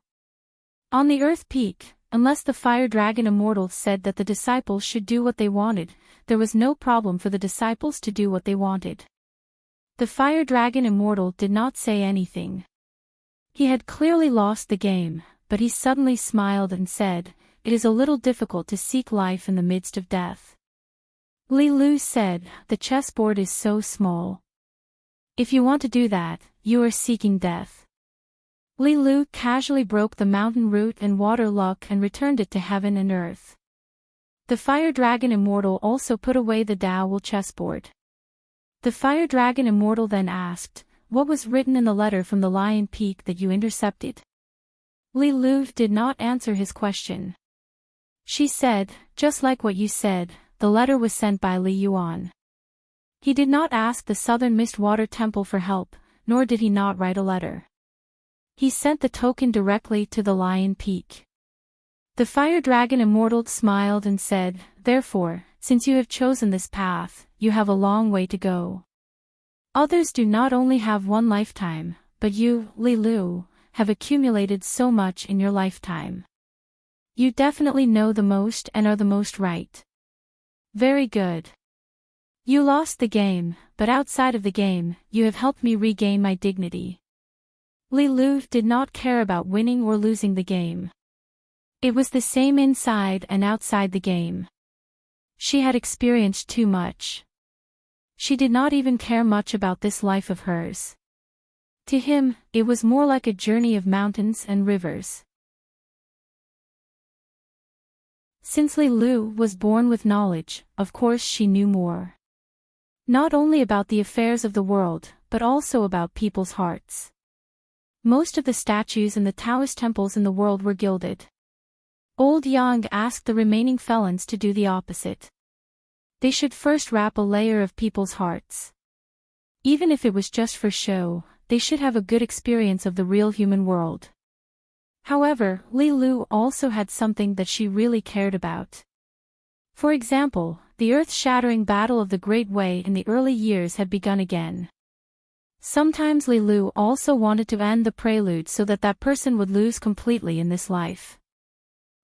Speaker 1: On the Earth Peak, unless the Fire Dragon Immortal said that the disciples should do what they wanted, there was no problem for the disciples to do what they wanted. The Fire Dragon Immortal did not say anything. He had clearly lost the game, but he suddenly smiled and said, "It is a little difficult to seek life in the midst of death." Li Lu said, "The chessboard is so small. If you want to do that, you are seeking death." Li Lu casually broke the mountain root and water luck and returned it to heaven and earth. The Fire Dragon Immortal also put away the Tao chessboard. The Fire Dragon Immortal then asked, "What was written in the letter from the Lion Peak that you intercepted?" Li Lu did not answer his question. She said, "Just like what you said, the letter was sent by Li Yuan." He did not ask the Southern Mistwater Temple for help, nor did he not write a letter. He sent the token directly to the Lion Peak. The Fire Dragon Immortal smiled and said, "Therefore, since you have chosen this path, you have a long way to go. Others do not only have one lifetime, but you, Li Lu, have accumulated so much in your lifetime. You definitely know the most and are the most right. Very good. You lost the game, but outside of the game, you have helped me regain my dignity." Li Lu did not care about winning or losing the game. It was the same inside and outside the game. She had experienced too much. She did not even care much about this life of hers. To him, it was more like a journey of mountains and rivers. Since Li Lu was born with knowledge, of course she knew more. Not only about the affairs of the world, but also about people's hearts. Most of the statues in the Taoist temples in the world were gilded. Old Yang asked the remaining felons to do the opposite. They should first wrap a layer of people's hearts. Even if it was just for show, they should have a good experience of the real human world. However, Li Lu also had something that she really cared about. For example, the earth-shattering battle of the Great Way in the early years had begun again. Sometimes Li Lu also wanted to end the prelude so that that person would lose completely in this life.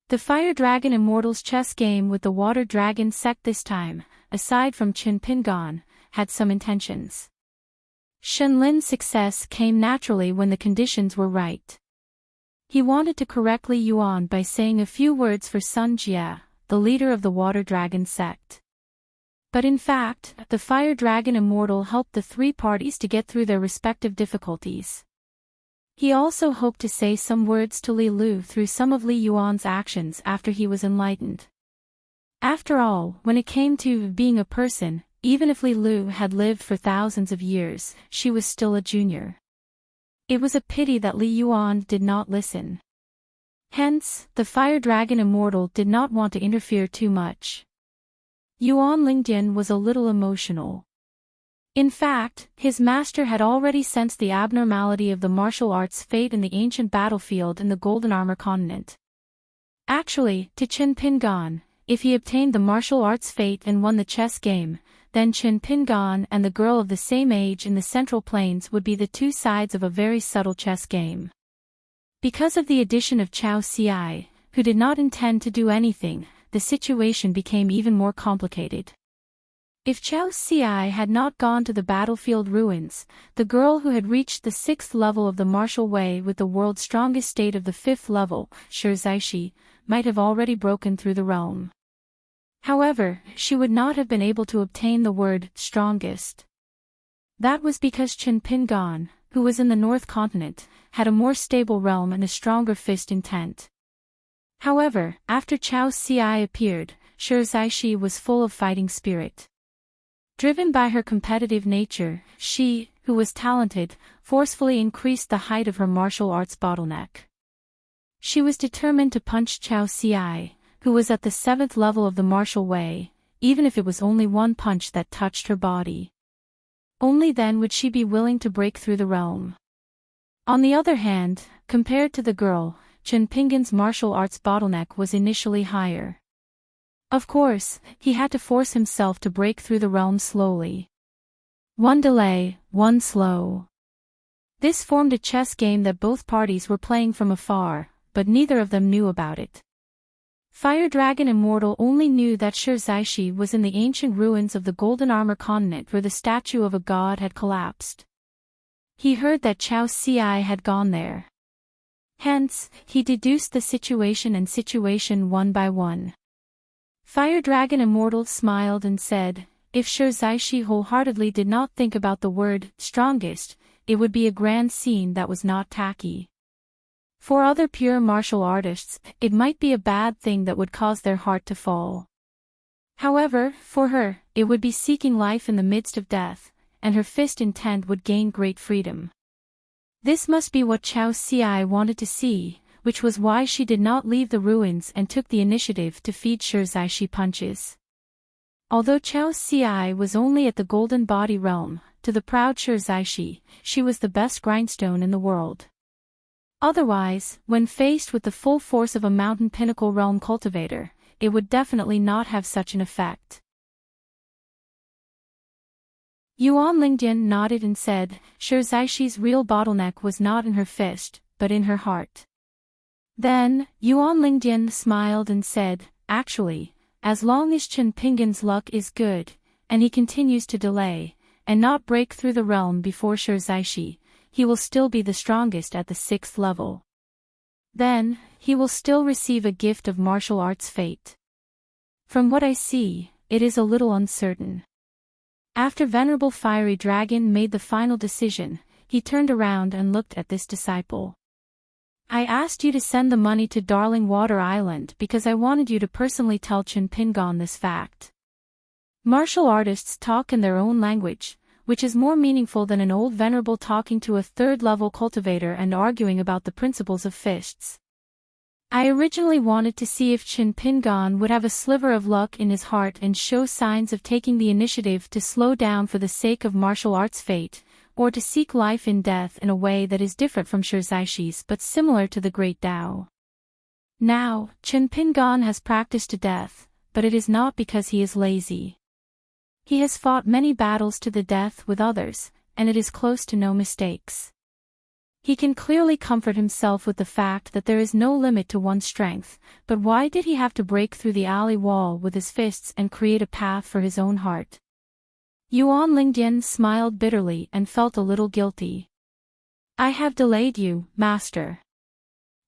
Speaker 1: The Fire Dragon Immortals chess game with the Water Dragon sect this time, aside from Qin Pingan, had some intentions. Shen Lin's success came naturally when the conditions were right. He wanted to correct Li Yuan by saying a few words for Sun Jie, the leader of the Water Dragon sect. But in fact, the Fire Dragon Immortal helped the three parties to get through their respective difficulties. He also hoped to say some words to Li Lu through some of Li Yuan's actions after he was enlightened. After all, when it came to being a person, even if Li Lu had lived for thousands of years, she was still a junior. It was a pity that Li Yuan did not listen. Hence, the Fire Dragon Immortal did not want to interfere too much. Yuan Lingdian was a little emotional. In fact, his master had already sensed the abnormality of the martial arts fate in the ancient battlefield in the Golden Armor continent. Actually, to Qin Pingan, if he obtained the martial arts fate and won the chess game, then Qin Pingan and the girl of the same age in the Central Plains would be the two sides of a very subtle chess game. Because of the addition of Chao Ci, who did not intend to do anything, the situation became even more complicated. If Chao Ci had not gone to the battlefield ruins, the girl who had reached the 6th level of the martial way with the world's strongest state of the 5th level, Shi Zaishi, might have already broken through the realm. However, she would not have been able to obtain the word strongest. That was because Qin Pingan, who was in the North Continent, had a more stable realm and a stronger fist intent. However, after Chao Ci appeared, Shi Zaishi was full of fighting spirit. Driven by her competitive nature, she, who was talented, forcefully increased the height of her martial arts bottleneck. She was determined to punch Chao Ci, who was at the 7th level of the martial way, even if it was only one punch that touched her body. Only then would she be willing to break through the realm. On the other hand, compared to the girl, Qin Pingan's martial arts bottleneck was initially higher. Of course, he had to force himself to break through the realm slowly. One delay, one slow. This formed a chess game that both parties were playing from afar, but neither of them knew about it. Fire Dragon Immortal only knew that Shi Zaishi was in the ancient ruins of the Golden Armor continent where the statue of a god had collapsed. He heard that Chao Ci had gone there. Hence, he deduced the situation one by one. Fire Dragon Immortal smiled and said, if Shi Zaishi wholeheartedly did not think about the word strongest, it would be a grand scene that was not tacky. For other pure martial artists, it might be a bad thing that would cause their heart to fall. However, for her, it would be seeking life in the midst of death, and her fist intent would gain great freedom. This must be what Chao Ci wanted to see, which was why she did not leave the ruins and took the initiative to feed Shi Zaishi punches. Although Chao Ci was only at the Golden Body realm, to the proud Shi Zaishi, she was the best grindstone in the world. Otherwise, when faced with the full force of a mountain pinnacle realm cultivator, it would definitely not have such an effect. Yuan Lingdian nodded and said, Shi Zaishi's real bottleneck was not in her fist, but in her heart. Then, Yuan Lingdian smiled and said, actually, as long as Qin Pingan's luck is good, and he continues to delay, and not break through the realm before Shi Zaishi, he will still be the strongest at the 6th level. Then, he will still receive a gift of martial arts fate. From what I see, it is a little uncertain. After Venerable Fiery Dragon made the final decision, he turned around and looked at this disciple. I asked you to send the money to Darling Water Island because I wanted you to personally tell Qin Pingan this fact. Martial artists talk in their own language, which is more meaningful than an old venerable talking to a 3rd-level cultivator and arguing about the principles of fists. I originally wanted to see if Qin Pingan would have a sliver of luck in his heart and show signs of taking the initiative to slow down for the sake of martial arts fate, or to seek life in death in a way that is different from Shi Zaishi's but similar to the Great Tao. Now, Qin Pingan has practiced to death, but it is not because he is lazy. He has fought many battles to the death with others, and it is close to no mistakes. He can clearly comfort himself with the fact that there is no limit to one's strength, but why did he have to break through the alley wall with his fists and create a path for his own heart? Yuan Lingdian smiled bitterly and felt a little guilty. I have delayed you, master.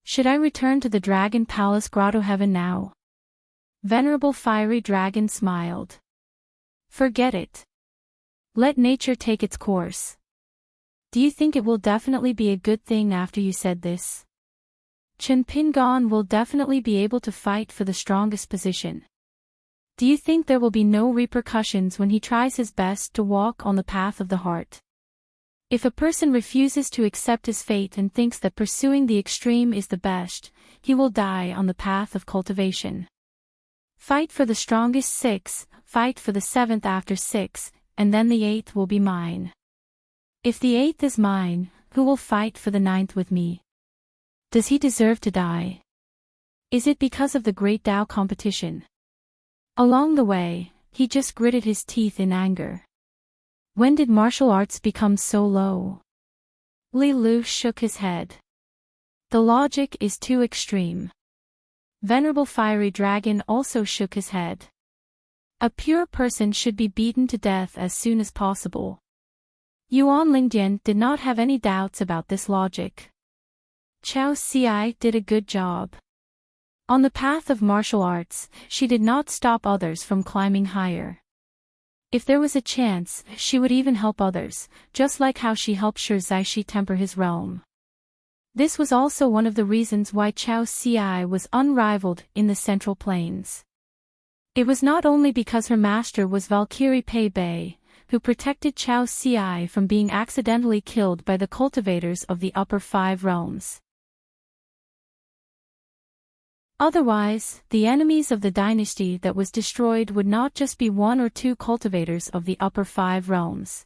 Speaker 1: Should I return to the Dragon Palace Grotto Heaven now? Venerable Fiery Dragon smiled. Forget it. Let nature take its course. Do you think it will definitely be a good thing after you said this? Chen Pingon will definitely be able to fight for the strongest position. Do you think there will be no repercussions when he tries his best to walk on the path of the heart? If a person refuses to accept his fate and thinks that pursuing the extreme is the best, he will die on the path of cultivation. Fight for the strongest 6, fight for the 7th after 6, and then the 8th will be mine. If the 8th is mine, who will fight for the 9th with me? Does he deserve to die? Is it because of the great Tao competition? Along the way, he just gritted his teeth in anger. When did martial arts become so low? Li Lu shook his head. The logic is too extreme. Venerable Fiery Dragon also shook his head. A pure person should be beaten to death as soon as possible. Yuan Lingdian did not have any doubts about this logic. Chao Xi did a good job. On the path of martial arts, she did not stop others from climbing higher. If there was a chance, she would even help others, just like how she helped Shi Zaishi temper his realm. This was also one of the reasons why Chao Xi was unrivaled in the Central Plains. It was not only because her master was Valkyrie Pei Bei, who protected Chao Xi from being accidentally killed by the cultivators of the upper 5 realms. Otherwise, the enemies of the dynasty that was destroyed would not just be 1 or 2 cultivators of the upper 5 realms.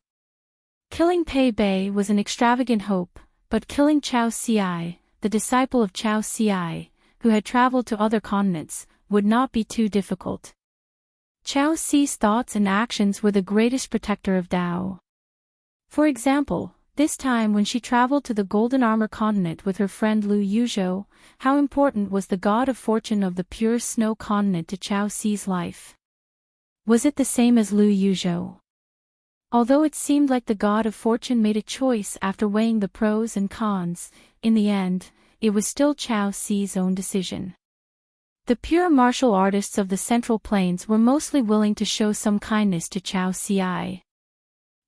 Speaker 1: Killing Pei Bei was an extravagant hope, but killing Chao Xi, the disciple of Chao Xi, who had traveled to other continents, would not be too difficult. Chao Xi's thoughts and actions were the greatest protector of Tao. For example, this time when she traveled to the Golden Armor continent with her friend Lu Yuzhou, how important was the god of fortune of the pure snow continent to Chao Xi's life? Was it the same as Lu Yuzhou? Although it seemed like the god of fortune made a choice after weighing the pros and cons, in the end, it was still Chao Xi's own decision. The pure martial artists of the Central Plains were mostly willing to show some kindness to Chao Xi.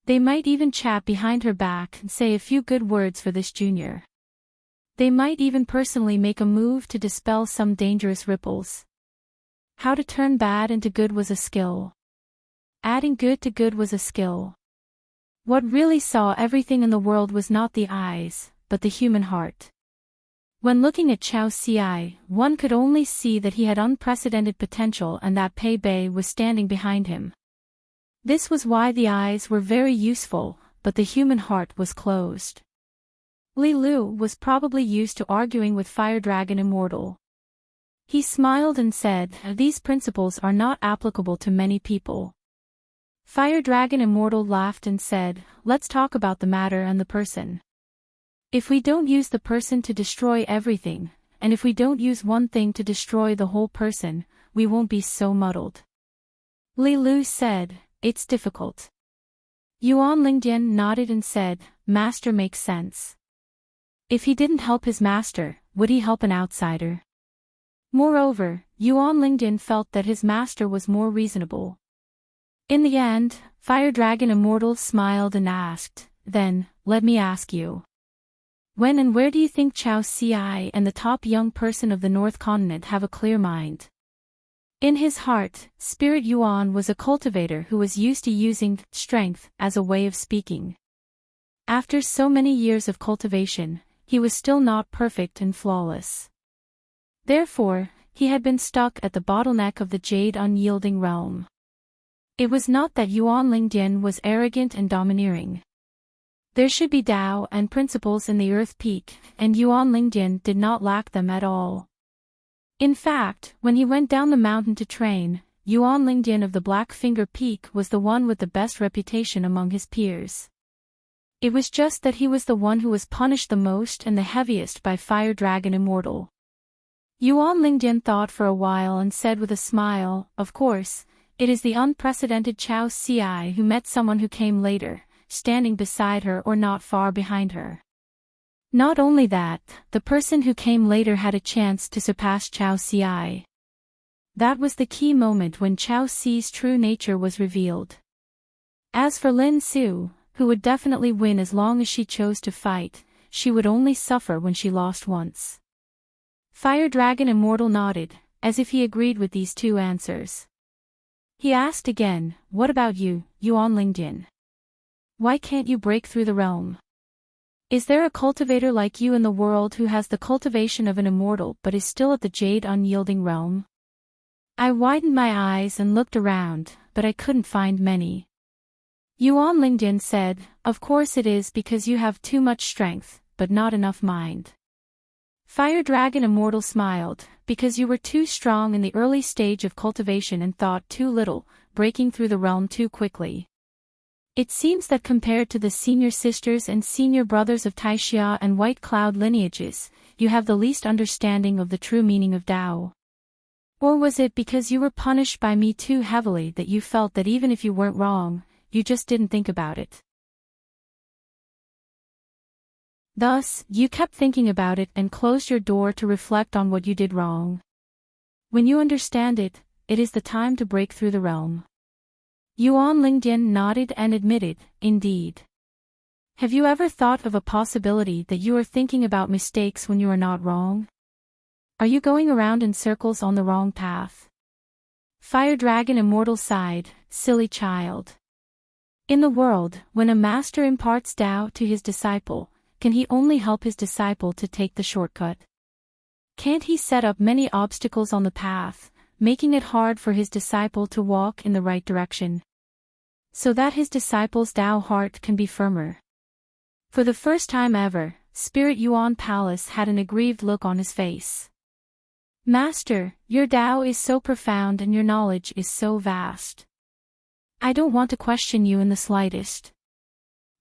Speaker 1: They might even chat behind her back and say a few good words for this junior. They might even personally make a move to dispel some dangerous ripples. How to turn bad into good was a skill. Adding good to good was a skill. What really saw everything in the world was not the eyes, but the human heart. When looking at Chao Xi, one could only see that he had unprecedented potential and that Pei Bei was standing behind him. This was why the eyes were very useful, but the human heart was closed. Li Lu was probably used to arguing with Fire Dragon Immortal. He smiled and said, "These principles are not applicable to many people." Fire Dragon Immortal laughed and said, "Let's talk about the matter and the person. If we don't use the person to destroy everything, and if we don't use one thing to destroy the whole person, we won't be so muddled." Li Lu said, "It's difficult." Yuan Lingdian nodded and said, "Master makes sense." If he didn't help his master, would he help an outsider? Moreover, Yuan Lingdian felt that his master was more reasonable. In the end, Fire Dragon Immortal smiled and asked, "Then, let me ask you. When and where do you think Chao Xi and the top young person of the North Continent have a clear mind?" In his heart, Spirit Yuan was a cultivator who was used to using strength as a way of speaking. After so many years of cultivation, he was still not perfect and flawless. Therefore, he had been stuck at the bottleneck of the Jade Unyielding Realm. It was not that Yuan Lingdian was arrogant and domineering. There should be Tao and principles in the Earth Peak, and Yuan Lingdian did not lack them at all. In fact, when he went down the mountain to train, Yuan Lingdian of the Black Finger Peak was the one with the best reputation among his peers. It was just that he was the one who was punished the most and the heaviest by Fire Dragon Immortal. Yuan Lingdian thought for a while and said with a smile, "Of course, it is the unprecedented Chao Ci who met someone who came later, standing beside her or not far behind her. Not only that, the person who came later had a chance to surpass Chao Ci. That was the key moment when Chao Ci's true nature was revealed. As for Lin Su, who would definitely win as long as she chose to fight, she would only suffer when she lost once." Fire Dragon Immortal nodded, as if he agreed with these two answers. He asked again, "What about you, Yuan Lingdian? Why can't you break through the realm? Is there a cultivator like you in the world who has the cultivation of an immortal but is still at the Jade Unyielding realm?" I widened my eyes and looked around, but I couldn't find many. Yuan Lingdian said, "Of course it is because you have too much strength, but not enough mind." Fire Dragon Immortal smiled, "Because you were too strong in the early stage of cultivation and thought too little, breaking through the realm too quickly. It seems that compared to the senior sisters and senior brothers of Taixia and White Cloud lineages, you have the least understanding of the true meaning of Tao. Or was it because you were punished by me too heavily that you felt that even if you weren't wrong, you just didn't think about it? Thus, you kept thinking about it and closed your door to reflect on what you did wrong. When you understand it, it is the time to break through the realm." Yuan Lingdian nodded and admitted, "Indeed. Have you ever thought of a possibility that you are thinking about mistakes when you are not wrong? Are you going around in circles on the wrong path?" Fire Dragon Immortal sighed, "Silly child. In the world, when a master imparts Tao to his disciple, can he only help his disciple to take the shortcut? Can't he set up many obstacles on the path, making it hard for his disciple to walk in the right direction, so that his disciple's Tao heart can be firmer?" For the first time ever, Spirit Yuan Palace had an aggrieved look on his face. "Master, your Tao is so profound and your knowledge is so vast. I don't want to question you in the slightest."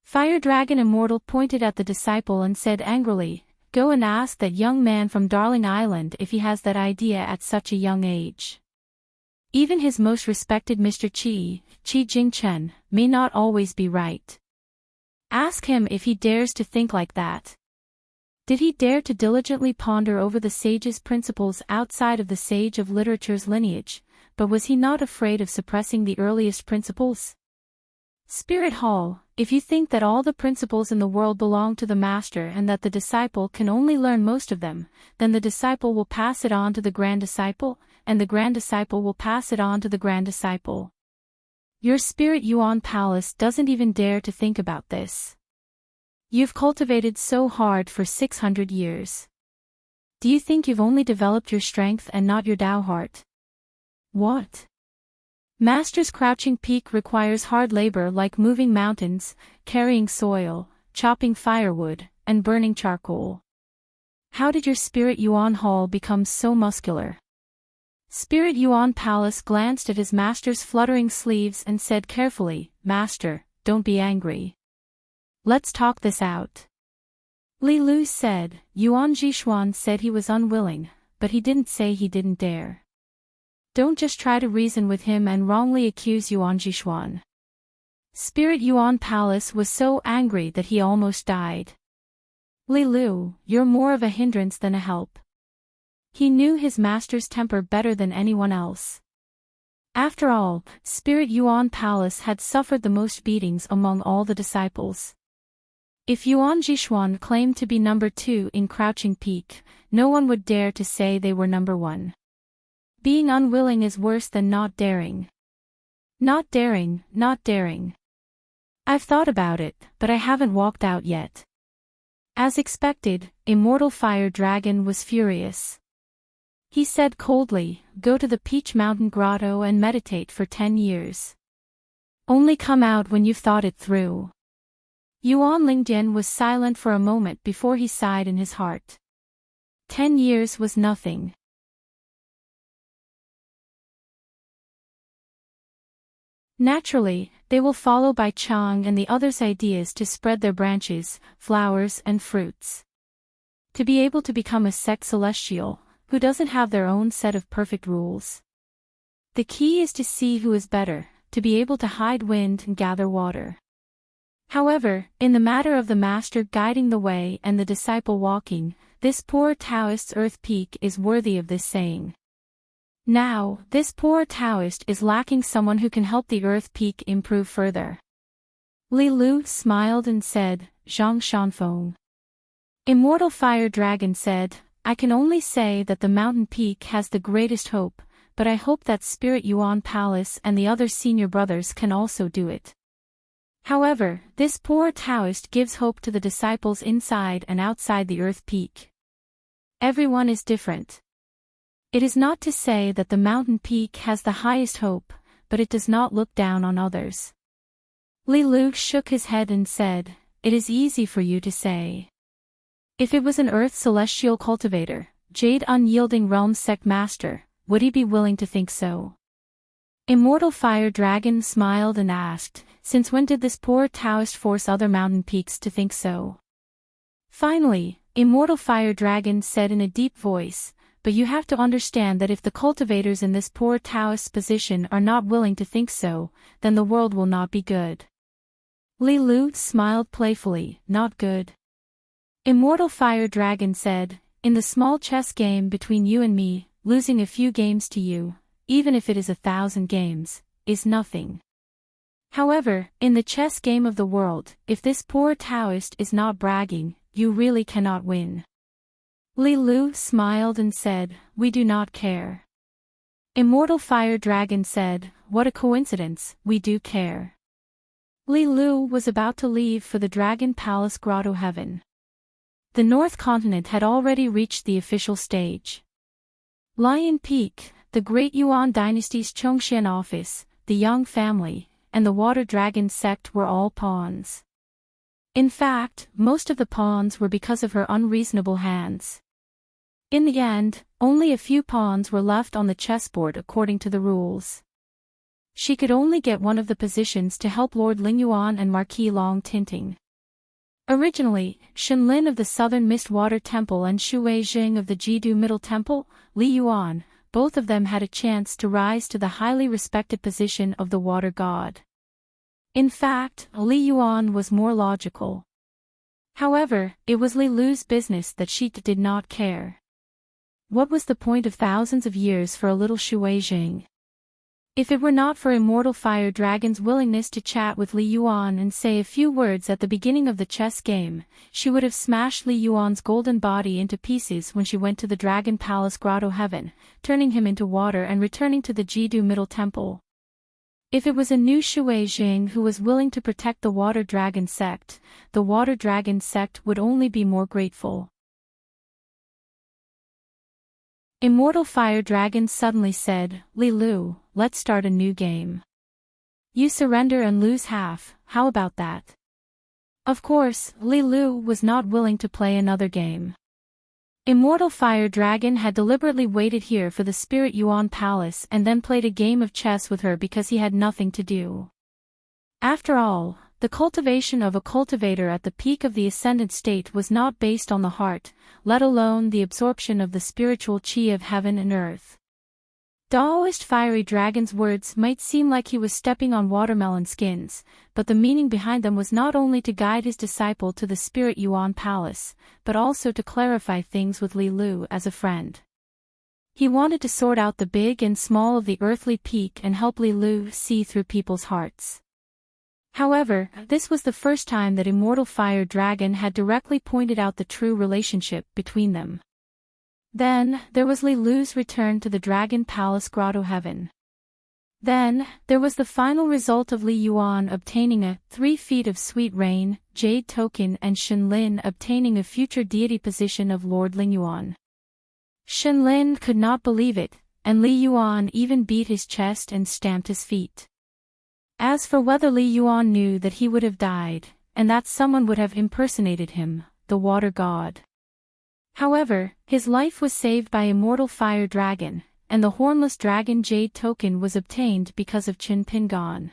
Speaker 1: Fire Dragon Immortal pointed at the disciple and said angrily, "Go and ask that young man from Darling Island if he has that idea at such a young age. Even his most respected Mr. Qi Jingchen, may not always be right. Ask him if he dares to think like that. Did he dare to diligently ponder over the sage's principles outside of the sage of literature's lineage, but was he not afraid of suppressing the earliest principles? Spirit Hall, if you think that all the principles in the world belong to the master and that the disciple can only learn most of them, then the disciple will pass it on to the grand disciple, and the grand disciple will pass it on to the grand disciple. Your Spirit Yuan Palace doesn't even dare to think about this. You've cultivated so hard for 600 years. Do you think you've only developed your strength and not your Tao heart? What? Master's crouching peak requires hard labor like moving mountains, carrying soil, chopping firewood, and burning charcoal. How did your Spirit Yuan Hall become so muscular?" Spirit Yuan Palace glanced at his master's fluttering sleeves and said carefully, "Master, don't be angry. Let's talk this out." Li Lu said, "Yuan Jishuan said he was unwilling, but he didn't say he didn't dare. Don't just try to reason with him and wrongly accuse Yuan Jishuan." Spirit Yuan Palace was so angry that he almost died. "Li Lu, you're more of a hindrance than a help." He knew his master's temper better than anyone else. After all, Spirit Yuan Palace had suffered the most beatings among all the disciples. If Yuan Jishuan claimed to be number 2 in Crouching Peak, no one would dare to say they were number 1. Being unwilling is worse than not daring. Not daring, not daring. I've thought about it, but I haven't walked out yet. As expected, Immortal Fire Dragon was furious. He said coldly, "Go to the Peach Mountain Grotto and meditate for 10 years. Only come out when you've thought it through." Yuan Lingdian was silent for a moment before he sighed in his heart. 10 years was nothing. Naturally, they will follow Bai Chang and the others' ideas to spread their branches, flowers and fruits. To be able to become a sect celestial, who doesn't have their own set of perfect rules. The key is to see who is better, to be able to hide wind and gather water. However, in the matter of the master guiding the way and the disciple walking, this poor Taoist's earth peak is worthy of this saying. Now, this poor Taoist is lacking someone who can help the earth peak improve further. Li Lu smiled and said, Zhang Shanfeng. Immortal Fire Dragon said, I can only say that the mountain peak has the greatest hope, but I hope that Spirit Yuan Palace and the other senior brothers can also do it. However, this poor Taoist gives hope to the disciples inside and outside the earth peak. Everyone is different. It is not to say that the mountain peak has the highest hope, but it does not look down on others. Li Lu shook his head and said, It is easy for you to say. If it was an earth celestial cultivator, Jade Unyielding Realm sect master, would he be willing to think so? Immortal Fire Dragon smiled and asked, Since when did this poor Taoist force other mountain peaks to think so? Finally, Immortal Fire Dragon said in a deep voice, But you have to understand that if the cultivators in this poor Taoist's position are not willing to think so, then the world will not be good. Li Lu smiled playfully, Not good. Immortal Fire Dragon said, In the small chess game between you and me, losing a few games to you, even if it is 1,000 games, is nothing. However, in the chess game of the world, if this poor Taoist is not bragging, you really cannot win. Li Lu smiled and said, We do not care. Immortal Fire Dragon said, What a coincidence, we do care. Li Lu was about to leave for the Dragon Palace Grotto Heaven. The North Continent had already reached the official stage. Lion Peak, the Great Yuan Dynasty's Chongxian office, the Yang family, and the Water Dragon sect were all pawns. In fact, most of the pawns were because of her unreasonable hands. In the end, only a few pawns were left on the chessboard according to the rules. She could only get one of the positions to help Lord Lingyuan and Marquis Long Tinting. Originally, Shenlin of the Southern Mistwater Temple and Shu Weijing of the Jidu Middle Temple, Li Yuan, both of them had a chance to rise to the highly respected position of the water god. In fact, Li Yuan was more logical. However, it was Li Lu's business that she did not care. What was the point of thousands of years for a little Shu Weijing? If it were not for Immortal Fire Dragon's willingness to chat with Li Yuan and say a few words at the beginning of the chess game, she would have smashed Li Yuan's golden body into pieces when she went to the Dragon Palace Grotto Heaven, turning him into water and returning to the Jidu Middle Temple. If it was a new Shu Weijing who was willing to protect the Water Dragon sect, the Water Dragon sect would only be more grateful. Immortal Fire Dragon suddenly said, Li Lu, let's start a new game. You surrender and lose half, how about that? Of course, Li Lu was not willing to play another game. Immortal Fire Dragon had deliberately waited here for the Spirit Yuan Palace and then played a game of chess with her because he had nothing to do. After all, the cultivation of a cultivator at the peak of the ascendant state was not based on the heart, let alone the absorption of the spiritual qi of heaven and earth. Daoist Fiery Dragon's words might seem like he was stepping on watermelon skins, but the meaning behind them was not only to guide his disciple to the Spirit Yuan Palace, but also to clarify things with Li Lu as a friend. He wanted to sort out the big and small of the earthly peak and help Li Lu see through people's hearts. However, this was the first time that Immortal Fire Dragon had directly pointed out the true relationship between them. Then, there was Li Lu's return to the Dragon Palace Grotto Heaven. Then, there was the final result of Li Yuan obtaining a 3 feet of sweet rain, jade token and Shenlin obtaining a future deity position of Lord Lingyuan. Shenlin could not believe it, and Li Yuan even beat his chest and stamped his feet. As for whether Li Yuan knew that he would have died, and that someone would have impersonated him, the water god. However, his life was saved by Immortal Fire Dragon, and the hornless dragon jade token was obtained because of Qin Pingan.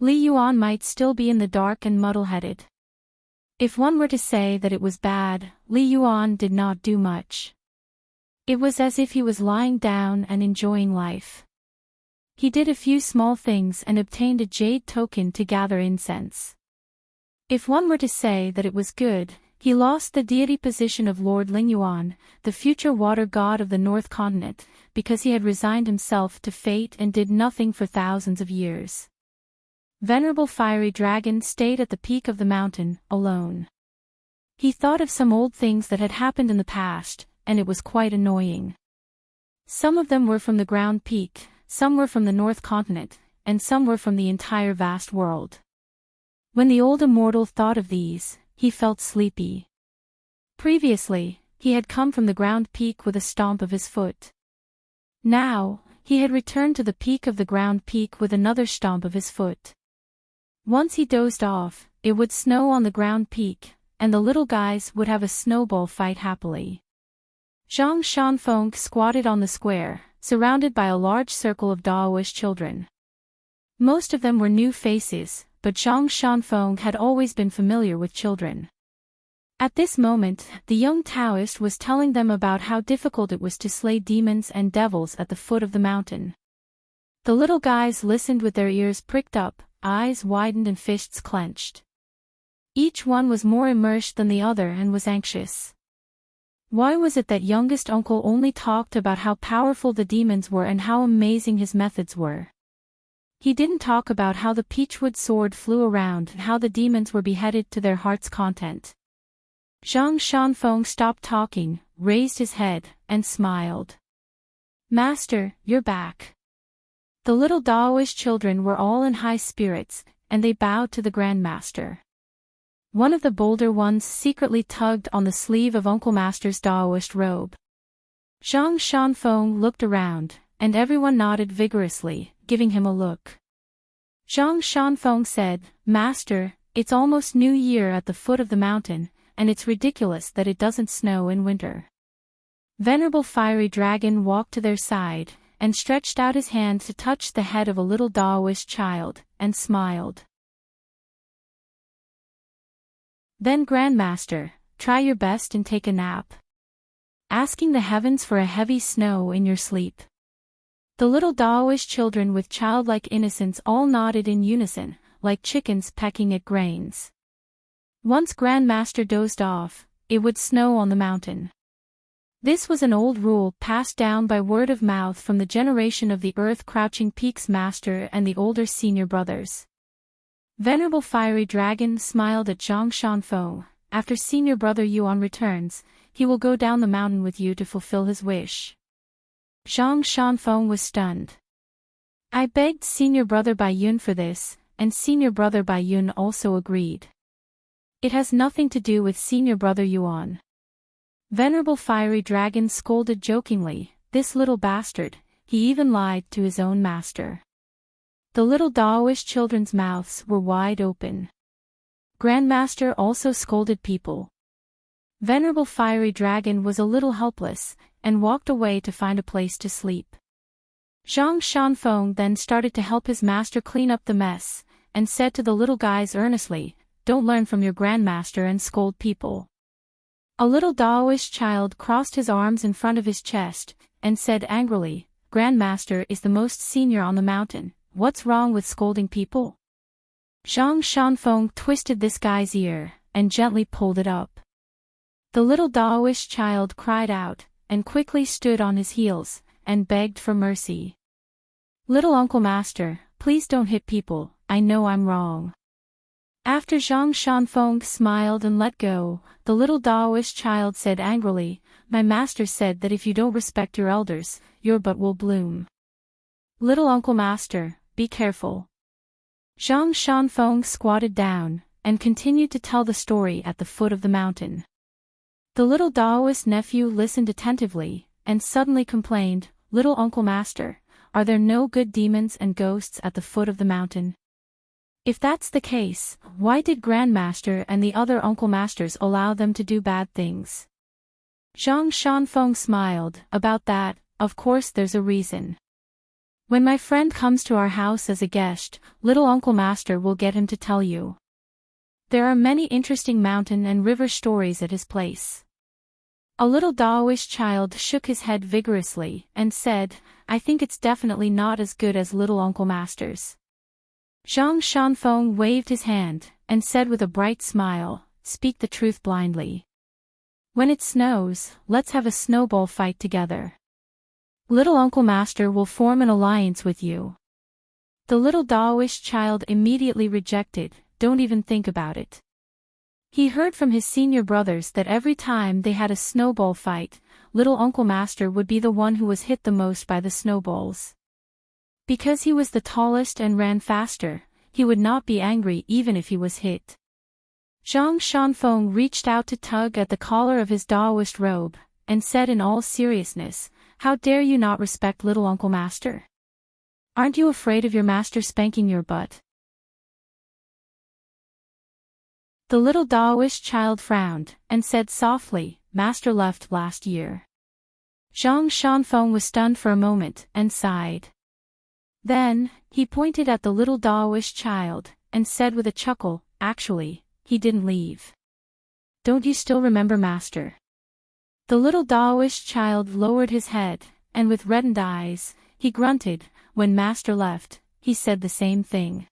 Speaker 1: Li Yuan might still be in the dark and muddle-headed. If one were to say that it was bad, Li Yuan did not do much. It was as if he was lying down and enjoying life. He did a few small things and obtained a jade token to gather incense. If one were to say that it was good, he lost the deity position of Lord Lingyuan, the future water god of the North Continent, because he had resigned himself to fate and did nothing for thousands of years. Venerable Fiery Dragon stayed at the peak of the mountain, alone. He thought of some old things that had happened in the past, and it was quite annoying. Some of them were from the ground peak, some were from the North Continent, and some were from the entire vast world. When the old immortal thought of these, he felt sleepy. Previously, he had come from the ground peak with a stomp of his foot. Now, he had returned to the peak of the ground peak with another stomp of his foot. Once he dozed off, it would snow on the ground peak, and the little guys would have a snowball fight happily. Zhang Shanfeng squatted on the square, surrounded by a large circle of Daoist children. Most of them were new faces, but Zhang Shanfeng had always been familiar with children. At this moment, the young Taoist was telling them about how difficult it was to slay demons and devils at the foot of the mountain. The little guys listened with their ears pricked up, eyes widened and fists clenched. Each one was more immersed than the other and was anxious. Why was it that youngest uncle only talked about how powerful the demons were and how amazing his methods were? He didn't talk about how the peachwood sword flew around and how the demons were beheaded to their heart's content. Zhang Shanfeng stopped talking, raised his head, and smiled. "Master, you're back." The little Daoist children were all in high spirits, and they bowed to the Grandmaster. One of the bolder ones secretly tugged on the sleeve of Uncle Master's Daoist robe. Zhang Shanfeng looked around, and everyone nodded vigorously, giving him a look. Zhang Shanfeng said, "Master, it's almost New Year at the foot of the mountain, and it's ridiculous that it doesn't snow in winter." Venerable Fiery Dragon walked to their side, and stretched out his hand to touch the head of a little Daoist child, and smiled. "Then Grandmaster, try your best and take a nap. Asking the heavens for a heavy snow in your sleep." The little Daoist children with childlike innocence all nodded in unison, like chickens pecking at grains. Once Grandmaster dozed off, it would snow on the mountain. This was an old rule passed down by word of mouth from the generation of the Earth Crouching Peaks Master and the older senior brothers. Venerable Fiery Dragon smiled at Zhang Shanfeng. "After senior brother Yuan returns, he will go down the mountain with you to fulfill his wish." Zhang Shanfeng was stunned. "I begged senior brother Bai Yun for this, and senior brother Bai Yun also agreed. It has nothing to do with senior brother Yuan." Venerable Fiery Dragon scolded jokingly, "This little bastard, he even lied to his own master." The little Daoist children's mouths were wide open. Grandmaster also scolded people. Venerable Fiery Dragon was a little helpless, and walked away to find a place to sleep. Zhang Shanfeng then started to help his master clean up the mess, and said to the little guys earnestly, "Don't learn from your grandmaster and scold people." A little Daoist child crossed his arms in front of his chest, and said angrily, "Grandmaster is the most senior on the mountain, what's wrong with scolding people?" Zhang Shanfeng twisted this guy's ear, and gently pulled it up. The little Daoist child cried out, and quickly stood on his heels, and begged for mercy. "Little Uncle Master, please don't hit people, I know I'm wrong." After Zhang Shanfeng smiled and let go, the little Daoist child said angrily, "My master said that if you don't respect your elders, your butt will bloom. Little Uncle Master, be careful." Zhang Shanfeng squatted down, and continued to tell the story at the foot of the mountain. The little Daoist nephew listened attentively, and suddenly complained, "Little Uncle Master, are there no good demons and ghosts at the foot of the mountain? If that's the case, why did Grandmaster and the other Uncle Masters allow them to do bad things?" Zhang Shanfeng smiled, "About that, of course there's a reason. When my friend comes to our house as a guest, little Uncle Master will get him to tell you. There are many interesting mountain and river stories at his place. A little Daoist child shook his head vigorously and said, I think it's definitely not as good as little Uncle Master's. Zhang Shanfeng waved his hand and said with a bright smile, speak the truth blindly. When it snows, let's have a snowball fight together. Little Uncle Master will form an alliance with you. The little Daoist child immediately rejected, don't even think about it. He heard from his senior brothers that every time they had a snowball fight, little Uncle Master would be the one who was hit the most by the snowballs. Because he was the tallest and ran faster, he would not be angry even if he was hit. Zhang Shanfeng reached out to tug at the collar of his Daoist robe, and said in all seriousness, how dare you not respect little Uncle Master? Aren't you afraid of your master spanking your butt? The little Daoist child frowned, and said softly, Master left last year. Zhang Shanfeng was stunned for a moment, and sighed. Then, he pointed at the little Daoist child, and said with a chuckle, actually, he didn't leave. Don't you still remember Master? The little Daoist child lowered his head, and with reddened eyes, he grunted, when Master left, he said the same thing.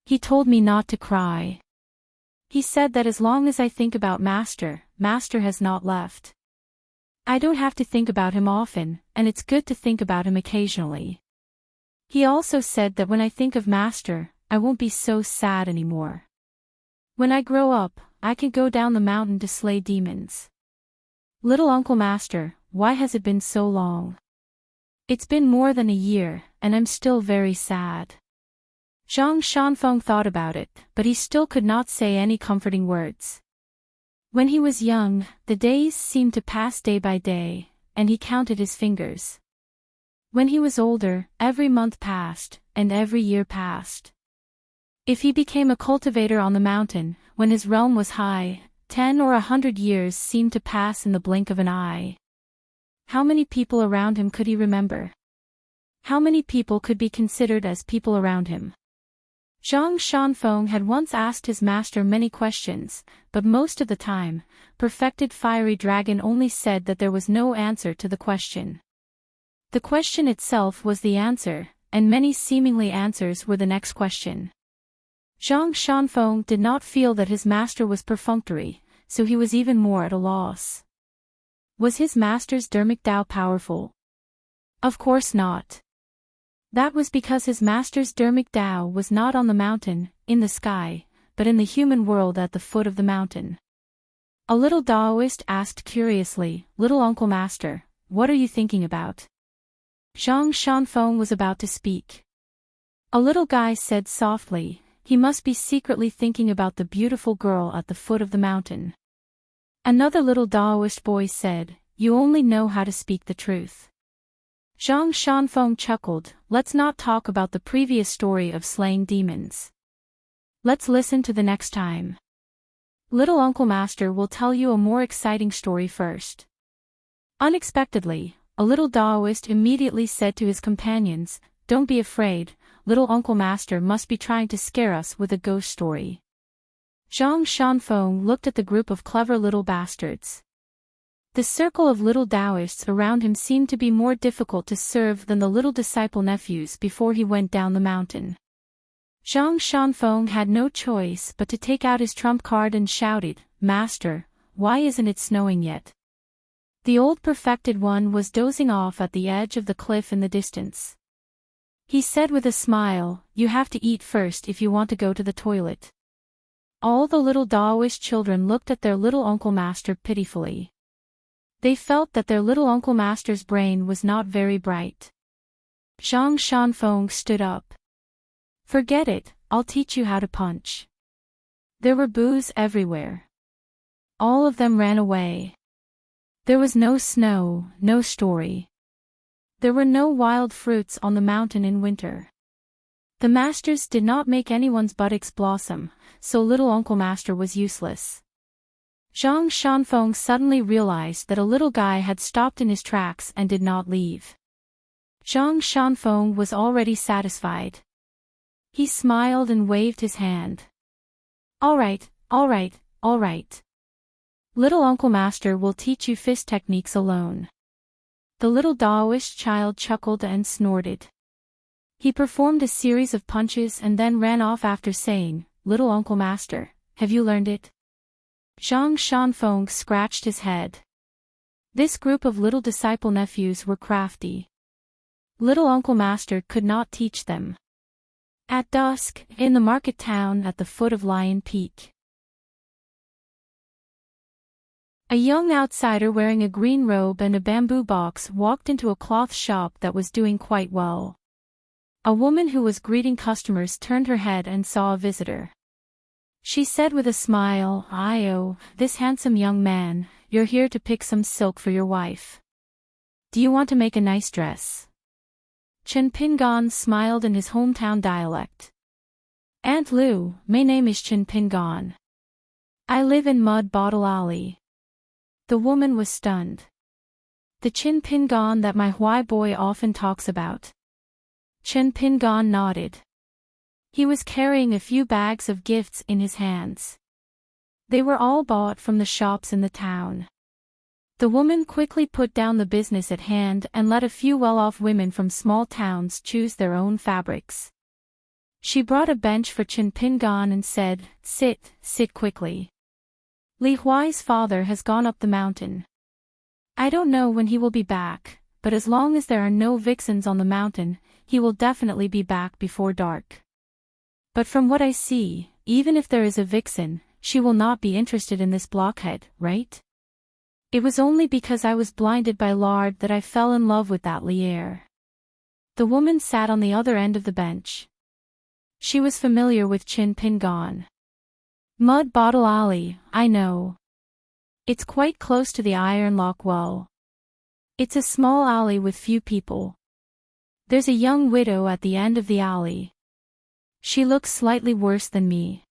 Speaker 1: He told me not to cry. He said that as long as I think about Master, Master has not left. I don't have to think about him often, and it's good to think about him occasionally. He also said that when I think of Master, I won't be so sad anymore. When I grow up, I can go down the mountain to slay demons. Little Uncle Master, why has it been so long? It's been more than a year, and I'm still very sad. Zhang Shanfeng thought about it, but he still could not say any comforting words. When he was young, the days seemed to pass day by day, and he counted his fingers. When he was older, every month passed, and every year passed. If he became a cultivator on the mountain, when his realm was high, 10 or 100 years seemed to pass in the blink of an eye. How many people around him could he remember? How many people could be considered as people around him? Zhang Shanfeng had once asked his master many questions, but most of the time, perfected fiery dragon only said that there was no answer to the question. The question itself was the answer, and many seemingly answers were the next question. Zhang Shanfeng did not feel that his master was perfunctory, so he was even more at a loss. Was his master's Dermic Tao powerful? Of course not. That was because his master's Dermic Tao was not on the mountain, in the sky, but in the human world at the foot of the mountain. A little Daoist asked curiously, Little Uncle Master, what are you thinking about? Zhang Shanfeng was about to speak. A little guy said softly, he must be secretly thinking about the beautiful girl at the foot of the mountain. Another little Daoist boy said, you only know how to speak the truth. Zhang Shanfeng chuckled, let's not talk about the previous story of slaying demons. Let's listen to the next time. Little Uncle Master will tell you a more exciting story first. Unexpectedly, a little Daoist immediately said to his companions, don't be afraid, little Uncle Master must be trying to scare us with a ghost story. Zhang Shanfeng looked at the group of clever little bastards. The circle of little Daoists around him seemed to be more difficult to serve than the little disciple nephews before he went down the mountain. Zhang Shanfeng had no choice but to take out his trump card and shouted, Master, why isn't it snowing yet? The old perfected one was dozing off at the edge of the cliff in the distance. He said with a smile, you have to eat first if you want to go to the toilet. All the little Daoist children looked at their little Uncle Master pitifully. They felt that their little Uncle Master's brain was not very bright. Zhang Shanfeng stood up. Forget it, I'll teach you how to punch. There were boos everywhere. All of them ran away. There was no snow, no story. There were no wild fruits on the mountain in winter. The masters did not make anyone's buttocks blossom, so little Uncle Master was useless. Zhang Shanfeng suddenly realized that a little guy had stopped in his tracks and did not leave. Zhang Shanfeng was already satisfied. He smiled and waved his hand. All right, all right, all right. Little Uncle Master will teach you fist techniques alone. The little Taoist child chuckled and snorted. He performed a series of punches and then ran off after saying, "Little Uncle Master, have you learned it?" Zhang Shanfeng scratched his head. This group of little disciple nephews were crafty. Little Uncle Master could not teach them. At dusk, in the market town at the foot of Lion Peak, a young outsider wearing a green robe and a bamboo box walked into a cloth shop that was doing quite well. A woman who was greeting customers turned her head and saw a visitor. She said with a smile, "Oh, this handsome young man, you're here to pick some silk for your wife. Do you want to make a nice dress?" Chen Pingan smiled in his hometown dialect. "Aunt Lu, my name is Chen Pingan. I live in Mud Bottle Alley." The woman was stunned. "The Chen Pingan that my Huai boy often talks about." Chen Pingan nodded. He was carrying a few bags of gifts in his hands. They were all bought from the shops in the town. The woman quickly put down the business at hand and let a few well-off women from small towns choose their own fabrics. She brought a bench for Chen Pingan and said, sit quickly. Li Huai's father has gone up the mountain. I don't know when he will be back, but as long as there are no vixens on the mountain, he will definitely be back before dark. But from what I see, even if there is a vixen, she will not be interested in this blockhead, right? It was only because I was blinded by lard that I fell in love with that Lier. The woman sat on the other end of the bench. She was familiar with Chen Pingan. Mud Bottle Alley, I know. It's quite close to the Iron Lock Well. It's a small alley with few people. There's a young widow at the end of the alley. She looks slightly worse than me.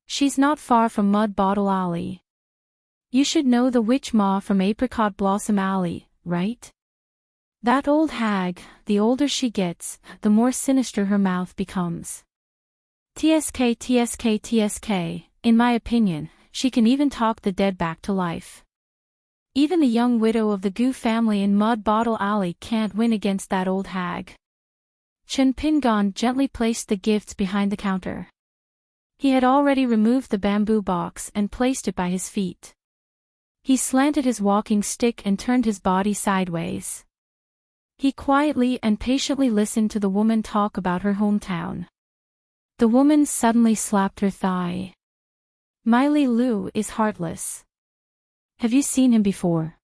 Speaker 1: She's not far from Mud Bottle Alley. You should know the Witch Ma from Apricot Blossom Alley, right? That old hag, the older she gets, the more sinister her mouth becomes. TSK, in my opinion, she can even talk the dead back to life. Even the young widow of the Gu family in Mud Bottle Alley can't win against that old hag. Chen Pingan gently placed the gifts behind the counter. He had already removed the bamboo box and placed it by his feet. He slanted his walking stick and turned his body sideways. He quietly and patiently listened to the woman talk about her hometown. The woman suddenly slapped her thigh. Miley Lu is heartless. Have you seen him before?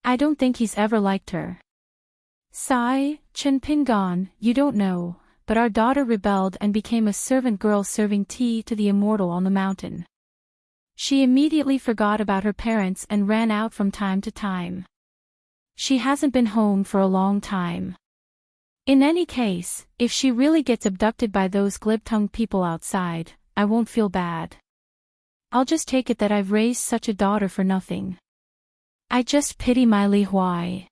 Speaker 1: I don't think he's ever liked her. Sigh, Chen Pingan, you don't know, but our daughter rebelled and became a servant girl serving tea to the immortal on the mountain. She immediately forgot about her parents and ran out from time to time. She hasn't been home for a long time. In any case, if she really gets abducted by those glib-tongued people outside, I won't feel bad. I'll just take it that I've raised such a daughter for nothing. I just pity my Li Huai.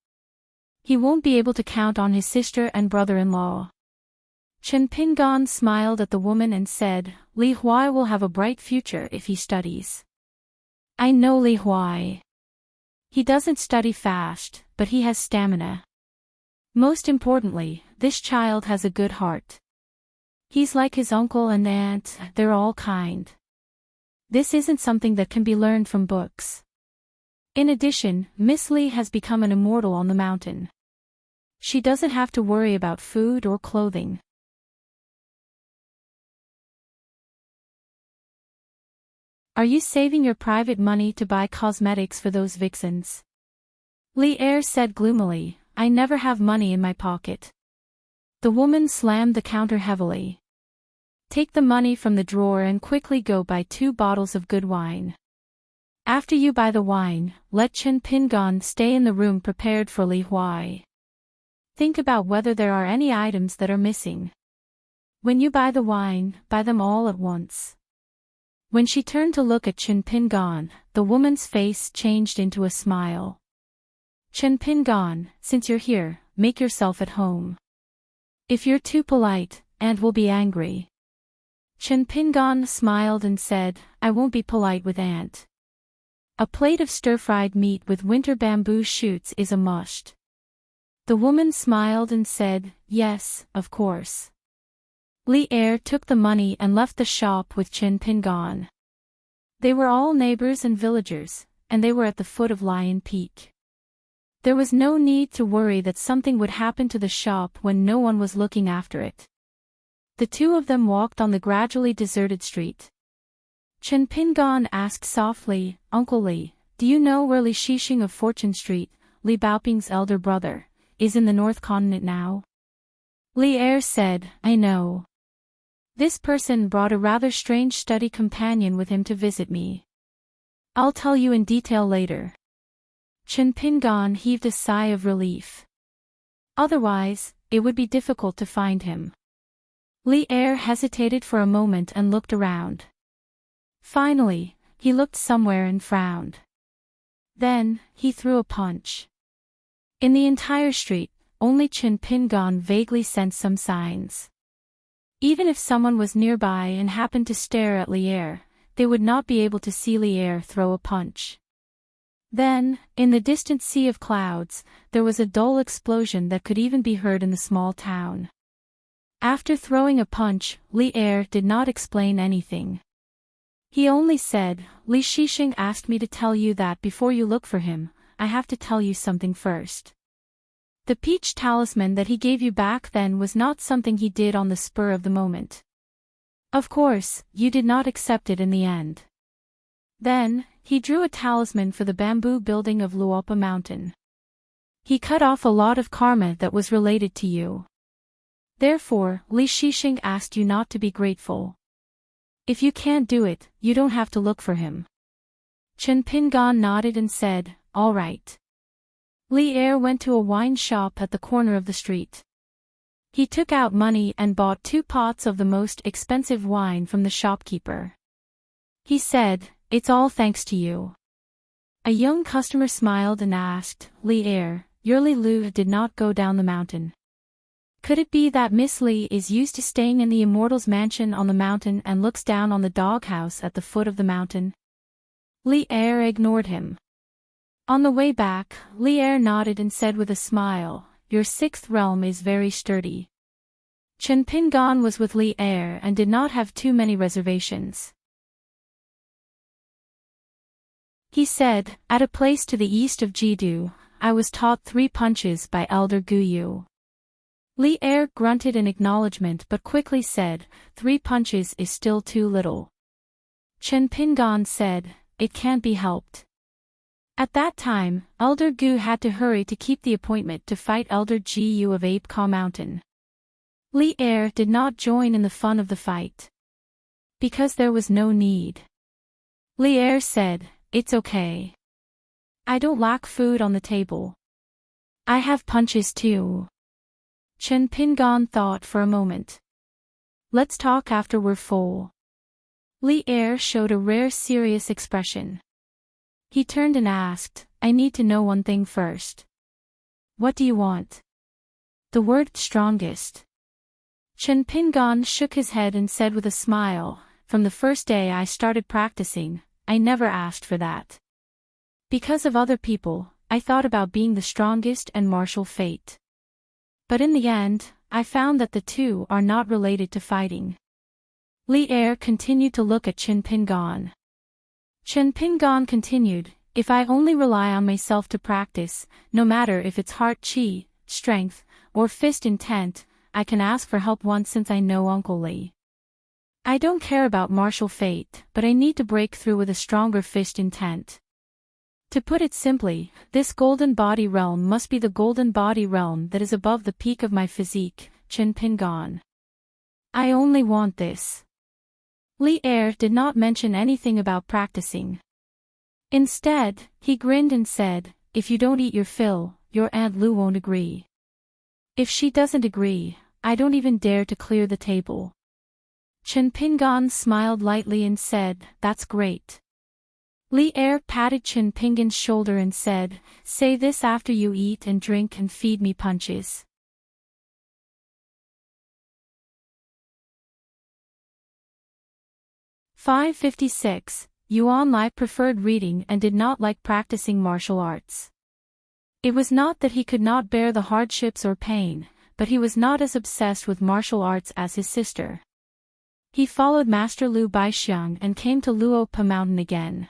Speaker 1: He won't be able to count on his sister and brother-in-law. Chen Pingan smiled at the woman and said, Li Huai will have a bright future if he studies. I know Li Huai. He doesn't study fast, but he has stamina. Most importantly, this child has a good heart. He's like his uncle and aunt, they're all kind. This isn't something that can be learned from books. In addition, Miss Li has become an immortal on the mountain. She doesn't have to worry about food or clothing. Are you saving your private money to buy cosmetics for those vixens? Li Er said gloomily, I never have money in my pocket. The woman slammed the counter heavily. Take the money from the drawer and quickly go buy 2 bottles of good wine. After you buy the wine, let Chen Pingan stay in the room prepared for Li Huai. Think about whether there are any items that are missing. When you buy the wine, buy them all at once. When she turned to look at Chen Pingan, the woman's face changed into a smile. Chen Pingan, since you're here, make yourself at home. If you're too polite, Aunt will be angry. Chen Pingan smiled and said, I won't be polite with Aunt. A plate of stir-fried meat with winter bamboo shoots is a must. The woman smiled and said, yes, of course. Li Er took the money and left the shop with Chen Pingan. They were all neighbors and villagers, and they were at the foot of Lion Peak. There was no need to worry that something would happen to the shop when no one was looking after it. The two of them walked on the gradually deserted street. Chen Pingan asked softly, Uncle Li, do you know where Li Shixing of Fortune Street, Li Baoping's elder brother, is in the North Continent now? Li Er said, I know. This person brought a rather strange study companion with him to visit me. I'll tell you in detail later. Chen Pingan heaved a sigh of relief. Otherwise, it would be difficult to find him. Li Er hesitated for a moment and looked around. Finally, he looked somewhere and frowned. Then, he threw a punch. In the entire street, only Chen Pingan vaguely sensed some signs. Even if someone was nearby and happened to stare at Li Er, they would not be able to see Li Er throw a punch. Then, in the distant sea of clouds, there was a dull explosion that could even be heard in the small town. After throwing a punch, Li Er did not explain anything. He only said, Li Shixing asked me to tell you that before you look for him, I have to tell you something first. The peach talisman that he gave you back then was not something he did on the spur of the moment. Of course, you did not accept it in the end. Then, he drew a talisman for the bamboo building of Luopa Mountain. He cut off a lot of karma that was related to you. Therefore, Li Shixing asked you not to be grateful. If you can't do it, you don't have to look for him. Chen Pingan nodded and said, all right. Li Er went to a wine shop at the corner of the street. He took out money and bought 2 pots of the most expensive wine from the shopkeeper. He said, it's all thanks to you. A young customer smiled and asked, Li Er, your Li Lu did not go down the mountain. Could it be that Miss Li is used to staying in the Immortal's mansion on the mountain and looks down on the doghouse at the foot of the mountain? Li Er ignored him. On the way back, Li Er nodded and said with a smile, your 6th realm is very sturdy. Chen Pingan was with Li Er and did not have too many reservations. He said, at a place to the east of Jidu, I was taught 3 punches by Elder Guyu. Li Er grunted in acknowledgement but quickly said, 3 punches is still too little. Chen Pingan said, it can't be helped. At that time, Elder Gu had to hurry to keep the appointment to fight Elder Gu of Ape Ka Mountain. Li Er did not join in the fun of the fight. Because there was no need. Li Er said, it's okay. I don't lack food on the table. I have punches too. Chen Pingan thought for a moment. Let's talk after we're full. Li Er showed a rare serious expression. He turned and asked, I need to know one thing first. What do you want? The word strongest. Chen Pingan shook his head and said with a smile, from the first day I started practicing, I never asked for that. Because of other people, I thought about being the strongest and martial fate. But in the end, I found that the two are not related to fighting. Li Er continued to look at Chen Pingan. Chen Pingan continued, if I only rely on myself to practice, no matter if it's heart chi, strength, or fist intent, I can ask for help once since I know Uncle Li. I don't care about martial fate, but I need to break through with a stronger fist intent. To put it simply, this golden body realm must be the golden body realm that is above the peak of my physique, Chen Pingan. I only want this. Li Er did not mention anything about practicing. Instead, he grinned and said, if you don't eat your fill, your Aunt Lu won't agree. If she doesn't agree, I don't even dare to clear the table. Chen Pingan smiled lightly and said, that's great. Li Er patted Chen Pingan's shoulder and said, "Say this after you eat and drink and feed me punches." (556) Yuan Lai preferred reading and did not like practicing martial arts. It was not that he could not bear the hardships or pain, but he was not as obsessed with martial arts as his sister. He followed Master Liu Baixiang and came to Luopa Mountain again.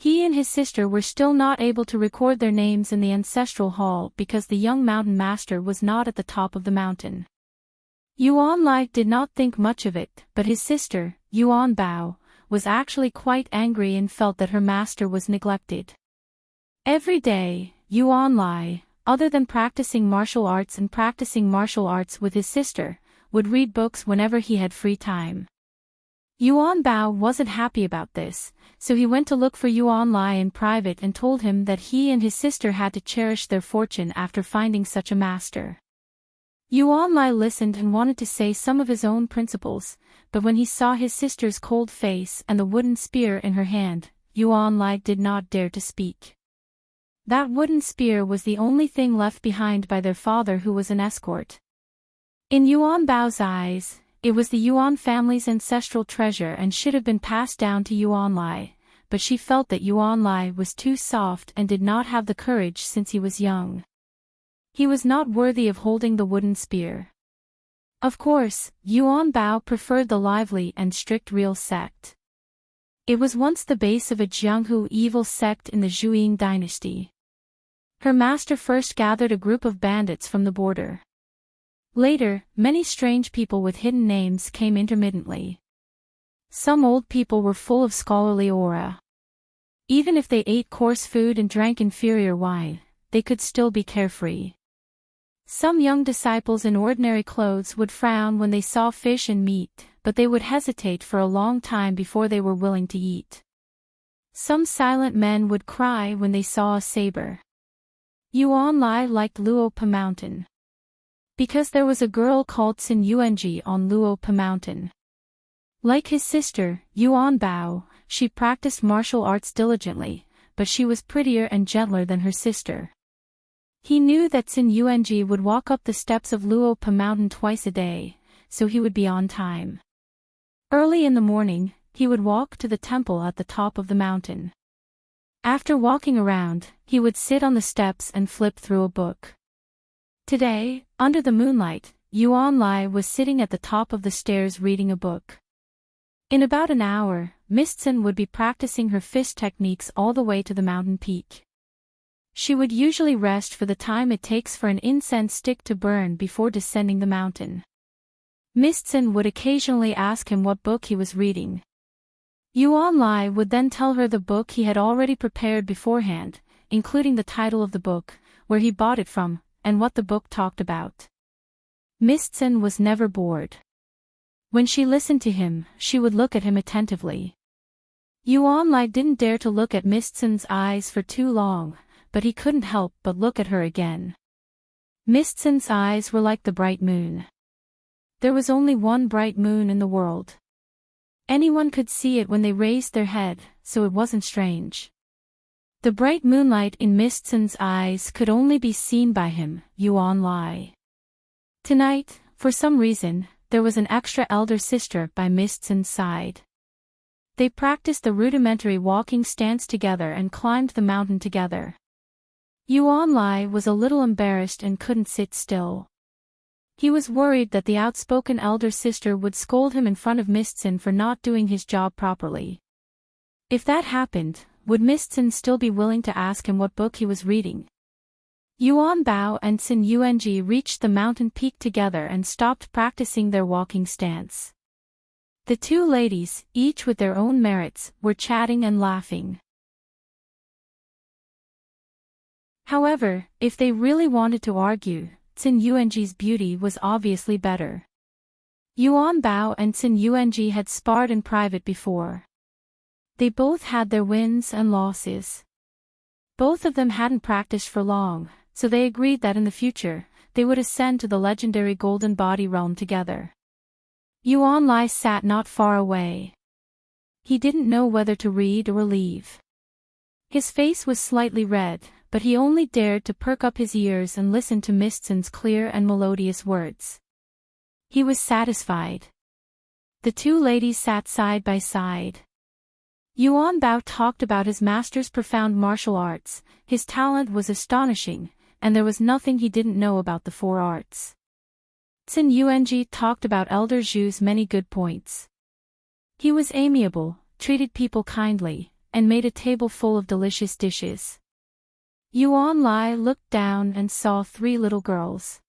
Speaker 1: He and his sister were still not able to record their names in the ancestral hall because the young mountain master was not at the top of the mountain. Yuan Lai did not think much of it, but his sister, Yuan Bao, was actually quite angry and felt that her master was neglected. Every day, Yuan Lai, other than practicing martial arts with his sister, would read books whenever he had free time. Yuan Bao wasn't happy about this, so he went to look for Yuan Lai in private and told him that he and his sister had to cherish their fortune after finding such a master. Yuan Lai listened and wanted to say some of his own principles, but when he saw his sister's cold face and the wooden spear in her hand, Yuan Lai did not dare to speak. That wooden spear was the only thing left behind by their father, who was an escort. In Yuan Bao's eyes, it was the Yuan family's ancestral treasure and should have been passed down to Yuan Lai, but she felt that Yuan Lai was too soft and did not have the courage since he was young. He was not worthy of holding the wooden spear. Of course, Yuan Bao preferred the lively and strict real sect. It was once the base of a Jianghu evil sect in the Zhuiying dynasty. Her master first gathered a group of bandits from the border. Later, many strange people with hidden names came intermittently. Some old people were full of scholarly aura. Even if they ate coarse food and drank inferior wine, they could still be carefree. Some young disciples in ordinary clothes would frown when they saw fish and meat, but they would hesitate for a long time before they were willing to eat. Some silent men would cry when they saw a saber. Yuan Lai liked Luopa Mountain because there was a girl called Xin Yuanji on Luopa Mountain. Like his sister, Yuan Bao, she practiced martial arts diligently, but she was prettier and gentler than her sister. He knew that Xin Yuanji would walk up the steps of Luopa Mountain twice a day, so he would be on time. Early in the morning, he would walk to the temple at the top of the mountain. After walking around, he would sit on the steps and flip through a book. Today, under the moonlight, Yuan Lai was sitting at the top of the stairs reading a book. In about an hour, Miss Xin would be practicing her fist techniques all the way to the mountain peak. She would usually rest for the time it takes for an incense stick to burn before descending the mountain. Miss Xin would occasionally ask him what book he was reading. Yuan Lai would then tell her the book he had already prepared beforehand, including the title of the book, where he bought it from, and what the book talked about. Miss Xin was never bored. When she listened to him, she would look at him attentively. Yuan Lai didn't dare to look at Miss Xin's eyes for too long, but he couldn't help but look at her again. Miss Xin's eyes were like the bright moon. There was only one bright moon in the world. Anyone could see it when they raised their head, so it wasn't strange. The bright moonlight in Miss Xin's eyes could only be seen by him, Yuan Lai. Tonight, for some reason, there was an extra elder sister by Miss Xin's side. They practiced the rudimentary walking stance together and climbed the mountain together. Yuan Lai was a little embarrassed and couldn't sit still. He was worried that the outspoken elder sister would scold him in front of Miss Xin for not doing his job properly. If that happened, would Miss Xin still be willing to ask him what book he was reading? Yuan Bao and Xin Yuanji reached the mountain peak together and stopped practicing their walking stance. The two ladies, each with their own merits, were chatting and laughing. However, if they really wanted to argue, Xin Yuanji's beauty was obviously better. Yuan Bao and Xin Yuanji had sparred in private before. They both had their wins and losses. Both of them hadn't practiced for long, so they agreed that in the future, they would ascend to the legendary Golden Body realm together. Yuan Lai sat not far away. He didn't know whether to read or leave. His face was slightly red, but he only dared to perk up his ears and listen to Miss Tsin's clear and melodious words. He was satisfied. The two ladies sat side by side. Yuan Bao talked about his master's profound martial arts. His talent was astonishing, and there was nothing he didn't know about the four arts. Tsin Yuanji talked about Elder Zhu's many good points. He was amiable, treated people kindly, and made a table full of delicious dishes. Yuan Lai looked down and saw three little girls.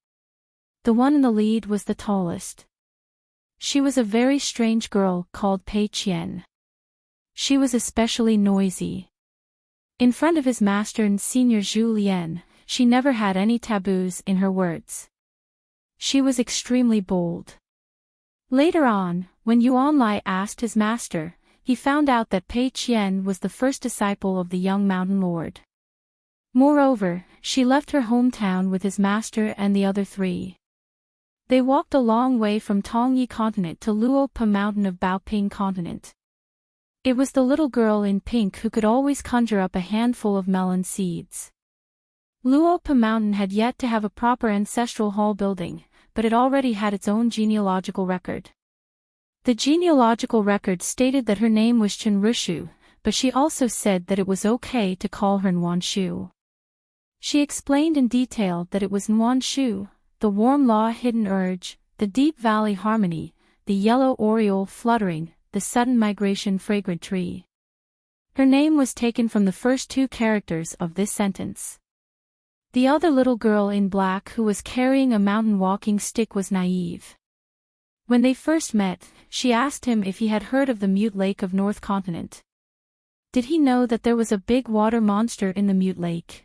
Speaker 1: The one in the lead was the tallest. She was a very strange girl called Pei Qian. She was especially noisy. In front of his master and senior Zhu Lian, she never had any taboos in her words. She was extremely bold. Later on, when Yuan Lai asked his master, he found out that Pei Qian was the first disciple of the young mountain lord. Moreover, she left her hometown with his master and the other three. They walked a long way from Tongyi Continent to Luopa Mountain of Baoping Continent. It was the little girl in pink who could always conjure up a handful of melon seeds. Luopa Mountain had yet to have a proper ancestral hall building, but it already had its own genealogical record. The genealogical record stated that her name was Chen Rishu, but she also said that it was okay to call her Nuan Shu. She explained in detail that it was Nuan Shu, the warm law hidden urge, the deep valley harmony, the yellow oriole fluttering, the sudden migration fragrant tree. Her name was taken from the first two characters of this sentence. The other little girl in black who was carrying a mountain walking stick was naive. When they first met, she asked him if he had heard of the Mute Lake of North Continent. Did he know that there was a big water monster in the Mute Lake?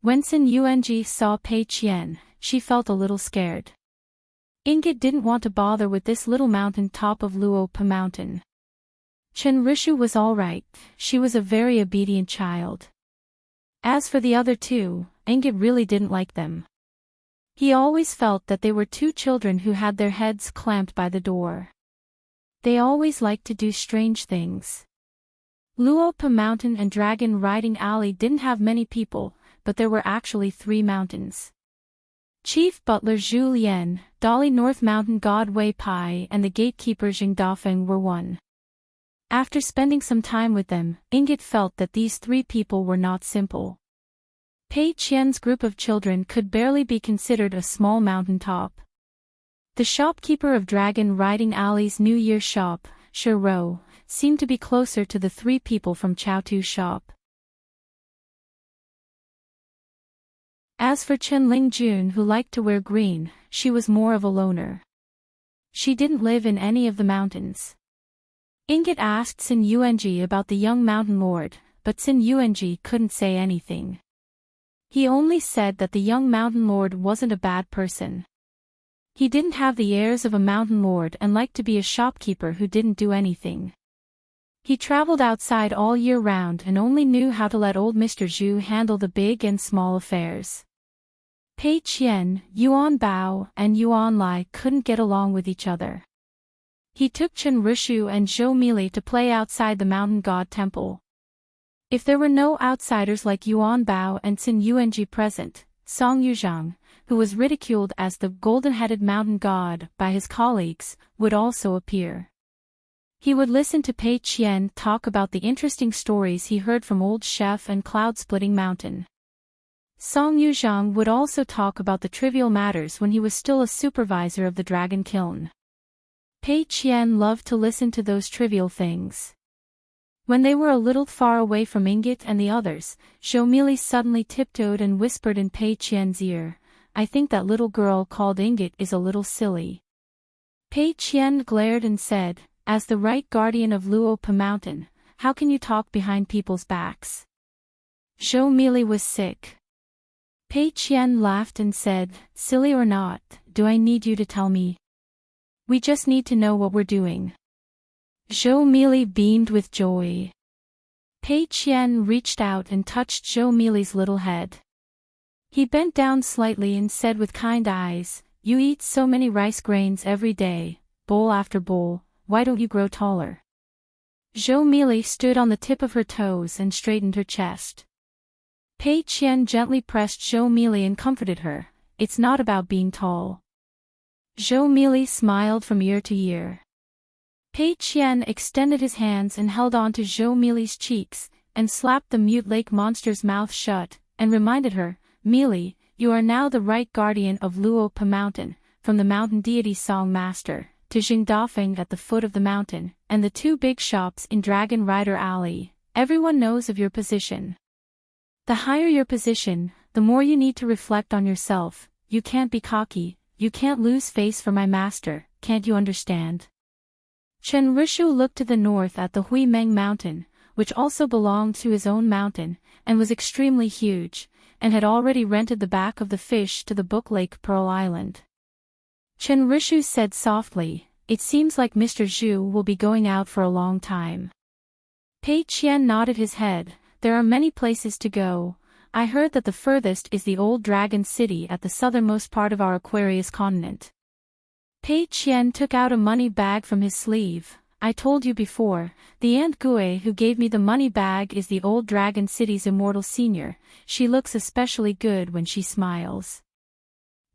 Speaker 1: When Tsin Yuanji saw Pei Qian, she felt a little scared. Inget didn't want to bother with this little mountain top of Luopa Mountain. Chen Rishu was all right, she was a very obedient child. As for the other two, Inget really didn't like them. He always felt that they were two children who had their heads clamped by the door. They always liked to do strange things. Luopa Mountain and Dragon Riding Alley didn't have many people, but there were actually 3 mountains. Chief Butler Zhu Lian, Dali North Mountain God Wei Pai and the gatekeeper Jing Dafeng were one. After spending some time with them, Inget felt that these 3 people were not simple. Pei Qian's group of children could barely be considered a small mountain top. The shopkeeper of Dragon Riding Alley's New Year shop, Shi Rou, seemed to be closer to the 3 people from Chaotu's shop. As for Chen Lingjun, who liked to wear green, she was more of a loner. She didn't live in any of the mountains. Inget asked Tsin Yuanji about the young mountain lord, but Tsin Yuanji couldn't say anything. He only said that the young mountain lord wasn't a bad person. He didn't have the airs of a mountain lord and liked to be a shopkeeper who didn't do anything. He traveled outside all year round and only knew how to let old Mr. Zhu handle the big and small affairs. Pei Qian, Yuan Bao, and Yuan Lai couldn't get along with each other. He took Chen Rishu and Zhou Mili to play outside the mountain god temple. If there were no outsiders like Yuan Bao and Tsin Yuanji present, Song Yuzhang, who was ridiculed as the golden-headed mountain god by his colleagues, would also appear. He would listen to Pei Qian talk about the interesting stories he heard from Old Chef and Cloud-Splitting Mountain. Song Yuzhang would also talk about the trivial matters when he was still a supervisor of the dragon kiln. Pei Qian loved to listen to those trivial things. When they were a little far away from Inget and the others, Zhou Mili suddenly tiptoed and whispered in Pei Qian's ear, "I think that little girl called Inget is a little silly." Pei Qian glared and said, "As the right guardian of Luopa Mountain, how can you talk behind people's backs?" Zhou Mili was sick. Pei Qian laughed and said, "Silly or not, do I need you to tell me? We just need to know what we're doing." Zhou Mili beamed with joy. Pei Qian reached out and touched Zhou Mili's little head. He bent down slightly and said with kind eyes, "You eat so many rice grains every day, bowl after bowl, why don't you grow taller?" Zhou Mili stood on the tip of her toes and straightened her chest. Pei Qian gently pressed Zhou Mili and comforted her. It's not about being tall. Zhou Mili smiled from ear to ear. Pei Qian extended his hands and held on to Zhou Mili's cheeks, and slapped the mute lake monster's mouth shut, and reminded her, Mili, you are now the right guardian of Luopa Mountain, from the mountain deity Song Master, to Jingdafeng at the foot of the mountain, and the two big shops in Dragon Rider Alley. Everyone knows of your position. The higher your position, the more you need to reflect on yourself. You can't be cocky, you can't lose face for my master, can't you understand? Chen Rishu looked to the north at the Huimeng Mountain, which also belonged to his own mountain, and was extremely huge, and had already rented the back of the fish to the Book Lake Pearl Island. Chen Rishu said softly, it seems like Mr. Zhu will be going out for a long time. Pei Qian nodded his head. There are many places to go. I heard that the furthest is the old dragon city at the southernmost part of our Aquarius continent. Pei Qian took out a money bag from his sleeve. I told you before, the Aunt Gue who gave me the money bag is the old dragon city's immortal senior. She looks especially good when she smiles.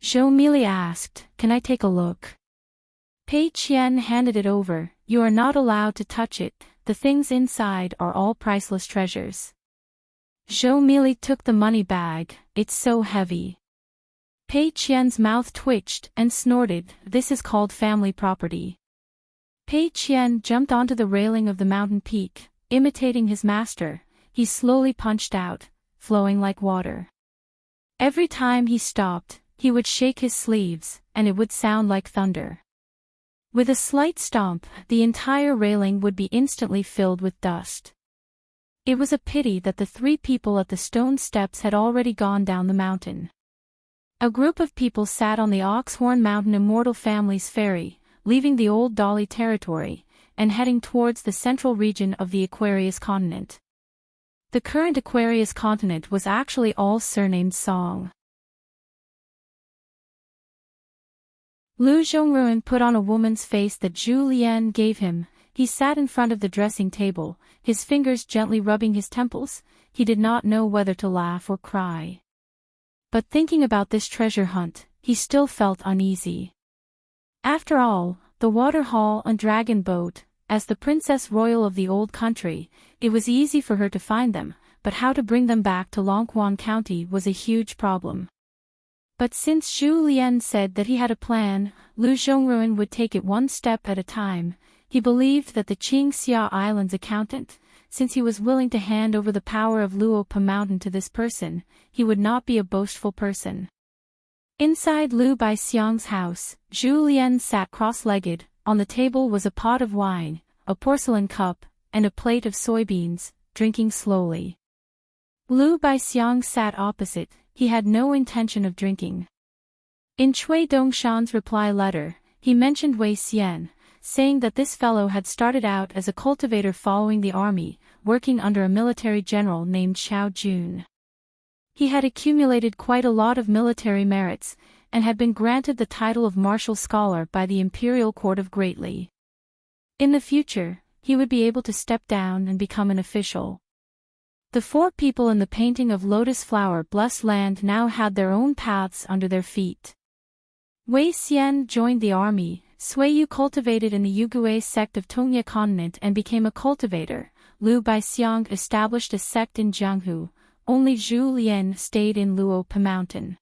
Speaker 1: Zhou Mili asked, can I take a look? Pei Qian handed it over. You are not allowed to touch it. The things inside are all priceless treasures. Zhou Mili took the money bag. It's so heavy. Pei Qian's mouth twitched and snorted. This is called family property. Pei Qian jumped onto the railing of the mountain peak. Imitating his master, he slowly punched out, flowing like water. Every time he stopped, he would shake his sleeves, and it would sound like thunder. With a slight stomp, the entire railing would be instantly filled with dust. It was a pity that the three people at the stone steps had already gone down the mountain. A group of people sat on the Oxhorn Mountain Immortal Family's ferry, leaving the old Dali territory, and heading towards the central region of the Aquarius continent. The current Aquarius continent was actually all surnamed Song. Lu Zhongruan put on a woman's face that Zhu Lian gave him. He sat in front of the dressing table, his fingers gently rubbing his temples. He did not know whether to laugh or cry. But thinking about this treasure hunt, he still felt uneasy. After all, the water hall and dragon boat, as the princess royal of the old country, it was easy for her to find them, but how to bring them back to Longquan County was a huge problem. But since Zhu Lian said that he had a plan, Lu Zhongruan would take it one step at a time. He believed that the Qingxia Island's accountant, since he was willing to hand over the power of Luopa Mountain to this person, he would not be a boastful person. Inside Lu Baixiang's house, Zhu Lian sat cross-legged. On the table was a pot of wine, a porcelain cup, and a plate of soybeans, drinking slowly. Lu Baixiang sat opposite. He had no intention of drinking. In Cui Dongshan's reply letter, he mentioned Wei Xian, saying that this fellow had started out as a cultivator following the army, working under a military general named Xiao Jun. He had accumulated quite a lot of military merits, and had been granted the title of martial scholar by the Imperial Court of Great Li. In the future, he would be able to step down and become an official. The four people in the painting of Lotus Flower Blessed Land now had their own paths under their feet. Wei Xian joined the army. Sui Yu cultivated in the Yugui sect of Tongya Continent and became a cultivator. Lu Baixiang established a sect in Jianghu. Only Zhu Lian stayed in Luopa Mountain.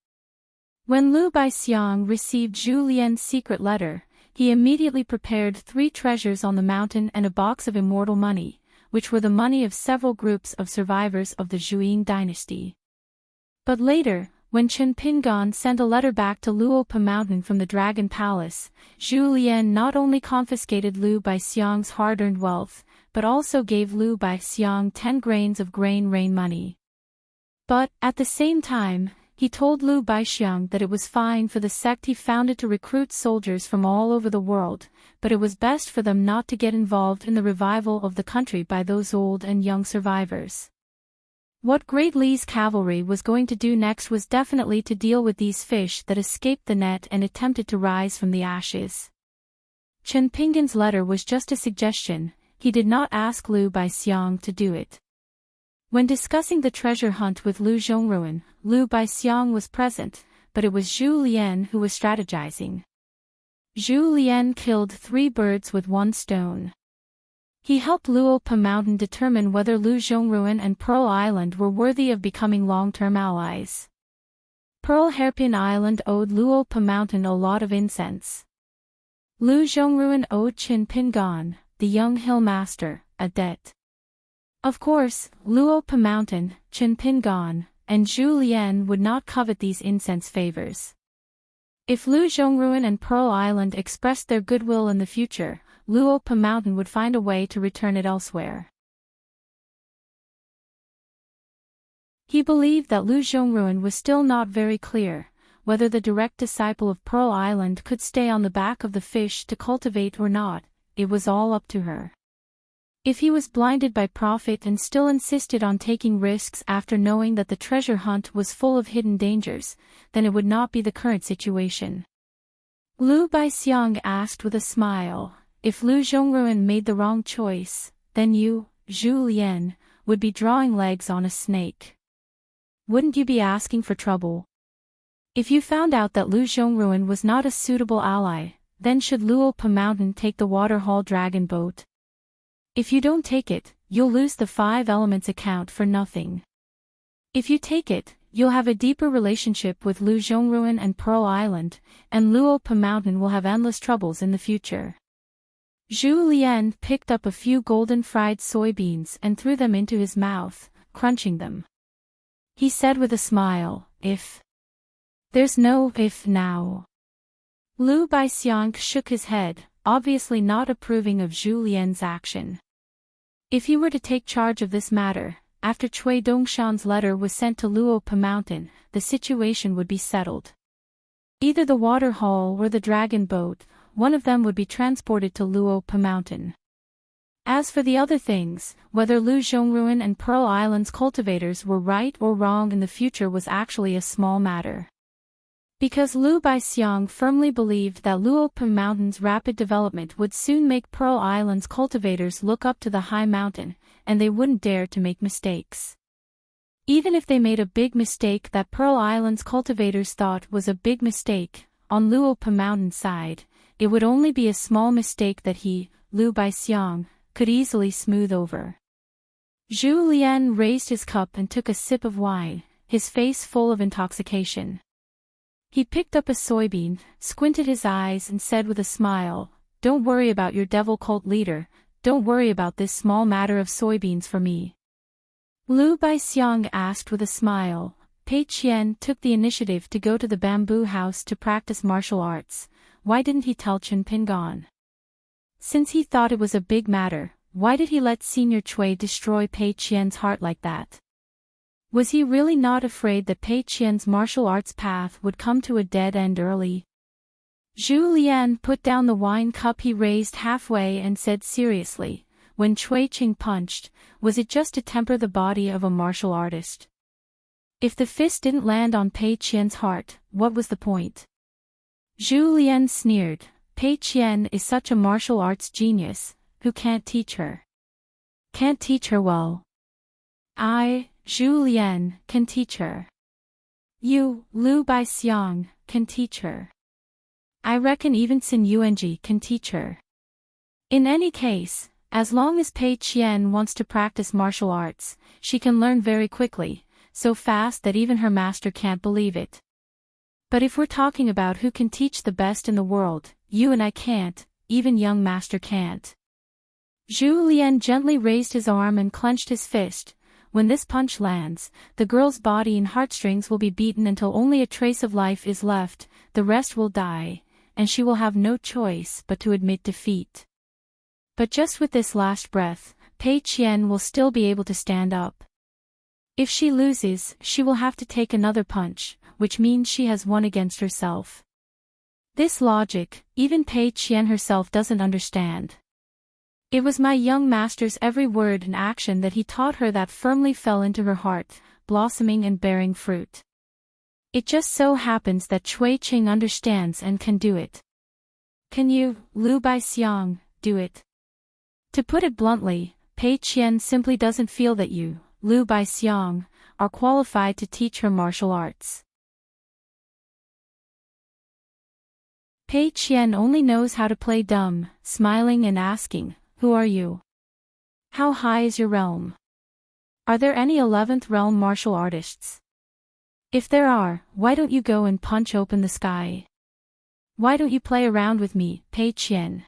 Speaker 1: When Lu Baixiang received Zhu Lian's secret letter, he immediately prepared 3 treasures on the mountain and a box of immortal money, which were the money of several groups of survivors of the Zhuiying dynasty. But later, when Chen Pingan sent a letter back to Luopa Mountain from the Dragon Palace, Zhu Lian not only confiscated Lu Baixiang's hard-earned wealth, but also gave Lu Baixiang 10 grains of grain rain money. But, at the same time, he told Lu Baixiang that it was fine for the sect he founded to recruit soldiers from all over the world, but it was best for them not to get involved in the revival of the country by those old and young survivors. What Great Li's cavalry was going to do next was definitely to deal with these fish that escaped the net and attempted to rise from the ashes. Chen Pingan's letter was just a suggestion. he did not ask Liu Baixiang to do it. When discussing the treasure hunt with Lu Zhongruan, Liu Baixiang was present, but it was Zhu Lian who was strategizing. Zhu Lian killed 3 birds with 1 stone. He helped Luopa Mountain determine whether Lu Zhongruan and Pearl Island were worthy of becoming long-term allies. Pearl Hairpin Island owed Luopa Mountain a lot of incense. Lu Zhongruan owed Qin Pingan, the young hill master, a debt. Of course, Luopa Mountain, Qin Pingan, and Zhu Lian would not covet these incense favors. If Lu Zhongruan and Pearl Island expressed their goodwill in the future, Luopa Mountain would find a way to return it elsewhere. He believed that Lu Zhongruan was still not very clear, whether the direct disciple of Pearl Island could stay on the back of the fish to cultivate or not. It was all up to her. If he was blinded by profit and still insisted on taking risks after knowing that the treasure hunt was full of hidden dangers, then it would not be the current situation. Liu Baixiang asked with a smile, if Lu Zhongruan made the wrong choice, then you, Zhu Lian, would be drawing legs on a snake. Wouldn't you be asking for trouble? If you found out that Lu Zhongruan was not a suitable ally, then should Luopa Mountain take the Waterhall Dragon boat? If you don't take it, you'll lose the 5 elements account for nothing. If you take it, you'll have a deeper relationship with Lu Zhongruan and Pearl Island, and Luopa Mountain will have endless troubles in the future. Zhu Lian picked up a few golden fried soybeans and threw them into his mouth, crunching them. He said with a smile, if. There's no if now. Liu Baixiang shook his head, obviously not approving of Zhu Lian's action. If he were to take charge of this matter, after Cui Dongshan's letter was sent to Luopa Mountain, the situation would be settled. Either the Waterhall or the Dragon boat, one of them would be transported to Luopa Mountain. As for the other things, whether Lu Zhongruan and Pearl Island's cultivators were right or wrong in the future was actually a small matter. Because Liu Baixiang firmly believed that Luopa Mountain's rapid development would soon make Pearl Island's cultivators look up to the high mountain, and they wouldn't dare to make mistakes. Even if they made a big mistake that Pearl Island's cultivators thought was a big mistake, on Luopa Mountain's side, it would only be a small mistake that he, Liu Baixiang, could easily smooth over. Zhu Lian raised his cup and took a sip of wine, his face full of intoxication. He picked up a soybean, squinted his eyes and said with a smile, "Don't worry about your devil cult leader, don't worry about this small matter of soybeans for me." Liu Baixiang asked with a smile. Pei Qian took the initiative to go to the bamboo house to practice martial arts. Why didn't he tell Qin Pingan? Since he thought it was a big matter, why did he let Senior Cui destroy Pei Qian's heart like that? Was he really not afraid that Pei Qian's martial arts path would come to a dead end early? Zhu Lian put down the wine cup he raised halfway and said seriously, when Cui Qing punched, was it just to temper the body of a martial artist? If the fist didn't land on Pei Qian's heart, what was the point? Zhu Lian sneered, Pei Qian is such a martial arts genius, who can't teach her? Can't teach her well. I, Zhu Lian, can teach her. You, Liu Baixiang, can teach her. I reckon even Xin Yuanji can teach her. In any case, as long as Pei Qian wants to practice martial arts, she can learn very quickly, so fast that even her master can't believe it. But if we're talking about who can teach the best in the world, you and I can't, even young master can't. Zhu Lian gently raised his arm and clenched his fist. When this punch lands, the girl's body and heartstrings will be beaten until only a trace of life is left, the rest will die, and she will have no choice but to admit defeat. But just with this last breath, Pei Qian will still be able to stand up. If she loses, she will have to take another punch, which means she has won against herself. This logic, even Pei Qian herself doesn't understand. It was my young master's every word and action that he taught her that firmly fell into her heart, blossoming and bearing fruit. It just so happens that Cui Qing understands and can do it. Can you, Liu Baixiang, do it? To put it bluntly, Pei Qian simply doesn't feel that you, Liu Baixiang, are qualified to teach her martial arts. Pei Qian only knows how to play dumb, smiling and asking, "Who are you? How high is your realm? Are there any 11th realm martial artists? If there are, why don't you go and punch open the sky? Why don't you play around with me, Pei Qian?"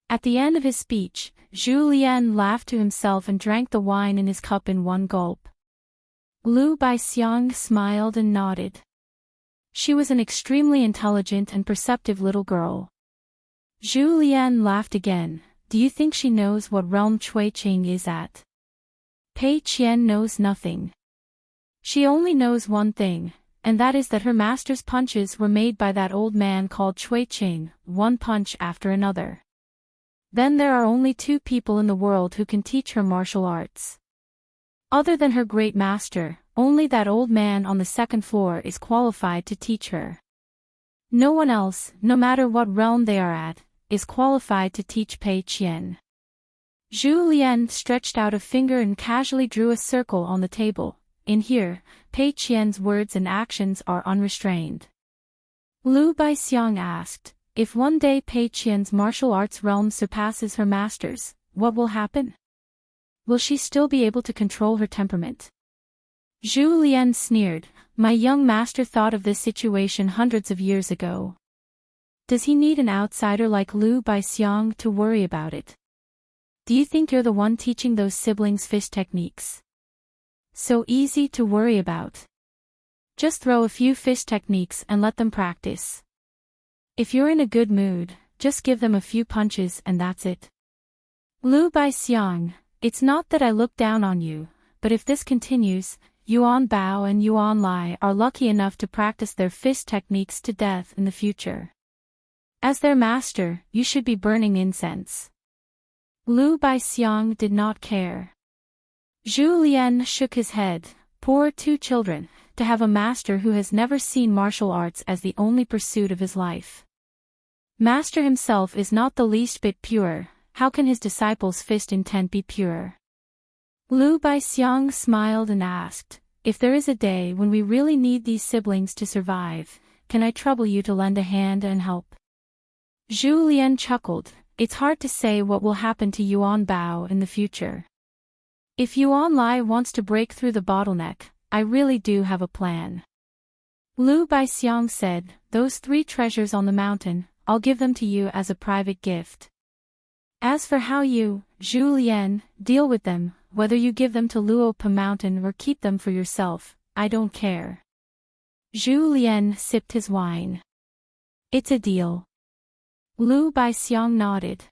Speaker 1: At the end of his speech, Zhu Lian laughed to himself and drank the wine in his cup in one gulp. Liu Baixiang smiled and nodded. She was an extremely intelligent and perceptive little girl. Zhu Lian laughed again. "Do you think she knows what realm Cui Qing is at?" Pei Qian knows nothing. She only knows one thing, and that is that her master's punches were made by that old man called Cui Qing, one punch after another. Then there are only two people in the world who can teach her martial arts. Other than her great master, only that old man on the second floor is qualified to teach her. No one else, no matter what realm they are at, is qualified to teach Pei Qian. Zhu Lian stretched out a finger and casually drew a circle on the table. In here, Pei Qian's words and actions are unrestrained. Liu Baixiang asked, "If one day Pei Qian's martial arts realm surpasses her master's, what will happen? Will she still be able to control her temperament?" Zhu Lian sneered, "My young master thought of this situation hundreds of years ago. Does he need an outsider like Liu Baixiang to worry about it? Do you think you're the one teaching those siblings fist techniques? So easy to worry about. Just throw a few fist techniques and let them practice. If you're in a good mood, just give them a few punches and that's it." Liu Baixiang, "It's not that I look down on you, but if this continues, Yuan Bao and Yuan Lai are lucky enough to practice their fist techniques to death in the future. As their master, you should be burning incense." Liu Baixiang did not care. Zhu Lian shook his head. Poor two children, to have a master who has never seen martial arts as the only pursuit of his life. Master himself is not the least bit pure, how can his disciples' fist intent be pure? Liu Baixiang smiled and asked, "If there is a day when we really need these siblings to survive, can I trouble you to lend a hand and help?" Zhu Lian chuckled. "It's hard to say what will happen to Yuan Bao in the future. If Yuan Lai wants to break through the bottleneck, I really do have a plan." Liu Baixiang said, "Those 3 treasures on the mountain, I'll give them to you as a private gift. As for how you, Zhu Lian, deal with them, whether you give them to Luopa Mountain or keep them for yourself, I don't care." Zhu Lian sipped his wine. "It's a deal." Liu Baixiang nodded.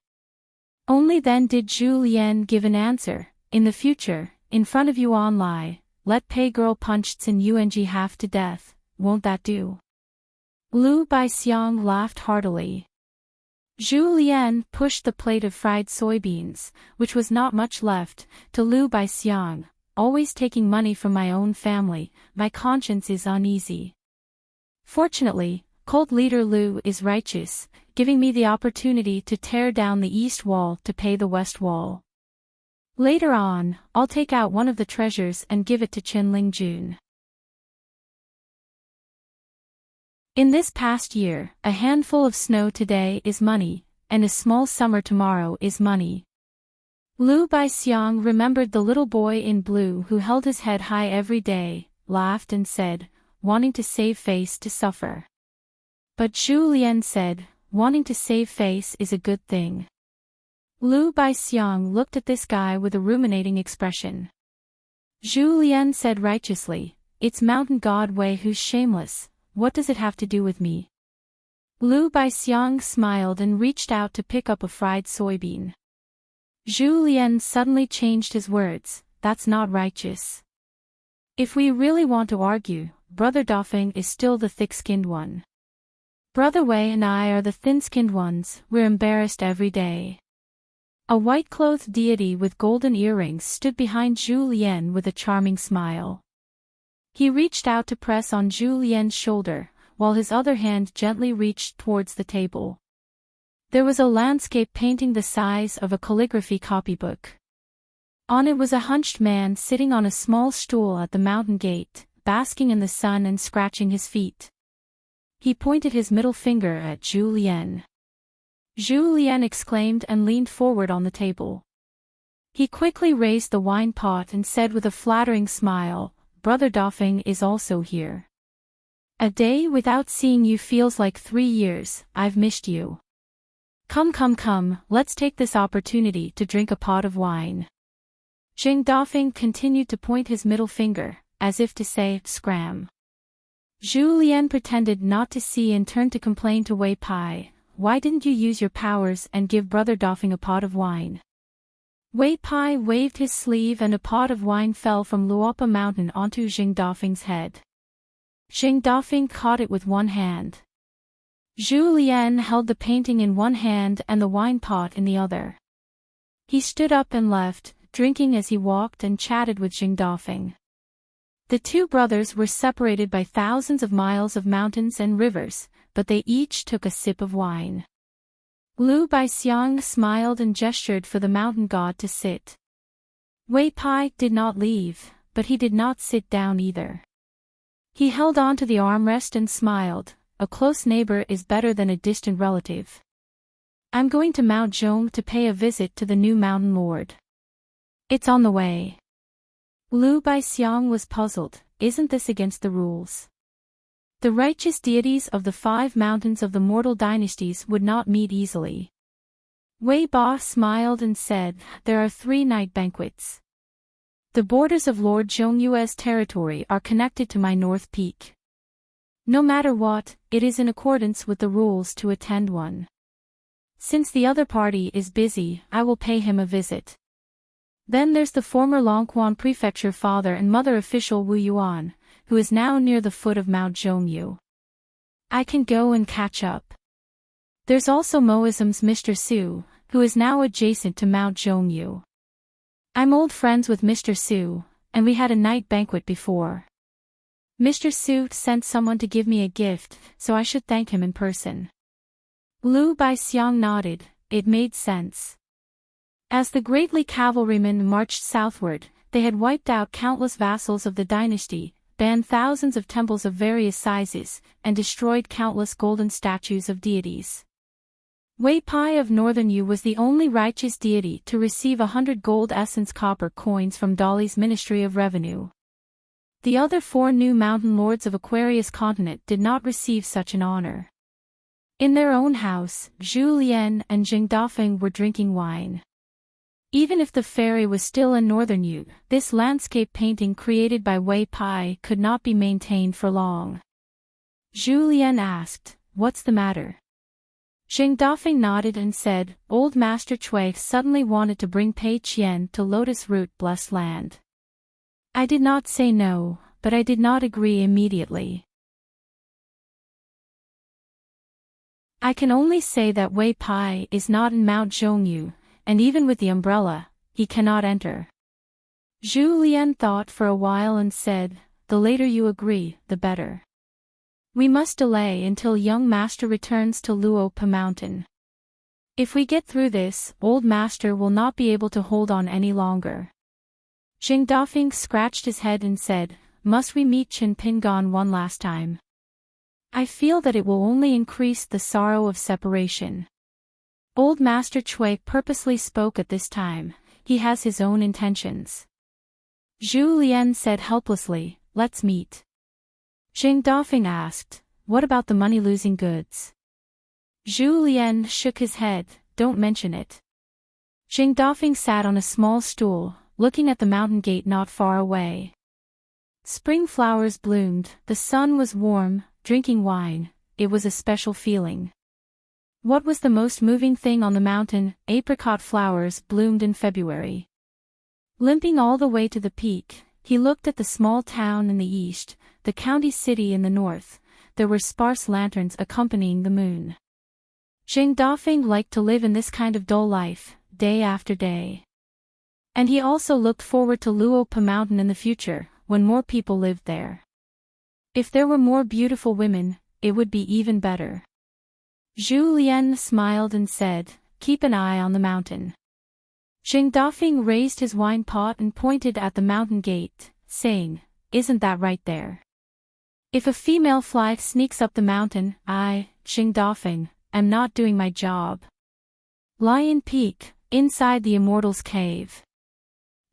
Speaker 1: Only then did Zhu Lian give an answer. "In the future, in front of Yuan Lai, let Pei girl punch Tsin Yuanji half to death, won't that do?" Liu Baixiang laughed heartily. Zhu Lian pushed the plate of fried soybeans, which was not much left, to Liu Baixiang. "Always taking money from my own family, my conscience is uneasy. Fortunately, cult leader Liu is righteous, giving me the opportunity to tear down the east wall to pay the west wall. Later on, I'll take out one of the treasures and give it to Qinling Jun." In this past year, a handful of snow today is money, and a small summer tomorrow is money. Liu Baixiang remembered the little boy in blue who held his head high every day, laughed and said, "Wanting to save face to suffer." But Zhu Lian said, "Wanting to save face is a good thing." Liu Baixiang looked at this guy with a ruminating expression. Zhu Lian said righteously, "It's mountain god Wei who's shameless. What does it have to do with me?" Liu Baixiang smiled and reached out to pick up a fried soybean. Zhu Lian suddenly changed his words, "That's not righteous. If we really want to argue, Brother Dafeng is still the thick-skinned one. Brother Wei and I are the thin-skinned ones, we're embarrassed every day." A white-clothed deity with golden earrings stood behind Zhu Lian with a charming smile. He reached out to press on Zhu Lian's shoulder, while his other hand gently reached towards the table. There was a landscape painting the size of a calligraphy copybook. On it was a hunched man sitting on a small stool at the mountain gate, basking in the sun and scratching his feet. He pointed his middle finger at Julien. Julien exclaimed and leaned forward on the table. He quickly raised the wine pot and said with a flattering smile, "Brother Dauphin is also here. A day without seeing you feels like 3 years, I've missed you. Come, let's take this opportunity to drink a pot of wine." Jean Dauphin continued to point his middle finger, as if to say, "Scram." Julien pretended not to see and turned to complain to Wei Pai, "Why didn't you use your powers and give Brother Dauphin a pot of wine?" Wei Pai waved his sleeve and a pot of wine fell from Luopa Mountain onto Jean Dauphin's head. Jean Dauphin caught it with one hand. Julien held the painting in one hand and the wine pot in the other. He stood up and left, drinking as he walked and chatted with Jean Dauphin. The two brothers were separated by thousands of miles of mountains and rivers, but they each took a sip of wine. Liu Baixiang smiled and gestured for the mountain god to sit. Wei Pai did not leave, but he did not sit down either. He held on to the armrest and smiled. "A close neighbor is better than a distant relative. I'm going to Mount Zhong to pay a visit to the new mountain lord. It's on the way." Liu Baixiang was puzzled. Isn't this against the rules? The righteous deities of the 5 mountains of the mortal dynasties would not meet easily. Wei Ba smiled and said, "There are 3 night banquets. The borders of Lord Zhongyue's territory are connected to my north peak. No matter what, it is in accordance with the rules to attend one. Since the other party is busy, I will pay him a visit. Then there's the former Longquan Prefecture father and mother official Wu Yuan, who is now near the foot of Mount Zhongyu. I can go and catch up. There's also Moism's Mr. Su, who is now adjacent to Mount Zhongyu. I'm old friends with Mr. Su, and we had a night banquet before. Mr. Su sent someone to give me a gift, so I should thank him in person." Liu Baixiang nodded. It made sense. As the great Li cavalrymen marched southward, they had wiped out countless vassals of the dynasty, banned thousands of temples of various sizes, and destroyed countless golden statues of deities. Wei Pai of Northern Yu was the only righteous deity to receive 100 gold essence copper coins from Dali's Ministry of Revenue. The other 4 new mountain lords of Aquarius continent did not receive such an honor. In their own house, Julien and Jean Dauphin were drinking wine. Even if the ferry was still in Northern Yu, this landscape painting created by Wei Pai could not be maintained for long. Julien asked, "What's the matter?" Jean Dauphin nodded and said, "Old Master Chui suddenly wanted to bring Pei Qian to Lotus Root Blessed Land. I did not say no, but I did not agree immediately. I can only say that Wei Pai is not in Mount Zhongyu, and even with the umbrella, he cannot enter." Julien thought for a while and said, "The later you agree, the better. We must delay until young master returns to Luopa Mountain. If we get through this, old master will not be able to hold on any longer." Jean Dauphin scratched his head and said, "Must we meet Chen Pingon one last time? I feel that it will only increase the sorrow of separation." Old Master Chui purposely spoke at this time. He has his own intentions. Julien said helplessly, "Let's meet." Jean Dauphin asked, "What about the money-losing goods?" Julien shook his head, "Don't mention it." Jean Dauphin sat on a small stool, looking at the mountain gate not far away. Spring flowers bloomed, the sun was warm, drinking wine, it was a special feeling. What was the most moving thing on the mountain? Apricot flowers bloomed in February. Limping all the way to the peak, he looked at the small town in the east, the county city in the north. There were sparse lanterns accompanying the moon. Jean Dauphin liked to live in this kind of dull life, day after day. And he also looked forward to Luopa Mountain in the future, when more people lived there. If there were more beautiful women, it would be even better. Zhu Lian smiled and said, "Keep an eye on the mountain." Jing Dafeng raised his wine pot and pointed at the mountain gate, saying, "Isn't that right there? If a female fly sneaks up the mountain, I, Jing Dafeng, am not doing my job." Lion Peak, inside the Immortal's cave.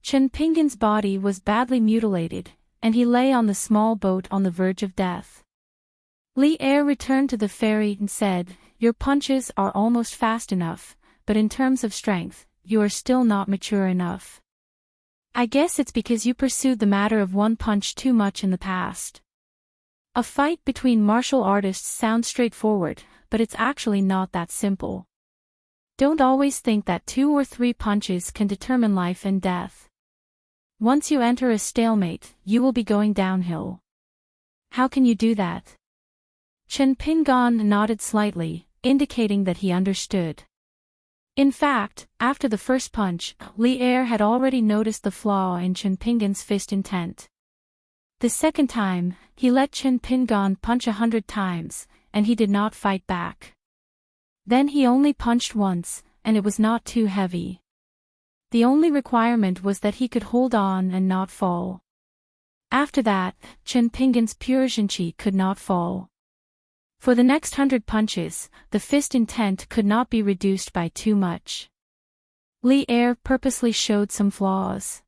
Speaker 1: Chen Pingan's body was badly mutilated, and he lay on the small boat on the verge of death. Li Er returned to the ferry and said, "Your punches are almost fast enough, but in terms of strength, you are still not mature enough. I guess it's because you pursued the matter of one punch too much in the past." A fight between martial artists sounds straightforward, but it's actually not that simple. Don't always think that 2 or 3 punches can determine life and death. Once you enter a stalemate, you will be going downhill. How can you do that? Chen Pingan nodded slightly, indicating that he understood. In fact, after the first punch, Li Er had already noticed the flaw in Chen Pingan's fist intent. The second time, he let Chen Pingan punch 100 times, and he did not fight back. Then he only punched once, and it was not too heavy. The only requirement was that he could hold on and not fall. After that, Chen Pingan's pure Jinqi could not fall. For the next 100 punches, the fist intent could not be reduced by too much. Li Er purposely showed some flaws.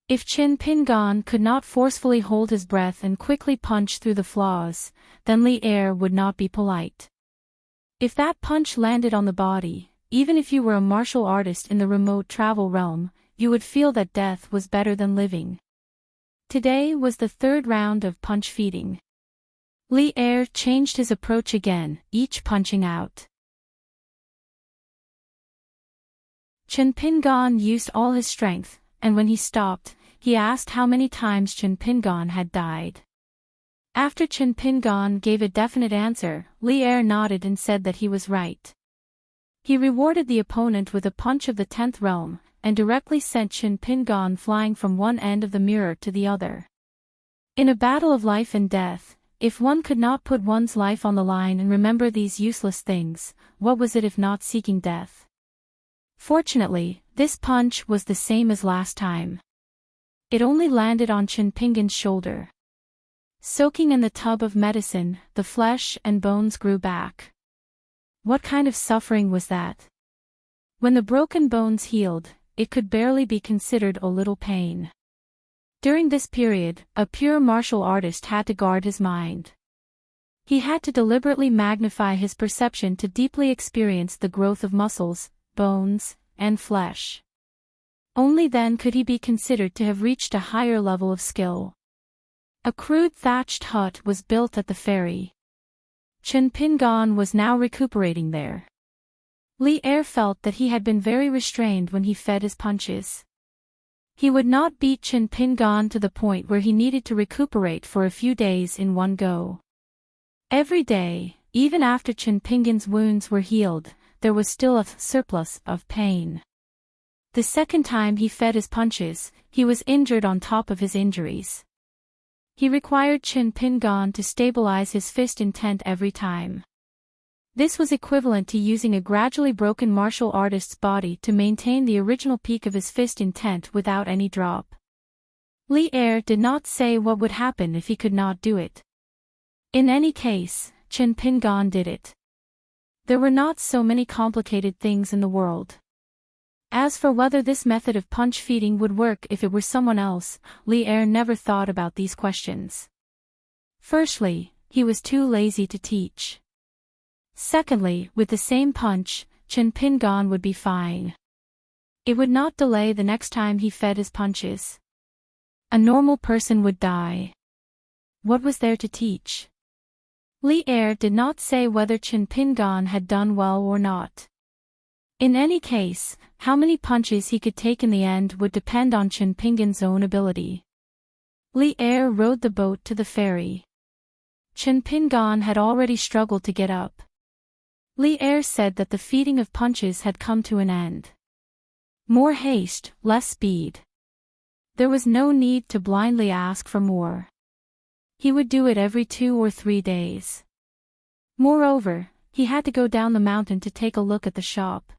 Speaker 1: If Chen Pingan could not forcefully hold his breath and quickly punch through the flaws, then Li Er would not be polite. If that punch landed on the body, even if you were a martial artist in the remote travel realm, you would feel that death was better than living. Today was the 3rd round of punch feeding. Li Er changed his approach again, each punching out. Chen Pingan used all his strength, and when he stopped, he asked how many times Chen Pingan had died. After Chen Pingan gave a definite answer, Li Er nodded and said that he was right. He rewarded the opponent with a punch of the 10th realm, and directly sent Chen Pingan flying from one end of the mirror to the other. In a battle of life and death, if one could not put one's life on the line and remember these useless things, what was it if not seeking death? Fortunately, this punch was the same as last time. It only landed on Chen Pingan's shoulder. Soaking in the tub of medicine, the flesh and bones grew back. What kind of suffering was that? When the broken bones healed, it could barely be considered a little pain. During this period, a pure martial artist had to guard his mind. He had to deliberately magnify his perception to deeply experience the growth of muscles, bones, and flesh. Only then could he be considered to have reached a higher level of skill. A crude thatched hut was built at the ferry. Chen Pingan was now recuperating there. Li Er felt that he had been very restrained when he fed his punches. He would not beat Chen Pingan to the point where he needed to recuperate for a few days in one go. Every day, even after Chen Pingan's wounds were healed, there was still a surplus of pain. The second time he fed his punches, he was injured on top of his injuries. He required Chen Pingan to stabilize his fist intent every time. This was equivalent to using a gradually broken martial artist's body to maintain the original peak of his fist intent without any drop. Li Er did not say what would happen if he could not do it. In any case, Chen Pingan did it. There were not so many complicated things in the world. As for whether this method of punch feeding would work if it were someone else, Li Er never thought about these questions. Firstly, he was too lazy to teach. Secondly, with the same punch, Chen Pingan would be fine. It would not delay the next time he fed his punches. A normal person would die. What was there to teach? Li Er did not say whether Chen Pingan had done well or not. In any case, how many punches he could take in the end would depend on Chen Pingan's own ability. Li Er rowed the boat to the ferry. Chen Pingan had already struggled to get up. Li Er said that the feeding of punches had come to an end. More haste, less speed. There was no need to blindly ask for more. He would do it every 2 or 3 days. Moreover, he had to go down the mountain to take a look at the shop.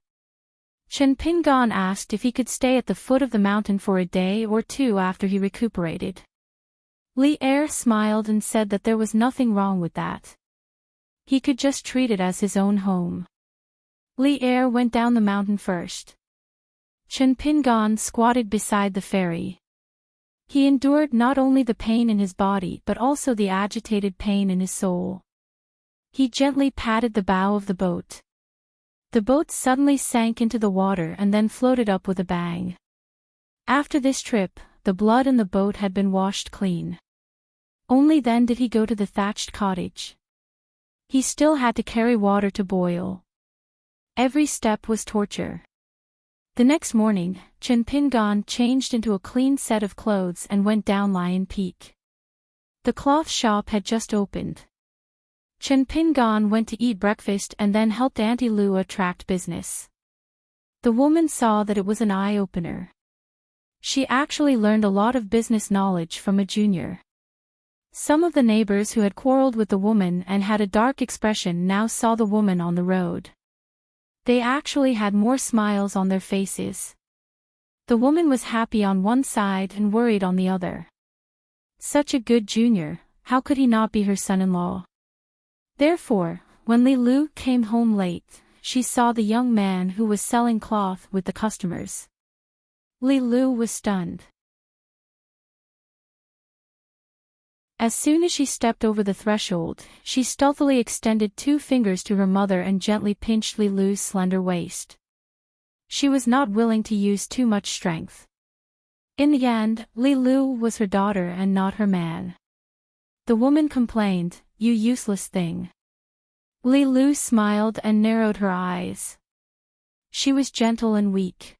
Speaker 1: Chen Pingan asked if he could stay at the foot of the mountain for a day or two after he recuperated. Li Er smiled and said that there was nothing wrong with that. He could just treat it as his own home. Li Er went down the mountain first. Chen Pingan squatted beside the ferry. He endured not only the pain in his body but also the agitated pain in his soul. He gently patted the bow of the boat. The boat suddenly sank into the water and then floated up with a bang. After this trip, the blood in the boat had been washed clean. Only then did he go to the thatched cottage. He still had to carry water to boil. Every step was torture. The next morning, Chen Pingan changed into a clean set of clothes and went down Lion Peak. The cloth shop had just opened. Chen Pingan went to eat breakfast and then helped Auntie Lu attract business. The woman saw that it was an eye-opener. She actually learned a lot of business knowledge from a junior. Some of the neighbors who had quarreled with the woman and had a dark expression now saw the woman on the road. They actually had more smiles on their faces. The woman was happy on one side and worried on the other. Such a good junior, how could he not be her son-in-law? Therefore, when Li Lu came home late, she saw the young man who was selling cloth with the customers. Li Lu was stunned. As soon as she stepped over the threshold, she stealthily extended 2 fingers to her mother and gently pinched Li Lu's slender waist. She was not willing to use too much strength. In the end, Li Lu was her daughter and not her man. The woman complained, "You useless thing." Li Lu smiled and narrowed her eyes. She was gentle and weak.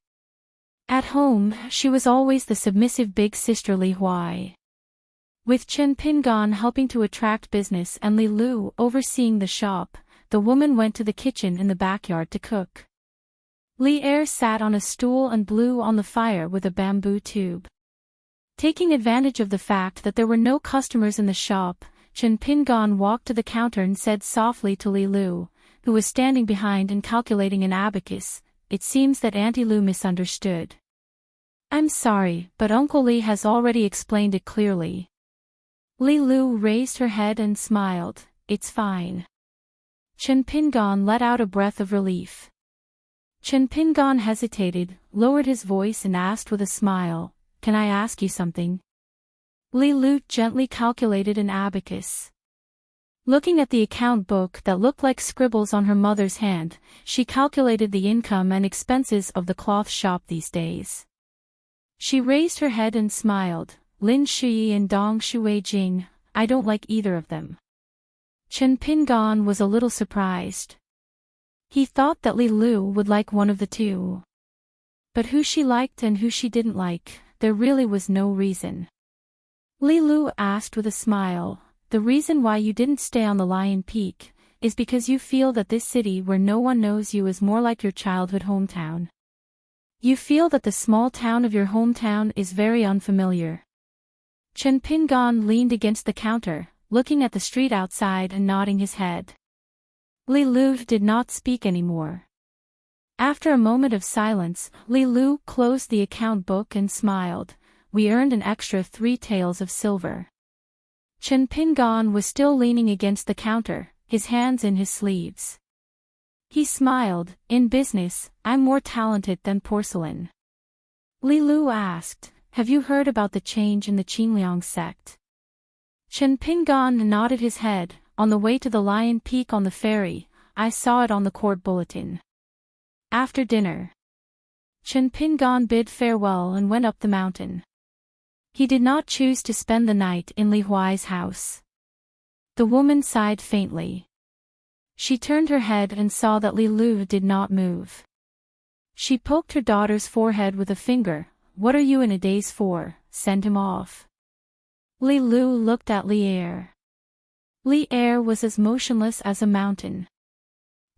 Speaker 1: At home, she was always the submissive big sister Li Huai. With Chen Pingan helping to attract business and Li Lu overseeing the shop, the woman went to the kitchen in the backyard to cook. Li Er sat on a stool and blew on the fire with a bamboo tube. Taking advantage of the fact that there were no customers in the shop, Chen Pingan walked to the counter and said softly to Li Lu, who was standing behind and calculating an abacus, "It seems that Auntie Lu misunderstood. I'm sorry, but Uncle Li has already explained it clearly." Li Lu raised her head and smiled, "It's fine." Chen Pingan let out a breath of relief. Chen Pingan hesitated, lowered his voice and asked with a smile, "Can I ask you something?" Li Lu gently calculated an abacus. Looking at the account book that looked like scribbles on her mother's hand, she calculated the income and expenses of the cloth shop these days. She raised her head and smiled, "Lin Shui and Dong Shui Jing, I don't like either of them." Chen Pingan was a little surprised. He thought that Li Lu would like one of the two. But who she liked and who she didn't like, there really was no reason. Li Lu asked with a smile, "The reason why you didn't stay on the Lion Peak is because you feel that this city where no one knows you is more like your childhood hometown. You feel that the small town of your hometown is very unfamiliar." Chen Pingan leaned against the counter, looking at the street outside and nodding his head. Li Lu did not speak anymore. After a moment of silence, Li Lu closed the account book and smiled, "We earned an extra 3 taels of silver." Chen Pingan was still leaning against the counter, his hands in his sleeves. He smiled, "In business, I'm more talented than porcelain." Li Lu asked, "Have you heard about the change in the Qingliang sect?" Chen Pingan nodded his head, "On the way to the Lion Peak on the ferry, I saw it on the court bulletin." After dinner, Chen Pingan bid farewell and went up the mountain. He did not choose to spend the night in Li Huai's house. The woman sighed faintly. She turned her head and saw that Li Lu did not move. She poked her daughter's forehead with a finger. "What are you in a daze for? Send him off." Li Lu looked at Li Er. Li Er was as motionless as a mountain.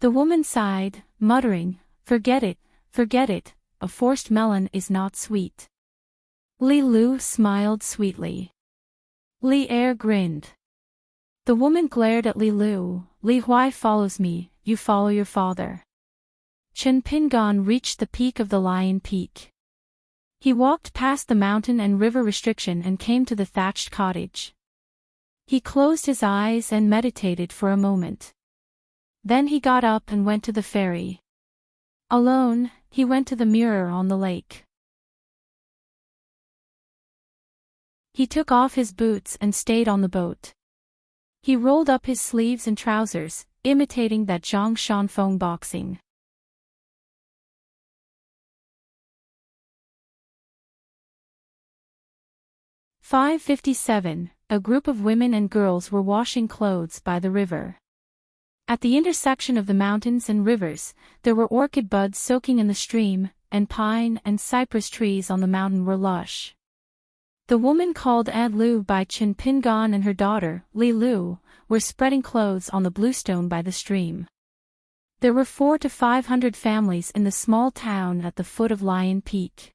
Speaker 1: The woman sighed, muttering, forget it, a forced melon is not sweet." Li Lu smiled sweetly. Li Er grinned. The woman glared at Li Lu. "Li Huai follows me, you follow your father. Chen Pingon reached the peak of the Lion Peak. He walked past the mountain and river restriction and came to the thatched cottage. He closed his eyes and meditated for a moment. Then he got up and went to the ferry. Alone, he went to the mirror on the lake. He took off his boots and stayed on the boat. He rolled up his sleeves and trousers, imitating that Zhang Shanfeng boxing. "5:57, a group of women and girls were washing clothes by the river. At the intersection of the mountains and rivers, there were orchid buds soaking in the stream, and pine and cypress trees on the mountain were lush. The woman called Aunt Lu by Chen Pingon and her daughter, Li Lu, were spreading clothes on the bluestone by the stream. There were 400 to 500 families in the small town at the foot of Lion Peak.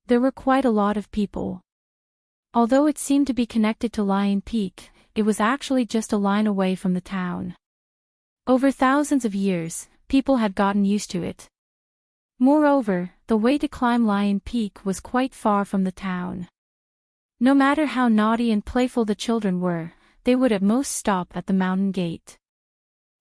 Speaker 1: There were quite a lot of people. Although it seemed to be connected to Lion Peak, it was actually just a line away from the town. Over thousands of years, people had gotten used to it. Moreover, the way to climb Lion Peak was quite far from the town. No matter how naughty and playful the children were, they would at most stop at the mountain gate.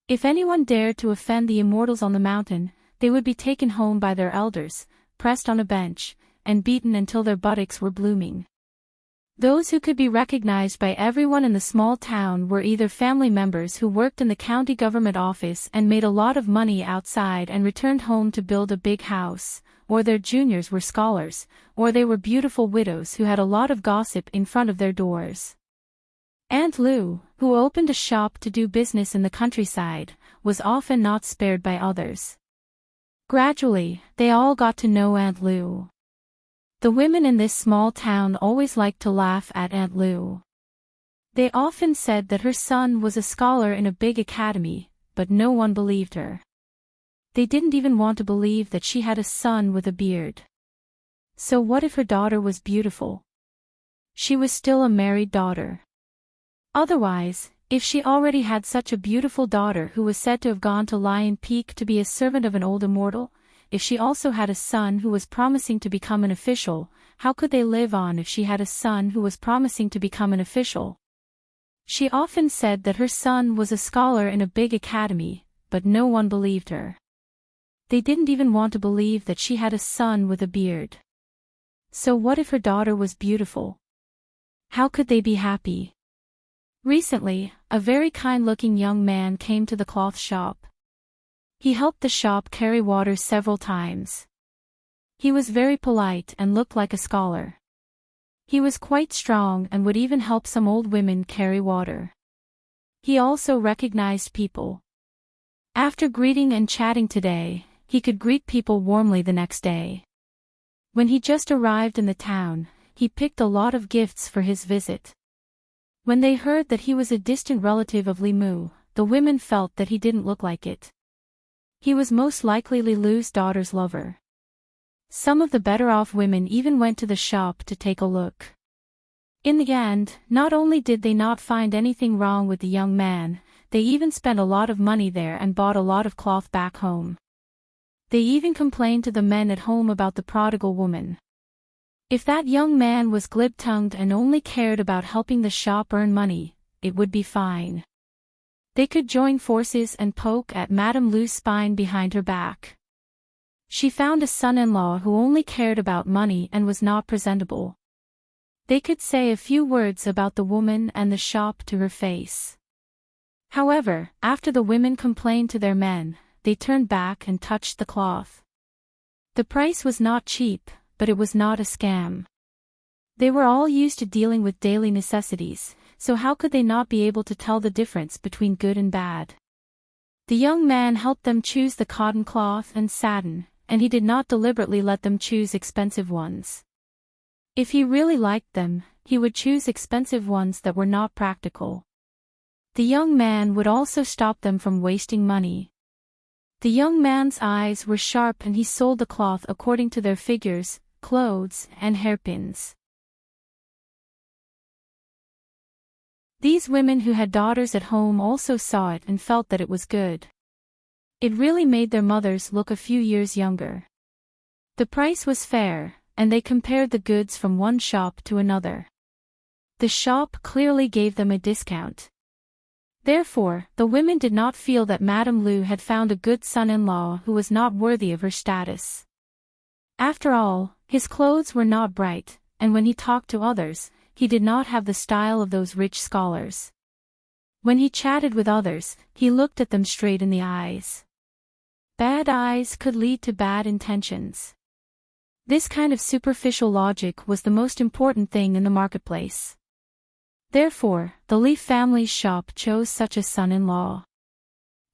Speaker 1: If anyone dared to offend the immortals on the mountain, they would be taken home by their elders, pressed on a bench, and beaten until their buttocks were blooming. Those who could be recognized by everyone in the small town were either family members who worked in the county government office and made a lot of money outside and returned home to build a big house, or their juniors were scholars, or they were beautiful widows who had a lot of gossip in front of their doors. Aunt Lu, who opened a shop to do business in the countryside, was often not spared by others. Gradually, they all got to know Aunt Lu. The women in this small town always liked to laugh at Aunt Lu. They often said that her son was a scholar in a big academy, but no one believed her. They didn't even want to believe that she had a son with a beard. So what if her daughter was beautiful? She was still a married daughter. Otherwise, if she already had such a beautiful daughter who was said to have gone to Lion Peak to be a servant of an old immortal, if she also had a son who was promising to become an official, how could they live on if she had a son who was promising to become an official? She often said that her son was a scholar in a big academy, but no one believed her. They didn't even want to believe that she had a son with a beard. So what if her daughter was beautiful? How could they be happy? Recently, a very kind-looking young man came to the cloth shop. He helped the shop carry water several times. He was very polite and looked like a scholar. He was quite strong and would even help some old women carry water. He also recognized people. After greeting and chatting today, he could greet people warmly the next day. When he just arrived in the town, he picked a lot of gifts for his visit. When they heard that he was a distant relative of Li Mu, the women felt that he didn't look like it. He was most likely Li Lu's daughter's lover. Some of the better-off women even went to the shop to take a look. In the end, not only did they not find anything wrong with the young man, they even spent a lot of money there and bought a lot of cloth back home. They even complained to the men at home about the prodigal woman. If that young man was glib-tongued and only cared about helping the shop earn money, it would be fine. They could join forces and poke at Madame Lu's spine behind her back. She found a son-in-law who only cared about money and was not presentable. They could say a few words about the woman and the shop to her face. However, after the women complained to their men, they turned back and touched the cloth. The price was not cheap, but it was not a scam. They were all used to dealing with daily necessities, so how could they not be able to tell the difference between good and bad? The young man helped them choose the cotton cloth and satin, and he did not deliberately let them choose expensive ones. If he really liked them, he would choose expensive ones that were not practical. The young man would also stop them from wasting money. The young man's eyes were sharp and he sold the cloth according to their figures, clothes, and hairpins. These women who had daughters at home also saw it and felt that it was good. It really made their mothers look a few years younger. The price was fair, and they compared the goods from one shop to another. The shop clearly gave them a discount. Therefore, the women did not feel that Madame Lu had found a good son-in-law who was not worthy of her status. After all, his clothes were not bright, and when he talked to others, he did not have the style of those rich scholars. When he chatted with others, he looked at them straight in the eyes. Bad eyes could lead to bad intentions. This kind of superficial logic was the most important thing in the marketplace. Therefore, the Li family's shop chose such a son-in-law.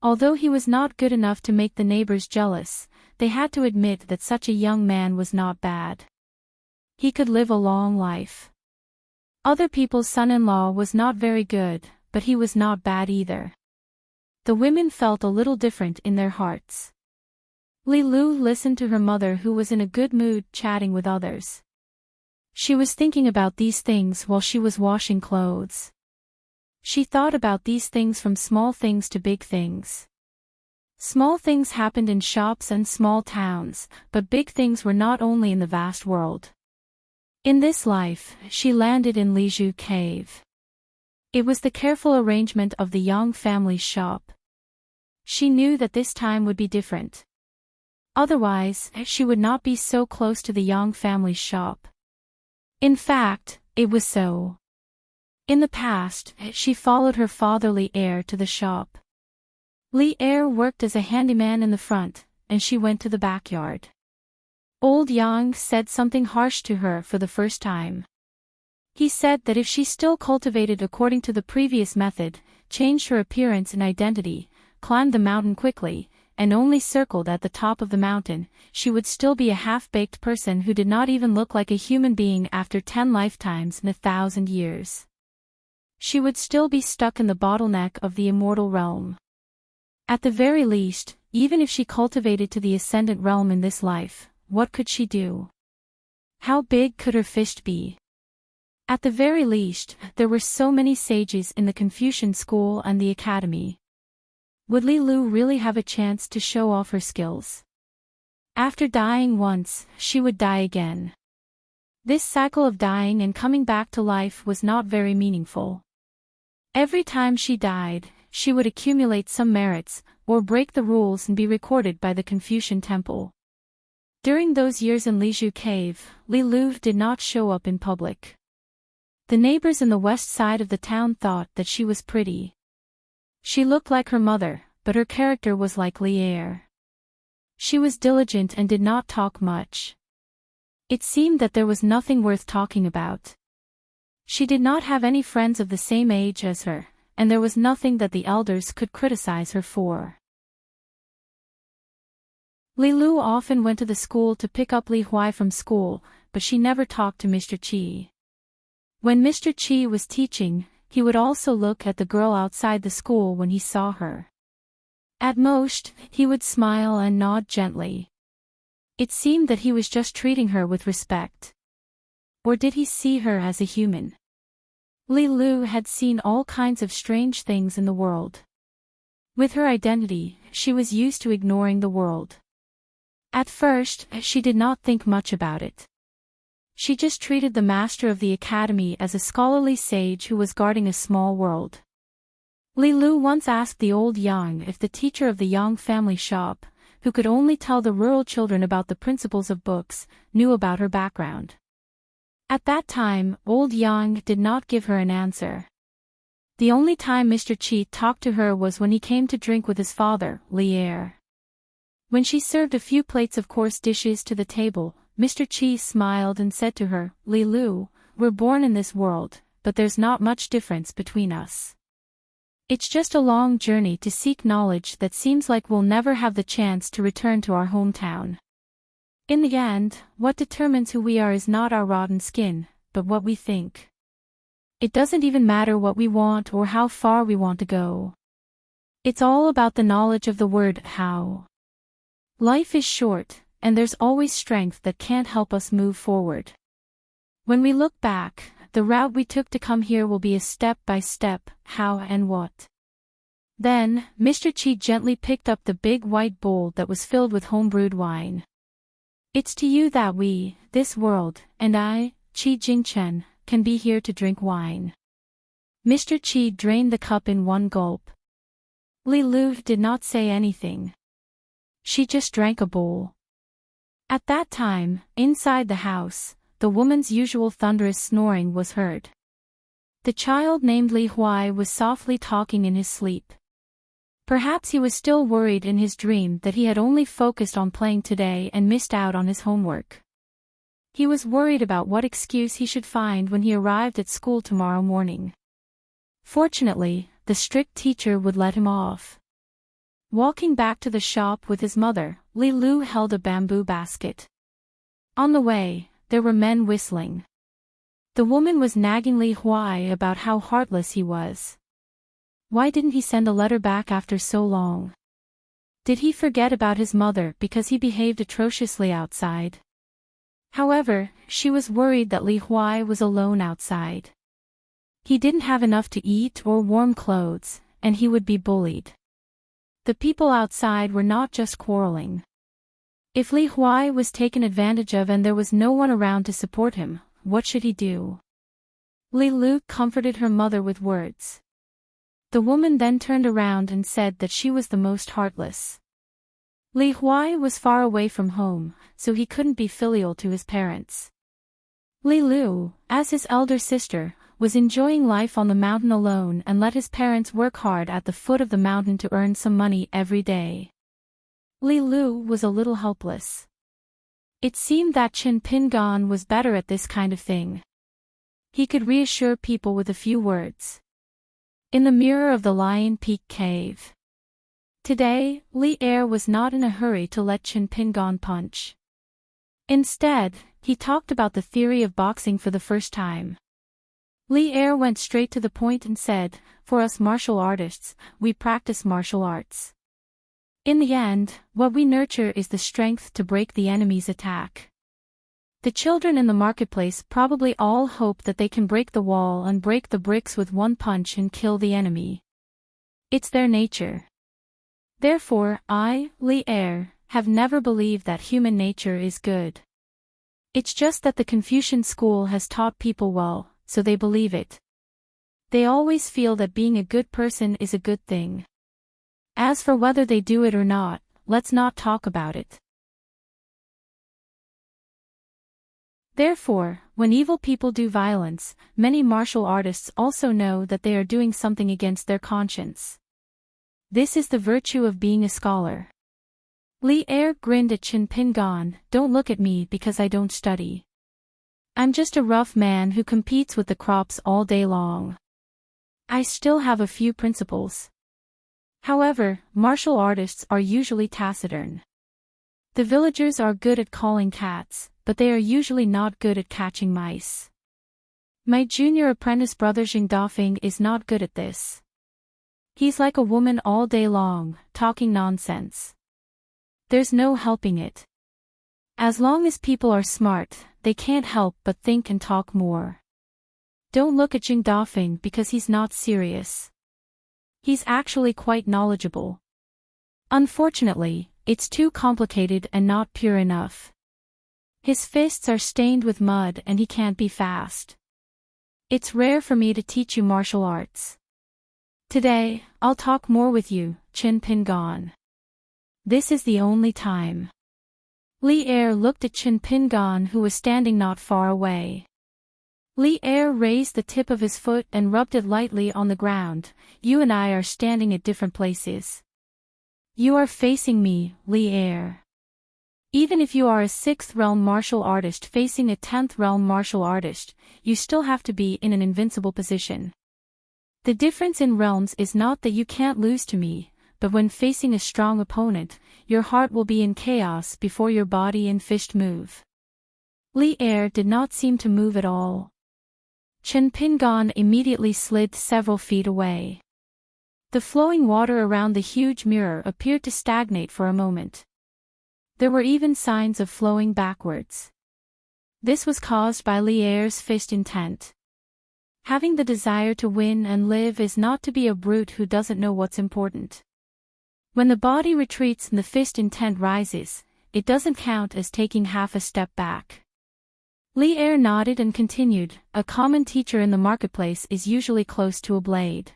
Speaker 1: Although he was not good enough to make the neighbors jealous, they had to admit that such a young man was not bad. He could live a long life. Other people's son-in-law was not very good, but he was not bad either. The women felt a little different in their hearts. Li Lu listened to her mother, who was in a good mood, chatting with others. She was thinking about these things while she was washing clothes. She thought about these things from small things to big things. Small things happened in shops and small towns, but big things were not only in the vast world. In this life, she landed in Liju Cave. It was the careful arrangement of the Yang family's shop. She knew that this time would be different. Otherwise, she would not be so close to the Yang family's shop. In fact, it was so. In the past, she followed her father Li Er to the shop. Li Er worked as a handyman in the front, and she went to the backyard. Old Yang said something harsh to her for the first time. He said that if she still cultivated according to the previous method, changed her appearance and identity, climbed the mountain quickly, and only circled at the top of the mountain, she would still be a half-baked person who did not even look like a human being after 10 lifetimes in 1,000 years. She would still be stuck in the bottleneck of the immortal realm. At the very least, even if she cultivated to the ascendant realm in this life, what could she do? How big could her fist be? At the very least, there were so many sages in the Confucian school and the academy. Would Li Lu really have a chance to show off her skills? After dying once, she would die again. This cycle of dying and coming back to life was not very meaningful. Every time she died, she would accumulate some merits, or break the rules and be recorded by the Confucian temple. During those years in Liju Cave, Li Lu did not show up in public. The neighbors in the west side of the town thought that she was pretty. She looked like her mother, but her character was like Li Er. She was diligent and did not talk much. It seemed that there was nothing worth talking about. She did not have any friends of the same age as her, and there was nothing that the elders could criticize her for. Li Lu often went to the school to pick up Li Huai from school, but she never talked to Mr. Qi. When Mr. Qi was teaching, he would also look at the girl outside the school when he saw her. At most, he would smile and nod gently. It seemed that he was just treating her with respect. Or did he see her as a human? Li Lu had seen all kinds of strange things in the world. With her identity, she was used to ignoring the world. At first, she did not think much about it. She just treated the master of the academy as a scholarly sage who was guarding a small world. Li Lu once asked the old Yang if the teacher of the Yang family shop, who could only tell the rural children about the principles of books, knew about her background. At that time, old Yang did not give her an answer. The only time Mr. Qi talked to her was when he came to drink with his father, Li Er. When she served a few plates of coarse dishes to the table, Mr. Qi smiled and said to her, "Li Lu, we're born in this world, but there's not much difference between us. It's just a long journey to seek knowledge that seems like we'll never have the chance to return to our hometown. In the end, what determines who we are is not our rotten skin, but what we think. It doesn't even matter what we want or how far we want to go. It's all about the knowledge of the word how. Life is short, and there's always strength that can't help us move forward. When we look back, the route we took to come here will be a step-by-step how and what. Then, Mr. Chi gently picked up the big white bowl that was filled with homebrewed wine. It's to you that we, this world, and I, Chi Jingchen, can be here to drink wine. Mr. Chi drained the cup in one gulp. Li Lu did not say anything. She just drank a bowl. At that time, inside the house, the woman's usual thunderous snoring was heard. The child named Li Huai was softly talking in his sleep. Perhaps he was still worried in his dream that he had only focused on playing today and missed out on his homework. He was worried about what excuse he should find when he arrived at school tomorrow morning. Fortunately, the strict teacher would let him off. Walking back to the shop with his mother, Li Lu held a bamboo basket. On the way, there were men whistling. The woman was nagging Li Huai about how heartless he was. Why didn't he send a letter back after so long? Did he forget about his mother because he behaved atrociously outside? However, she was worried that Li Huai was alone outside. He didn't have enough to eat or warm clothes, and he would be bullied. The people outside were not just quarreling. If Li Huai was taken advantage of and there was no one around to support him, what should he do? Li Lu comforted her mother with words. The woman then turned around and said that she was the most heartless. Li Huai was far away from home, so he couldn't be filial to his parents. Li Lu, as his elder sister, was enjoying life on the mountain alone and let his parents work hard at the foot of the mountain to earn some money every day. Li Lu was a little helpless. It seemed that Chen Pingan was better at this kind of thing. He could reassure people with a few words. In the mirror of the Lion Peak cave. Today, Li Er was not in a hurry to let Chen Pingan punch. Instead, he talked about the theory of boxing for the first time. Li Er went straight to the point and said, "For us martial artists, we practice martial arts. In the end, what we nurture is the strength to break the enemy's attack. The children in the marketplace probably all hope that they can break the wall and break the bricks with one punch and kill the enemy. It's their nature. Therefore, I, Li Er, have never believed that human nature is good. It's just that the Confucian school has taught people well, so they believe it. They always feel that being a good person is a good thing. As for whether they do it or not, let's not talk about it." Therefore, when evil people do violence, many martial artists also know that they are doing something against their conscience. This is the virtue of being a scholar. Li Er grinned at Chen Pingan, "Don't look at me because I don't study. I'm just a rough man who competes with the crops all day long. I still have a few principles." However, martial artists are usually taciturn. The villagers are good at calling cats, but they are usually not good at catching mice. My junior apprentice brother Jing Dafeng is not good at this. He's like a woman all day long, talking nonsense. There's no helping it. As long as people are smart, they can't help but think and talk more. Don't look at Jing Dafeng because he's not serious. He's actually quite knowledgeable. Unfortunately, it's too complicated and not pure enough. His fists are stained with mud and he can't be fast. It's rare for me to teach you martial arts. Today, I'll talk more with you, Chen Pingan. This is the only time. Li Er looked at Chen Pingan who was standing not far away. Li Er raised the tip of his foot and rubbed it lightly on the ground. "You and I are standing at different places. You are facing me, Li Er. Even if you are a 6th realm martial artist facing a 10th realm martial artist, you still have to be in an invincible position. The difference in realms is not that you can't lose to me, but when facing a strong opponent, your heart will be in chaos before your body and fist move." Li Er did not seem to move at all. Chen Pingan immediately slid several feet away. The flowing water around the huge mirror appeared to stagnate for a moment. There were even signs of flowing backwards. This was caused by Li Er's fist intent. Having the desire to win and live is not to be a brute who doesn't know what's important. When the body retreats and the fist intent rises, it doesn't count as taking half a step back. Li Er nodded and continued, a common teacher in the marketplace is usually close to a blade.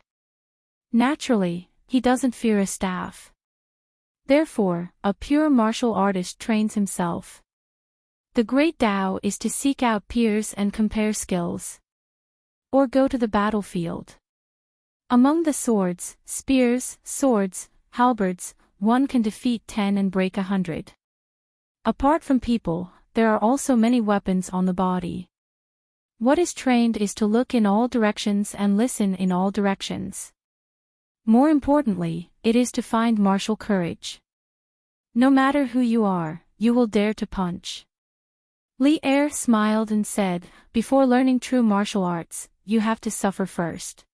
Speaker 1: Naturally, he doesn't fear a staff. Therefore, a pure martial artist trains himself. The great Tao is to seek out peers and compare skills. Or go to the battlefield. Among the swords, spears, swords, halberds, one can defeat 10 and break 100. Apart from people, there are also many weapons on the body. What is trained is to look in all directions and listen in all directions. More importantly, it is to find martial courage. No matter who you are, you will dare to punch. Li Er smiled and said, before learning true martial arts, you have to suffer first.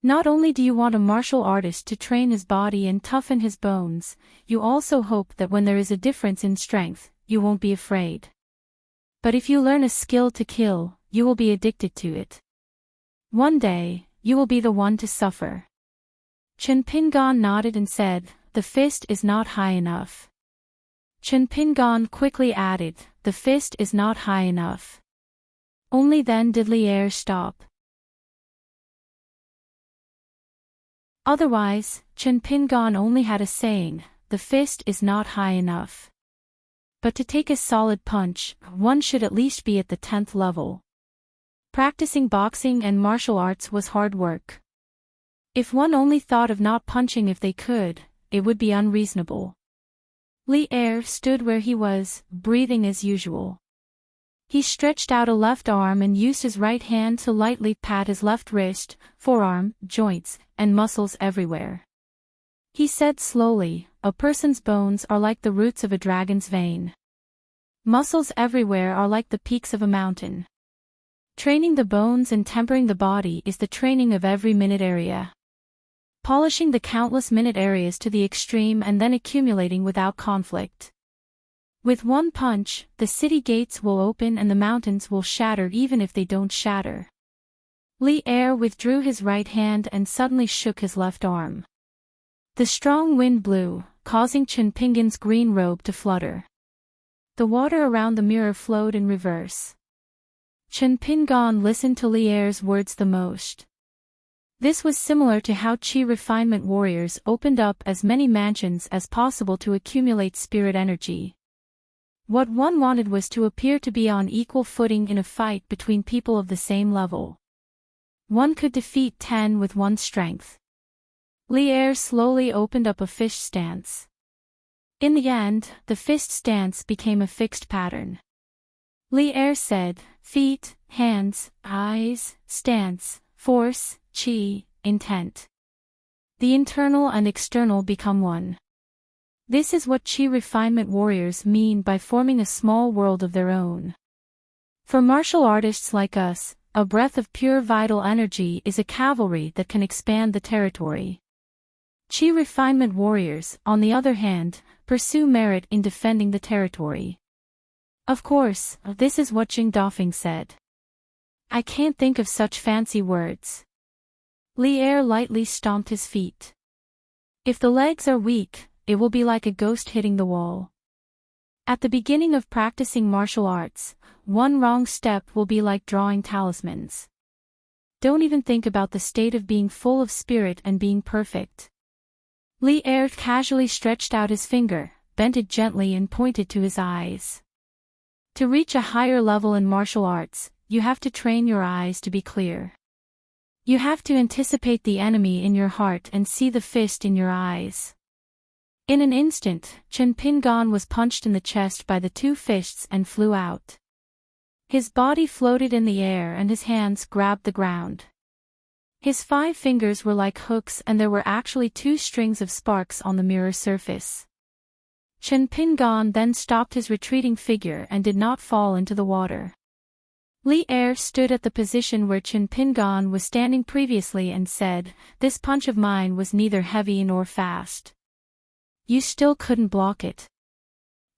Speaker 1: Not only do you want a martial artist to train his body and toughen his bones, you also hope that when there is a difference in strength, you won't be afraid. But if you learn a skill to kill, you will be addicted to it. One day, you will be the one to suffer. Chen Pingan nodded and said, the fist is not high enough. Chen Pingan quickly added, the fist is not high enough. Only then did Li Er stop. Otherwise, Chen Pingan only had a saying, the fist is not high enough. But to take a solid punch, one should at least be at the 10th level. Practicing boxing and martial arts was hard work. If one only thought of not punching if they could, it would be unreasonable. Li Er stood where he was, breathing as usual. He stretched out a left arm and used his right hand to lightly pat his left wrist, forearm, joints, and muscles everywhere. He said slowly, a person's bones are like the roots of a dragon's vein. Muscles everywhere are like the peaks of a mountain. Training the bones and tempering the body is the training of every minute area. Polishing the countless minute areas to the extreme and then accumulating without conflict. With one punch, the city gates will open and the mountains will shatter even if they don't shatter. Li Er withdrew his right hand and suddenly shook his left arm. The strong wind blew, causing Chen Pingan's green robe to flutter. The water around the mirror flowed in reverse. Chen Pingan listened to Li Er's words the most. This was similar to how Qi refinement warriors opened up as many mansions as possible to accumulate spirit energy. What one wanted was to appear to be on equal footing in a fight between people of the same level. One could defeat 10 with one's strength. Li Er slowly opened up a fish stance. In the end, the fist stance became a fixed pattern. Li Er said, feet, hands, eyes, stance, force, qi, intent. The internal and external become one. This is what Qi refinement warriors mean by forming a small world of their own. For martial artists like us, a breath of pure vital energy is a cavalry that can expand the territory. Qi refinement warriors, on the other hand, pursue merit in defending the territory. Of course, this is what Jing Dafeng said. I can't think of such fancy words. Li Er lightly stomped his feet. If the legs are weak, it will be like a ghost hitting the wall. At the beginning of practicing martial arts, one wrong step will be like drawing talismans. Don't even think about the state of being full of spirit and being perfect. Li Er casually stretched out his finger, bent it gently and pointed to his eyes. To reach a higher level in martial arts, you have to train your eyes to be clear. You have to anticipate the enemy in your heart and see the fist in your eyes. In an instant, Chen Pingan was punched in the chest by the two fists and flew out. His body floated in the air and his hands grabbed the ground. His 5 fingers were like hooks and there were actually 2 strings of sparks on the mirror surface. Chen Pingan then stopped his retreating figure and did not fall into the water. Li Er stood at the position where Chen Pingan was standing previously and said, "This punch of mine was neither heavy nor fast. You still couldn't block it.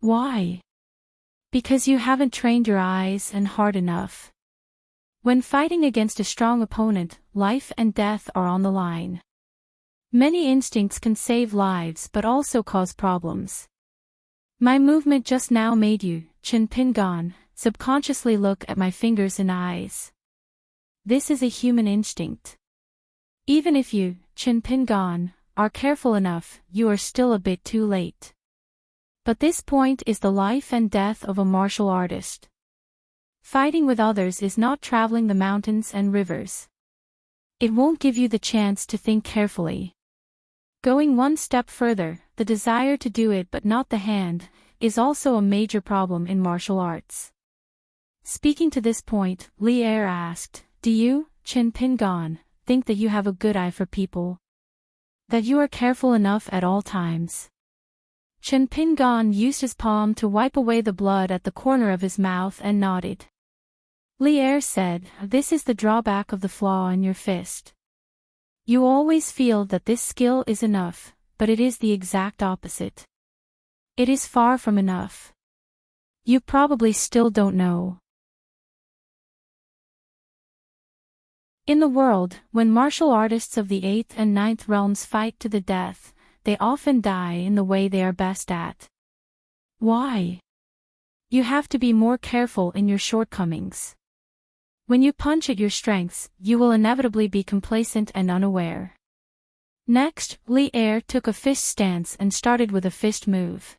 Speaker 1: Why? Because you haven't trained your eyes and heart enough. When fighting against a strong opponent, life and death are on the line. Many instincts can save lives but also cause problems. My movement just now made you, Chin Pingan, subconsciously look at my fingers and eyes. This is a human instinct. Even if you, Chin Pingan, are careful enough, you are still a bit too late. But this point is the life and death of a martial artist. Fighting with others is not traveling the mountains and rivers. It won't give you the chance to think carefully. Going one step further, the desire to do it but not the hand, is also a major problem in martial arts. Speaking to this point, Li Er asked, "Do you, Chin Pingan, think that you have a good eye for people? That you are careful enough at all times?" Chin Pingan used his palm to wipe away the blood at the corner of his mouth and nodded. Li Er said, "This is the drawback of the flaw in your fist. You always feel that this skill is enough, but it is the exact opposite. It is far from enough. You probably still don't know." In the world, when martial artists of the 8th and 9th realms fight to the death, they often die in the way they are best at. Why? You have to be more careful in your shortcomings. When you punch at your strengths, you will inevitably be complacent and unaware. Next, Li Er took a fist stance and started with a fist move.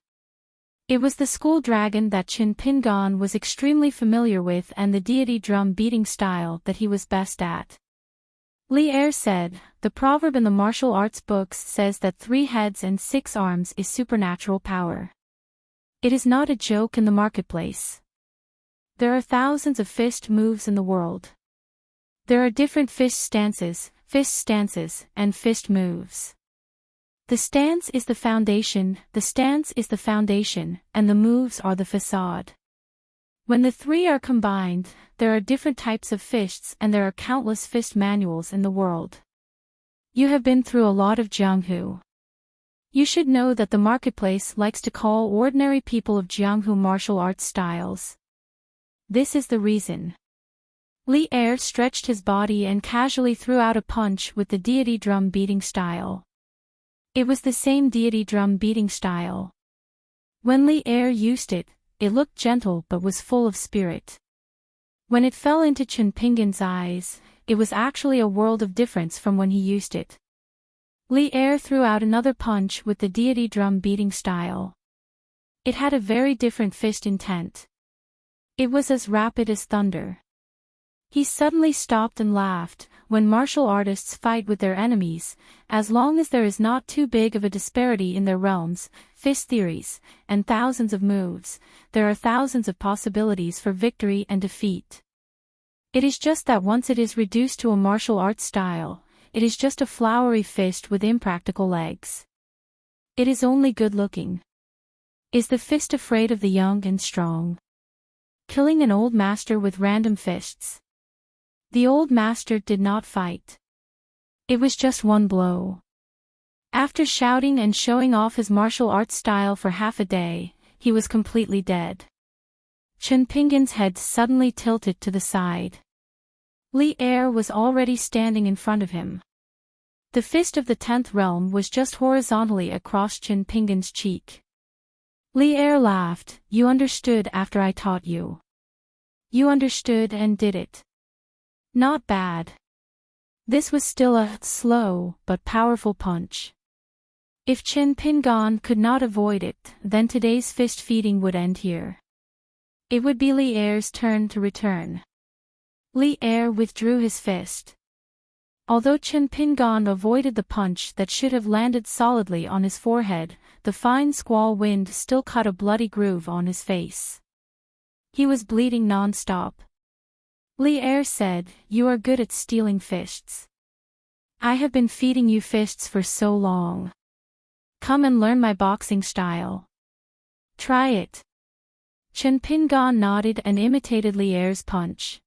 Speaker 1: It was the school dragon that Chin Pingan was extremely familiar with and the deity drum beating style that he was best at. Li Er said, "The proverb in the martial arts books says that 3 heads and 6 arms is supernatural power. It is not a joke in the marketplace. There are thousands of fist moves in the world. There are different fist stances, and fist moves. The stance is the foundation, and the moves are the facade. When the 3 are combined, there are different types of fists and there are countless fist manuals in the world. You have been through a lot of Jianghu. You should know that the marketplace likes to call ordinary people of Jianghu martial arts styles. This is the reason." Li Er stretched his body and casually threw out a punch with the deity drum beating style. It was the same deity drum beating style. When Li Er used it, it looked gentle but was full of spirit. When it fell into Chin Pingan's eyes, it was actually a world of difference from when he used it. Li Er threw out another punch with the deity drum beating style. It had a very different fist intent. It was as rapid as thunder. He suddenly stopped and laughed. When martial artists fight with their enemies, as long as there is not too big of a disparity in their realms, fist theories, and thousands of moves, there are thousands of possibilities for victory and defeat. It is just that once it is reduced to a martial arts style, it is just a flowery fist with impractical legs. It is only good looking. Is the fist afraid of the young and strong? Killing an old master with random fists. The old master did not fight. It was just one blow. After shouting and showing off his martial arts style for half a day, he was completely dead. Chin Pingan's head suddenly tilted to the side. Li Er was already standing in front of him. The fist of the 10th realm was just horizontally across Chin Pingan's cheek. Li Er laughed, "You understood after I taught you. You understood and did it. Not bad." This was still a slow but powerful punch. If Chin Pingan could not avoid it, then today's fist feeding would end here. It would be Li Er's turn to return. Li Er withdrew his fist. Although Chin Pingan avoided the punch that should have landed solidly on his forehead, the fine squall wind still cut a bloody groove on his face. He was bleeding non-stop. Li Er said, "You are good at stealing fists. I have been feeding you fists for so long. Come and learn my boxing style. Try it." Chin Pingan nodded and imitated Li Er's punch.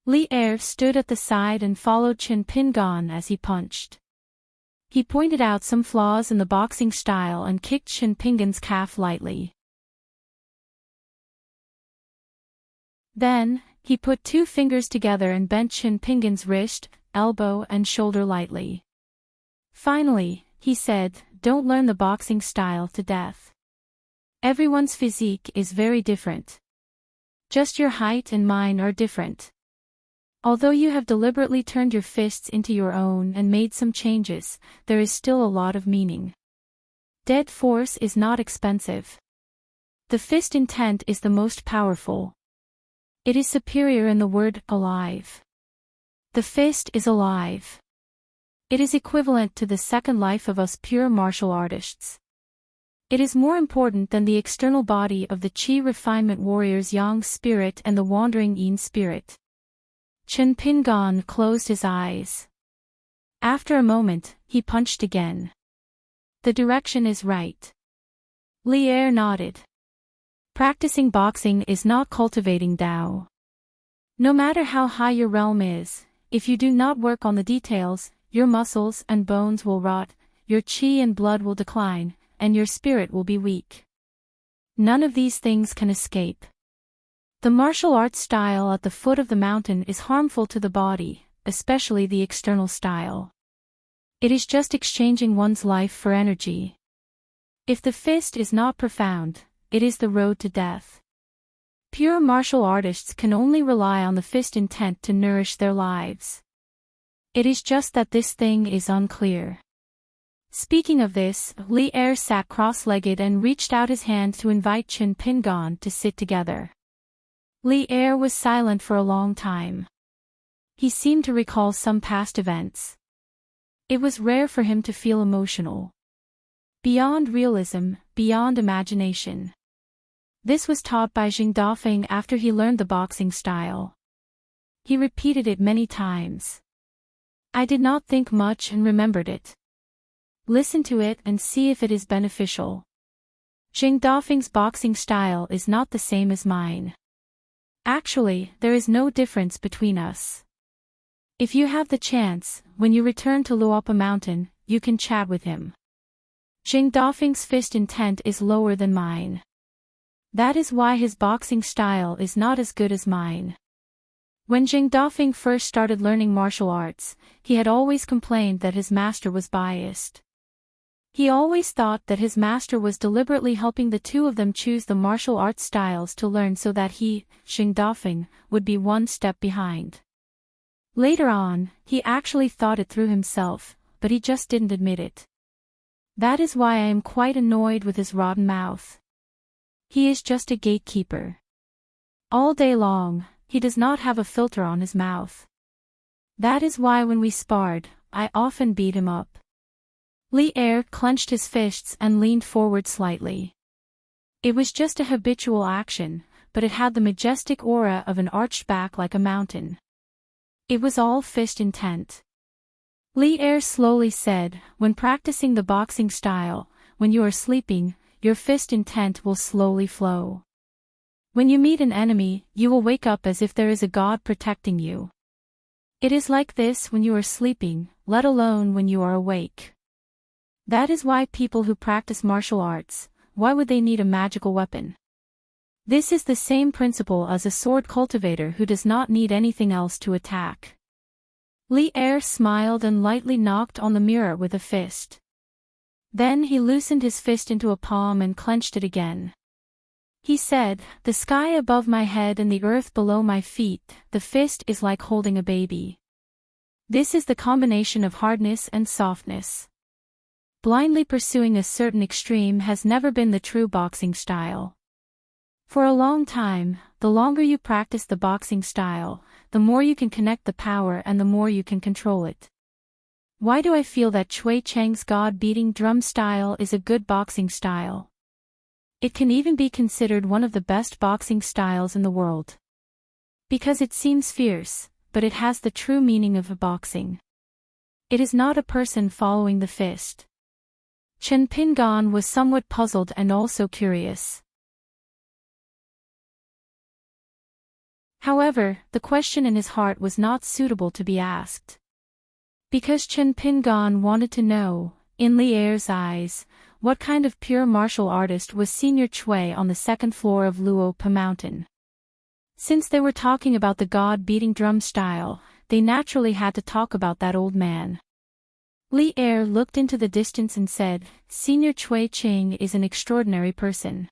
Speaker 1: Li Er stood at the side and followed Chin Pingan as he punched. He pointed out some flaws in the boxing style and kicked Chin Pingan's calf lightly. Then, He put 2 fingers together and bent Chen Pingan's wrist, elbow and shoulder lightly. Finally, he said, "Don't learn the boxing style to death. Everyone's physique is very different. Just your height and mine are different. Although you have deliberately turned your fists into your own and made some changes, there is still a lot of meaning. Dead force is not expensive. The fist intent is the most powerful. It is superior in the word alive. The fist is alive. It is equivalent to the second life of us pure martial artists. It is more important than the external body of the Qi refinement warrior's yang spirit and the wandering yin spirit." Chen Pingan closed his eyes. After a moment, he punched again. "The direction is right." Li Er nodded. Practicing boxing is not cultivating Tao. No matter how high your realm is, if you do not work on the details, your muscles and bones will rot, your qi and blood will decline, and your spirit will be weak. None of these things can escape. The martial arts style at the foot of the mountain is harmful to the body, especially the external style. It is just exchanging one's life for energy. If the fist is not profound, it is the road to death. Pure martial artists can only rely on the fist intent to nourish their lives. It is just that this thing is unclear. Speaking of this, Li Er sat cross-legged and reached out his hand to invite Chen Pingan to sit together. Li Er was silent for a long time. He seemed to recall some past events. It was rare for him to feel emotional. Beyond realism, beyond imagination. This was taught by Jing Dafeng after he learned the boxing style. He repeated it many times. "I did not think much and remembered it. Listen to it and see if it is beneficial. Jing Dafeng's boxing style is not the same as mine. Actually, there is no difference between us. If you have the chance, when you return to Luopa Mountain, you can chat with him. Jing Dafeng's fist intent is lower than mine. That is why his boxing style is not as good as mine." When Jing Dafeng first started learning martial arts, he had always complained that his master was biased. He always thought that his master was deliberately helping the two of them choose the martial arts styles to learn so that he, Jing Dafeng, would be one step behind. Later on, he actually thought it through himself, but he just didn't admit it. That is why I am quite annoyed with his rotten mouth. He is just a gatekeeper. All day long, he does not have a filter on his mouth. That is why when we sparred, I often beat him up. Li Er clenched his fists and leaned forward slightly. It was just a habitual action, but it had the majestic aura of an arched back like a mountain. It was all fist intent. Li Er slowly said, "When practicing the boxing style, when you are sleeping, your fist intent will slowly flow. When you meet an enemy, you will wake up as if there is a god protecting you. It is like this when you are sleeping, let alone when you are awake. That is why people who practice martial arts, why would they need a magical weapon? This is the same principle as a sword cultivator who does not need anything else to attack." Li Er smiled and lightly knocked on the mirror with a fist. Then he loosened his fist into a palm and clenched it again. He said, "The sky above my head and the earth below my feet, the fist is like holding a baby. This is the combination of hardness and softness. Blindly pursuing a certain extreme has never been the true boxing style. For a long time, the longer you practice the boxing style, the more you can connect the power and the more you can control it. Why do I feel that Chui Chang's god-beating drum style is a good boxing style? It can even be considered one of the best boxing styles in the world. Because it seems fierce, but it has the true meaning of a boxing. It is not a person following the fist." Chen Pingan was somewhat puzzled and also curious. However, the question in his heart was not suitable to be asked. Because Chen Pingan wanted to know, in Li Er's eyes, what kind of pure martial artist was Senior Chui on the second floor of Luopa Mountain. Since they were talking about the god-beating drum style, they naturally had to talk about that old man. Li Er looked into the distance and said, Senior Chui Ching is an extraordinary person.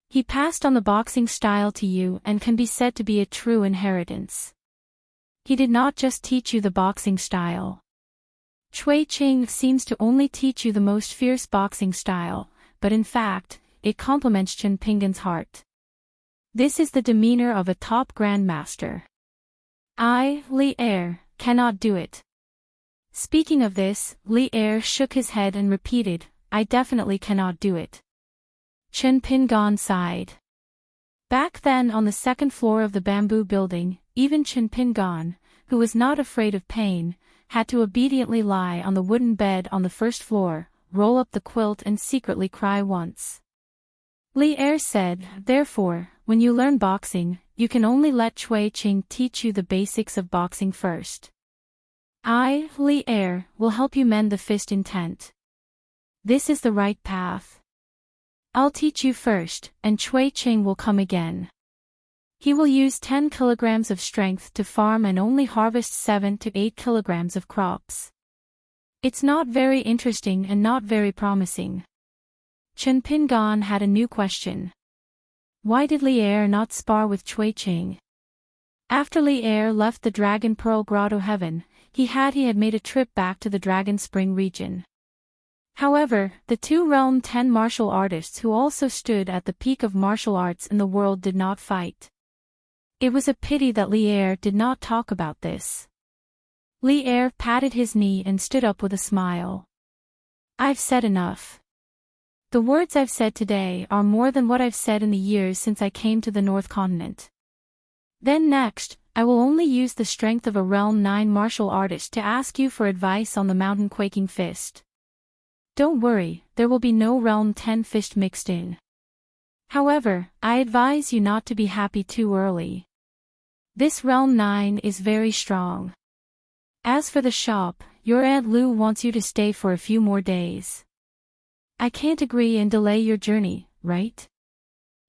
Speaker 1: He passed on the boxing style to you and can be said to be a true inheritance. He did not just teach you the boxing style. Chui Ching seems to only teach you the most fierce boxing style, but in fact, it complements Chen Pingan's heart. This is the demeanor of a top grandmaster. I, Li Er, cannot do it. Speaking of this, Li Er shook his head and repeated, I definitely cannot do it. Chen Pingan sighed. Back then on the second floor of the bamboo building, even Chen Pingan, who was not afraid of pain, had to obediently lie on the wooden bed on the first floor, roll up the quilt and secretly cry once. Li Er said, therefore, when you learn boxing, you can only let Chui Ching teach you the basics of boxing first. I, Li Er, will help you mend the fist intent. This is the right path. I'll teach you first, and Chui Ching will come again. He will use 10 kilograms of strength to farm and only harvest 7 to 8 kilograms of crops. It's not very interesting and not very promising. Chen Pingan had a new question. Why did Li Er not spar with Chui Ching? After Li Er left the Dragon Pearl Grotto Heaven, he had made a trip back to the Dragon Spring region. However, the two Realm 10 martial artists who also stood at the peak of martial arts in the world did not fight. It was a pity that Li Er did not talk about this. Li Er patted his knee and stood up with a smile. I've said enough. The words I've said today are more than what I've said in the years since I came to the North Continent. Then next, I will only use the strength of a Realm 9 martial artist to ask you for advice on the mountain quaking fist. Don't worry, there will be no Realm 10 fist mixed in. However, I advise you not to be happy too early. This Realm 9 is very strong. As for the shop, your Aunt Lu wants you to stay for a few more days. I can't agree and delay your journey, right?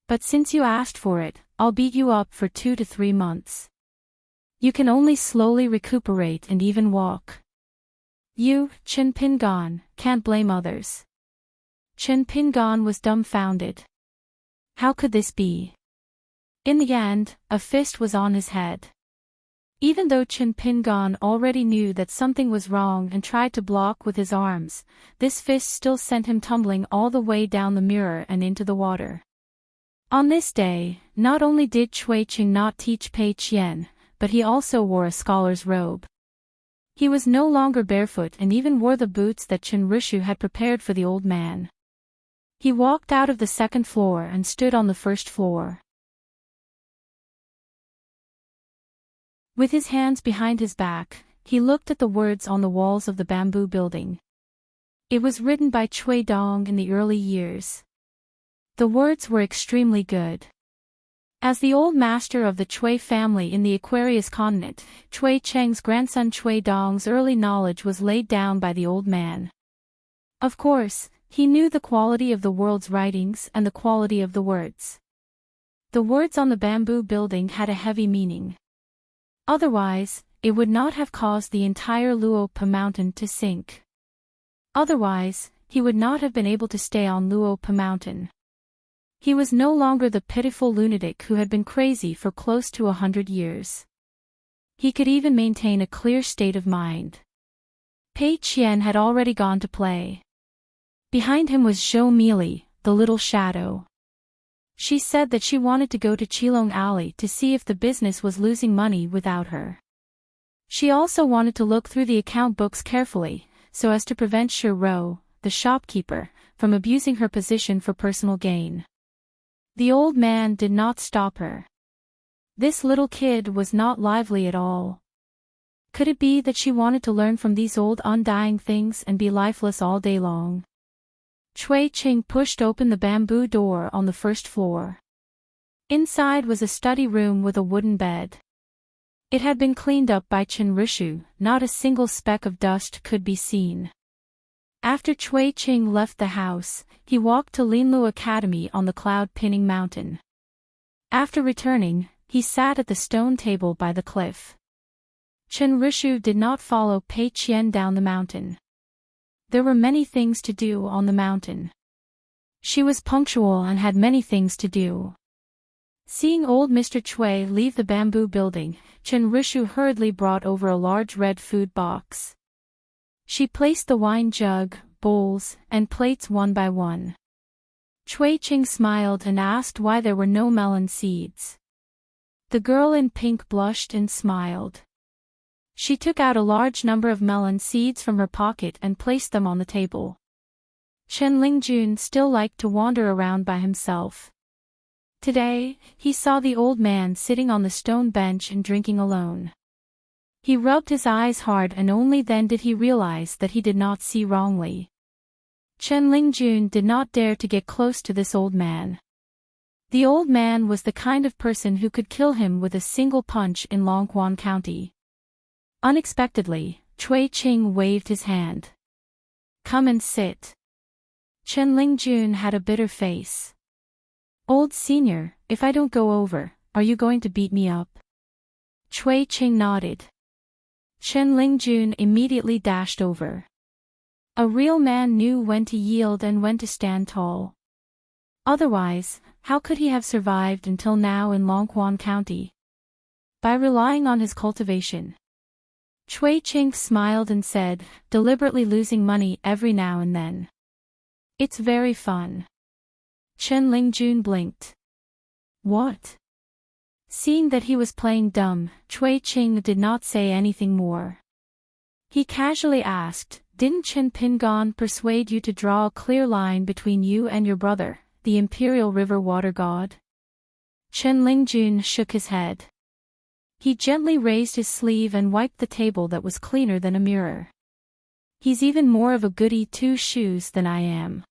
Speaker 1: But since you asked for it, I'll beat you up for 2 to 3 months. You can only slowly recuperate and even walk. You, Chen Pingan, can't blame others. Chen Pingan was dumbfounded. How could this be? In the end, a fist was on his head. Even though Chen Pingan already knew that something was wrong and tried to block with his arms, this fist still sent him tumbling all the way down the mirror and into the water. On this day, not only did Chui Ching not teach Pei Qian, but he also wore a scholar's robe. He was no longer barefoot and even wore the boots that Chen Rishu had prepared for the old man. He walked out of the second floor and stood on the first floor. With his hands behind his back, he looked at the words on the walls of the bamboo building. It was written by Chui Dong in the early years. The words were extremely good. As the old master of the Chui family in the Aquarius continent, Chui Cheng's grandson Chui Dong's early knowledge was laid down by the old man. Of course, he knew the quality of the world's writings and the quality of the words. The words on the bamboo building had a heavy meaning. Otherwise, it would not have caused the entire Luopa mountain to sink. Otherwise, he would not have been able to stay on Luopa mountain. He was no longer the pitiful lunatic who had been crazy for close to 100 years. He could even maintain a clear state of mind. Pei Qian had already gone to play. Behind him was Zhou Meili, the little shadow. She said that she wanted to go to Qilong Alley to see if the business was losing money without her. She also wanted to look through the account books carefully, so as to prevent Shi Ro, the shopkeeper, from abusing her position for personal gain. The old man did not stop her. This little kid was not lively at all. Could it be that she wanted to learn from these old undying things and be lifeless all day long? Chui Ching pushed open the bamboo door on the first floor. Inside was a study room with a wooden bed. It had been cleaned up by Chen Rishu, not a single speck of dust could be seen. After Chui Ching left the house, he walked to Linlu Academy on the Cloud Pinning Mountain. After returning, he sat at the stone table by the cliff. Chen Rishu did not follow Pei Qian down the mountain. There were many things to do on the mountain. She was punctual and had many things to do. Seeing old Mr. Cui leave the bamboo building, Chen Rishu hurriedly brought over a large red food box. She placed the wine jug, bowls, and plates one by one. Cui Qing smiled and asked why there were no melon seeds. The girl in pink blushed and smiled. She took out a large number of melon seeds from her pocket and placed them on the table. Chen Lingjun still liked to wander around by himself. Today, he saw the old man sitting on the stone bench and drinking alone. He rubbed his eyes hard and only then did he realize that he did not see wrongly. Chen Lingjun did not dare to get close to this old man. The old man was the kind of person who could kill him with a single punch in Longquan County. Unexpectedly, Cui Qing waved his hand. "Come and sit." Chen Lingjun had a bitter face. "Old senior, if I don't go over, are you going to beat me up?" Cui Qing nodded. Chen Lingjun immediately dashed over. A real man knew when to yield and when to stand tall. Otherwise, how could he have survived until now in Longquan County? By relying on his cultivation. Cui Qing smiled and said, deliberately losing money every now and then. "It's very fun." Chen Lingjun blinked. "What?" Seeing that he was playing dumb, Cui Qing did not say anything more. He casually asked, "Didn't Chen Pingon persuade you to draw a clear line between you and your brother, the Imperial River Water God?" Chen Lingjun shook his head. He gently raised his sleeve and wiped the table that was cleaner than a mirror. "He's even more of a goody two-shoes than I am.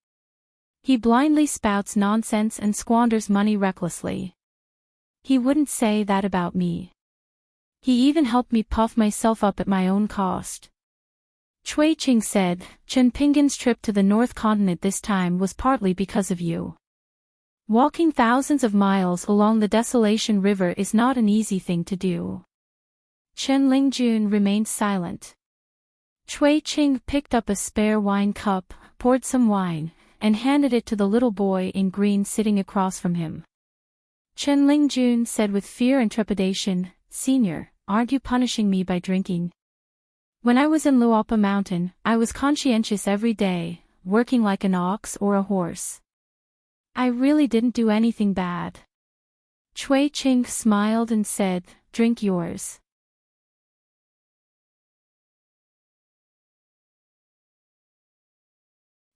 Speaker 1: He blindly spouts nonsense and squanders money recklessly. He wouldn't say that about me. He even helped me puff myself up at my own cost." Cui Qing said, "Chen Pingon's trip to the North Continent this time was partly because of you. Walking thousands of miles along the Desolation River is not an easy thing to do." Chen Lingjun remained silent. Cui Qing picked up a spare wine cup, poured some wine, and handed it to the little boy in green sitting across from him. Chen Lingjun said with fear and trepidation, "Senior, aren't you punishing me by drinking? When I was in Luopa Mountain, I was conscientious every day, working like an ox or a horse. I really didn't do anything bad." Cui Qing smiled and said, "Drink yours."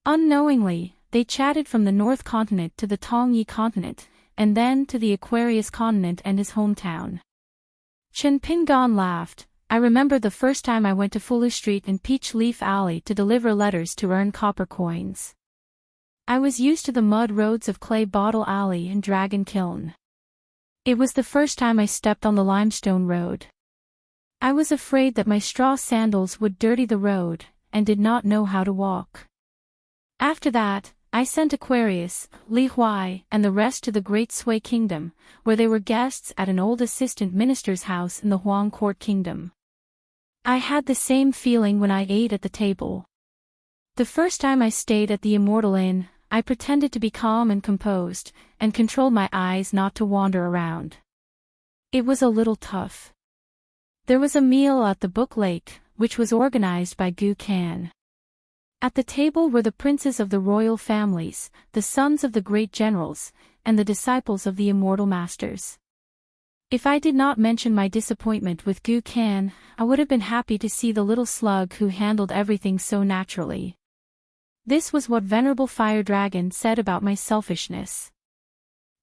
Speaker 1: Unknowingly, they chatted from the North Continent to the Tongyi Continent, and then to the Aquarius Continent and his hometown. Chen Pingon laughed. "I remember the first time I went to Fulu Street and Peach Leaf Alley to deliver letters to earn copper coins. I was used to the mud roads of Clay Bottle Alley and Dragon Kiln. It was the first time I stepped on the limestone road. I was afraid that my straw sandals would dirty the road, and did not know how to walk. After that, I sent Aquarius, Li Huai, and the rest to the Great Sui Kingdom, where they were guests at an old assistant minister's house in the Huang Court Kingdom. I had the same feeling when I ate at the table. The first time I stayed at the Immortal Inn, I pretended to be calm and composed, and controlled my eyes not to wander around. It was a little tough. There was a meal at the Book Lake, which was organized by Gu Kan. At the table were the princes of the royal families, the sons of the great generals, and the disciples of the immortal masters. If I did not mention my disappointment with Gu Kan, I would have been happy to see the little slug who handled everything so naturally. This was what Venerable Fire Dragon said about my selfishness.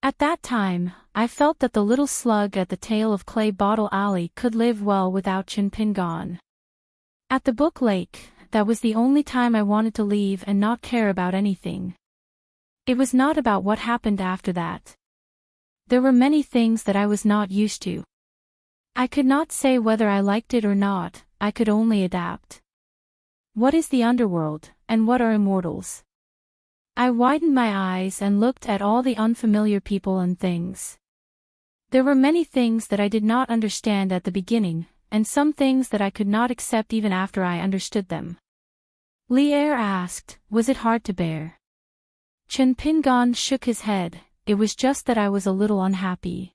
Speaker 1: At that time, I felt that the little slug at the tail of Clay Bottle Alley could live well without Chen Pingon. At the Book Lake, that was the only time I wanted to leave and not care about anything. It was not about what happened after that. There were many things that I was not used to. I could not say whether I liked it or not, I could only adapt. What is the underworld, and what are immortals? I widened my eyes and looked at all the unfamiliar people and things. There were many things that I did not understand at the beginning, and some things that I could not accept even after I understood them. Li Er asked, was it hard to bear? Chen Pingan shook his head, it was just that I was a little unhappy.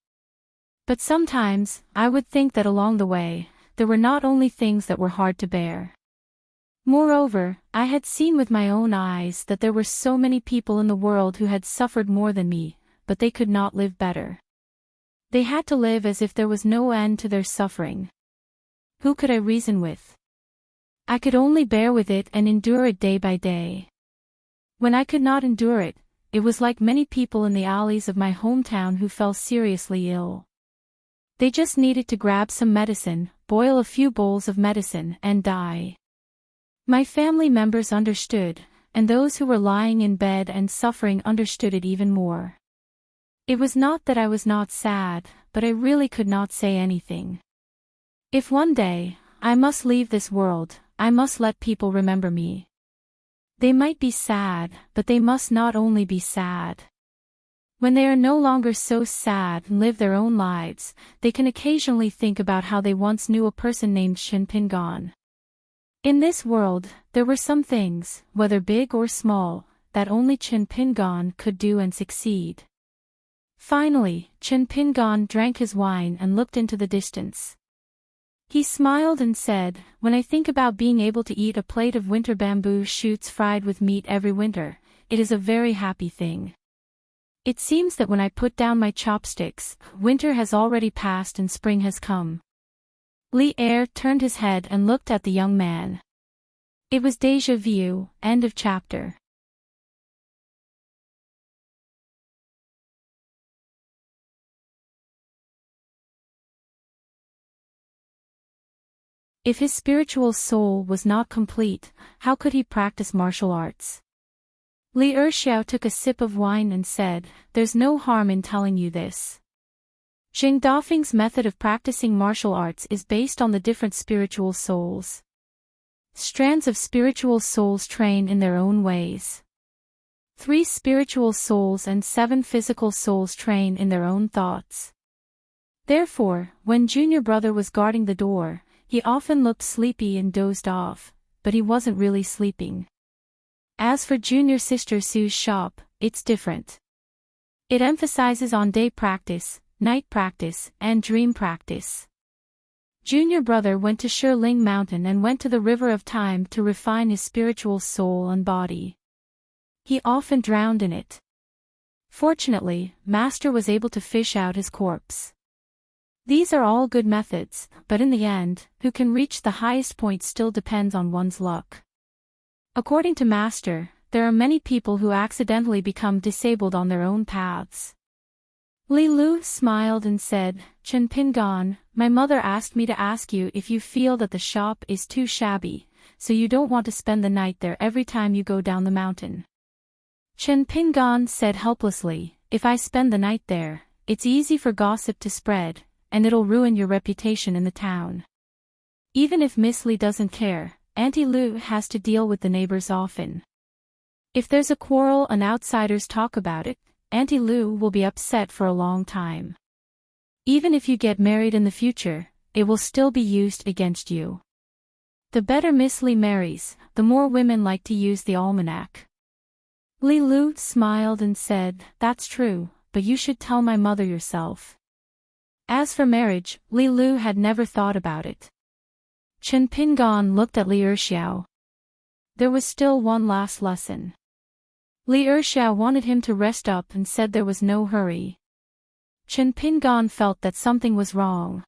Speaker 1: But sometimes, I would think that along the way, there were not only things that were hard to bear. Moreover, I had seen with my own eyes that there were so many people in the world who had suffered more than me, but they could not live better. They had to live as if there was no end to their suffering. Who could I reason with? I could only bear with it and endure it day by day. When I could not endure it, it was like many people in the alleys of my hometown who fell seriously ill. They just needed to grab some medicine, boil a few bowls of medicine, and die. My family members understood, and those who were lying in bed and suffering understood it even more. It was not that I was not sad, but I really could not say anything. If one day, I must leave this world, I must let people remember me. They might be sad, but they must not only be sad. When they are no longer so sad and live their own lives, they can occasionally think about how they once knew a person named Shin Pingan. In this world, there were some things, whether big or small, that only Chen Pingan could do and succeed. Finally, Chen Pingan drank his wine and looked into the distance. He smiled and said, when I think about being able to eat a plate of winter bamboo shoots fried with meat every winter, it is a very happy thing. It seems that when I put down my chopsticks, winter has already passed and spring has come. Li Er turned his head and looked at the young man. It was déjà vu, end of chapter. If his spiritual soul was not complete, how could he practice martial arts? Li Erxiao took a sip of wine and said, there's no harm in telling you this. Jing Dafeng's method of practicing martial arts is based on the different spiritual souls. Strands of spiritual souls train in their own ways. 3 spiritual souls and 7 physical souls train in their own thoughts. Therefore, when Junior Brother was guarding the door, he often looked sleepy and dozed off, but he wasn't really sleeping. As for Junior Sister Sue's shop, it's different. It emphasizes on day practice, night practice, and dream practice. Junior Brother went to Shiling Mountain and went to the River of Time to refine his spiritual soul and body. He often drowned in it. Fortunately, Master was able to fish out his corpse. These are all good methods, but in the end, who can reach the highest point still depends on one's luck. According to Master, there are many people who accidentally become disabled on their own paths. Li Lu smiled and said, Chen Pingan, my mother asked me to ask you if you feel that the shop is too shabby, so you don't want to spend the night there every time you go down the mountain. Chen Pingan said helplessly, if I spend the night there, it's easy for gossip to spread, and it'll ruin your reputation in the town. Even if Miss Li doesn't care, Auntie Lu has to deal with the neighbors often. If there's a quarrel and outsiders talk about it, Auntie Lu will be upset for a long time. Even if you get married in the future, it will still be used against you. The better Miss Li marries, the more women like to use the almanac. Li Lu smiled and said, that's true, but you should tell my mother yourself. As for marriage, Li Lu had never thought about it. Chen Pingan looked at Li Erxiao. There was still one last lesson. Li Erxiao wanted him to rest up and said there was no hurry. Chen Pingan felt that something was wrong.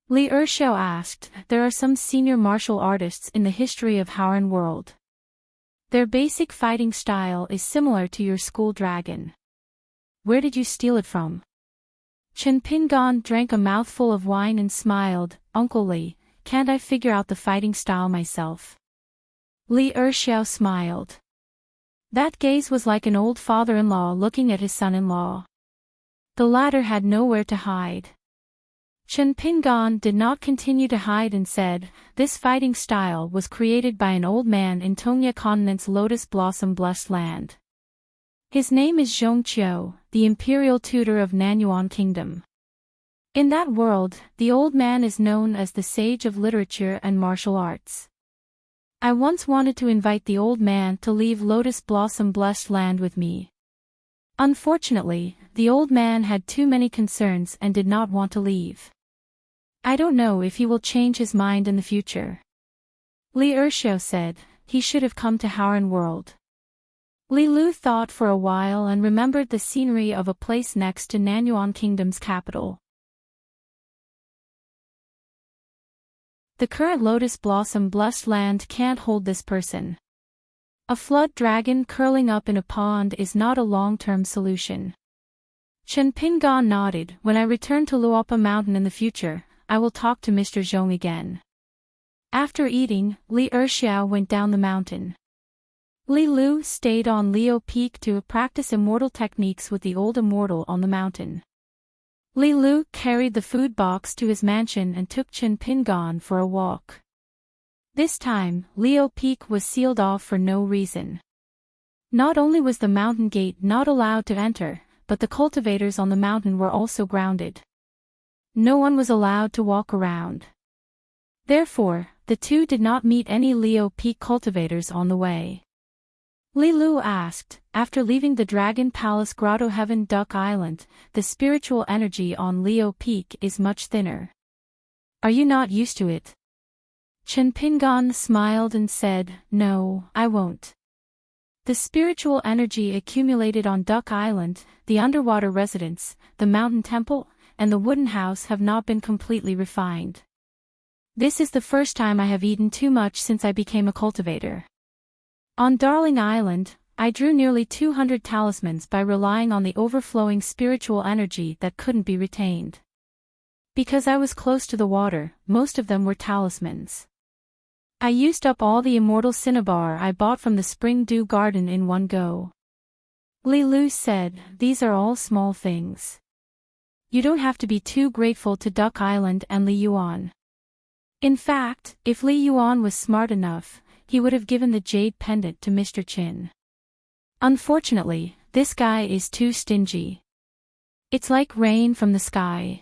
Speaker 1: Li Erxiao asked, there are some senior martial artists in the history of Howren world. Their basic fighting style is similar to your school dragon. Where did you steal it from? Chen Pingan drank a mouthful of wine and smiled, Uncle Li, can't I figure out the fighting style myself? Li Erxiao smiled. That gaze was like an old father-in-law looking at his son-in-law. The latter had nowhere to hide. Chen Pingan did not continue to hide and said, this fighting style was created by an old man in Tongya Continent's Lotus Blossom Blessed Land. His name is Zhongqiu, the imperial tutor of Nanyuan Kingdom. In that world, the old man is known as the sage of literature and martial arts. I once wanted to invite the old man to leave Lotus Blossom Blessed Land with me. Unfortunately, the old man had too many concerns and did not want to leave. I don't know if he will change his mind in the future. Li Erxiao said, he should have come to Howren World. Li Lu thought for a while and remembered the scenery of a place next to Nanyuan Kingdom's capital. The current Lotus Blossom Blessed Land can't hold this person. A flood dragon curling up in a pond is not a long-term solution. Chen Pingan nodded. When I return to Luopa Mountain in the future, I will talk to Mr. Zhong again. After eating, Li Erxiao went down the mountain. Li Lu stayed on Leo Peak to practice immortal techniques with the old immortal on the mountain. Li Lu carried the food box to his mansion and took Chen Pingan for a walk. This time, Leo Peak was sealed off for no reason. Not only was the mountain gate not allowed to enter, but the cultivators on the mountain were also grounded. No one was allowed to walk around. Therefore, the two did not meet any Leo Peak cultivators on the way. Li Lu asked, after leaving the Dragon Palace Grotto Heaven Duck Island, the spiritual energy on Leo Peak is much thinner. Are you not used to it? Chen Pingan smiled and said, no, I won't. The spiritual energy accumulated on Duck Island, the underwater residence, the mountain temple, and the wooden house have not been completely refined. This is the first time I have eaten too much since I became a cultivator. On Darling Island, I drew nearly 200 talismans by relying on the overflowing spiritual energy that couldn't be retained. Because I was close to the water, most of them were talismans. I used up all the immortal cinnabar I bought from the Spring Dew Garden in one go. Li Lu said, these are all small things. You don't have to be too grateful to Duck Island and Li Yuan. In fact, if Li Yuan was smart enough, he would have given the jade pendant to Mr. Qin. Unfortunately, this guy is too stingy. It's like rain from the sky.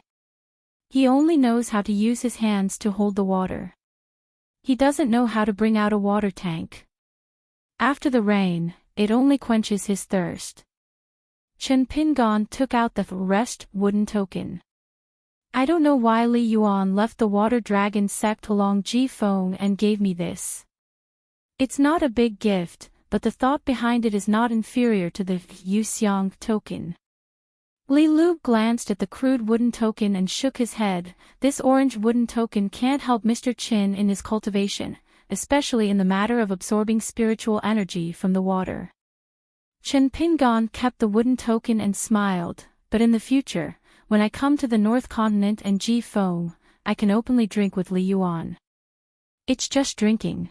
Speaker 1: He only knows how to use his hands to hold the water. He doesn't know how to bring out a water tank. After the rain, it only quenches his thirst. Chen Pingan took out the rest wooden token. I don't know why Li Yuan left the water dragon sect along Ji Feng and gave me this. It's not a big gift, but the thought behind it is not inferior to the Yuxiang token. Li Lu glanced at the crude wooden token and shook his head. This orange wooden token can't help Mr. Qin in his cultivation, especially in the matter of absorbing spiritual energy from the water. Chen Pingan kept the wooden token and smiled, but in the future, when I come to the North Continent and Ji Feng, I can openly drink with Li Yuan. It's just drinking.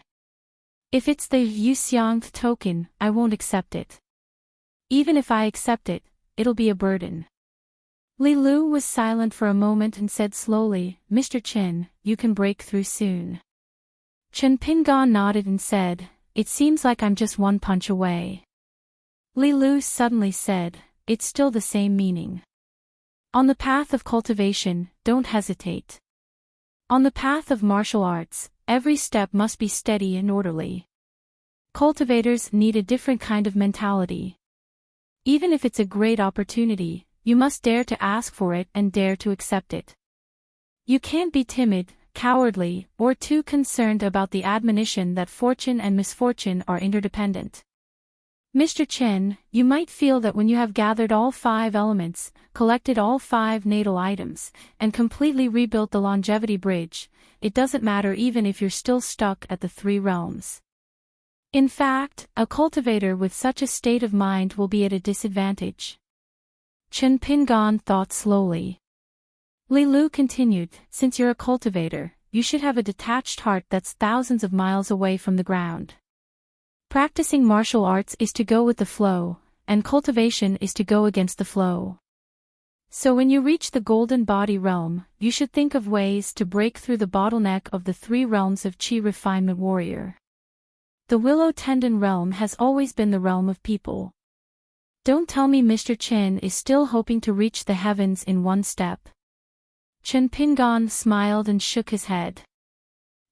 Speaker 1: If it's the Yuxiang token, I won't accept it. Even if I accept it, it'll be a burden. Li Lu was silent for a moment and said slowly, Mr. Qin, you can break through soon. Chen Pingan nodded and said, it seems like I'm just one punch away. Li Lu suddenly said, it's still the same meaning. On the path of cultivation, don't hesitate. On the path of martial arts, every step must be steady and orderly. Cultivators need a different kind of mentality. Even if it's a great opportunity, you must dare to ask for it and dare to accept it. You can't be timid, cowardly, or too concerned about the admonition that fortune and misfortune are interdependent. Mr. Chen, you might feel that when you have gathered all 5 elements, collected all 5 natal items, and completely rebuilt the longevity bridge, it doesn't matter even if you're still stuck at the 3 realms. In fact, a cultivator with such a state of mind will be at a disadvantage. Chen Pingan thought slowly. Li Lu continued, since you're a cultivator, you should have a detached heart that's thousands of miles away from the ground. Practicing martial arts is to go with the flow, and cultivation is to go against the flow. So when you reach the golden body realm, you should think of ways to break through the bottleneck of the 3 realms of Qi refinement warrior. The willow tendon realm has always been the realm of people. Don't tell me Mr. Chen is still hoping to reach the heavens in one step. Chen Pingon smiled and shook his head.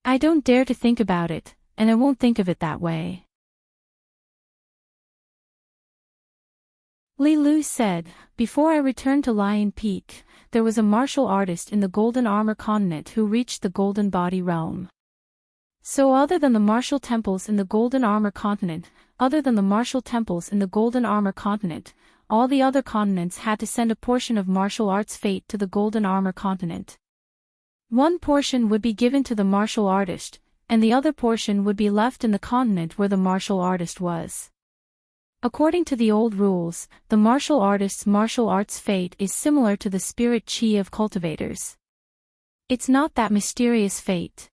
Speaker 1: I don't dare to think about it, and I won't think of it that way. Li Lu said, before I returned to Lion Peak, there was a martial artist in the Golden Armor Continent who reached the Golden Body Realm. So other than the martial temples in the Golden Armor Continent, all the other continents had to send a portion of martial arts fate to the Golden Armor Continent. One portion would be given to the martial artist, and the other portion would be left in the continent where the martial artist was. According to the old rules, the martial artist's martial arts fate is similar to the spirit chi of cultivators. It's not that mysterious fate.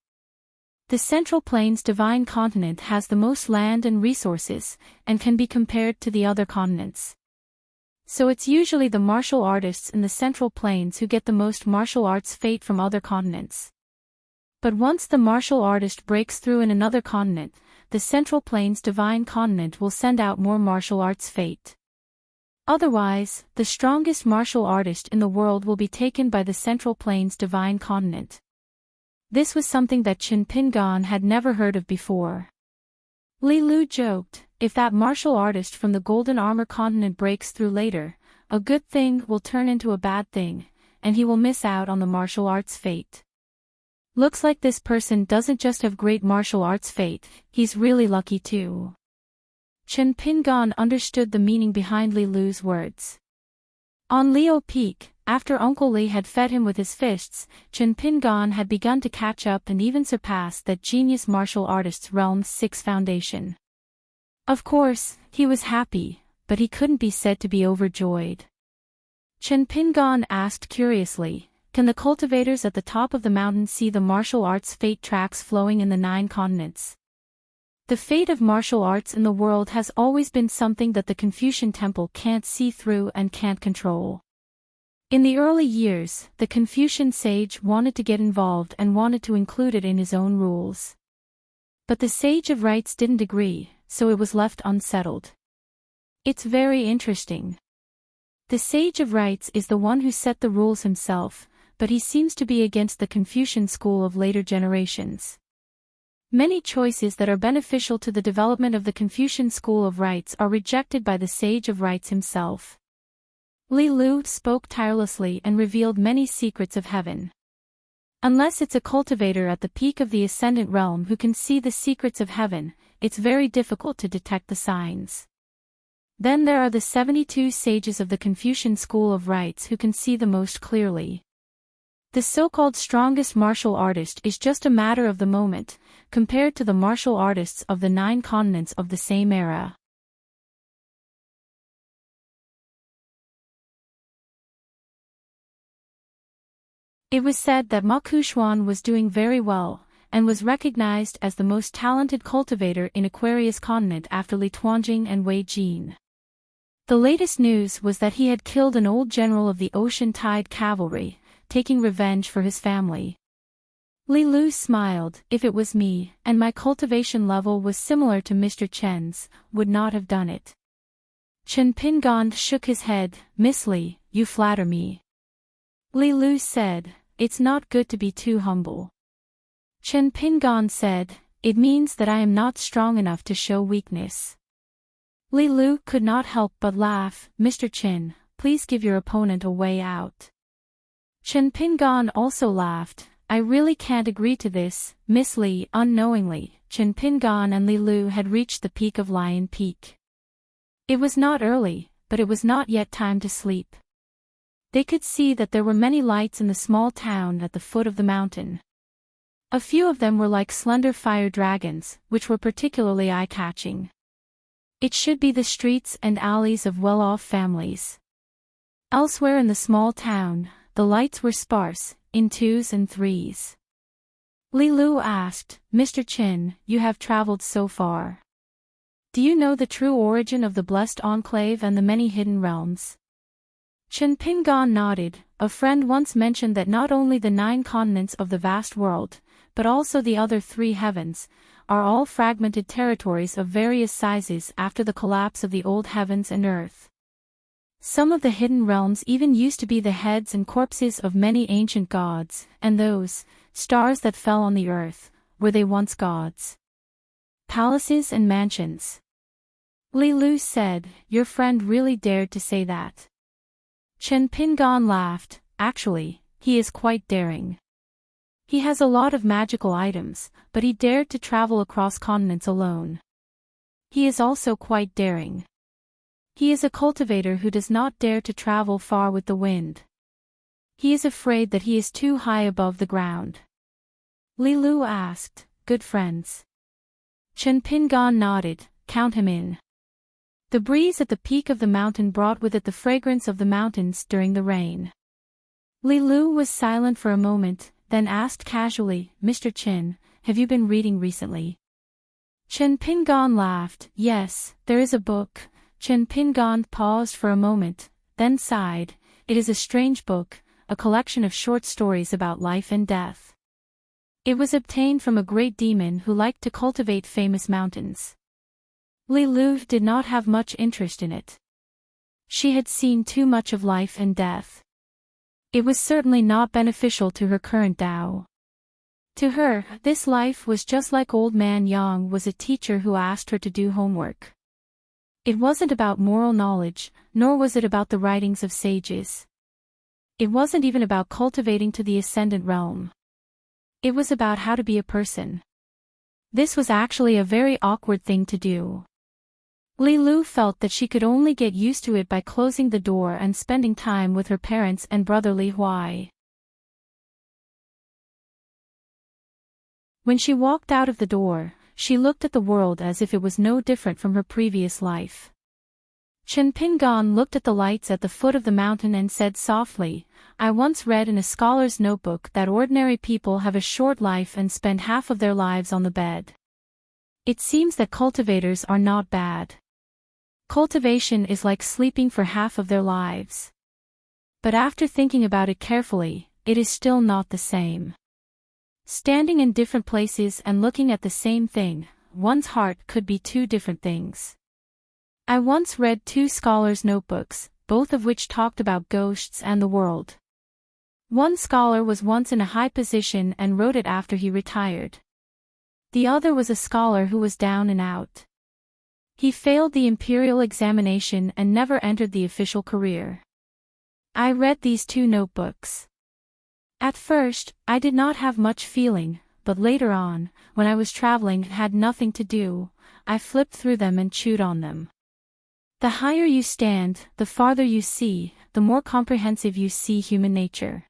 Speaker 1: The Central Plains Divine Continent has the most land and resources, and can be compared to the other continents. So it's usually the martial artists in the Central Plains who get the most martial arts fate from other continents. But once the martial artist breaks through in another continent, the Central Plains Divine Continent will send out more martial arts fate. Otherwise, the strongest martial artist in the world will be taken by the Central Plains Divine Continent. This was something that Chen Pingon had never heard of before. Li Lu joked, if that martial artist from the Golden Armor Continent breaks through later, a good thing will turn into a bad thing, and he will miss out on the martial arts fate. Looks like this person doesn't just have great martial arts fate, he's really lucky too. Chen Pingon understood the meaning behind Li Lu's words. On Leo Peak, after Uncle Li had fed him with his fists, Chen Pingon had begun to catch up and even surpass that genius martial artist's realm's 6 foundation. Of course, he was happy, but he couldn't be said to be overjoyed. Chen Pingon asked curiously, can the cultivators at the top of the mountain see the martial arts fate tracks flowing in the 9 continents? The fate of martial arts in the world has always been something that the Confucian Temple can't see through and can't control. In the early years, the Confucian sage wanted to get involved and wanted to include it in his own rules. But the sage of rites didn't agree, so it was left unsettled. It's very interesting. The sage of rites is the one who set the rules himself, but he seems to be against the Confucian school of later generations. Many choices that are beneficial to the development of the Confucian school of rites are rejected by the sage of rites himself. Li Lu spoke tirelessly and revealed many secrets of heaven. Unless it's a cultivator at the peak of the ascendant realm who can see the secrets of heaven, it's very difficult to detect the signs. Then there are the 72 sages of the Confucian school of rites who can see the most clearly. The so-called strongest martial artist is just a matter of the moment, compared to the martial artists of the 9 continents of the same era. It was said that Ma Kuxuan was doing very well, and was recognized as the most talented cultivator in Aquarius Continent after Li Tuanjing and Wei Jin. The latest news was that he had killed an old general of the Ocean Tide Cavalry, taking revenge for his family. Li Lu smiled, if it was me, and my cultivation level was similar to Mr. Chen's, would not have done it. Chen Pingon shook his head, Miss Li, you flatter me. Li Lu said, it's not good to be too humble. Chen Pingon said, it means that I am not strong enough to show weakness. Li Lu could not help but laugh, Mr. Chen, please give your opponent a way out. Chen Pingon also laughed, I really can't agree to this, Miss Li. Unknowingly, Chen Pingon and Li Lu had reached the peak of Lion Peak. It was not early, but it was not yet time to sleep. They could see that there were many lights in the small town at the foot of the mountain. A few of them were like slender fire dragons, which were particularly eye-catching. It should be the streets and alleys of well-off families. Elsewhere in the small town, the lights were sparse, in 2s and 3s. Li Lu asked, Mr. Chen, you have traveled so far. Do you know the true origin of the blessed enclave and the many hidden realms? Chen Pingon nodded. A friend once mentioned that not only the 9 continents of the vast world, but also the other 3 heavens, are all fragmented territories of various sizes after the collapse of the old heavens and earth. Some of the hidden realms even used to be the heads and corpses of many ancient gods, and those stars that fell on the earth, were they once gods? Palaces and mansions. Li Lu said, "Your friend really dared to say that." Chen Pingan laughed. "Actually, he is quite daring. He has a lot of magical items, but he dared to travel across continents alone. He is also quite daring. He is a cultivator who does not dare to travel far with the wind. He is afraid that he is too high above the ground." Li Lu asked, "Good friends?" Chen Pingan nodded. "Count him in." The breeze at the peak of the mountain brought with it the fragrance of the mountains during the rain. Li Lu was silent for a moment, then asked casually, "Mr. Chen, have you been reading recently?" Chen Pingan laughed. "Yes, there is a book." Chen Pingan paused for a moment, then sighed. "It is a strange book, a collection of short stories about life and death. It was obtained from a great demon who liked to cultivate famous mountains." Li Lu did not have much interest in it. She had seen too much of life and death. It was certainly not beneficial to her current Tao. To her, this life was just like Old Man Yang was a teacher who asked her to do homework. It wasn't about moral knowledge, nor was it about the writings of sages. It wasn't even about cultivating to the ascendant realm. It was about how to be a person. This was actually a very awkward thing to do. Li Lu felt that she could only get used to it by closing the door and spending time with her parents and brother Li Huai. When she walked out of the door, she looked at the world as if it was no different from her previous life. Chen Pingan looked at the lights at the foot of the mountain and said softly, "I once read in a scholar's notebook that ordinary people have a short life and spend half of their lives on the bed. It seems that cultivators are not bad. Cultivation is like sleeping for half of their lives. But after thinking about it carefully, it is still not the same. Standing in different places and looking at the same thing, one's heart could be two different things. I once read two scholars' notebooks, both of which talked about ghosts and the world. One scholar was once in a high position and wrote it after he retired. The other was a scholar who was down and out. He failed the imperial examination and never entered the official career. I read these two notebooks. At first, I did not have much feeling, but later on, when I was traveling and had nothing to do, I flipped through them and chewed on them. The higher you stand, the farther you see, the more comprehensive you see human nature.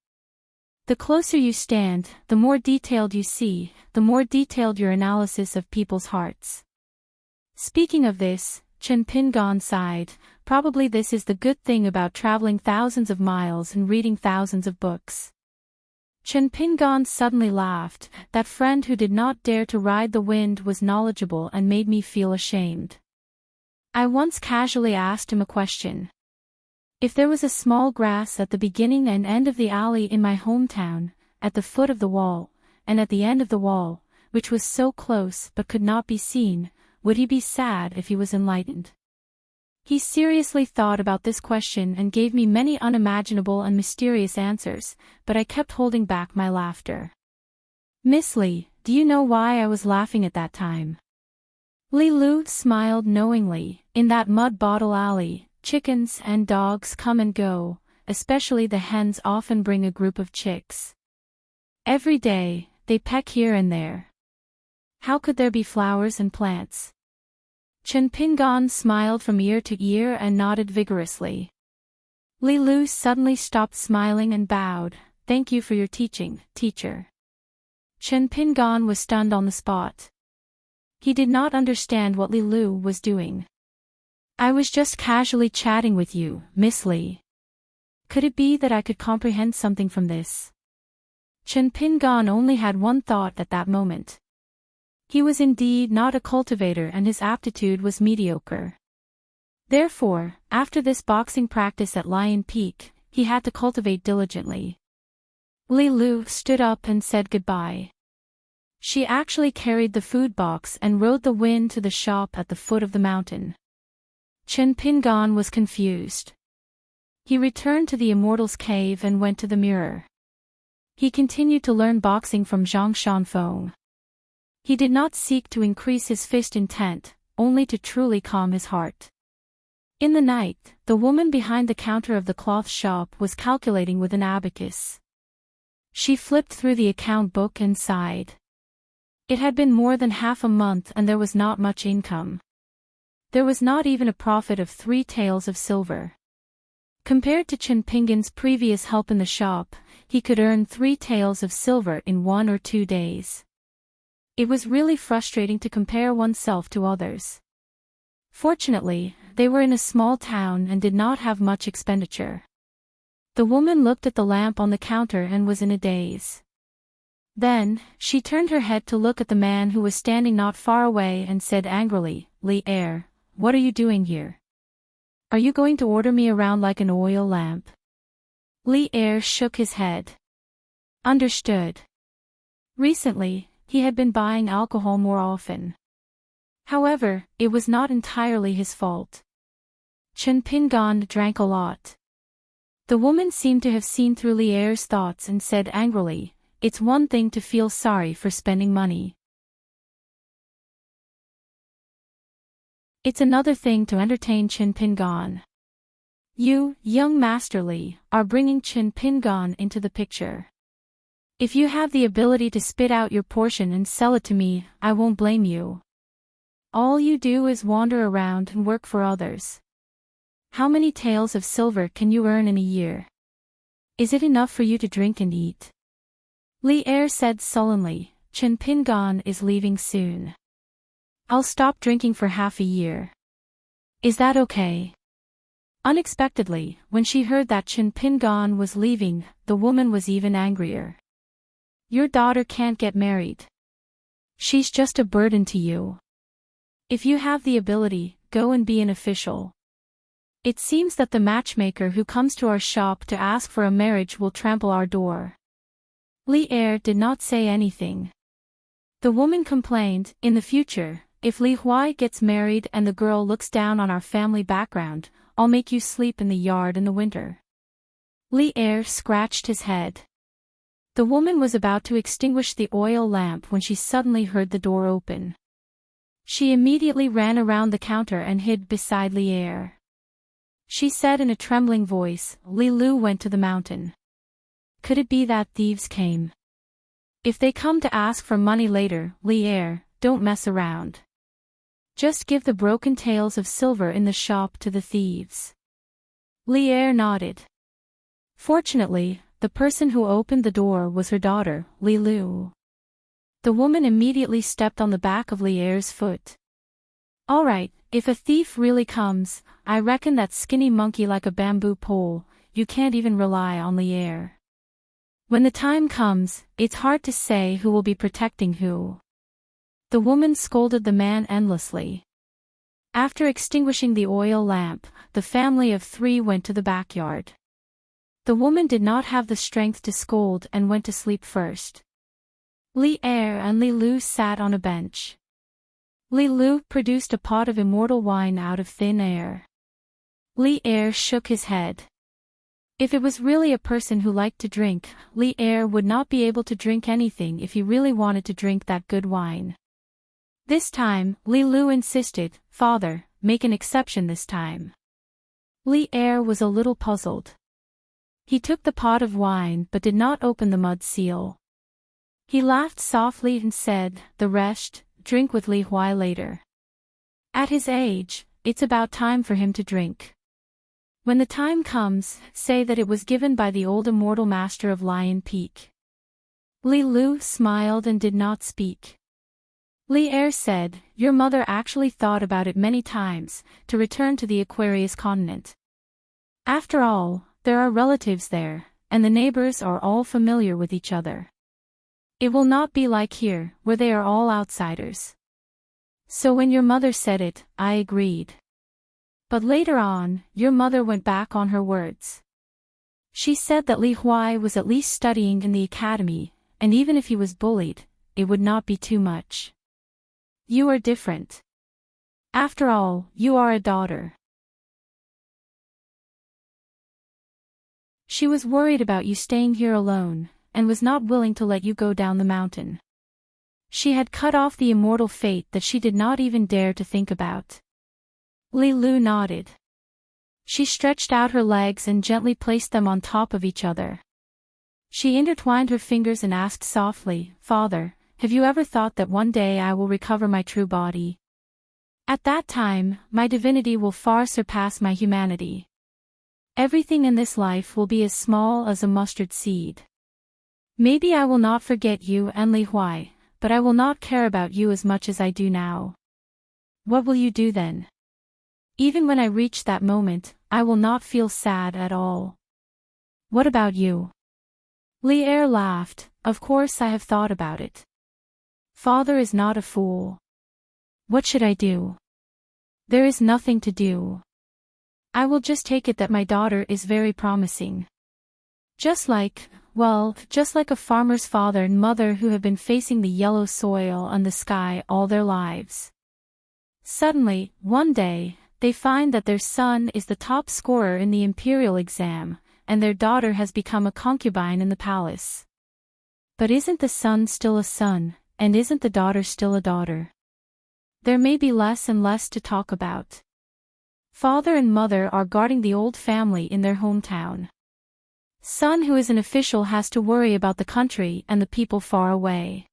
Speaker 1: The closer you stand, the more detailed you see, the more detailed your analysis of people's hearts." Speaking of this, Chen Pingan sighed. "Probably this is the good thing about traveling thousands of miles and reading thousands of books." Chen Pingan suddenly laughed. "That friend who did not dare to ride the wind was knowledgeable and made me feel ashamed. I once casually asked him a question. If there was a small grass at the beginning and end of the alley in my hometown, at the foot of the wall, and at the end of the wall, which was so close but could not be seen, would he be sad if he was enlightened?" He seriously thought about this question and gave me many unimaginable and mysterious answers, but I kept holding back my laughter. "Miss Li, do you know why I was laughing at that time?" Li Lu smiled knowingly. "In that mud bottle alley, chickens and dogs come and go, especially the hens often bring a group of chicks. Every day, they peck here and there. How could there be flowers and plants?" Chen Pingan smiled from ear to ear and nodded vigorously. Li Lu suddenly stopped smiling and bowed. "Thank you for your teaching, teacher." Chen Pingan was stunned on the spot. He did not understand what Li Lu was doing. "I was just casually chatting with you, Miss Li. Could it be that I could comprehend something from this?" Chen Pingan only had one thought at that moment. He was indeed not a cultivator and his aptitude was mediocre. Therefore, after this boxing practice at Lion Peak, he had to cultivate diligently. Li Lu stood up and said goodbye. She actually carried the food box and rode the wind to the shop at the foot of the mountain. Chen Pingan was confused. He returned to the immortal's cave and went to the mirror. He continued to learn boxing from Zhang Shanfeng. He did not seek to increase his fist intent, only to truly calm his heart. In the night, the woman behind the counter of the cloth shop was calculating with an abacus. She flipped through the account book and sighed. It had been more than half a month and there was not much income. There was not even a profit of 3 taels of silver. Compared to Chen Pingan's previous help in the shop, he could earn 3 taels of silver in 1 or 2 days. It was really frustrating to compare oneself to others. Fortunately, they were in a small town and did not have much expenditure. The woman looked at the lamp on the counter and was in a daze. Then, she turned her head to look at the man who was standing not far away and said angrily, "Li Er, what are you doing here? Are you going to order me around like an oil lamp?" Li Er shook his head. Understood. Recently, he had been buying alcohol more often. However, it was not entirely his fault. Chen Pingan drank a lot. The woman seemed to have seen through Li Er's thoughts and said angrily, "It's one thing to feel sorry for spending money. It's another thing to entertain Chen Pingan. You, young Master Li, are bringing Chen Pingan into the picture. If you have the ability to spit out your portion and sell it to me, I won't blame you. All you do is wander around and work for others. How many taels of silver can you earn in a year? Is it enough for you to drink and eat?" Li Er said sullenly, "Chen Pingan is leaving soon. I'll stop drinking for half a year. Is that okay?" Unexpectedly, when she heard that Chen Pingan was leaving, the woman was even angrier. "Your daughter can't get married. She's just a burden to you. If you have the ability, go and be an official. It seems that the matchmaker who comes to our shop to ask for a marriage will trample our door." Li Er did not say anything. The woman complained, "In the future, if Li Huai gets married and the girl looks down on our family background, I'll make you sleep in the yard in the winter." Li Er scratched his head. The woman was about to extinguish the oil lamp when she suddenly heard the door open. She immediately ran around the counter and hid beside Li Er. She said in a trembling voice, "Li Lu went to the mountain. Could it be that thieves came? If they come to ask for money later, Li Er, don't mess around. Just give the broken taels of silver in the shop to the thieves." Li Er nodded. Fortunately, the person who opened the door was her daughter, Li Lu. The woman immediately stepped on the back of Li Er's foot. "All right, if a thief really comes, I reckon that skinny monkey like a bamboo pole, you can't even rely on Li Er. When the time comes, it's hard to say who will be protecting who." The woman scolded the man endlessly. After extinguishing the oil lamp, the family of 3 went to the backyard. The woman did not have the strength to scold and went to sleep first. Li Er and Li Lu sat on a bench. Li Lu produced a pot of immortal wine out of thin air. Li Er shook his head. If it was really a person who liked to drink, Li Er would not be able to drink anything if he really wanted to drink that good wine. This time, Li Lu insisted, "Father, make an exception this time." Li Er was a little puzzled. He took the pot of wine but did not open the mud seal. He laughed softly and said, "The rest, drink with Li Huai later. At his age, it's about time for him to drink. When the time comes, say that it was given by the old immortal master of Lion Peak." Li Lu smiled and did not speak. Li Er said, "Your mother actually thought about it many times, to return to the Aquarius continent. After all, there are relatives there, and the neighbors are all familiar with each other. It will not be like here, where they are all outsiders. So when your mother said it, I agreed. But later on, your mother went back on her words. She said that Li Huai was at least studying in the academy, and even if he was bullied, it would not be too much. You are different. After all, you are a daughter." She was worried about you staying here alone, and was not willing to let you go down the mountain. She had cut off the immortal fate that she did not even dare to think about. Li Lu nodded. She stretched out her legs and gently placed them on top of each other. She intertwined her fingers and asked softly, "Father, have you ever thought that one day I will recover my true body? At that time, my divinity will far surpass my humanity. Everything in this life will be as small as a mustard seed. Maybe I will not forget you and Li Huai, but I will not care about you as much as I do now. What will you do then? Even when I reach that moment, I will not feel sad at all. What about you?" Li Er laughed. "Of course I have thought about it. Father is not a fool. What should I do? There is nothing to do. I will just take it that my daughter is very promising. Just like a farmer's father and mother who have been facing the yellow soil and the sky all their lives. Suddenly, one day, they find that their son is the top scorer in the imperial exam, and their daughter has become a concubine in the palace. But isn't the son still a son, and isn't the daughter still a daughter? There may be less and less to talk about. Father and mother are guarding the old family in their hometown. Son who is an official has to worry about the country and the people far away.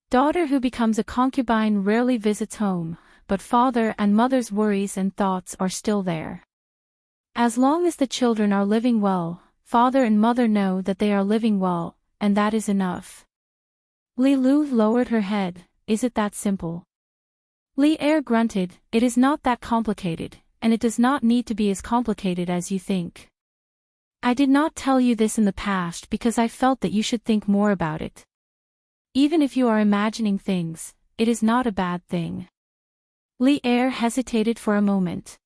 Speaker 1: Daughter who becomes a concubine rarely visits home, but father and mother's worries and thoughts are still there. As long as the children are living well, father and mother know that they are living well, and that is enough." Li Lu lowered her head. "Is it that simple?" Li Er grunted. "It is not that complicated, and it does not need to be as complicated as you think. I did not tell you this in the past because I felt that you should think more about it. Even if you are imagining things, it is not a bad thing." Li Er hesitated for a moment.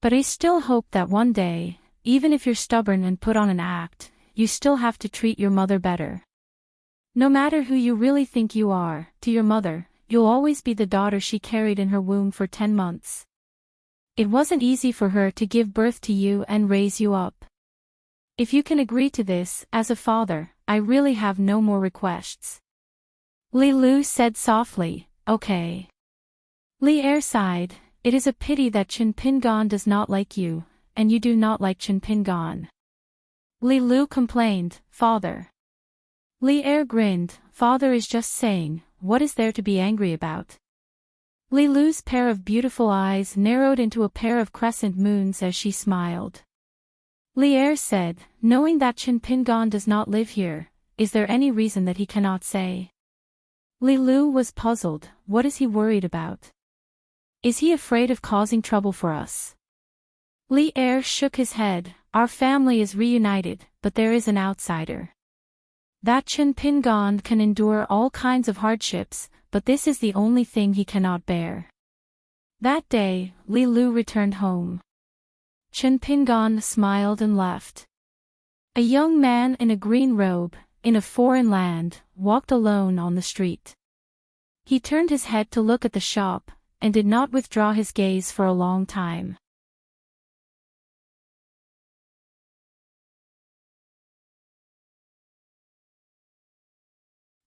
Speaker 1: "But I still hope that one day, even if you're stubborn and put on an act, you still have to treat your mother better. No matter who you really think you are, to your mother, you'll always be the daughter she carried in her womb for 10 months. It wasn't easy for her to give birth to you and raise you up. If you can agree to this, as a father, I really have no more requests." Li Lu said softly, "Okay." Li Er sighed. "It is a pity that Chen Pingan does not like you, and you do not like Chen Pingan." Li Lu complained, "Father." Li Er grinned. "Father is just saying, what is there to be angry about?" Li Lu's pair of beautiful eyes narrowed into a pair of crescent moons as she smiled. Li Er said, "Knowing that Chen Pingan does not live here, is there any reason that he cannot say?" Li Lu was puzzled. What is he worried about? Is he afraid of causing trouble for us? Li Er shook his head. "Our family is reunited, but there is an outsider. That Chen Pingan can endure all kinds of hardships, but this is the only thing he cannot bear." That day, Li Lu returned home. Chen Pingan smiled and left. A young man in a green robe, in a foreign land, walked alone on the street. He turned his head to look at the shop, and did not withdraw his gaze for a long time.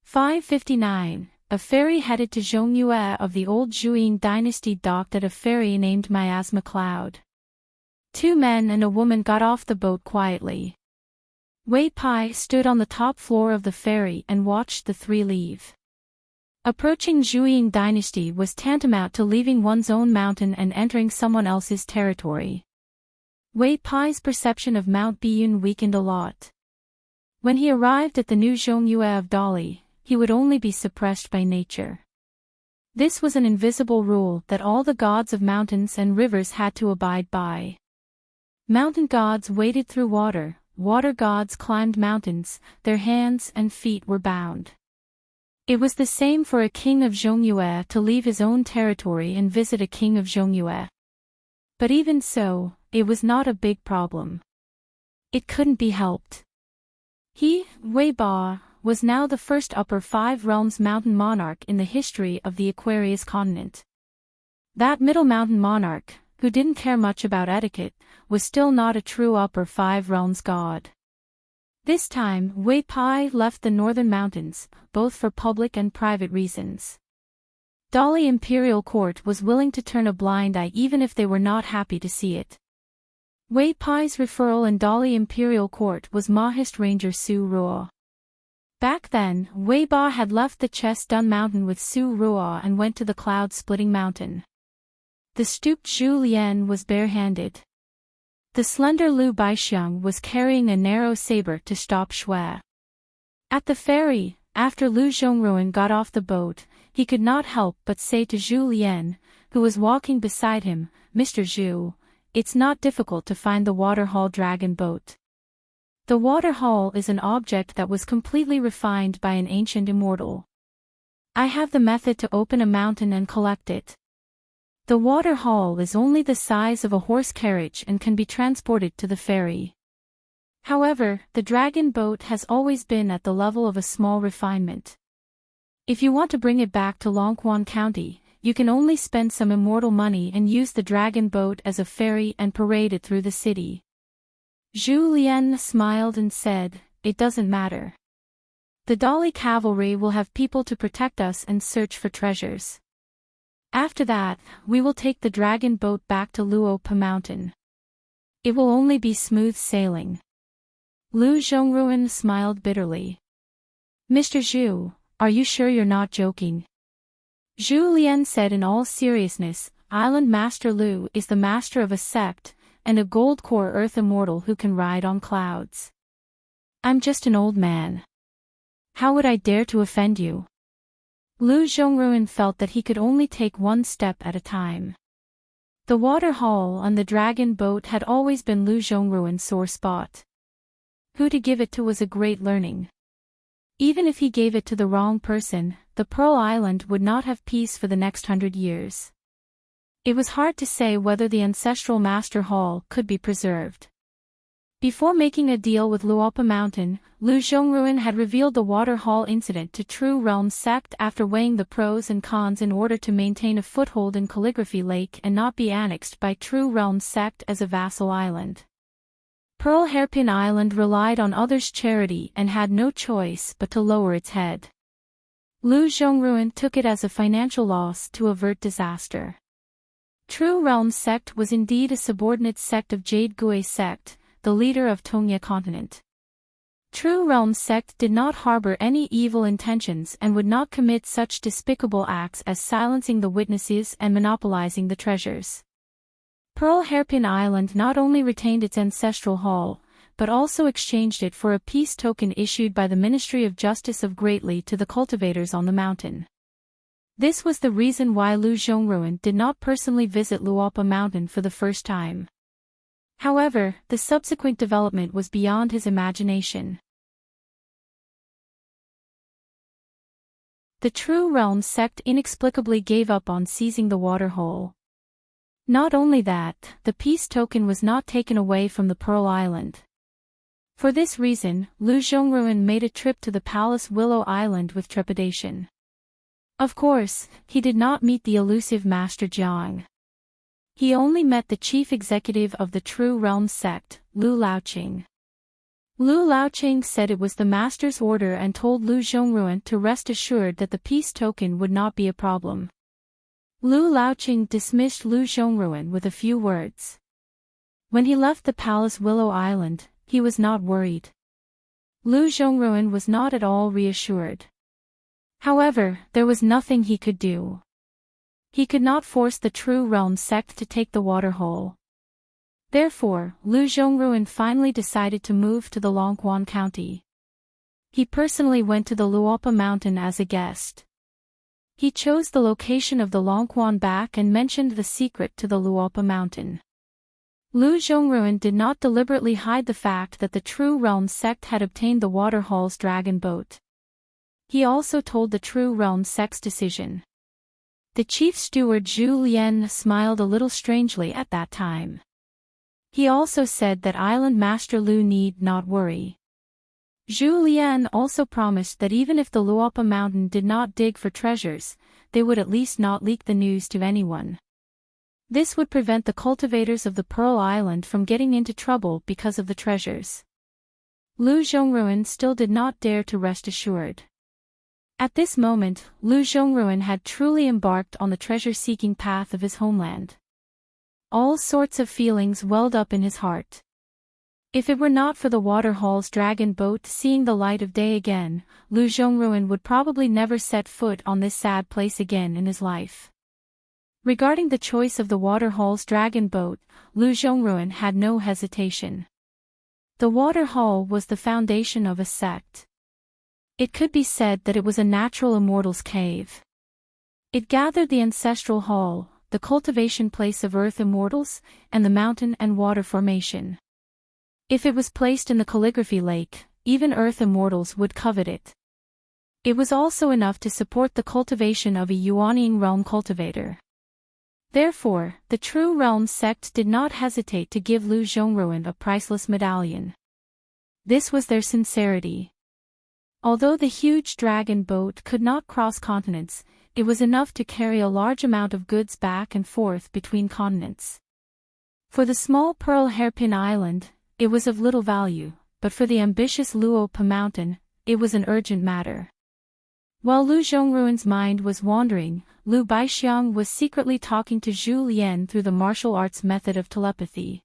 Speaker 1: "559. A ferry headed to Zhongyue of the old Zhuiying dynasty docked at a ferry named Miasma Cloud. 2 men and a woman got off the boat quietly. Wei Pai stood on the top floor of the ferry and watched the 3 leave. Approaching Zhuiying dynasty was tantamount to leaving one's own mountain and entering someone else's territory. Wei Pai's perception of Mount Biyun weakened a lot. When he arrived at the new Zhongyue of Dali, he would only be suppressed by nature. This was an invisible rule that all the gods of mountains and rivers had to abide by. Mountain gods waded through water, water gods climbed mountains, their hands and feet were bound. It was the same for a king of Zhongyue to leave his own territory and visit a king of Zhongyue. But even so, it was not a big problem. It couldn't be helped. He, Wei Ba, was now the first Upper 5 Realms mountain monarch in the history of the Aquarius continent. That middle mountain monarch, who didn't care much about etiquette, was still not a true upper five realms god. This time, Wei Pai left the northern mountains, both for public and private reasons. Dali Imperial Court was willing to turn a blind eye even if they were not happy to see it. Wei Pai's referral in Dali Imperial Court was Mahist Ranger Su Ruo. Back then, Wei Ba had left the Chest-Dun Mountain with Su Ruo and went to the Cloud-Splitting Mountain. The stooped Zhu Lian was barehanded. The slender Lu Baixiang was carrying a narrow saber to stop Shui. At the ferry, after Lu Zhongruan got off the boat, he could not help but say to Zhu Lian, who was walking beside him, "Mr. Zhu, it's not difficult to find the Waterhall Dragon boat. The Waterhall is an object that was completely refined by an ancient immortal. I have the method to open a mountain and collect it. The Waterhall is only the size of a horse carriage and can be transported to the ferry. However, the dragon boat has always been at the level of a small refinement. If you want to bring it back to Longquan County, you can only spend some immortal money and use the dragon boat as a ferry and parade it through the city." Zhu Lian smiled and said, "It doesn't matter. The Dali cavalry will have people to protect us and search for treasures. After that, we will take the dragon boat back to Luopa Mountain. It will only be smooth sailing." Lu Zhongruan smiled bitterly. "Mr. Zhu, are you sure you're not joking?" Zhu Lian said in all seriousness, "Island Master Lu is the master of a sect, and a gold-core earth immortal who can ride on clouds. I'm just an old man. How would I dare to offend you?" Lu Zhongruan felt that he could only take one step at a time. The Waterhall on the dragon boat had always been Lu Zhongruan's sore spot. Who to give it to was a great learning. Even if he gave it to the wrong person, the Pearl Island would not have peace for the next 100 years. It was hard to say whether the ancestral Master Hall could be preserved. Before making a deal with Luopa Mountain, Lu Zhongruan had revealed the Waterhall incident to True Realm sect after weighing the pros and cons in order to maintain a foothold in Calligraphy Lake and not be annexed by True Realm sect as a vassal island. Pearl Hairpin Island relied on others' charity and had no choice but to lower its head. Lu Zhongruan took it as a financial loss to avert disaster. True Realm sect was indeed a subordinate sect of Jade Gui sect, the leader of Tongya continent. True Realm sect did not harbor any evil intentions and would not commit such despicable acts as silencing the witnesses and monopolizing the treasures. Pearl Hairpin Island not only retained its ancestral hall, but also exchanged it for a peace token issued by the Ministry of Justice of Greatly to the cultivators on the mountain. This was the reason why Lu Zhongruan did not personally visit Luopa Mountain for the first time. However, the subsequent development was beyond his imagination. The True Realm sect inexplicably gave up on seizing the Waterhole. Not only that, the peace token was not taken away from the Pearl Island. For this reason, Lu Zhongruan made a trip to the Palace Willow Island with trepidation. Of course, he did not meet the elusive Master Jiang. He only met the chief executive of the True Realm sect, Lu Laoqing. Lu Laoqing said it was the master's order and told Lu Zhongruan to rest assured that the peace token would not be a problem. Lu Laoqing dismissed Lu Zhongruan with a few words. When he left the Palace Willow Island, he was not worried. Lu Zhongruan was not at all reassured. However, there was nothing he could do. He could not force the True Realm sect to take the Waterhole. Therefore, Lu Zhongruan finally decided to move to the Longquan County. He personally went to the Luopa Mountain as a guest. He chose the location of the Longquan back and mentioned the secret to the Luopa Mountain. Lu Zhongruan did not deliberately hide the fact that the True Realm sect had obtained the Waterhall's dragon boat. He also told the True Realm sect's decision. The chief steward Zhu Lian smiled a little strangely at that time. He also said that Island Master Lu need not worry. Zhu Lian also promised that even if the Luopa Mountain did not dig for treasures, they would at least not leak the news to anyone. This would prevent the cultivators of the Pearl Island from getting into trouble because of the treasures. Lu Zhongruan still did not dare to rest assured. At this moment, Lu Zhongruan had truly embarked on the treasure-seeking path of his homeland. All sorts of feelings welled up in his heart. If it were not for the Waterhall's dragon boat seeing the light of day again, Lu Zhongruan would probably never set foot on this sad place again in his life. Regarding the choice of the Waterhall's dragon boat, Lu Zhongruan had no hesitation. The Waterhall was the foundation of a sect. It could be said that it was a natural immortal's cave. It gathered the ancestral hall, the cultivation place of earth immortals, and the mountain and water formation. If it was placed in the calligraphy lake, even earth immortals would covet it. It was also enough to support the cultivation of a Yuanying realm cultivator. Therefore, the True Realm sect did not hesitate to give Lu Zhongruan a priceless medallion. This was their sincerity. Although the huge dragon boat could not cross continents, it was enough to carry a large amount of goods back and forth between continents. For the small Pearl Hairpin Island, it was of little value, but for the ambitious Luopa Mountain, it was an urgent matter. While Lu Zhongruan's mind was wandering, Lu Baixiang was secretly talking to Zhu Lian through the martial arts method of telepathy.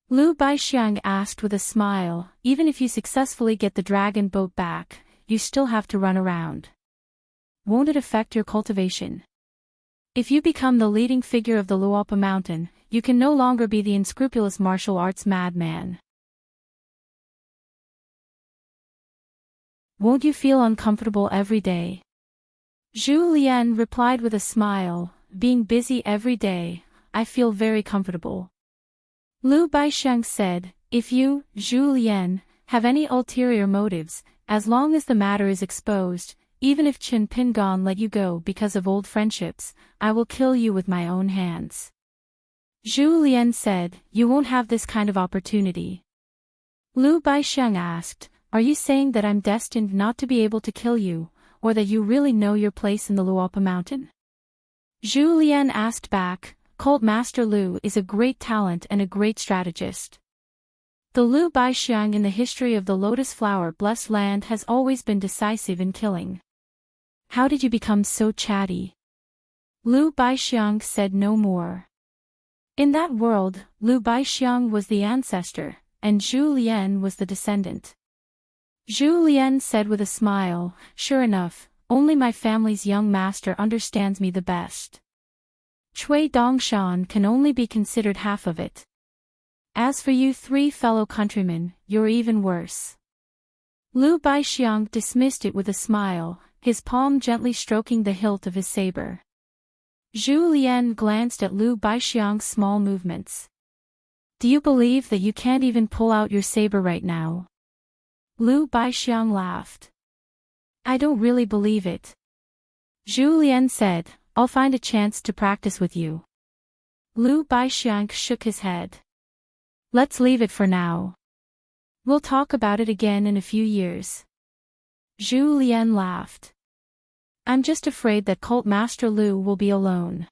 Speaker 1: Lu Baixiang asked with a smile, "Even if you successfully get the dragon boat back, you still have to run around. Won't it affect your cultivation? If you become the leading figure of the Luopa Mountain, you can no longer be the unscrupulous martial arts madman. Won't you feel uncomfortable every day?" Zhu Lian replied with a smile, "Being busy every day, I feel very comfortable." Lu Baixiang said, "If you, Zhu Lian, have any ulterior motives, as long as the matter is exposed, even if Qin Pingon let you go because of old friendships, I will kill you with my own hands." Zhu Lian said, "You won't have this kind of opportunity." Lu Baixiang asked, "Are you saying that I'm destined not to be able to kill you, or that you really know your place in the Luopa Mountain?" Zhu Lian asked back, "Cult Master Lu is a great talent and a great strategist. The Lu Baixiang in the history of the Lotus Flower Blessed Land has always been decisive in killing. How did you become so chatty?" Lu Baixiang said no more. In that world, Lu Baixiang was the ancestor, and Zhu Lian was the descendant. Zhu Lian said with a smile, "Sure enough, only my family's young master understands me the best. Cui Dongshan can only be considered half of it. As for you three fellow countrymen, you're even worse." Lu Baixiang dismissed it with a smile, his palm gently stroking the hilt of his saber. Zhu Lian glanced at Lu Baixiang's small movements. "Do you believe that you can't even pull out your saber right now?" Lu Baixiang laughed. "I don't really believe it." Zhu Lian said, "I'll find a chance to practice with you." Lu Baixiang shook his head. "Let's leave it for now. We'll talk about it again in a few years." Zhu Lian laughed. "I'm just afraid that Cult Master Lu will be alone.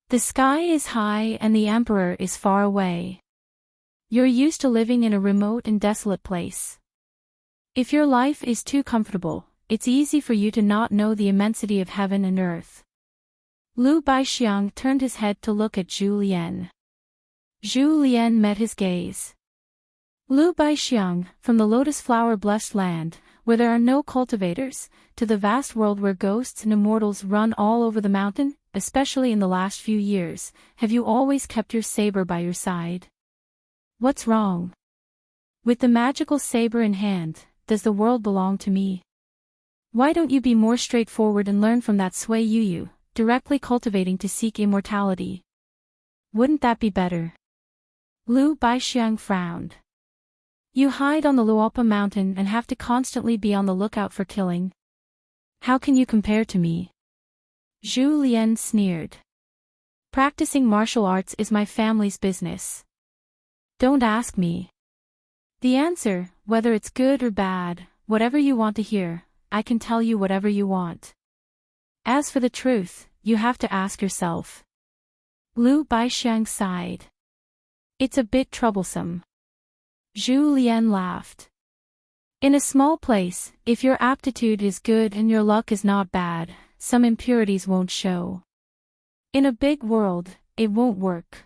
Speaker 1: The sky is high and the Emperor is far away. You're used to living in a remote and desolate place. If your life is too comfortable, it's easy for you to not know the immensity of heaven and earth." Lu Baixiang turned his head to look at Zhu Lian. Zhu Lian met his gaze. "Lu Baixiang, from the Lotus Flower Blessed Land, where there are no cultivators, to the vast world where ghosts and immortals run all over the mountain, especially in the last few years, have you always kept your saber by your side? What's wrong? With the magical saber in hand, does the world belong to me? Why don't you be more straightforward and learn from that Sui Yu, directly cultivating to seek immortality? Wouldn't that be better?" Lu Baixiang frowned. "You hide on the Luopa Mountain and have to constantly be on the lookout for killing. How can you compare to me?" Zhu Lian sneered. "Practicing martial arts is my family's business. Don't ask me. The answer, whether it's good or bad, whatever you want to hear, I can tell you whatever you want. As for the truth, you have to ask yourself." Lu Baixiang sighed. It's a bit troublesome. Zhu Lian laughed. In a small place, if your aptitude is good and your luck is not bad, some impurities won't show. In a big world, it won't work.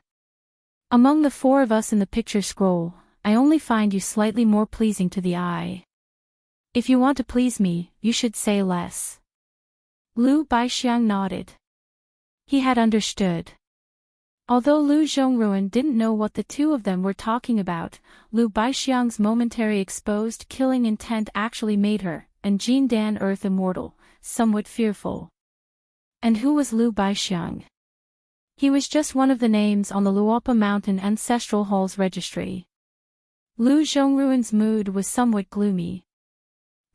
Speaker 1: Among the four of us in the picture scroll, I only find you slightly more pleasing to the eye. If you want to please me, you should say less. Lu Baixiang nodded. He had understood. Although Lu Zhongruan didn't know what the two of them were talking about, Lu Baixiang's momentary exposed killing intent actually made her, and Jin Dan Earth Immortal, somewhat fearful. And who was Lu Baixiang? He was just one of the names on the Luopa Mountain Ancestral Hall's registry. Lu Zhongruan's mood was somewhat gloomy.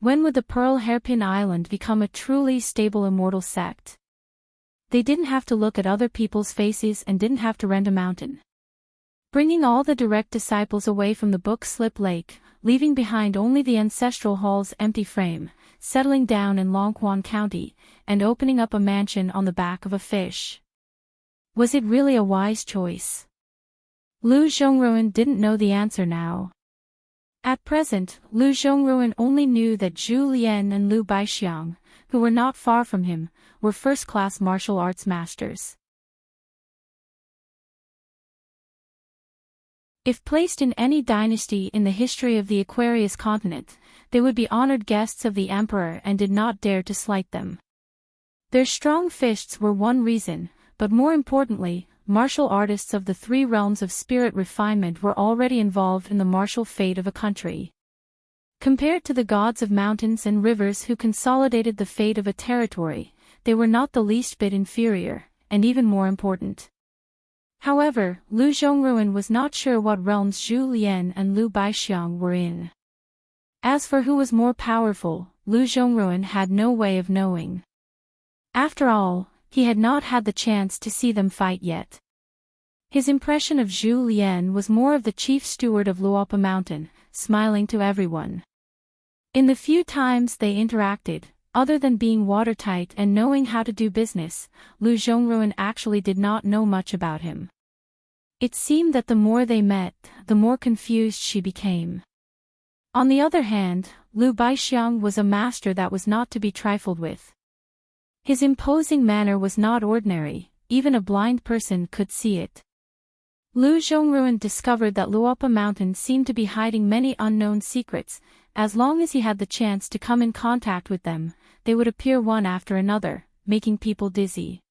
Speaker 1: When would the Pearl Hairpin Island become a truly stable immortal sect? They didn't have to look at other people's faces and didn't have to rent a mountain. Bringing all the direct disciples away from the Book Slip Lake, leaving behind only the Ancestral Hall's empty frame, settling down in Longquan County, and opening up a mansion on the back of a fish. Was it really a wise choice? Lu Zhongruan didn't know the answer now. At present, Lu Zhongruan only knew that Zhu Lian and Lu Baixiang, who were not far from him, were first-class martial arts masters. If placed in any dynasty in the history of the Aquarius continent, they would be honored guests of the emperor and did not dare to slight them. Their strong fists were one reason, but more importantly, martial artists of the three realms of spirit refinement were already involved in the martial fate of a country. Compared to the gods of mountains and rivers who consolidated the fate of a territory, they were not the least bit inferior, and even more important. However, Lu Zhongruan was not sure what realms Zhu Lian and Lu Baixiang were in. As for who was more powerful, Lu Zhongruan had no way of knowing. After all, he had not had the chance to see them fight yet. His impression of Zhu Lian was more of the chief steward of Luopa Mountain, smiling to everyone. In the few times they interacted, other than being watertight and knowing how to do business, Lu Zhongruan actually did not know much about him. It seemed that the more they met, the more confused she became. On the other hand, Lu Baixiang was a master that was not to be trifled with. His imposing manner was not ordinary, even a blind person could see it. Lu Zhongruan discovered that Luopa Mountain seemed to be hiding many unknown secrets. As long as he had the chance to come in contact with them, they would appear one after another, making people dizzy.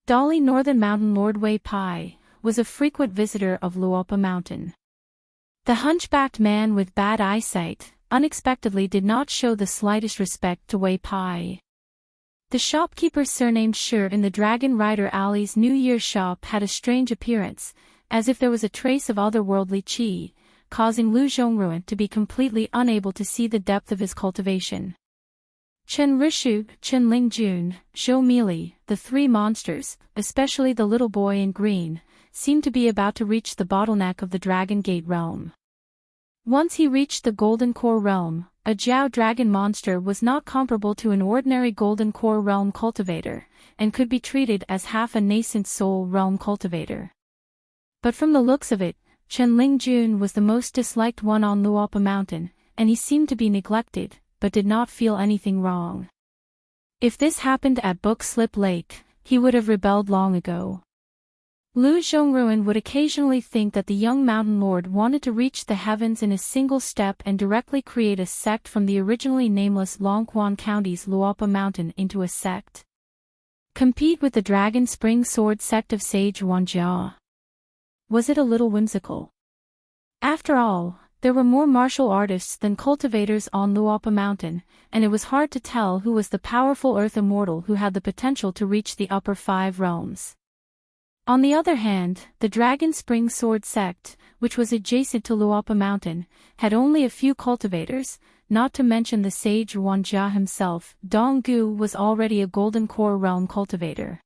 Speaker 1: Dolly Northern Mountain Lord Wei Pai was a frequent visitor of Luopa Mountain. The hunchbacked man with bad eyesight unexpectedly did not show the slightest respect to Wei Pai. The shopkeeper surnamed Shi in the Dragon Rider Alley's New Year's shop had a strange appearance, as if there was a trace of otherworldly qi, causing Lu Zhongruan to be completely unable to see the depth of his cultivation. Chen Rishu, Chen Lingjun, Zhou Mili, the three monsters, especially the little boy in green, seemed to be about to reach the bottleneck of the Dragon Gate realm. Once he reached the Golden Core realm, a Jiao dragon monster was not comparable to an ordinary Golden Core realm cultivator, and could be treated as half a nascent soul realm cultivator. But from the looks of it, Chen Lingjun was the most disliked one on Luopa Mountain, and he seemed to be neglected, but did not feel anything wrong. If this happened at Book Slip Lake, he would have rebelled long ago. Lu Zhongruan would occasionally think that the young mountain lord wanted to reach the heavens in a single step and directly create a sect from the originally nameless Longquan County's Luopa Mountain into a sect. Compete with the Dragon Spring Sword sect of Sage Wanjia. Was it a little whimsical? After all, there were more martial artists than cultivators on Luopa Mountain, and it was hard to tell who was the powerful earth immortal who had the potential to reach the upper five realms. On the other hand, the Dragon Spring Sword sect, which was adjacent to Luopa Mountain, had only a few cultivators, not to mention the sage Wanjia himself. Dong Gu was already a Golden Core realm cultivator.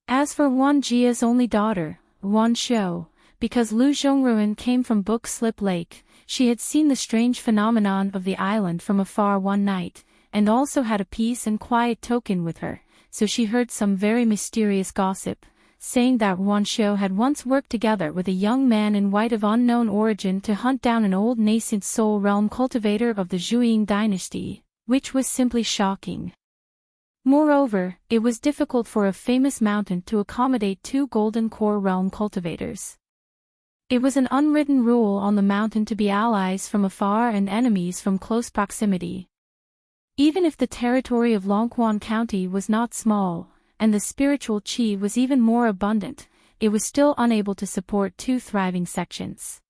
Speaker 1: As for Wan Jia's only daughter, Wan Shou, because Lu Zhongruan came from Book Slip Lake, she had seen the strange phenomenon of the island from afar one night, and also had a peace and quiet token with her, so she heard some very mysterious gossip, saying that Wan Xiu had once worked together with a young man in white of unknown origin to hunt down an old nascent soul realm cultivator of the Zhuiying dynasty, which was simply shocking. Moreover, it was difficult for a famous mountain to accommodate two golden core realm cultivators. It was an unwritten rule on the mountain to be allies from afar and enemies from close proximity. Even if the territory of Longquan County was not small, and the spiritual qi was even more abundant, it was still unable to support two thriving sections.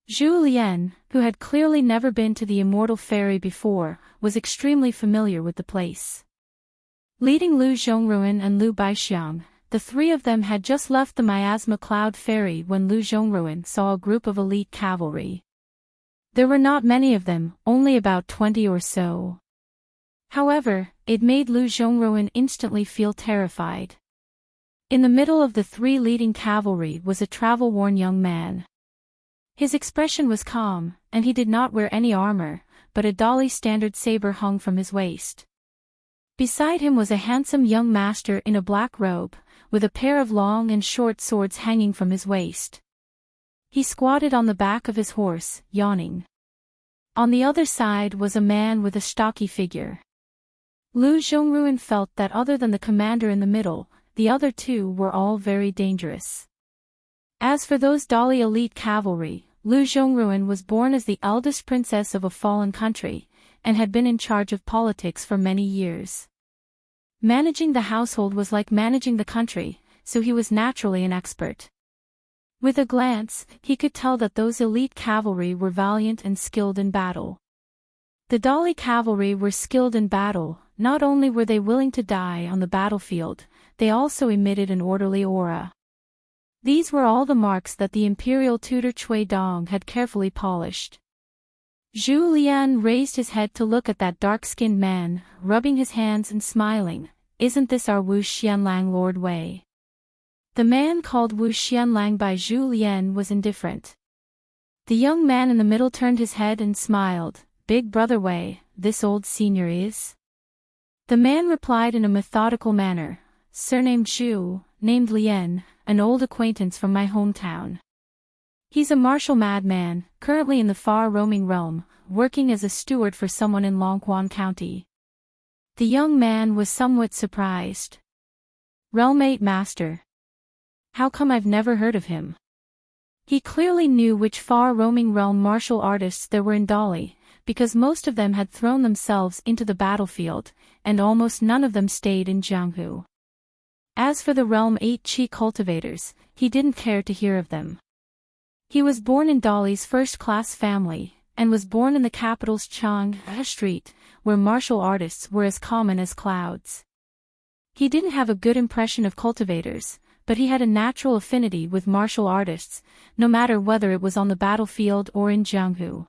Speaker 1: Zhu Lian, who had clearly never been to the Immortal Fairy before, was extremely familiar with the place. Leading Lu Zhongruan and Lu Baixiang, the three of them had just left the Miasma Cloud Ferry when Lu Zhongruan saw a group of elite cavalry. There were not many of them, only about 20 or so. However, it made Lu Zhongruan instantly feel terrified. In the middle of the three leading cavalry was a travel-worn young man. His expression was calm, and he did not wear any armor, but a Dali standard saber hung from his waist. Beside him was a handsome young master in a black robe, with a pair of long and short swords hanging from his waist. He squatted on the back of his horse, yawning. On the other side was a man with a stocky figure. Lu Zhongruan felt that other than the commander in the middle, the other two were all very dangerous. As for those Dali elite cavalry, Lu Zhongruan was born as the eldest princess of a fallen country, and had been in charge of politics for many years. Managing the household was like managing the country, so he was naturally an expert. With a glance, he could tell that those elite cavalry were valiant and skilled in battle. The Dali cavalry were skilled in battle. Not only were they willing to die on the battlefield, they also emitted an orderly aura. These were all the marks that the imperial tutor Cui Dong had carefully polished. Zhu Lian raised his head to look at that dark-skinned man, rubbing his hands and smiling. Isn't this our Wu Xianlang Lord Wei? The man called Wu Xianlang by Zhu Lian was indifferent. The young man in the middle turned his head and smiled. Big brother Wei, this old senior is? The man replied in a methodical manner. Surnamed Zhu, named Lian, an old acquaintance from my hometown. He's a martial madman, currently in the far roaming realm, working as a steward for someone in Longquan County. The young man was somewhat surprised. Realm 8 Master. How come I've never heard of him? He clearly knew which far roaming realm martial artists there were in Dali, because most of them had thrown themselves into the battlefield, and almost none of them stayed in Jianghu. As for the Realm 8 Qi cultivators, he didn't care to hear of them. He was born in Dali's first-class family, and was born in the capital's Chang'e Street, where martial artists were as common as clouds. He didn't have a good impression of cultivators, but he had a natural affinity with martial artists, no matter whether it was on the battlefield or in Jianghu.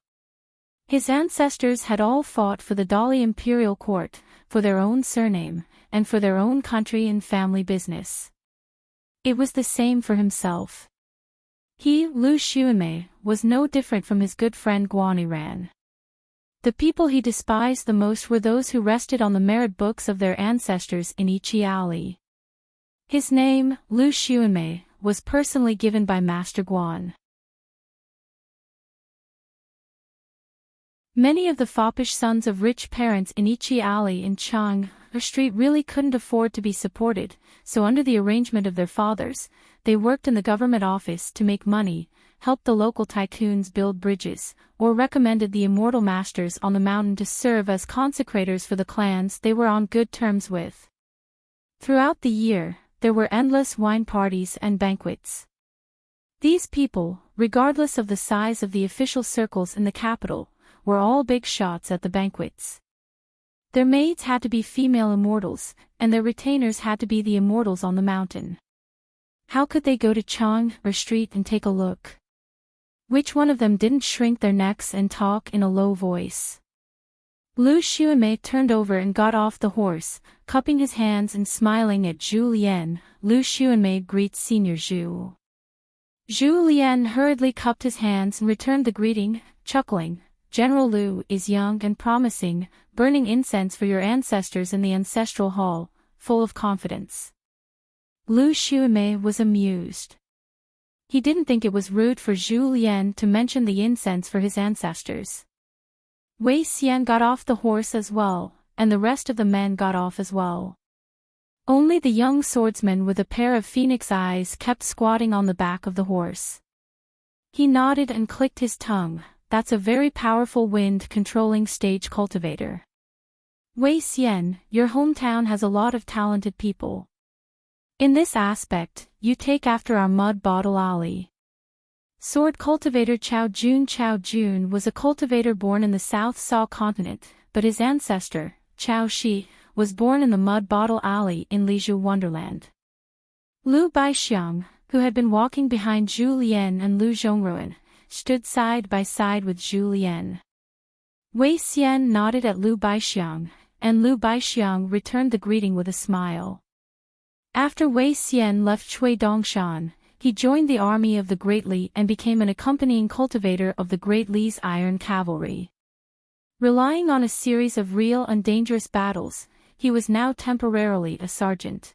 Speaker 1: His ancestors had all fought for the Dali imperial court, for their own surname, and for their own country and family business. It was the same for himself. He, Lu Xuanmei, was no different from his good friend Guaniran. The people he despised the most were those who rested on the merit books of their ancestors in Ichi Alley. His name, Lu Xuanmei, was personally given by Master Guan. Many of the foppish sons of rich parents in Ichi Alley in Chang'e Street really couldn't afford to be supported, so under the arrangement of their fathers, they worked in the government office to make money, helped the local tycoons build bridges, or recommended the immortal masters on the mountain to serve as consecrators for the clans they were on good terms with. Throughout the year, there were endless wine parties and banquets. These people, regardless of the size of the official circles in the capital, were all big shots at the banquets. Their maids had to be female immortals, and their retainers had to be the immortals on the mountain. How could they go to Chang'e Street and take a look? Which one of them didn't shrink their necks and talk in a low voice? Lu Xuanmei turned over and got off the horse, cupping his hands and smiling at Zhu Lian. Lu Xuanmei greets Senior Zhu. Zhu Lian hurriedly cupped his hands and returned the greeting, chuckling. General Lu is young and promising, burning incense for your ancestors in the ancestral hall. full of confidence. Lu Xuemei was amused. He didn't think it was rude for Zhu Lian to mention the incense for his ancestors. Wei Xian got off the horse as well, and the rest of the men got off as well. Only the young swordsman with a pair of phoenix eyes kept squatting on the back of the horse. He nodded and clicked his tongue. That's a very powerful wind-controlling stage cultivator. Wei Xian, your hometown has a lot of talented people. In this aspect, you take after our mud bottle Ali. Sword cultivator Chao Jun was a cultivator born in the South Saw continent, but his ancestor, Chao Shi, was born in the mud bottle alley in Lizhu Wonderland. Lu Baixiang, who had been walking behind Zhu Lian and Lu Zhongruan, stood side by side with Zhu Lian. Wei Xian nodded at Lu Baixiang, and Lu Baixiang returned the greeting with a smile. After Wei Xian left Chui Dongshan, he joined the army of the Great Li and became an accompanying cultivator of the Great Li's iron cavalry. Relying on a series of real and dangerous battles, he was now temporarily a sergeant.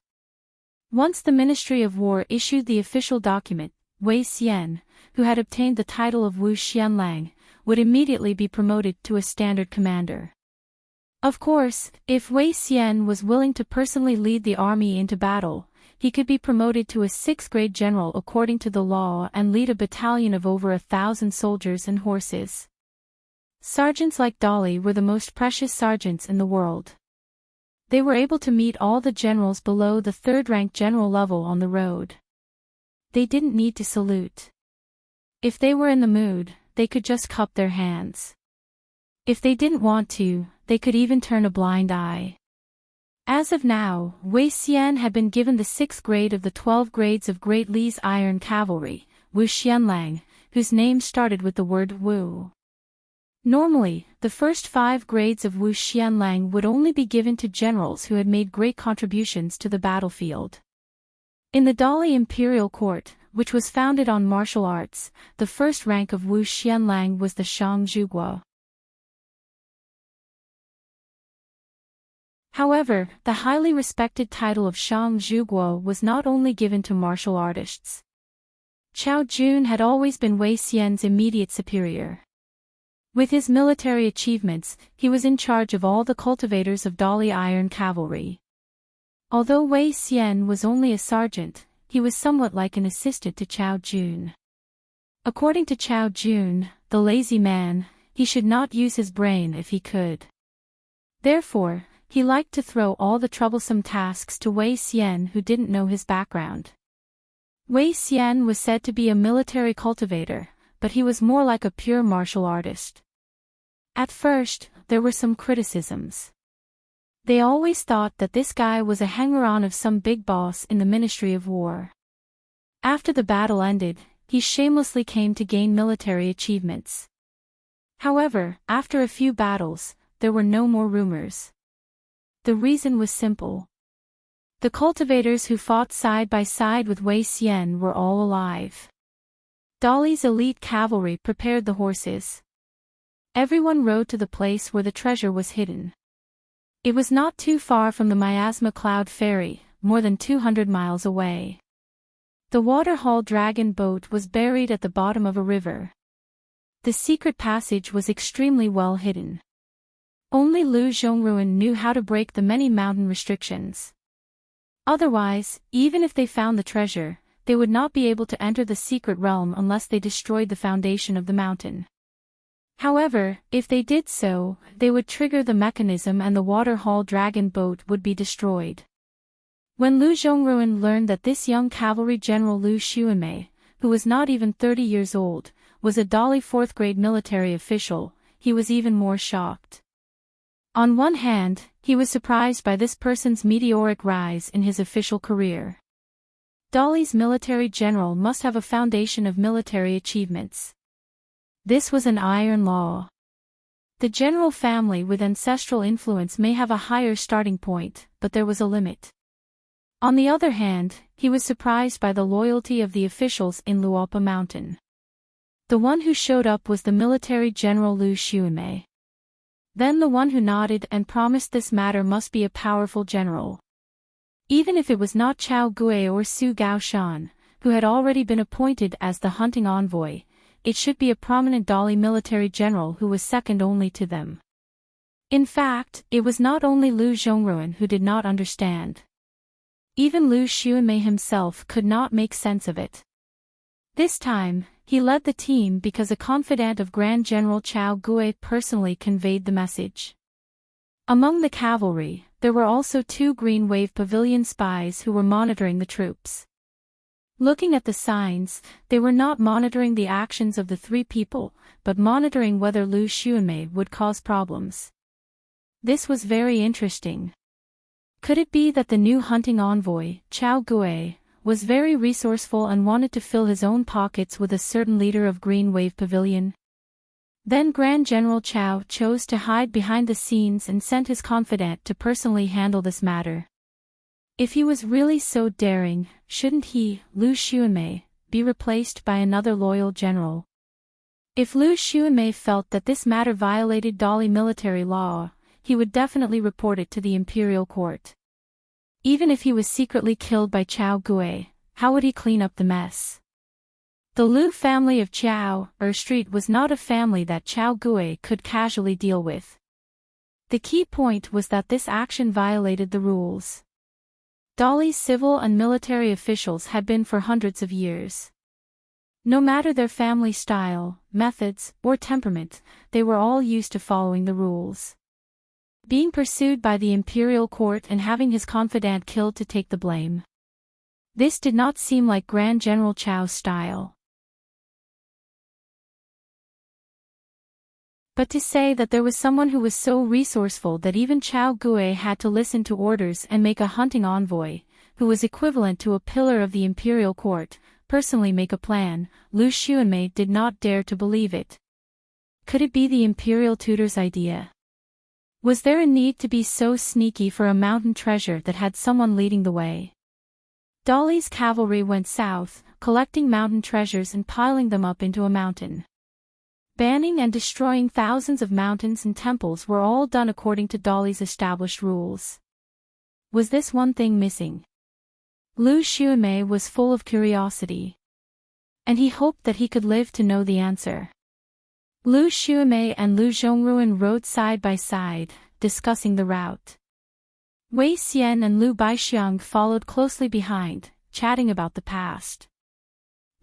Speaker 1: Once the Ministry of War issued the official document, Wei Xian, who had obtained the title of Wu Xianlang, would immediately be promoted to a standard commander. Of course, if Wei Xian was willing to personally lead the army into battle, he could be promoted to a 6th-grade general according to the law and lead a battalion of over 1,000 soldiers and horses. Sergeants like Dolly were the most precious sergeants in the world. They were able to meet all the generals below the 3rd-rank general level on the road. They didn't need to salute. If they were in the mood, they could just cup their hands. If they didn't want to, they could even turn a blind eye. As of now, Wei Xian had been given the 6th grade of the 12 grades of Great Li's Iron Cavalry, Wu Xianlang, whose name started with the word Wu. Normally, the first 5 grades of Wu Xianlang would only be given to generals who had made great contributions to the battlefield. In the Dali imperial court, which was founded on martial arts, the first rank of Wu Xianlang was the Shang Zhuguo. However, the highly respected title of Shang Zhuguo was not only given to martial artists. Chao Jun had always been Wei Xian's immediate superior. With his military achievements, he was in charge of all the cultivators of Dali Iron Cavalry. Although Wei Xian was only a sergeant, he was somewhat like an assistant to Chao Jun. According to Chao Jun, the lazy man, he should not use his brain if he could. Therefore, he liked to throw all the troublesome tasks to Wei Xian, who didn't know his background. Wei Xian was said to be a military cultivator, but he was more like a pure martial artist. At first, there were some criticisms. They always thought that this guy was a hanger-on of some big boss in the Ministry of War. After the battle ended, he shamelessly came to gain military achievements. However, after a few battles, there were no more rumors. The reason was simple. The cultivators who fought side by side with Wei Xian were all alive. Dali's elite cavalry prepared the horses. Everyone rode to the place where the treasure was hidden. It was not too far from the Miasma Cloud Ferry, more than 200 miles away. The Waterhall Dragon boat was buried at the bottom of a river. The secret passage was extremely well hidden. Only Lu Zhongruan knew how to break the many mountain restrictions. Otherwise, even if they found the treasure, they would not be able to enter the secret realm unless they destroyed the foundation of the mountain. However, if they did so, they would trigger the mechanism and the Waterhall Dragon boat would be destroyed. When Lu Zhongruan learned that this young cavalry general Lu Xuanmei, who was not even 30 years old, was a Dali 4th-grade military official, he was even more shocked. On one hand, he was surprised by this person's meteoric rise in his official career. Dali's military general must have a foundation of military achievements. This was an iron law. The general family with ancestral influence may have a higher starting point, but there was a limit. On the other hand, he was surprised by the loyalty of the officials in Luopa Mountain. The one who showed up was the military general Lu Xuanmei. Then the one who nodded and promised this matter must be a powerful general. Even if it was not Chao Gui or Su Gaoshan, who had already been appointed as the hunting envoy, it should be a prominent Dali military general who was second only to them. In fact, it was not only Lu Zhongruan who did not understand. Even Lu Xuanmei himself could not make sense of it. This time, he led the team because a confidant of Grand General Chao Gui personally conveyed the message. Among the cavalry, there were also 2 Green Wave Pavilion spies who were monitoring the troops. Looking at the signs, they were not monitoring the actions of the 3 people, but monitoring whether Lu Xuanmei would cause problems. This was very interesting. Could it be that the new hunting envoy, Chao Gui, was very resourceful and wanted to fill his own pockets with a certain leader of Green Wave Pavilion? Then Grand General Chao chose to hide behind the scenes and sent his confidant to personally handle this matter. If he was really so daring, shouldn't he, Lu Xuanmei, be replaced by another loyal general? If Lu Xuanmei felt that this matter violated Dali military law, he would definitely report it to the imperial court. Even if he was secretly killed by Chao Gui, how would he clean up the mess? The Lu family of Chao Street was not a family that Chao Gui could casually deal with. The key point was that this action violated the rules. Dali's civil and military officials had been for hundreds of years. No matter their family style, methods, or temperament, they were all used to following the rules. Being pursued by the imperial court and having his confidant killed to take the blame. This did not seem like Grand General Chao's style. But to say that there was someone who was so resourceful that even Chao Gui had to listen to orders and make a hunting envoy, who was equivalent to a pillar of the imperial court, personally make a plan, Lu Xuanmei did not dare to believe it. Could it be the imperial tutor's idea? Was there a need to be so sneaky for a mountain treasure that had someone leading the way? Dali's cavalry went south, collecting mountain treasures and piling them up into a mountain. Banning and destroying thousands of mountains and temples were all done according to Dali's established rules. Was this one thing missing? Lu Xuanmei was full of curiosity. And he hoped that he could live to know the answer. Lu Xuanmei and Lu Zhongruan rode side by side, discussing the route. Wei Xian and Lu Baixiang followed closely behind, chatting about the past.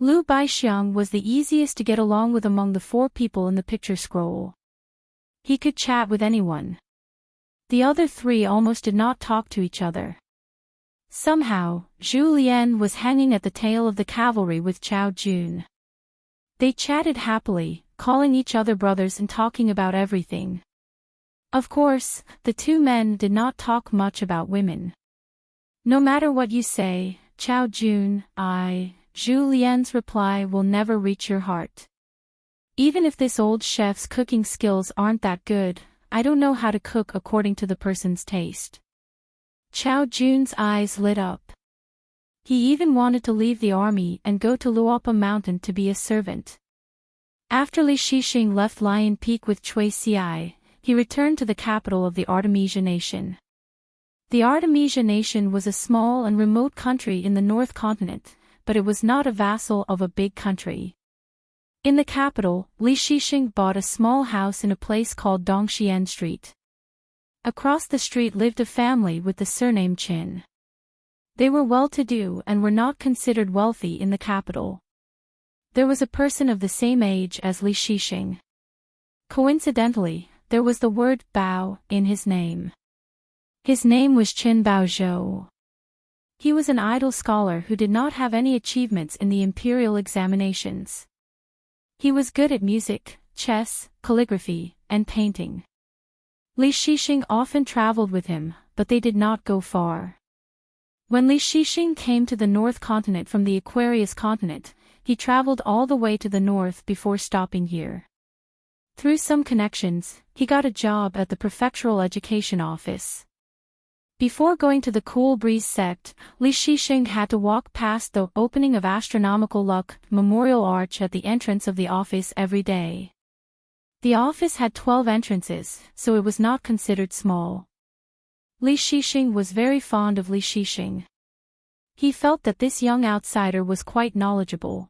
Speaker 1: Lu Baixiang was the easiest to get along with among the 4 people in the picture scroll. He could chat with anyone. The other 3 almost did not talk to each other. Somehow, Zhu Lian was hanging at the tail of the cavalry with Chao Jun. They chatted happily, calling each other brothers and talking about everything. Of course, the 2 men did not talk much about women. No matter what you say, Chao Jun, Zhu Lian's reply will never reach your heart. Even if this old chef's cooking skills aren't that good, I don't know how to cook according to the person's taste. Chao Jun's eyes lit up. He even wanted to leave the army and go to Luopa Mountain to be a servant. After Li Shixing left Lion Peak with Cui Ci, he returned to the capital of the Artemisia nation. The Artemisia nation was a small and remote country in the North Continent, but it was not a vassal of a big country. In the capital, Li Shixing bought a small house in a place called Dongxian Street. Across the street lived a family with the surname Qin. They were well-to-do and were not considered wealthy in the capital. There was a person of the same age as Li Shixing. Coincidentally, there was the word Bao in his name. His name was Qin Baozhou. He was an idle scholar who did not have any achievements in the imperial examinations. He was good at music, chess, calligraphy, and painting. Li Shixing often traveled with him, but they did not go far. When Li Shixing came to the North Continent from the Aquarius continent, he traveled all the way to the north before stopping here. Through some connections, he got a job at the prefectural education office. Before going to the Cool Breeze sect, Li Shixing had to walk past the opening of Astronomical Luck Memorial Arch at the entrance of the office every day. The office had 12 entrances, so it was not considered small. Li Shixing was very fond of Li Shixing. He felt that this young outsider was quite knowledgeable.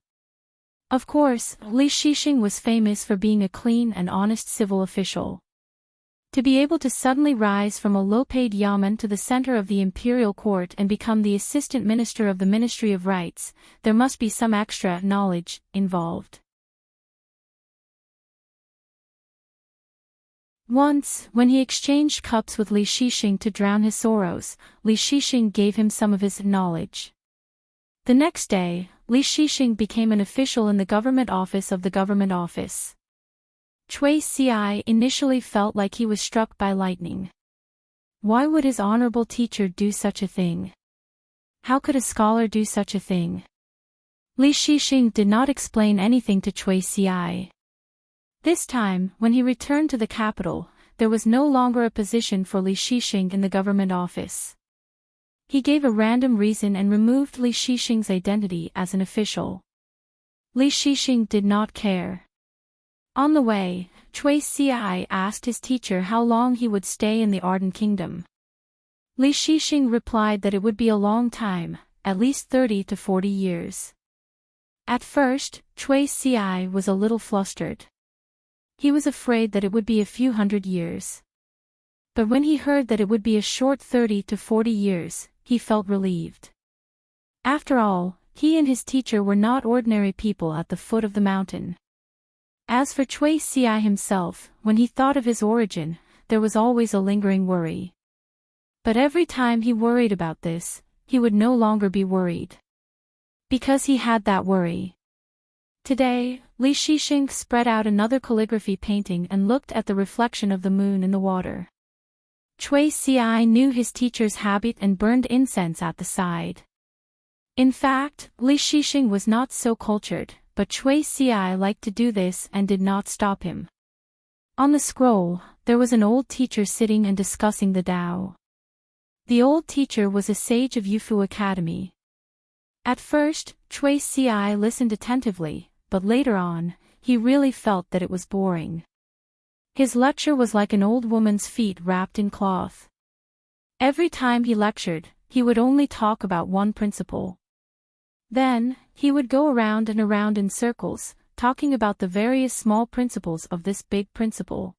Speaker 1: Of course, Li Shixing was famous for being a clean and honest civil official. To be able to suddenly rise from a low-paid yeoman to the center of the imperial court and become the assistant minister of the Ministry of Rights, there must be some extra knowledge involved. Once, when he exchanged cups with Li Shixing to drown his sorrows, Li Shixing gave him some of his knowledge. The next day, Li Shixing became an official in the government office of the government office. Cui Ci initially felt like he was struck by lightning. Why would his honorable teacher do such a thing? How could a scholar do such a thing? Li Shixing did not explain anything to Cui Ci. This time, when he returned to the capital, there was no longer a position for Li Shixing in the government office. He gave a random reason and removed Li Shixing's identity as an official. Li Shixing did not care. On the way, Cui Ci asked his teacher how long he would stay in the Arden Kingdom. Li Shixing replied that it would be a long time, at least 30 to 40 years. At first, Cui Ci was a little flustered. He was afraid that it would be a few hundred years. But when he heard that it would be a short 30 to 40 years, he felt relieved. After all, he and his teacher were not ordinary people at the foot of the mountain. As for Cui Ci himself, when he thought of his origin, there was always a lingering worry. But every time he worried about this, he would no longer be worried. Because he had that worry. Today, Li Shixing spread out another calligraphy painting and looked at the reflection of the moon in the water. Cui Ci knew his teacher's habit and burned incense at the side. In fact, Li Shixing was not so cultured, but Cui Ci liked to do this and did not stop him. On the scroll, there was an old teacher sitting and discussing the Tao. The old teacher was a sage of Yufu Academy. At first, Cui Ci listened attentively, but later on, he really felt that it was boring. His lecture was like an old woman's feet wrapped in cloth. Every time he lectured, he would only talk about one principle. Then, he would go around and around in circles, talking about the various small principles of this big principle.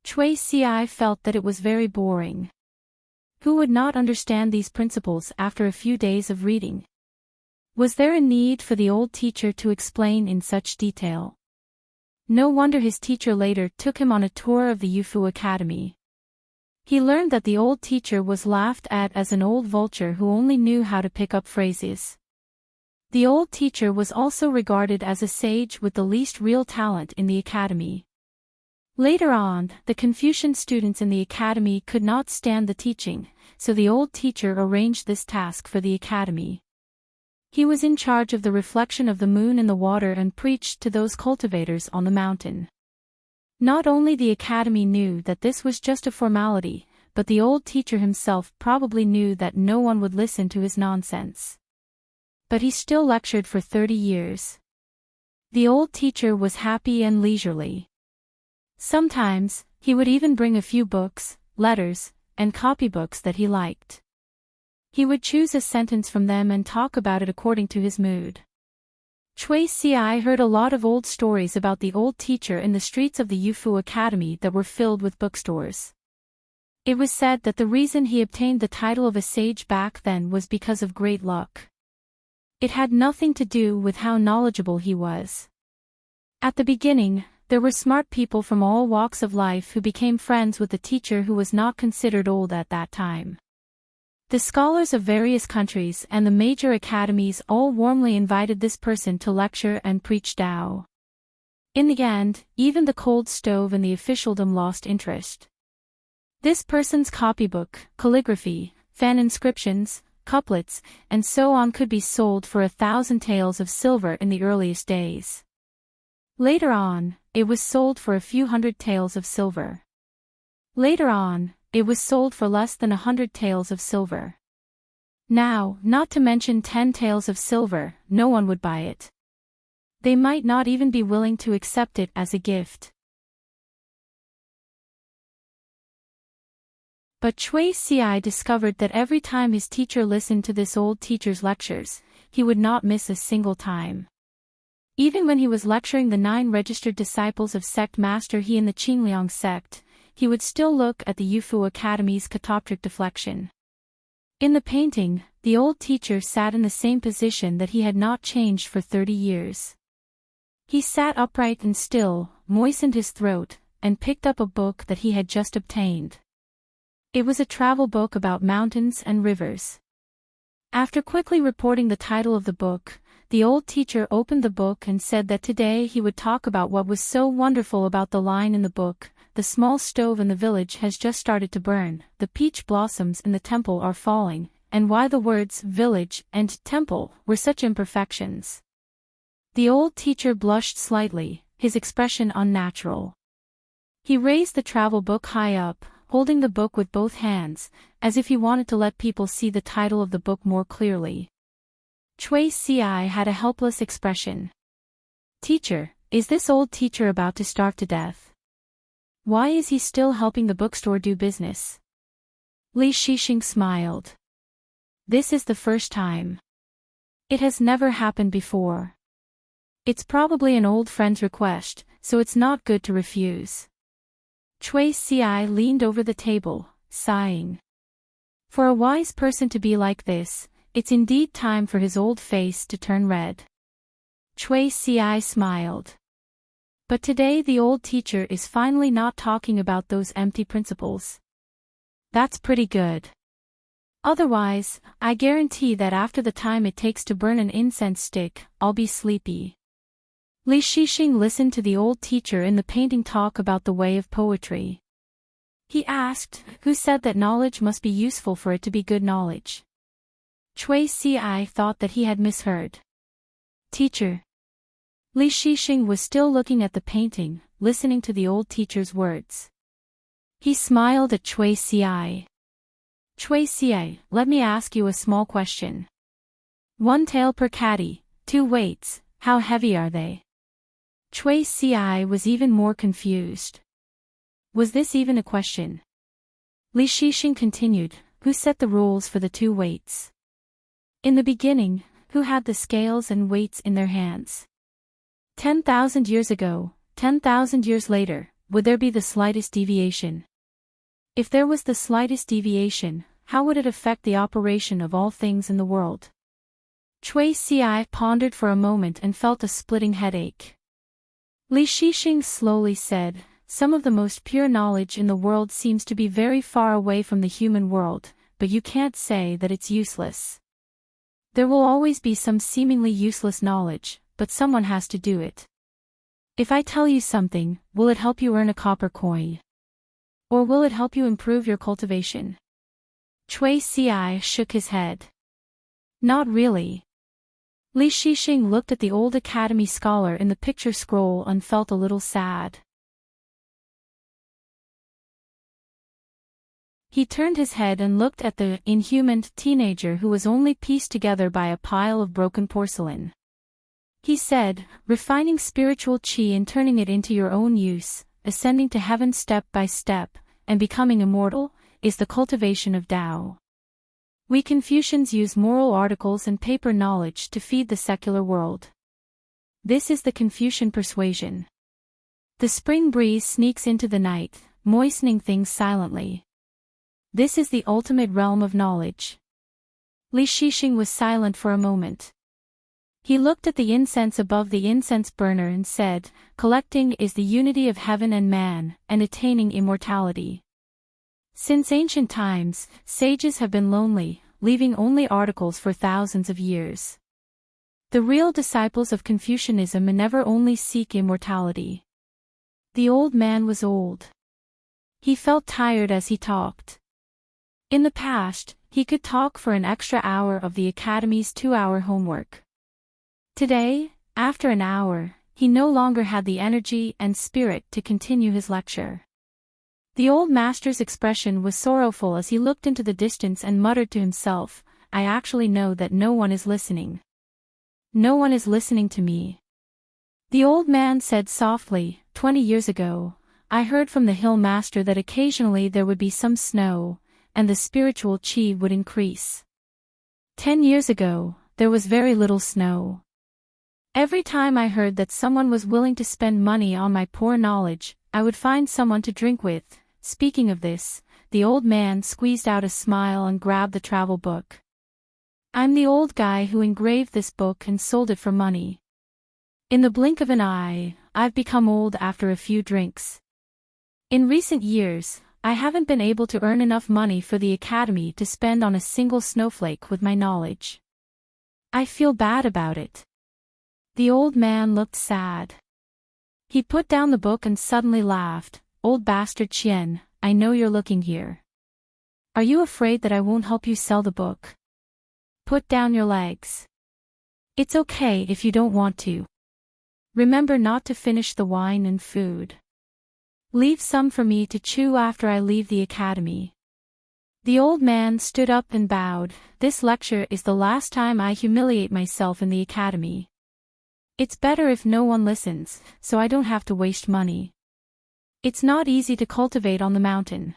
Speaker 1: Cui Ci felt that it was very boring. Who would not understand these principles after a few days of reading? Was there a need for the old teacher to explain in such detail? No wonder his teacher later took him on a tour of the Yufu Academy. He learned that the old teacher was laughed at as an old vulture who only knew how to pick up phrases. The old teacher was also regarded as a sage with the least real talent in the academy. Later on, the Confucian students in the academy could not stand the teaching, so the old teacher arranged this task for the academy. He was in charge of the reflection of the moon in the water and preached to those cultivators on the mountain. Not only the academy knew that this was just a formality, but the old teacher himself probably knew that no one would listen to his nonsense. But he still lectured for 30 years. The old teacher was happy and leisurely. Sometimes, he would even bring a few books, letters, and copybooks that he liked. He would choose a sentence from them and talk about it according to his mood. Cui Ci heard a lot of old stories about the old teacher in the streets of the Yufu Academy that were filled with bookstores. It was said that the reason he obtained the title of a sage back then was because of great luck. It had nothing to do with how knowledgeable he was. At the beginning, there were smart people from all walks of life who became friends with the teacher who was not considered old at that time. The scholars of various countries and the major academies all warmly invited this person to lecture and preach Tao. In the end, even the cold stove and the officialdom lost interest. This person's copybook, calligraphy, fan inscriptions, couplets, and so on could be sold for 1,000 taels of silver in the earliest days. Later on, it was sold for a few hundred taels of silver. Later on, it was sold for less than 100 taels of silver. Now, not to mention 10 taels of silver, no one would buy it. They might not even be willing to accept it as a gift. But Chui Ci discovered that every time his teacher listened to this old teacher's lectures, he would not miss a single time. Even when he was lecturing the 9 registered disciples of sect master He in the Qingliang sect, he would still look at the Yufu Academy's catoptric deflection. In the painting, the old teacher sat in the same position that he had not changed for 30 years. He sat upright and still, moistened his throat, and picked up a book that he had just obtained. It was a travel book about mountains and rivers. After quickly reporting the title of the book, the old teacher opened the book and said that today he would talk about what was so wonderful about the line in the book: the small stove in the village has just started to burn, the peach blossoms in the temple are falling, and why the words village and temple were such imperfections. The old teacher blushed slightly, his expression unnatural. He raised the travel book high up, holding the book with both hands, as if he wanted to let people see the title of the book more clearly. Chui Ci had a helpless expression. "Teacher, is this old teacher about to starve to death? Why is he still helping the bookstore do business?" Li Shixing smiled. "This is the first time. It has never happened before. It's probably an old friend's request, so it's not good to refuse." Chui Ci leaned over the table, sighing. For a wise person to be like this, it's indeed time for his old face to turn red. Chui Ci smiled. But today the old teacher is finally not talking about those empty principles. That's pretty good. Otherwise, I guarantee that after the time it takes to burn an incense stick, I'll be sleepy. Li Shixing listened to the old teacher in the painting talk about the way of poetry. He asked, "Who said that knowledge must be useful for it to be good knowledge?" Chui Ci thought that he had misheard. "Teacher." Li Shixing was still looking at the painting, listening to the old teacher's words. He smiled at Chui Ci. "Chui Ci, let me ask you a small question. 1 tael per caddy, 2 weights, how heavy are they?" Chui Ci was even more confused. Was this even a question? Li Shixing continued, "Who set the rules for the 2 weights? In the beginning, who had the scales and weights in their hands? 10,000 years ago, 10,000 years later, would there be the slightest deviation? If there was the slightest deviation, how would it affect the operation of all things in the world?" Chui Ci pondered for a moment and felt a splitting headache. Li Shixing slowly said, "Some of the most pure knowledge in the world seems to be very far away from the human world, but you can't say that it's useless. There will always be some seemingly useless knowledge, but someone has to do it. If I tell you something, will it help you earn a copper coin? Or will it help you improve your cultivation?" Chui Ci shook his head. "Not really." Li Shixing looked at the old academy scholar in the picture scroll and felt a little sad. He turned his head and looked at the inhuman teenager who was only pieced together by a pile of broken porcelain. He said, "Refining spiritual qi and turning it into your own use, ascending to heaven step by step, and becoming immortal, is the cultivation of Tao. We Confucians use moral articles and paper knowledge to feed the secular world. This is the Confucian persuasion. The spring breeze sneaks into the night, moistening things silently. This is the ultimate realm of knowledge." Li Shixing was silent for a moment. He looked at the incense above the incense burner and said, "Collecting is the unity of heaven and man, and attaining immortality. Since ancient times, sages have been lonely, leaving only articles for thousands of years. The real disciples of Confucianism never only seek immortality." The old man was old. He felt tired as he talked. In the past, he could talk for an extra hour of the academy's 2-hour homework. Today, after an hour, he no longer had the energy and spirit to continue his lecture. The old master's expression was sorrowful as he looked into the distance and muttered to himself, "I actually know that no one is listening. No one is listening to me." The old man said softly, 20 years ago, I heard from the hill master that occasionally there would be some snow, and the spiritual chi would increase. 10 years ago, there was very little snow. Every time I heard that someone was willing to spend money on my poor knowledge, I would find someone to drink with. Speaking of this, the old man squeezed out a smile and grabbed the travel book. I'm the old guy who engraved this book and sold it for money. In the blink of an eye, I've become old after a few drinks. In recent years, I haven't been able to earn enough money for the academy to spend on a single snowflake with my knowledge. I feel bad about it. The old man looked sad. He put down the book and suddenly laughed. Old bastard Chien, I know you're looking here. Are you afraid that I won't help you sell the book? Put down your legs. It's okay if you don't want to. Remember not to finish the wine and food. Leave some for me to chew after I leave the academy. The old man stood up and bowed. This lecture is the last time I humiliate myself in the academy. It's better if no one listens, so I don't have to waste money. It's not easy to cultivate on the mountain.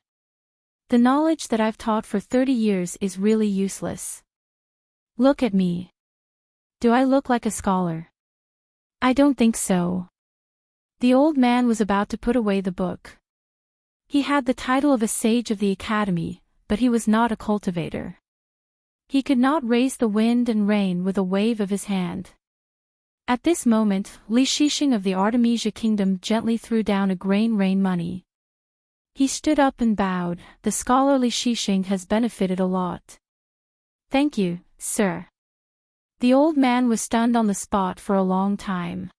Speaker 1: The knowledge that I've taught for 30 years is really useless. Look at me. Do I look like a scholar? I don't think so. The old man was about to put away the book. He had the title of a sage of the academy, but he was not a cultivator. He could not raise the wind and rain with a wave of his hand. At this moment, Li Shixing of the Artemisia kingdom gently threw down a grain rain money. He stood up and bowed. The scholar Li Shixing has benefited a lot. Thank you, sir. The old man was stunned on the spot for a long time.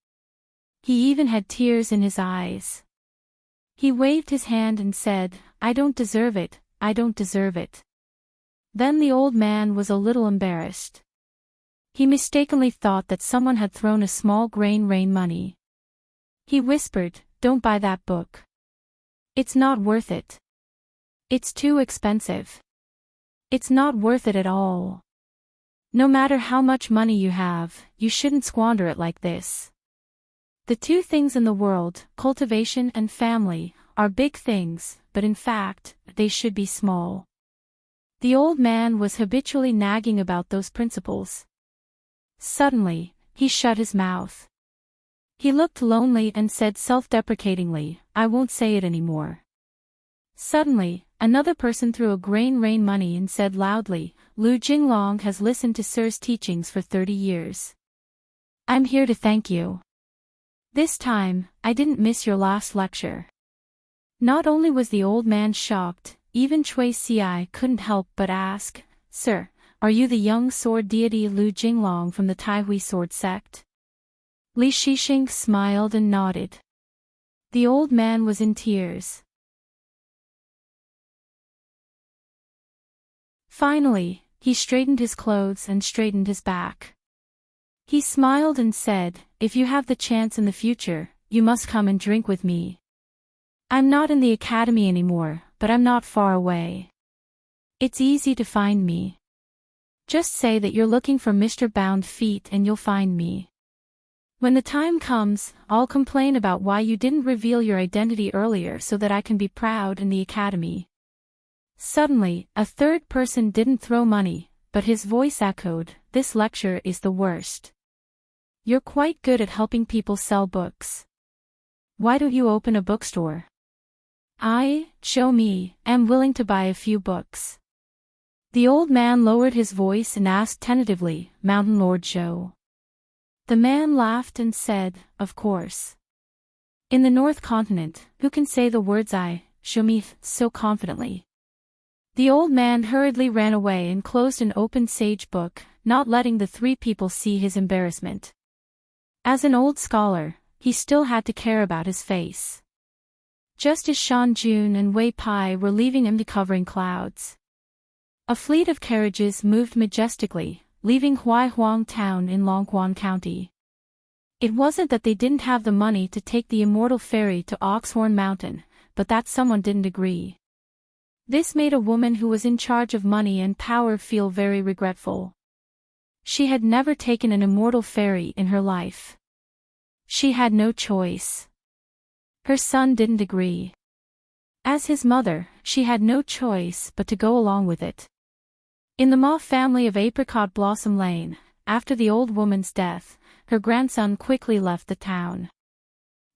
Speaker 1: He even had tears in his eyes. He waved his hand and said, I don't deserve it, I don't deserve it. Then the old man was a little embarrassed. He mistakenly thought that someone had thrown a small grain rain money. He whispered, don't buy that book. It's not worth it. It's too expensive. It's not worth it at all. No matter how much money you have, you shouldn't squander it like this. The two things in the world, cultivation and family, are big things, but in fact, they should be small. The old man was habitually nagging about those principles. Suddenly, he shut his mouth. He looked lonely and said self-deprecatingly, I won't say it anymore. Suddenly, another person threw a grain rain money and said loudly, Lu Jinglong has listened to Sir's teachings for 30 years. I'm here to thank you. This time, I didn't miss your last lecture. Not only was the old man shocked, even Cui Ci couldn't help but ask, Sir, are you the young sword deity Lu Jinglong from the Taihui sword sect? Li Shixing smiled and nodded. The old man was in tears. Finally, he straightened his clothes and straightened his back. He smiled and said, if you have the chance in the future, you must come and drink with me. I'm not in the academy anymore, but I'm not far away. It's easy to find me. Just say that you're looking for Mr. Bound Feet and you'll find me. When the time comes, I'll complain about why you didn't reveal your identity earlier so that I can be proud in the academy. Suddenly, a third person didn't throw money, but his voice echoed, this lecture is the worst. You're quite good at helping people sell books. Why don't you open a bookstore? Show me, am willing to buy a few books. The old man lowered his voice and asked tentatively, Mountain Lord Zhou. The man laughed and said, of course. In the North Continent, who can say the words show me so confidently? The old man hurriedly ran away and closed an open sage book, not letting the three people see his embarrassment. As an old scholar, he still had to care about his face. Just as Shan Jun and Wei Pai were leaving him to covering clouds. A fleet of carriages moved majestically, leaving Huaihuang town in Longquan County. It wasn't that they didn't have the money to take the immortal ferry to Oxhorn Mountain, but that someone didn't agree. This made a woman who was in charge of money and power feel very regretful. She had never taken an immortal ferry in her life. She had no choice. Her son didn't agree. As his mother, she had no choice but to go along with it. In the Ma family of Apricot Blossom Lane, after the old woman's death, her grandson quickly left the town.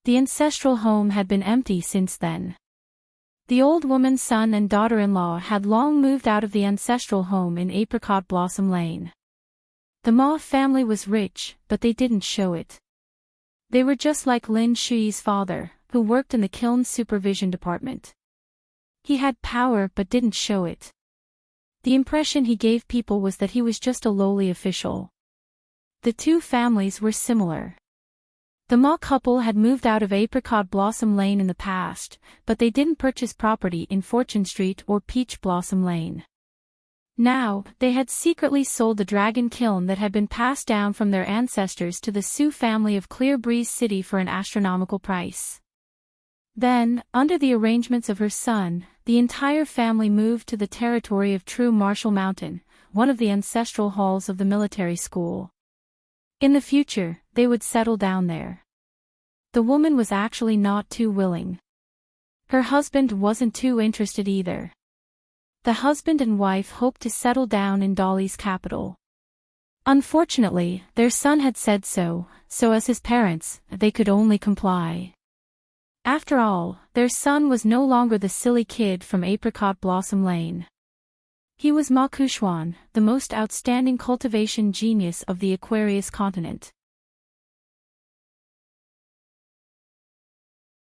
Speaker 1: The ancestral home had been empty since then. The old woman's son and daughter-in-law had long moved out of the ancestral home in Apricot Blossom Lane. The Ma family was rich, but they didn't show it. They were just like Lin Shui's father, who worked in the kiln supervision department. He had power but didn't show it. The impression he gave people was that he was just a lowly official. The two families were similar. The Ma couple had moved out of Apricot Blossom Lane in the past, but they didn't purchase property in Fortune Street or Peach Blossom Lane. Now, they had secretly sold the dragon kiln that had been passed down from their ancestors to the Sioux family of Clear Breeze City for an astronomical price. Then, under the arrangements of her son, the entire family moved to the territory of True Marshall Mountain, one of the ancestral halls of the military school. In the future, they would settle down there. The woman was actually not too willing. Her husband wasn't too interested either. The husband and wife hoped to settle down in Dolly's capital. Unfortunately, their son had said so as his parents, they could only comply. After all, their son was no longer the silly kid from Apricot Blossom Lane. He was Ma Kuxuan, the most outstanding cultivation genius of the Aquarius continent.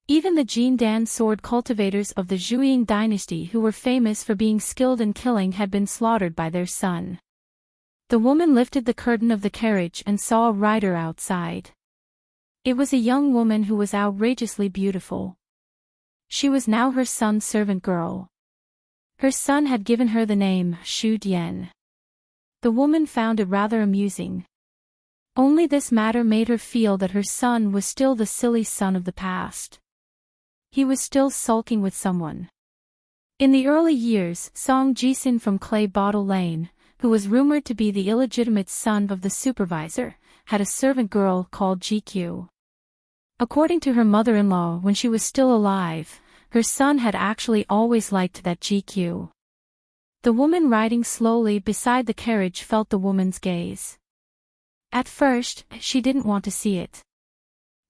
Speaker 1: Even the Jindan sword cultivators of the Zhuiying dynasty who were famous for being skilled in killing had been slaughtered by their son. The woman lifted the curtain of the carriage and saw a rider outside. It was a young woman who was outrageously beautiful. She was now her son's servant girl. Her son had given her the name Shu Dian. The woman found it rather amusing. Only this matter made her feel that her son was still the silly son of the past. He was still sulking with someone. In the early years, Song Jisin from Clay Bottle Lane, who was rumored to be the illegitimate son of the supervisor, had a servant girl called GQ. According to her mother-in-law when she was still alive, her son had actually always liked that GQ. The woman riding slowly beside the carriage felt the woman's gaze. At first, she didn't want to see it.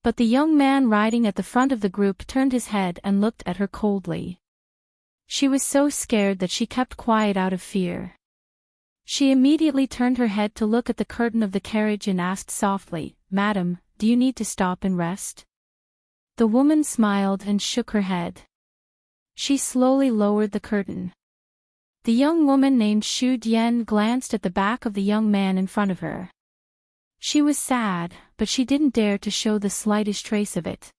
Speaker 1: But the young man riding at the front of the group turned his head and looked at her coldly. She was so scared that she kept quiet out of fear. She immediately turned her head to look at the curtain of the carriage and asked softly, "Madam, do you need to stop and rest?" The woman smiled and shook her head. She slowly lowered the curtain. The young woman named Shu Dian glanced at the back of the young man in front of her. She was sad, but she didn't dare to show the slightest trace of it.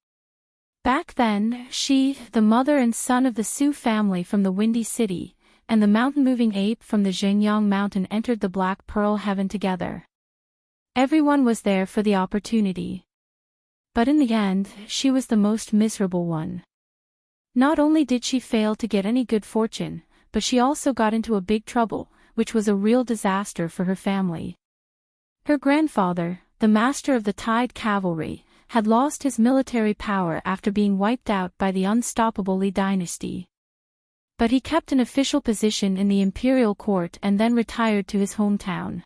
Speaker 1: Back then, she, the mother and son of the Sioux family from the Windy City, and the mountain-moving ape from the Zhengyang Mountain entered the Black Pearl Heaven together. Everyone was there for the opportunity. But in the end, she was the most miserable one. Not only did she fail to get any good fortune, but she also got into a big trouble, which was a real disaster for her family. Her grandfather, the master of the Tide Cavalry, had lost his military power after being wiped out by the unstoppable Li dynasty. But he kept an official position in the imperial court and then retired to his hometown.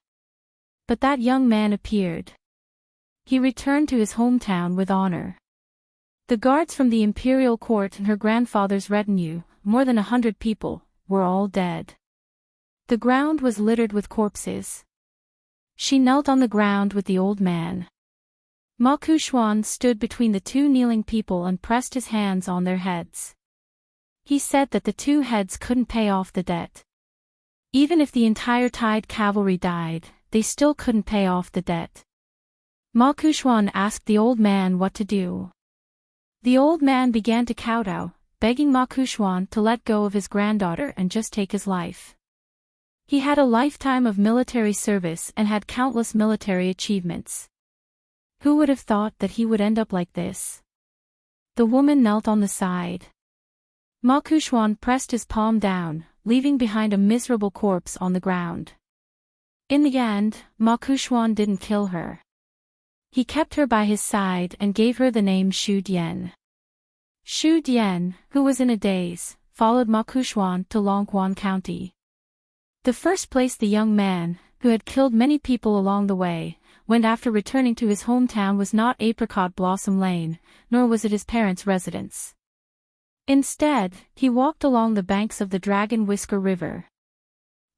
Speaker 1: But that young man appeared. He returned to his hometown with honor. The guards from the imperial court and her grandfather's retinue, more than 100 people, were all dead. The ground was littered with corpses. She knelt on the ground with the old man. Ma Kuxuan stood between the two kneeling people and pressed his hands on their heads. He said that the two heads couldn't pay off the debt. Even if the entire Tide Cavalry died, they still couldn't pay off the debt. Ma Kuxuan asked the old man what to do. The old man began to kowtow, begging Ma Kuxuan to let go of his granddaughter and just take his life. He had a lifetime of military service and had countless military achievements. Who would have thought that he would end up like this? The woman knelt on the side. Ma Kuxuan pressed his palm down, leaving behind a miserable corpse on the ground. In the end, Ma Kuxuan didn't kill her. He kept her by his side and gave her the name Shu Dian. Shu Dian, who was in a daze, followed Ma Kuxuan to Longquan County. The first place the young man, who had killed many people along the way, went after returning to his hometown was not Apricot Blossom Lane, nor was it his parents' residence. Instead, he walked along the banks of the Dragon Whisker River.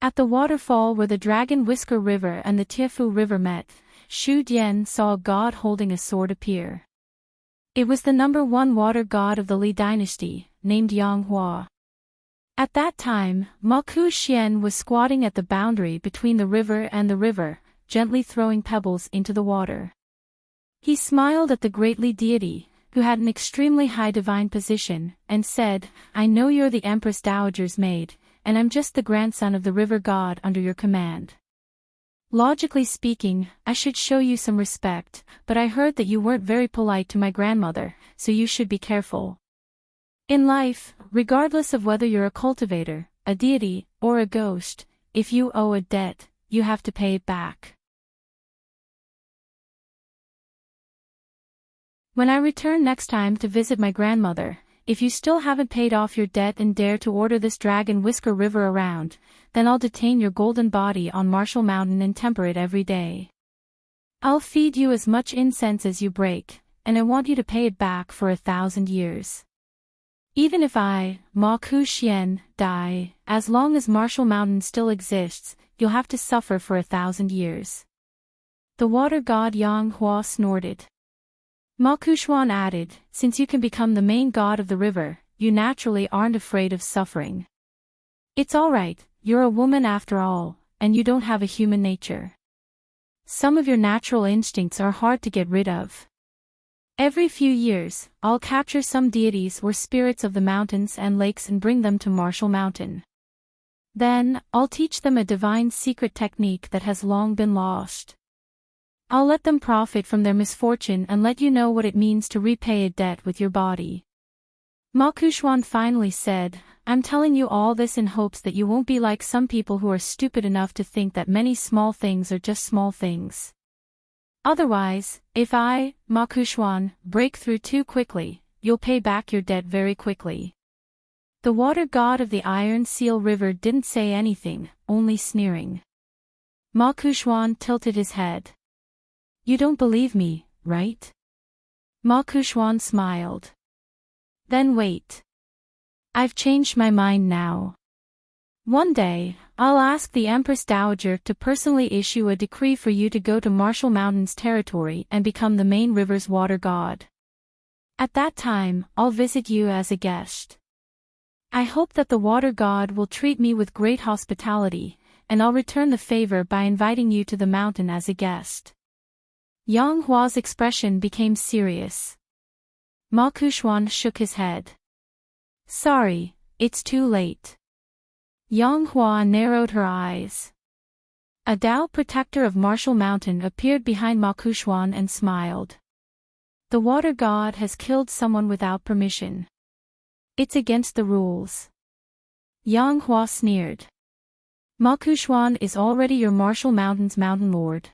Speaker 1: At the waterfall where the Dragon Whisker River and the Tiefu River met, Xu Dian saw a god holding a sword appear. It was the #1 water god of the Li dynasty, named Yang Hua. At that time, Ma Kuxian was squatting at the boundary between the river and the river, gently throwing pebbles into the water. He smiled at the great Li deity, who had an extremely high divine position, and said, "I know you're the Empress Dowager's maid, and I'm just the grandson of the river god under your command. Logically speaking, I should show you some respect, but I heard that you weren't very polite to my grandmother, so you should be careful. In life, regardless of whether you're a cultivator, a deity, or a ghost, if you owe a debt, you have to pay it back. When I return next time to visit my grandmother, if you still haven't paid off your debt and dare to order this Dragon Whisker River around, then I'll detain your golden body on Marshall Mountain and temper it every day. I'll feed you as much incense as you break, and I want you to pay it back for 1,000 years. Even if I, Ma Kuxian, die, as long as Marshall Mountain still exists, you'll have to suffer for 1,000 years." The water god Yang Hua snorted. Ma Kuxuan added, "Since you can become the main god of the river, you naturally aren't afraid of suffering. It's alright, you're a woman after all, and you don't have a human nature. Some of your natural instincts are hard to get rid of. Every few years, I'll capture some deities or spirits of the mountains and lakes and bring them to Marshall Mountain. Then, I'll teach them a divine secret technique that has long been lost. I'll let them profit from their misfortune and let you know what it means to repay a debt with your body." Ma Kuxuan finally said, "I'm telling you all this in hopes that you won't be like some people who are stupid enough to think that many small things are just small things. Otherwise, if I, Ma Kuxuan, break through too quickly, you'll pay back your debt very quickly." The water god of the Iron Seal River didn't say anything, only sneering. Ma Kuxuan tilted his head. "You don't believe me, right?" Ma Kuxuan smiled. "Then wait. I've changed my mind now. One day, I'll ask the Empress Dowager to personally issue a decree for you to go to Marshall Mountain's territory and become the main river's water god. At that time, I'll visit you as a guest. I hope that the water god will treat me with great hospitality, and I'll return the favor by inviting you to the mountain as a guest." Yang Hua's expression became serious. Ma Kuxuan shook his head. "Sorry, it's too late." Yang Hua narrowed her eyes. A Tao protector of Marshall Mountain appeared behind Ma Kuxuan and smiled. "The water god has killed someone without permission. It's against the rules." Yang Hua sneered. "Ma Kuxuan is already your Marshall Mountain's mountain lord."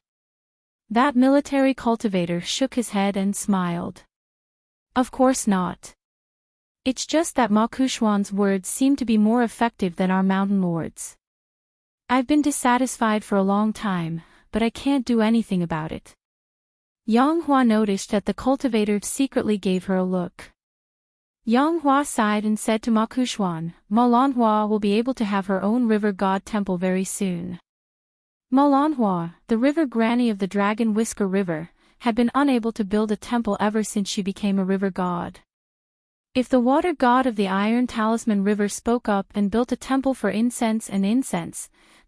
Speaker 1: That military cultivator shook his head and smiled. "Of course not. It's just that Ma Kuxuan's words seem to be more effective than our mountain lords. I've been dissatisfied for a long time, but I can't do anything about it." Yang Hua noticed that the cultivator secretly gave her a look. Yang Hua sighed and said to Ma Kuxuan, "Ma Lanhua will be able to have her own river god temple very soon." Ma Lanhua, the river granny of the Dragon Whisker River, had been unable to build a temple ever since she became a river god. If the water god of the Iron Talisman River spoke up and built a temple for incense,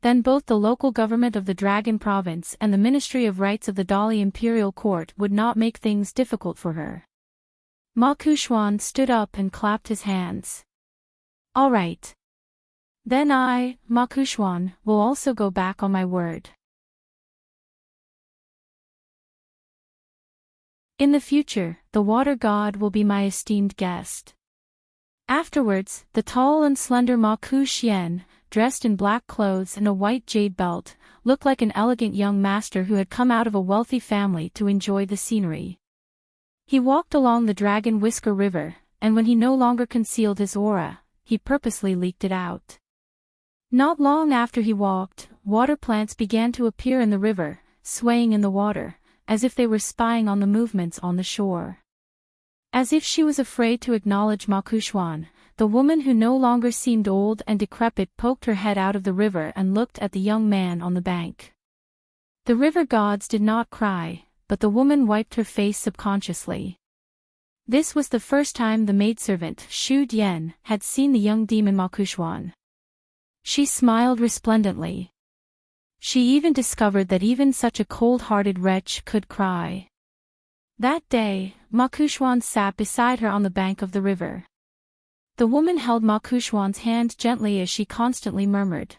Speaker 1: then both the local government of the Dragon Province and the Ministry of Rights of the Dali Imperial Court would not make things difficult for her. Ma Kuxuan stood up and clapped his hands. "All right. Then I, Ma Kuxuan, will also go back on my word. In the future, the water god will be my esteemed guest." Afterwards, the tall and slender Ma Kuxian, dressed in black clothes and a white jade belt, looked like an elegant young master who had come out of a wealthy family to enjoy the scenery. He walked along the Dragon Whisker River, and when he no longer concealed his aura, he purposely leaked it out. Not long after he walked, water plants began to appear in the river, swaying in the water, as if they were spying on the movements on the shore. As if she was afraid to acknowledge Ma Kuxuan, the woman who no longer seemed old and decrepit poked her head out of the river and looked at the young man on the bank. The river gods did not cry, but the woman wiped her face subconsciously. This was the first time the maidservant, Xu Dian, had seen the young demon Ma Kuxuan. She smiled resplendently. She even discovered that even such a cold-hearted wretch could cry. That day, Ma Kuxuan sat beside her on the bank of the river. The woman held Ma Kuxuan's hand gently as she constantly murmured.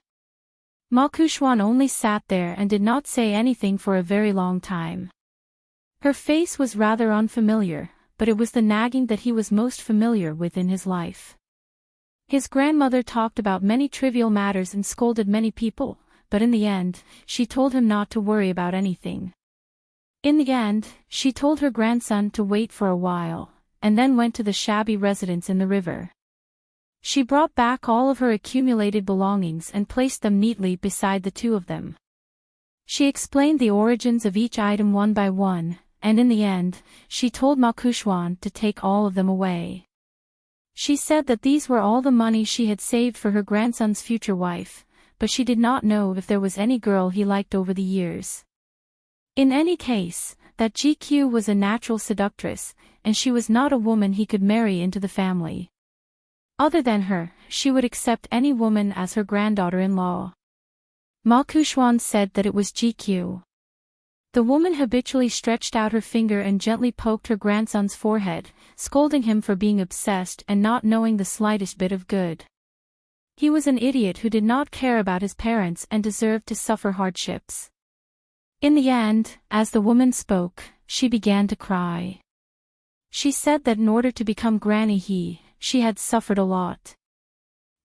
Speaker 1: Ma Kuxuan only sat there and did not say anything for a very long time. Her face was rather unfamiliar, but it was the nagging that he was most familiar with in his life. His grandmother talked about many trivial matters and scolded many people, but in the end, she told him not to worry about anything. In the end, she told her grandson to wait for a while, and then went to the shabby residence in the river. She brought back all of her accumulated belongings and placed them neatly beside the two of them. She explained the origins of each item one by one, and in the end, she told Ma Kuxuan to take all of them away. She said that these were all the money she had saved for her grandson's future wife, but she did not know if there was any girl he liked over the years. In any case, that GQ was a natural seductress, and she was not a woman he could marry into the family. Other than her, she would accept any woman as her granddaughter-in-law. Ma Kuxuan said that it was GQ. The woman habitually stretched out her finger and gently poked her grandson's forehead, scolding him for being obsessed and not knowing the slightest bit of good. He was an idiot who did not care about his parents and deserved to suffer hardships. In the end, as the woman spoke, she began to cry. She said that in order to become Granny she had suffered a lot.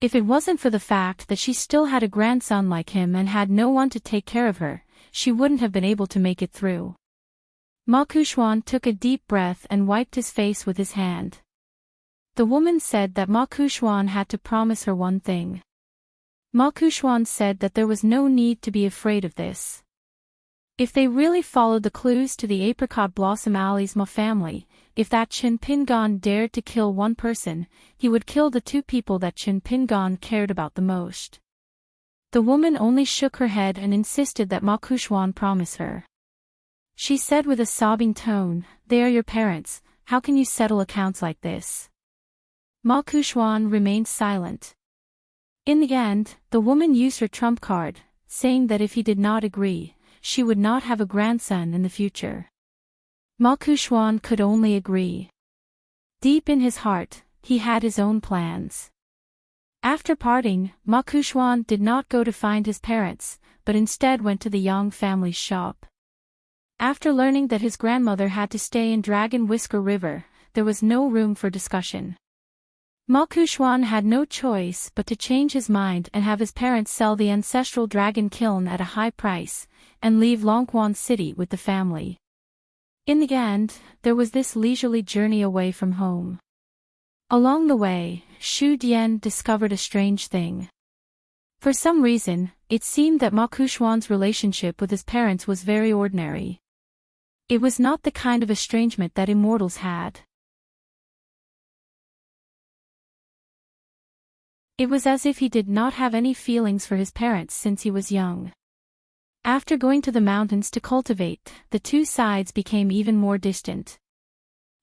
Speaker 1: If it wasn't for the fact that she still had a grandson like him and had no one to take care of her, she wouldn't have been able to make it through. Ma Kuxuan took a deep breath and wiped his face with his hand. The woman said that Ma Kuxuan had to promise her one thing. Ma Kuxuan said that there was no need to be afraid of this. If they really followed the clues to the Apricot Blossom Alley's Ma family, if that Qin Pingan dared to kill one person, he would kill the two people that Qin Pingan cared about the most. The woman only shook her head and insisted that Ma Kuxuan promise her. She said with a sobbing tone, "They are your parents, how can you settle accounts like this?" Ma Kuxuan remained silent. In the end, the woman used her trump card, saying that if he did not agree, she would not have a grandson in the future. Ma Kuxuan could only agree. Deep in his heart, he had his own plans. After parting, Ma Kuxuan did not go to find his parents, but instead went to the Yang family's shop. After learning that his grandmother had to stay in Dragon Whisker River, there was no room for discussion. Ma Kuxuan had no choice but to change his mind and have his parents sell the ancestral dragon kiln at a high price, and leave Longquan City with the family. In the end, there was this leisurely journey away from home. Along the way, Xu Dian discovered a strange thing. For some reason, it seemed that Ma Kuxuan's relationship with his parents was very ordinary. It was not the kind of estrangement that immortals had. It was as if he did not have any feelings for his parents since he was young. After going to the mountains to cultivate, the two sides became even more distant.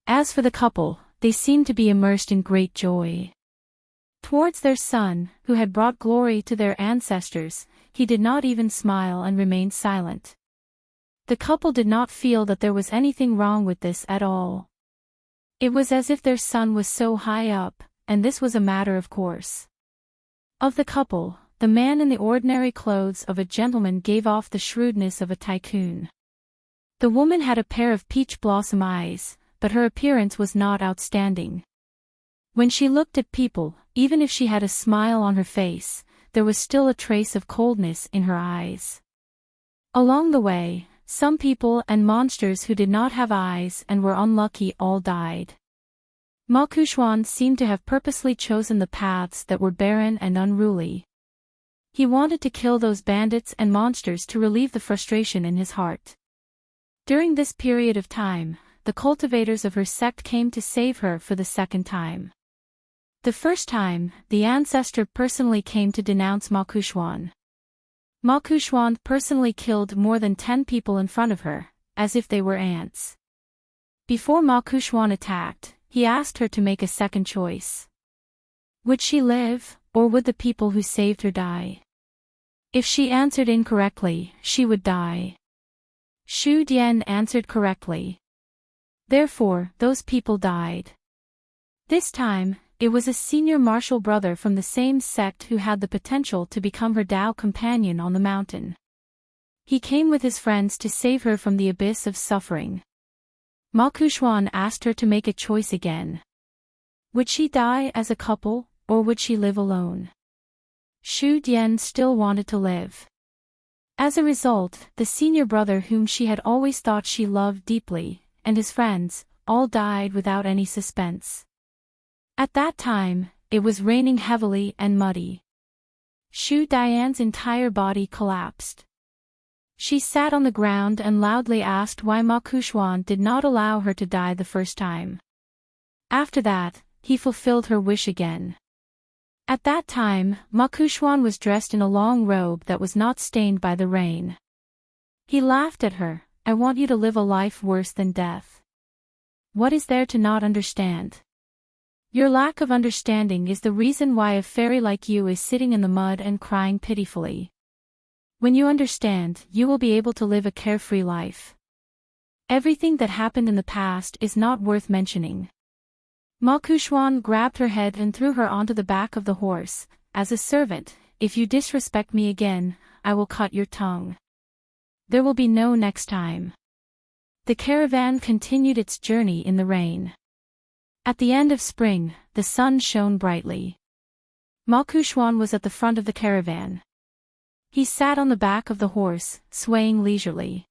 Speaker 1: As for the couple, they seemed to be immersed in great joy. Towards their son, who had brought glory to their ancestors, he did not even smile and remained silent. The couple did not feel that there was anything wrong with this at all. It was as if their son was so high up, and this was a matter of course. Of the couple, the man in the ordinary clothes of a gentleman gave off the shrewdness of a tycoon. The woman had a pair of peach blossom eyes, but her appearance was not outstanding. When she looked at people, even if she had a smile on her face, there was still a trace of coldness in her eyes. Along the way, some people and monsters who did not have eyes and were unlucky all died. Ma Kuxuan seemed to have purposely chosen the paths that were barren and unruly. He wanted to kill those bandits and monsters to relieve the frustration in his heart. During this period of time, the cultivators of her sect came to save her for the second time. The first time, the ancestor personally came to denounce Ma Kuxuan. Ma Kuxuan personally killed more than 10 people in front of her, as if they were ants. Before Ma Kuxuan attacked, he asked her to make a second choice. Would she live, or would the people who saved her die? If she answered incorrectly, she would die. Xu Dian answered correctly. Therefore, those people died. This time, it was a senior martial brother from the same sect who had the potential to become her Tao companion on the mountain. He came with his friends to save her from the abyss of suffering. Ma Kuxuan asked her to make a choice again. Would she die as a couple, or would she live alone? Xu Dian still wanted to live. As a result, the senior brother whom she had always thought she loved deeply, and his friends, all died without any suspense. At that time, it was raining heavily and muddy. Xu Dian's entire body collapsed. She sat on the ground and loudly asked why Ma Kuxuan did not allow her to die the first time. After that, he fulfilled her wish again. At that time, Ma Kuxuan was dressed in a long robe that was not stained by the rain. He laughed at her. I want you to live a life worse than death. What is there to not understand? Your lack of understanding is the reason why a fairy like you is sitting in the mud and crying pitifully. When you understand, you will be able to live a carefree life. Everything that happened in the past is not worth mentioning. Ma Kuxuan grabbed her head and threw her onto the back of the horse. As a servant, if you disrespect me again, I will cut your tongue. There will be no next time. The caravan continued its journey in the rain. At the end of spring, the sun shone brightly. Ma Kuxuan was at the front of the caravan. He sat on the back of the horse, swaying leisurely.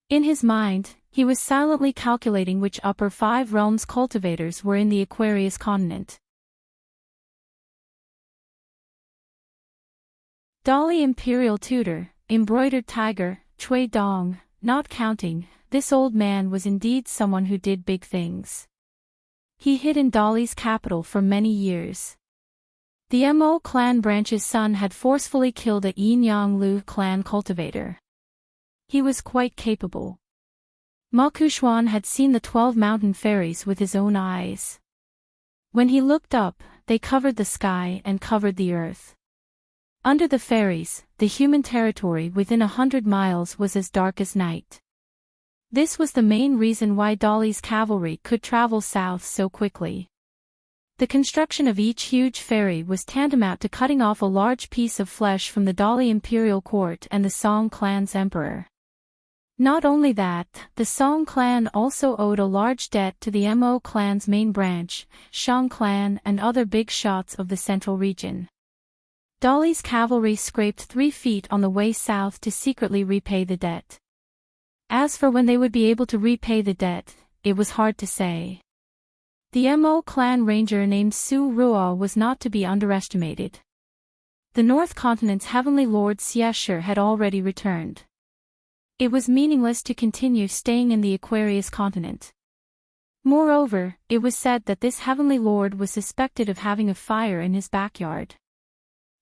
Speaker 1: In his mind, he was silently calculating which upper 5 realms cultivators were in the Aquarius continent. Dolly Imperial Tutor, Embroidered Tiger, Cui Dong, not counting, this old man was indeed someone who did big things. He hid in Dolly's capital for many years. The Mo clan branch's son had forcefully killed a Yinyang Lu clan cultivator. He was quite capable. Ma Kuxuan had seen the 12 mountain fairies with his own eyes. When he looked up, they covered the sky and covered the earth. Under the fairies, the human territory within 100 miles was as dark as night. This was the main reason why Dolly's cavalry could travel south so quickly. The construction of each huge ferry was tantamount to cutting off a large piece of flesh from the Dolly imperial court and the Song clan's emperor. Not only that, the Song clan also owed a large debt to the Mo clan's main branch, Shang clan, and other big shots of the central region. Dolly's cavalry scraped 3 feet on the way south to secretly repay the debt. As for when they would be able to repay the debt, it was hard to say. The Mo clan ranger named Su Ruo was not to be underestimated. The North Continent's heavenly lord Xie had already returned. It was meaningless to continue staying in the Aquarius continent. Moreover, it was said that this heavenly lord was suspected of having a fire in his backyard.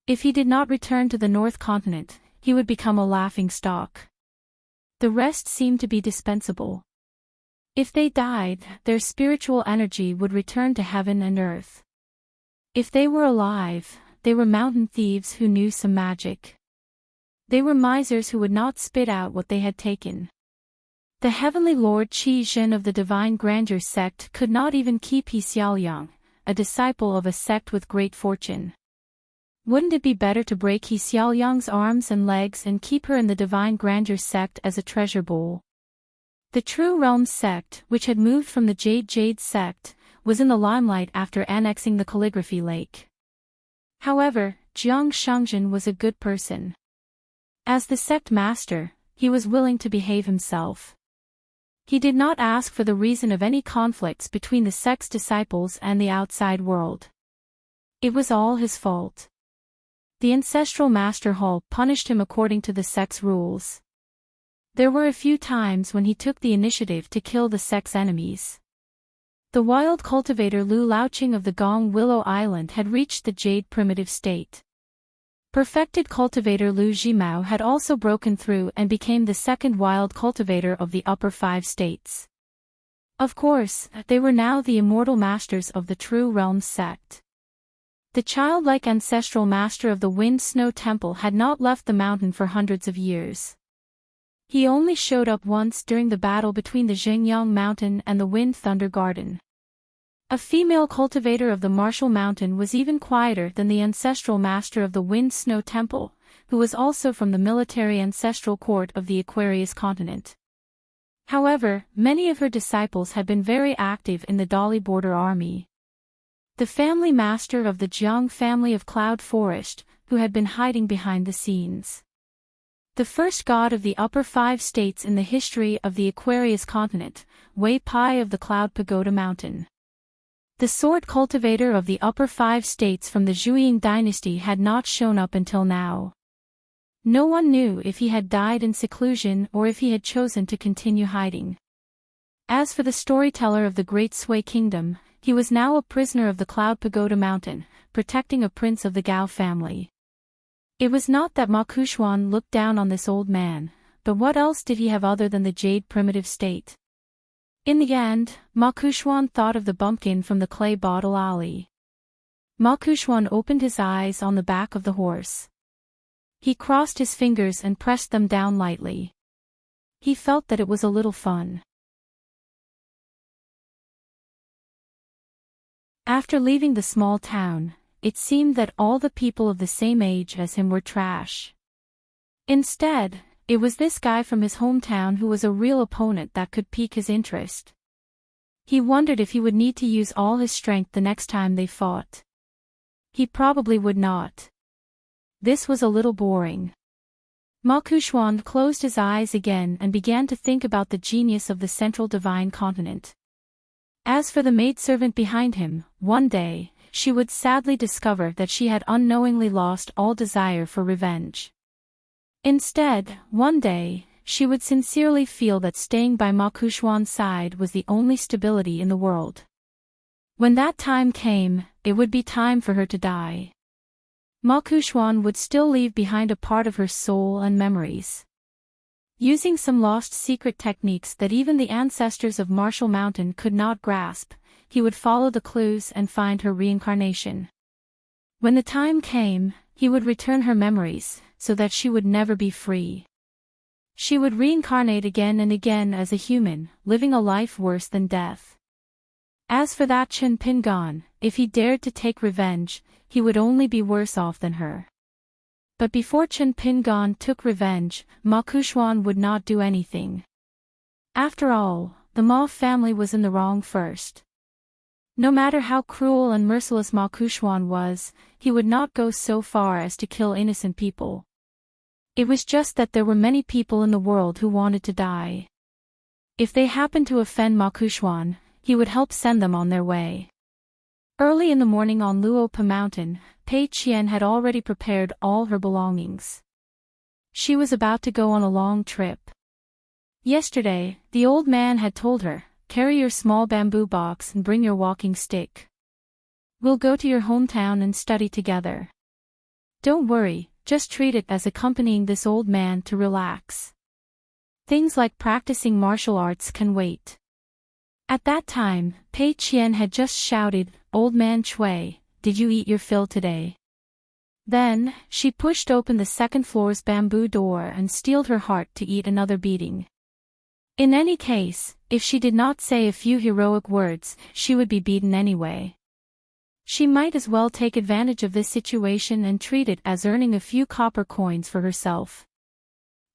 Speaker 1: If he did not return to the North Continent, he would become a laughing stock. The rest seemed to be dispensable. If they died, their spiritual energy would return to heaven and earth. If they were alive, they were mountain thieves who knew some magic. They were misers who would not spit out what they had taken. The heavenly lord Qi Zhen of the Divine Grandeur sect could not even keep He Xiaoliang, a disciple of a sect with great fortune. Wouldn't it be better to break He Xiaoliang's arms and legs and keep her in the Divine Grandeur sect as a treasure bowl? The True Realms sect, which had moved from the Jade sect, was in the limelight after annexing the Calligraphy Lake. However, Jiang Shangzhen was a good person. As the sect master, he was willing to behave himself. He did not ask for the reason of any conflicts between the sect's disciples and the outside world. It was all his fault. The ancestral master Hall punished him according to the sect's rules. There were a few times when he took the initiative to kill the sect's enemies. The wild cultivator Lu Laoqing of the Gong Willow Island had reached the jade primitive state. Perfected cultivator Lu Jimao had also broken through and became the second wild cultivator of the upper 5 states. Of course, they were now the immortal masters of the True Realms sect. The childlike ancestral master of the Wind Snow Temple had not left the mountain for hundreds of years. He only showed up once during the battle between the Xingyang Mountain and the Wind Thunder Garden. A female cultivator of the Martial Mountain was even quieter than the ancestral master of the Wind Snow Temple, who was also from the military ancestral court of the Aquarius continent. However, many of her disciples had been very active in the Dali border army. The family master of the Jiang family of Cloud Forest, who had been hiding behind the scenes. The first god of the upper 5 states in the history of the Aquarius continent, Wei Pai of the Cloud Pagoda Mountain. The sword cultivator of the upper 5 states from the Zhuiying dynasty had not shown up until now. No one knew if he had died in seclusion or if he had chosen to continue hiding. As for the storyteller of the Great Sui Kingdom, he was now a prisoner of the Cloud Pagoda Mountain, protecting a prince of the Gao family. It was not that Ma Kuxuan looked down on this old man, but what else did he have other than the jade primitive state? In the end, Ma Kuxuan thought of the bumpkin from the clay bottle alley. Ma Kuxuan opened his eyes on the back of the horse. He crossed his fingers and pressed them down lightly. He felt that it was a little fun. After leaving the small town, it seemed that all the people of the same age as him were trash. Instead, it was this guy from his hometown who was a real opponent that could pique his interest. He wondered if he would need to use all his strength the next time they fought. He probably would not. This was a little boring. Ma Kuxuan closed his eyes again and began to think about the genius of the Central Divine Continent. As for the maidservant behind him, one day, she would sadly discover that she had unknowingly lost all desire for revenge. Instead, one day, she would sincerely feel that staying by Ma Kuxuan's side was the only stability in the world. When that time came, it would be time for her to die. Ma Kuxuan would still leave behind a part of her soul and memories. Using some lost secret techniques that even the ancestors of Martial Mountain could not grasp, he would follow the clues and find her reincarnation. When the time came, he would return her memories, so that she would never be free. She would reincarnate again and again as a human, living a life worse than death. As for that Chen Pingan, if he dared to take revenge, he would only be worse off than her. But before Chen Pingan took revenge, Ma Kuxuan would not do anything. After all, the Ma family was in the wrong first. No matter how cruel and merciless Ma Kuxuan was, he would not go so far as to kill innocent people. It was just that there were many people in the world who wanted to die. If they happened to offend Ma Kuxuan, he would help send them on their way. Early in the morning on Luopa Mountain, Pei Qian had already prepared all her belongings. She was about to go on a long trip. Yesterday, the old man had told her, "Carry your small bamboo box and bring your walking stick. We'll go to your hometown and study together. Don't worry, just treat it as accompanying this old man to relax. Things like practicing martial arts can wait." At that time, Pei Qian had just shouted, "Old man Chui, did you eat your fill today?" Then, she pushed open the second floor's bamboo door and steeled her heart to eat another beating. In any case, if she did not say a few heroic words, she would be beaten anyway. She might as well take advantage of this situation and treat it as earning a few copper coins for herself.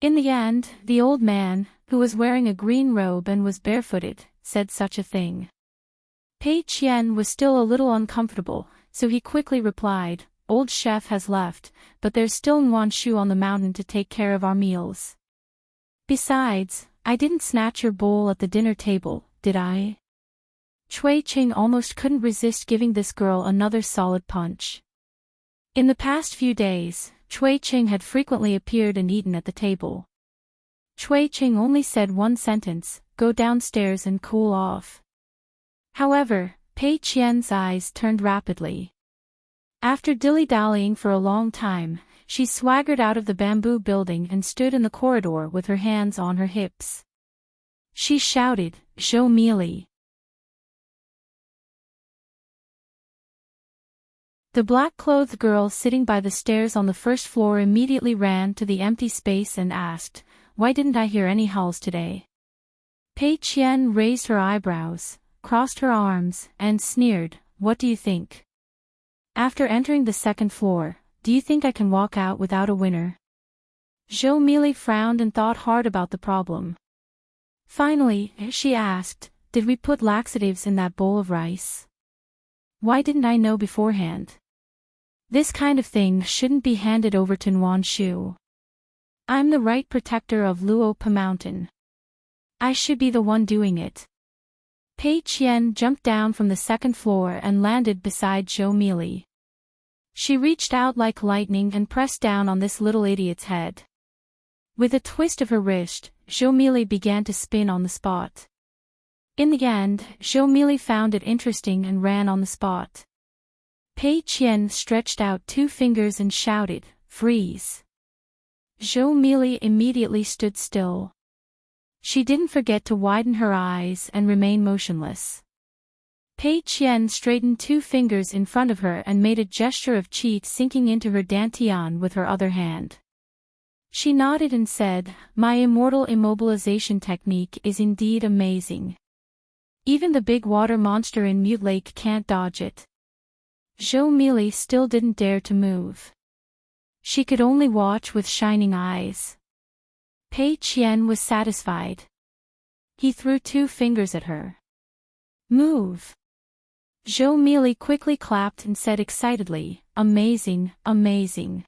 Speaker 1: In the end, the old man, who was wearing a green robe and was barefooted, said such a thing. Pei Qian was still a little uncomfortable, so he quickly replied, "Old chef has left, but there's still Nguan Shu on the mountain to take care of our meals. Besides, I didn't snatch your bowl at the dinner table, did I? Cui Qing almost couldn't resist giving this girl another solid punch. In the past few days, Cui Qing had frequently appeared and eaten at the table. Cui Qing only said one sentence, "Go downstairs and cool off." However, Pei Qian's eyes turned rapidly. After dilly-dallying for a long time, she swaggered out of the bamboo building and stood in the corridor with her hands on her hips. She shouted, "Zhou Mili!" The black-clothed girl sitting by the stairs on the first floor immediately ran to the empty space and asked, "Why didn't I hear any howls today?" Pei Qian raised her eyebrows, crossed her arms, and sneered, "What do you think? After entering the second floor, do you think I can walk out without a winner?" Zhou Mili frowned and thought hard about the problem. Finally, she asked, "Did we put laxatives in that bowl of rice? Why didn't I know beforehand? This kind of thing shouldn't be handed over to Nuan Shu. I'm the right protector of Luopa Mountain. I should be the one doing it." Pei Qian jumped down from the second floor and landed beside Zhou Mili. She reached out like lightning and pressed down on this little idiot's head. With a twist of her wrist, Zhou Mili began to spin on the spot. In the end, Zhou Mili found it interesting and ran on the spot. Pei Qian stretched out 2 fingers and shouted, "Freeze!" Zhou Mili immediately stood still. She didn't forget to widen her eyes and remain motionless. Pei Qian straightened 2 fingers in front of her and made a gesture of qi sinking into her dantian with her other hand. She nodded and said, "My immortal immobilization technique is indeed amazing. Even the big water monster in Mute Lake can't dodge it." Zhou Mili still didn't dare to move. She could only watch with shining eyes. Pei Qian was satisfied. He threw 2 fingers at her. "Move!" Zhou Mili quickly clapped and said excitedly, "Amazing, amazing.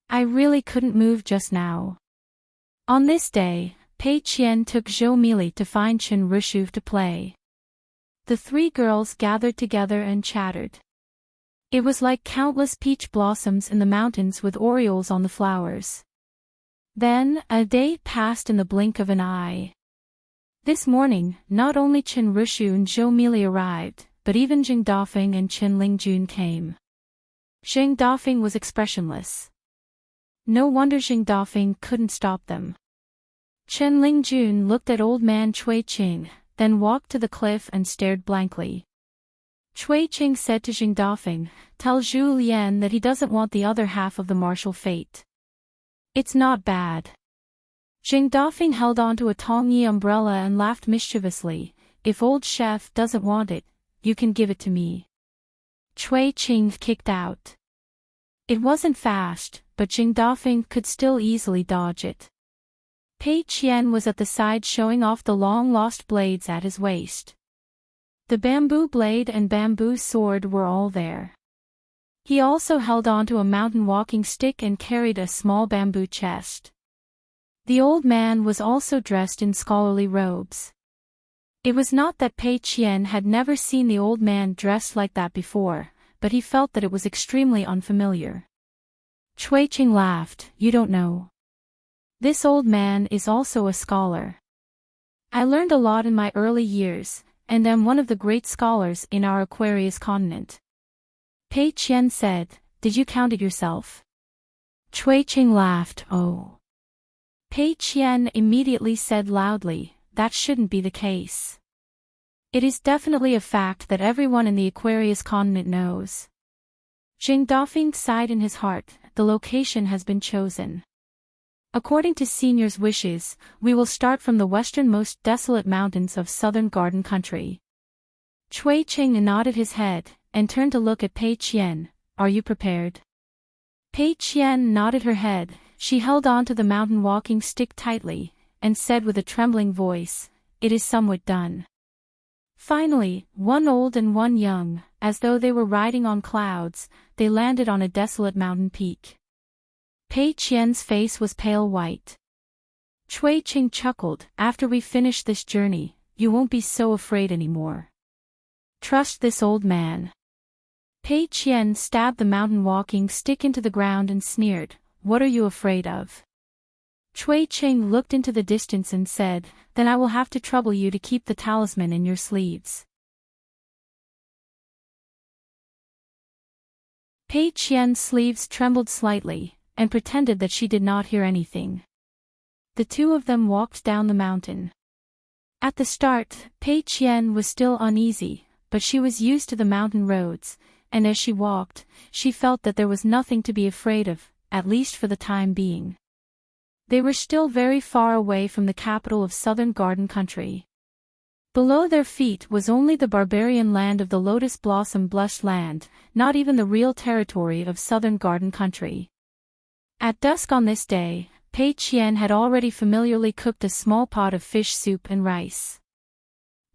Speaker 1: I really couldn't move just now." On this day, Pei Qian took Zhou Mili to find Chen Rishu to play. The 3 girls gathered together and chattered. It was like countless peach blossoms in the mountains with orioles on the flowers. Then, a day passed in the blink of an eye. This morning, not only Chen Rishu and Zhou Mili arrived, but even Jing Dafeng and Chen Lingjun came. Jing Dafeng was expressionless. No wonder Jing Dafeng couldn't stop them. Chen Lingjun looked at old man Cui Qing, then walked to the cliff and stared blankly. Cui Qing said to Jing Dafeng, "Tell Zhu Lian that he doesn't want the other half of the martial fate. It's not bad." Jing Dafeng held onto a Tongyi umbrella and laughed mischievously, "If old chef doesn't want it, you can give it to me." Cui Qing kicked out. It wasn't fast, but Jing Dafeng could still easily dodge it. Pei Qian was at the side showing off the long-lost blades at his waist. The bamboo blade and bamboo sword were all there. He also held onto a mountain walking stick and carried a small bamboo chest. The old man was also dressed in scholarly robes. It was not that Pei Qian had never seen the old man dressed like that before, but he felt that it was extremely unfamiliar. Cui Qing laughed, "You don't know. This old man is also a scholar. I learned a lot in my early years, and am one of the great scholars in our Aquarius continent." Pei Qian said, "Did you count it yourself?" Cui Qing laughed, "Oh." Pei Qian immediately said loudly, "That shouldn't be the case. It is definitely a fact that everyone in the Aquarius continent knows." Jing Dafeng sighed in his heart, "The location has been chosen. According to senior's wishes, we will start from the westernmost desolate mountains of southern garden country." Cui Qing nodded his head, and turned to look at Pei Qian, "Are you prepared?" Pei Qian nodded her head. She held on to the mountain walking stick tightly, and said with a trembling voice, "It is somewhat done." Finally, one old and one young, as though they were riding on clouds, they landed on a desolate mountain peak. Pei Qian's face was pale white. Cui Qing chuckled. After we finish this journey, you won't be so afraid anymore. Trust this old man. Pei Qian stabbed the mountain walking stick into the ground and sneered, What are you afraid of? Cui Qing looked into the distance and said, Then I will have to trouble you to keep the talisman in your sleeves. Pei Qian's sleeves trembled slightly, and pretended that she did not hear anything. The two of them walked down the mountain. At the start, Pei Qian was still uneasy, but she was used to the mountain roads, and as she walked, she felt that there was nothing to be afraid of, at least for the time being. They were still very far away from the capital of Southern Garden Country. Below their feet was only the barbarian land of the Lotus Blossom Blush Land, not even the real territory of Southern Garden Country. At dusk on this day, Pei Qian had already familiarly cooked a small pot of fish soup and rice.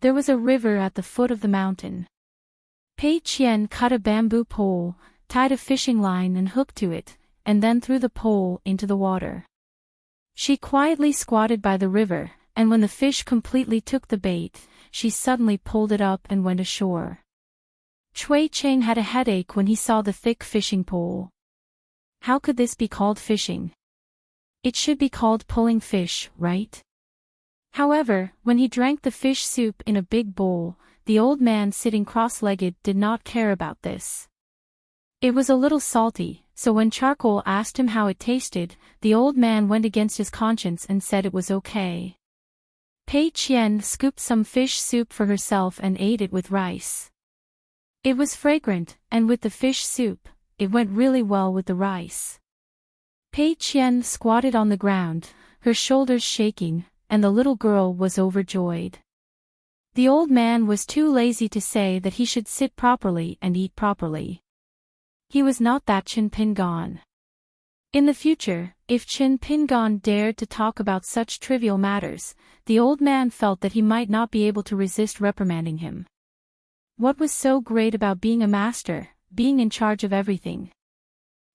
Speaker 1: There was a river at the foot of the mountain. Pei Qian cut a bamboo pole, tied a fishing line and hooked to it, and then threw the pole into the water. She quietly squatted by the river, and when the fish completely took the bait, she suddenly pulled it up and went ashore. Cui Qing had a headache when he saw the thick fishing pole. How could this be called fishing? It should be called pulling fish, right? However, when he drank the fish soup in a big bowl, the old man sitting cross-legged did not care about this. It was a little salty, so when Charcoal asked him how it tasted, the old man went against his conscience and said it was okay. Pei Qian scooped some fish soup for herself and ate it with rice. It was fragrant, and with the fish soup, it went really well with the rice. Pei Qian squatted on the ground, her shoulders shaking, and the little girl was overjoyed. The old man was too lazy to say that he should sit properly and eat properly. He was not that Qin Pingan. In the future, if Qin Pingan dared to talk about such trivial matters, the old man felt that he might not be able to resist reprimanding him. What was so great about being a master, being in charge of everything?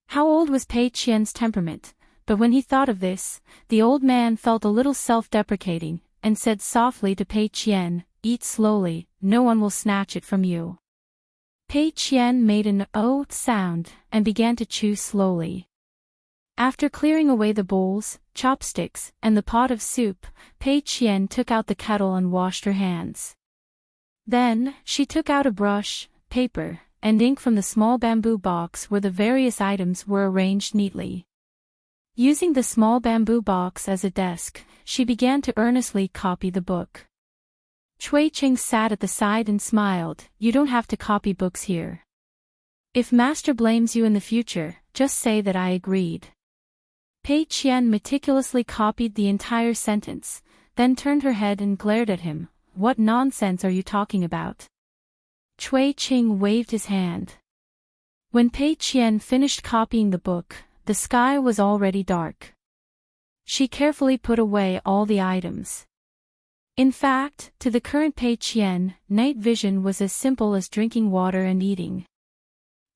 Speaker 1: How old was Pei Qian's temperament? But when he thought of this, the old man felt a little self-deprecating, and said softly to Pei Qian, Eat slowly, no one will snatch it from you. Pei Qian made an "oh" sound, and began to chew slowly. After clearing away the bowls, chopsticks, and the pot of soup, Pei Qian took out the kettle and washed her hands. Then, she took out a brush, paper, and ink from the small bamboo box where the various items were arranged neatly. Using the small bamboo box as a desk, she began to earnestly copy the book. Cui Qing sat at the side and smiled, You don't have to copy books here. If master blames you in the future, just say that I agreed. Pei Qian meticulously copied the entire sentence, then turned her head and glared at him. What nonsense are you talking about? Cui Qing waved his hand. When Pei Qian finished copying the book, the sky was already dark. She carefully put away all the items. In fact, to the current Pei Qian, night vision was as simple as drinking water and eating.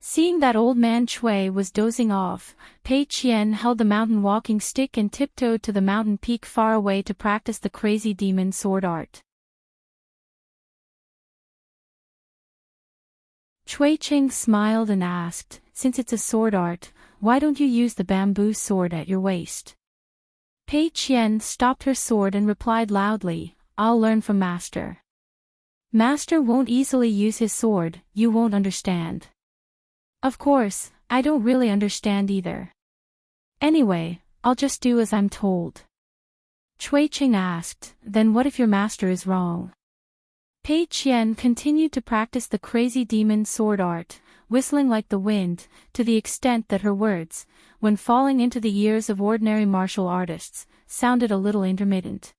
Speaker 1: Seeing that old man Cui was dozing off, Pei Qian held the mountain walking stick and tiptoed to the mountain peak far away to practice the crazy demon sword art. Cui Qing smiled and asked, Since it's a sword art, why don't you use the bamboo sword at your waist? Pei Qian stopped her sword and replied loudly, I'll learn from master. Master won't easily use his sword, you won't understand. Of course, I don't really understand either. Anyway, I'll just do as I'm told. Cui Qing asked, Then what if your master is wrong? Pei Qian continued to practice the crazy demon sword art, whistling like the wind, to the extent that her words, when falling into the ears of ordinary martial artists, sounded a little intermittent.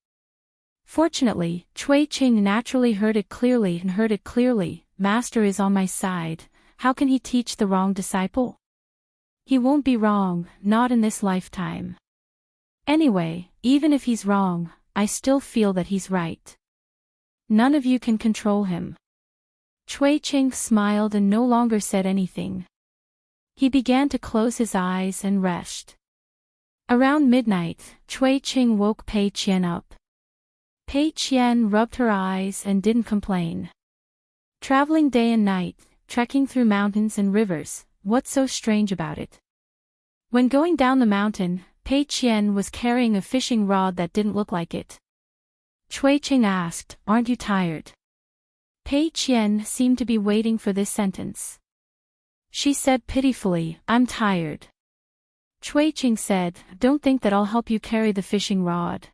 Speaker 1: Fortunately, Cui Qing naturally heard it clearly, Master is on my side. How can he teach the wrong disciple? He won't be wrong, not in this lifetime. Anyway, even if he's wrong, I still feel that he's right. None of you can control him. Cui Qing smiled and no longer said anything. He began to close his eyes and rest. Around midnight, Cui Qing woke Pei Qian up. Pei Qian rubbed her eyes and didn't complain. Traveling day and night, trekking through mountains and rivers, what's so strange about it? When going down the mountain, Pei Qian was carrying a fishing rod that didn't look like it. Cui Qing asked, "Aren't you tired?" Pei Qian seemed to be waiting for this sentence. She said pitifully, "I'm tired." Cui Qing said, "Don't think that I'll help you carry the fishing rod.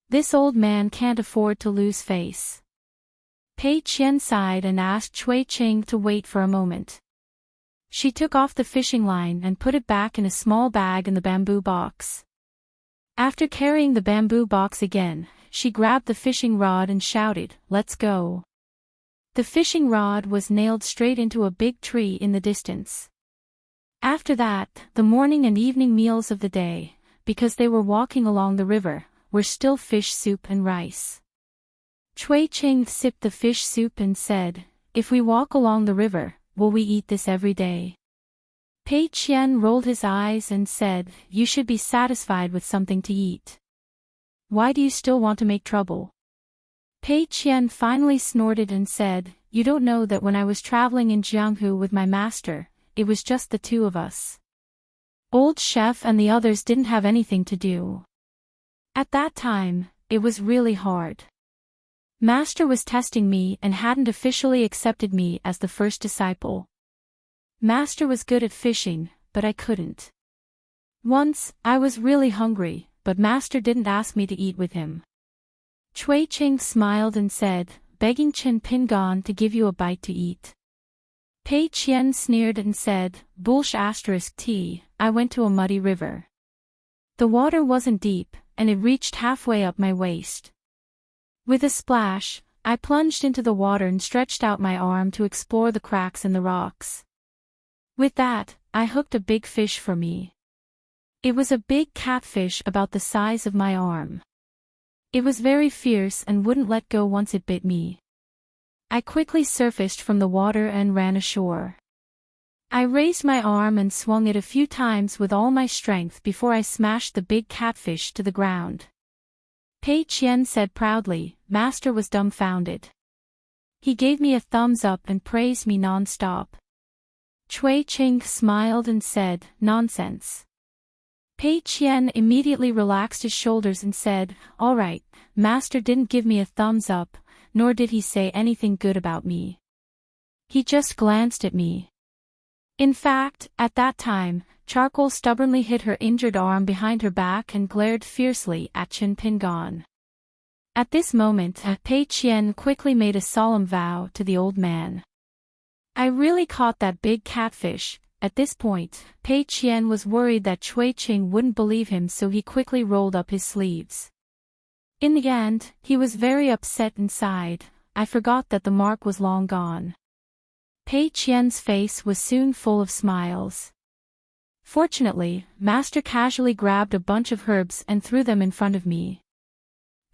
Speaker 1: This old man can't afford to lose face." Pei Qian sighed and asked Cui Qing to wait for a moment. She took off the fishing line and put it back in a small bag in the bamboo box. After carrying the bamboo box again, she grabbed the fishing rod and shouted, "Let's go." The fishing rod was nailed straight into a big tree in the distance. After that, the morning and evening meals of the day, because they were walking along the river, were still fish soup and rice. Cui Qing sipped the fish soup and said, "If we walk along the river, will we eat this every day?" Pei Qian rolled his eyes and said, "You should be satisfied with something to eat. Why do you still want to make trouble?" Pei Qian finally snorted and said, "You don't know that when I was traveling in Jianghu with my master, it was just the two of us. Old chef and the others didn't have anything to do. At that time, it was really hard. Master was testing me and hadn't officially accepted me as the first disciple. Master was good at fishing, but I couldn't. Once, I was really hungry, but Master didn't ask me to eat with him." Cui Qing smiled and said, "Begging Chen Pingon to give you a bite to eat." Pei Qian sneered and said, "Bullsh*t, I went to a muddy river. The water wasn't deep, and it reached halfway up my waist. With a splash, I plunged into the water and stretched out my arm to explore the cracks in the rocks. With that, I hooked a big fish for me. It was a big catfish about the size of my arm. It was very fierce and wouldn't let go once it bit me. I quickly surfaced from the water and ran ashore. I raised my arm and swung it a few times with all my strength before I smashed the big catfish to the ground." Pei Qian said proudly. Master was dumbfounded. He gave me a thumbs up and praised me non-stop. Cui Qing smiled and said, "Nonsense." Pei Qian immediately relaxed his shoulders and said, "All right, Master didn't give me a thumbs up, nor did he say anything good about me. He just glanced at me." In fact, at that time, Charcoal stubbornly hid her injured arm behind her back and glared fiercely at Chen Pingon. At this moment, Pei Qian quickly made a solemn vow to the old man. "I really caught that big catfish." At this point, Pei Qian was worried that Cui Qing wouldn't believe him, so he quickly rolled up his sleeves. In the end, he was very upset and sighed, "I forgot that the mark was long gone." Pei Qian's face was soon full of smiles. Fortunately, Master casually grabbed a bunch of herbs and threw them in front of me.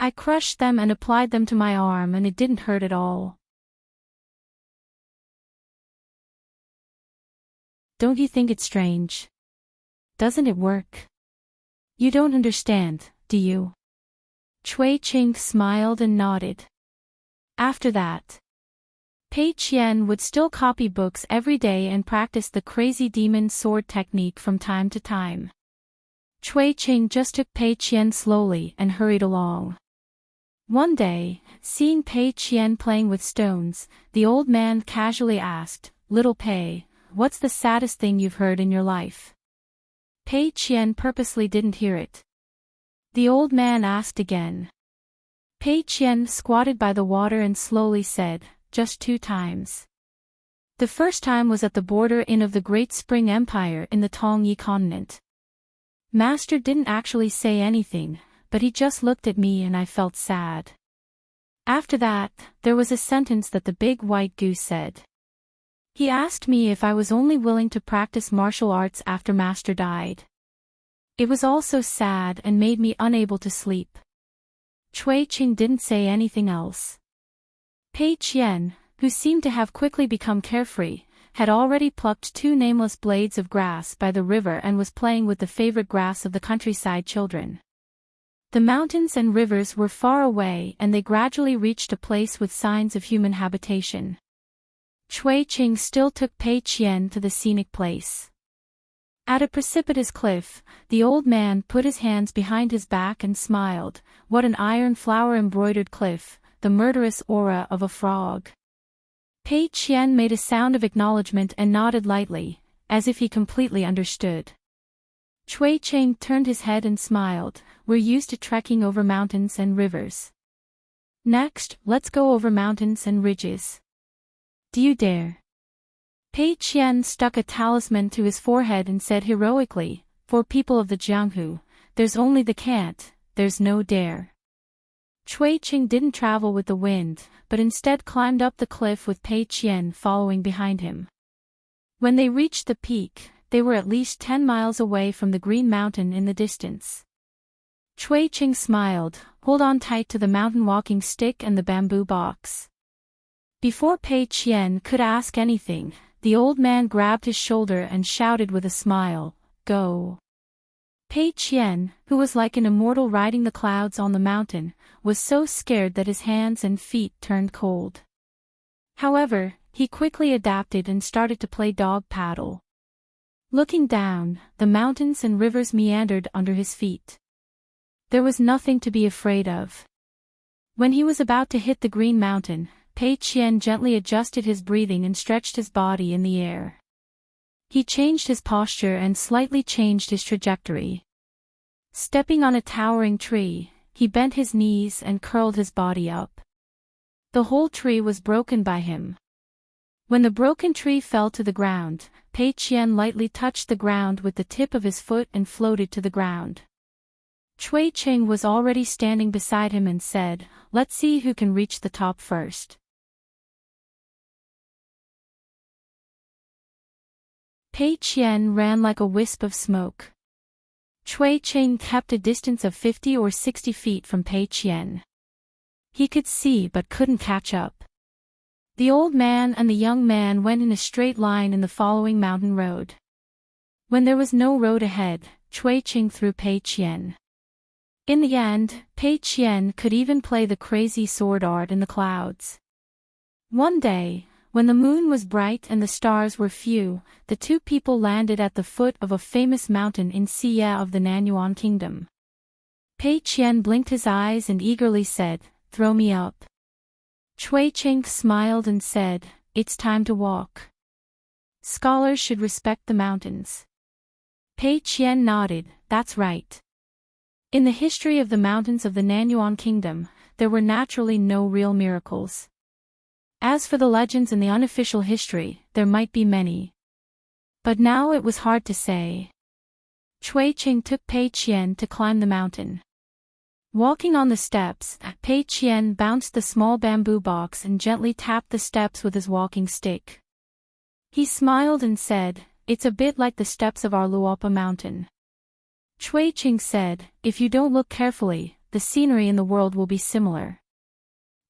Speaker 1: I crushed them and applied them to my arm, and it didn't hurt at all. Don't you think it's strange? Doesn't it work? You don't understand, do you? Cui Qing smiled and nodded. After that, Pei Qian would still copy books every day and practice the crazy demon sword technique from time to time. Cui Qing just took Pei Qian slowly and hurried along. One day, seeing Pei Qian playing with stones, the old man casually asked, "Little Pei, what's the saddest thing you've heard in your life?" Pei Qian purposely didn't hear it. The old man asked again. Pei Qian squatted by the water and slowly said, "Just 2 times. The first time was at the border inn of the Great Spring Empire in the Tongyi continent. Master didn't actually say anything, but he just looked at me and I felt sad. After that, there was a sentence that the big white goose said. He asked me if I was only willing to practice martial arts after Master died. It was all so sad and made me unable to sleep." Cui Qing didn't say anything else. Pei Qian, who seemed to have quickly become carefree, had already plucked 2 nameless blades of grass by the river and was playing with the favorite grass of the countryside children. The mountains and rivers were far away and they gradually reached a place with signs of human habitation. Cui Qing still took Pei Qian to the scenic place. At a precipitous cliff, the old man put his hands behind his back and smiled. What an iron flower-embroidered cliff, the murderous aura of a frog. Pei Qian made a sound of acknowledgement and nodded lightly, as if he completely understood. Cui Qing turned his head and smiled. We're used to trekking over mountains and rivers. Next, let's go over mountains and ridges. Do you dare? Pei Qian stuck a talisman to his forehead and said heroically, for people of the Jianghu, there's only the can't, there's no dare. Cui Qing didn't travel with the wind, but instead climbed up the cliff with Pei Qian following behind him. When they reached the peak, they were at least 10 miles away from the green mountain in the distance. Cui Qing smiled, hold on tight to the mountain walking stick and the bamboo box. Before Pei Qian could ask anything, the old man grabbed his shoulder and shouted with a smile, go. Pei Qian, who was like an immortal riding the clouds on the mountain, was so scared that his hands and feet turned cold. However, he quickly adapted and started to play dog paddle. Looking down, the mountains and rivers meandered under his feet. There was nothing to be afraid of. When he was about to hit the green mountain, Pei Qian gently adjusted his breathing and stretched his body in the air. He changed his posture and slightly changed his trajectory. Stepping on a towering tree, he bent his knees and curled his body up. The whole tree was broken by him. When the broken tree fell to the ground, Pei Qian lightly touched the ground with the tip of his foot and floated to the ground. Cui Qing was already standing beside him and said, let's see who can reach the top first. Pei Qian ran like a wisp of smoke. Cui Qing kept a distance of 50 or 60 feet from Pei Qian. He could see but couldn't catch up. The old man and the young man went in a straight line in the following mountain road. When there was no road ahead, Cui Qing threw Pei Qian. In the end, Pei Qian could even play the crazy sword art in the clouds. One day, when the moon was bright and the stars were few, the 2 people landed at the foot of a famous mountain in Xie of the Nanyuan Kingdom. Pei Qian blinked his eyes and eagerly said, throw me up. Cui Qing smiled and said, it's time to walk. Scholars should respect the mountains. Pei Qian nodded, that's right. In the history of the mountains of the Nanyuan Kingdom, there were naturally no real miracles. As for the legends in the unofficial history, there might be many. But now it was hard to say. Cui Qing took Pei Qian to climb the mountain. Walking on the steps, Pei Qian bounced the small bamboo box and gently tapped the steps with his walking stick. He smiled and said, it's a bit like the steps of our Luopa mountain. Cui Qing said, if you don't look carefully, the scenery in the world will be similar.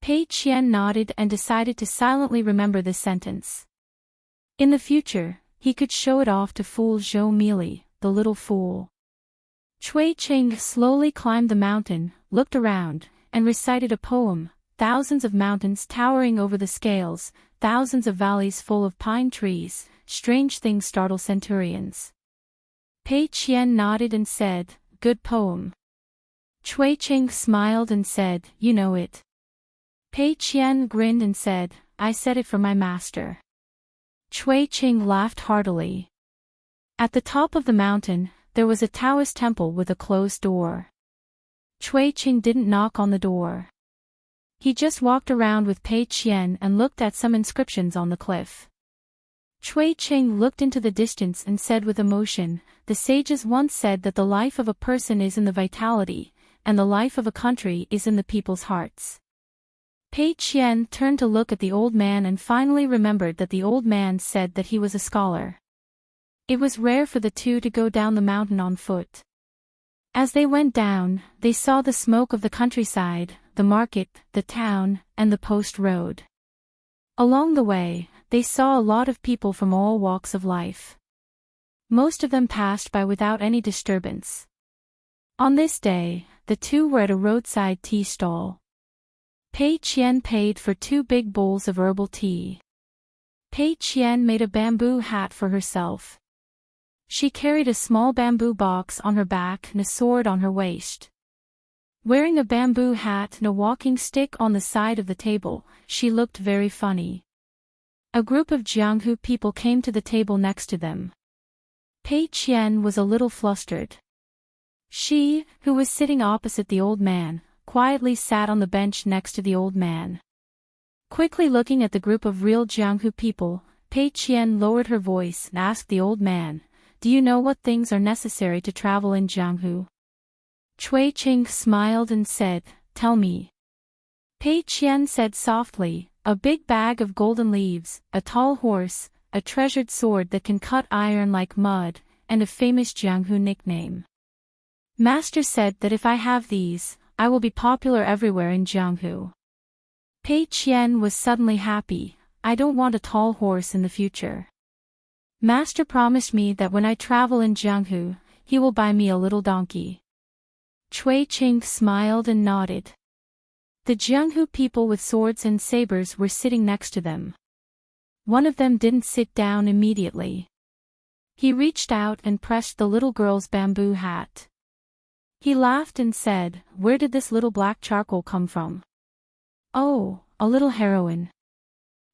Speaker 1: Pei Qian nodded and decided to silently remember this sentence. In the future, he could show it off to fool Zhou Meili, the little fool. Cui Qing slowly climbed the mountain, looked around, and recited a poem, thousands of mountains towering over the scales, thousands of valleys full of pine trees, strange things startle centurions. Pei Qian nodded and said, good poem. Cui Qing smiled and said, you know it. Pei Qian grinned and said, I said it for my master. Cui Qing laughed heartily. At the top of the mountain, there was a Taoist temple with a closed door. Cui Qing didn't knock on the door. He just walked around with Pei Qian and looked at some inscriptions on the cliff. Cui Qing looked into the distance and said with emotion, the sages once said that the life of a person is in the vitality, and the life of a country is in the people's hearts. Pei Qian turned to look at the old man and finally remembered that the old man said that he was a scholar. It was rare for the 2 to go down the mountain on foot. As they went down, they saw the smoke of the countryside, the market, the town, and the post road. Along the way, they saw a lot of people from all walks of life. Most of them passed by without any disturbance. On this day, the two were at a roadside tea stall. Pei Qian paid for 2 big bowls of herbal tea. Pei Qian made a bamboo hat for herself. She carried a small bamboo box on her back and a sword on her waist. Wearing a bamboo hat and a walking stick on the side of the table, she looked very funny. A group of Jianghu people came to the table next to them. Pei Qian was a little flustered. She, who was sitting opposite the old man, quietly sat on the bench next to the old man. Quickly looking at the group of real Jianghu people, Pei Qian lowered her voice and asked the old man, "Do you know what things are necessary to travel in Jianghu?" Cui Qing smiled and said, "Tell me." Pei Qian said softly, "A big bag of golden leaves, a tall horse, a treasured sword that can cut iron like mud, and a famous Jianghu nickname. Master said that if I have these, I will be popular everywhere in Jianghu." Pei Qian was suddenly happy. "I don't want a tall horse in the future. Master promised me that when I travel in Jianghu, he will buy me a little donkey." Cui Qing smiled and nodded. The Jianghu people with swords and sabers were sitting next to them. One of them didn't sit down immediately. He reached out and pressed the little girl's bamboo hat. He laughed and said, "Where did this little black charcoal come from?" "Oh, a little heroine.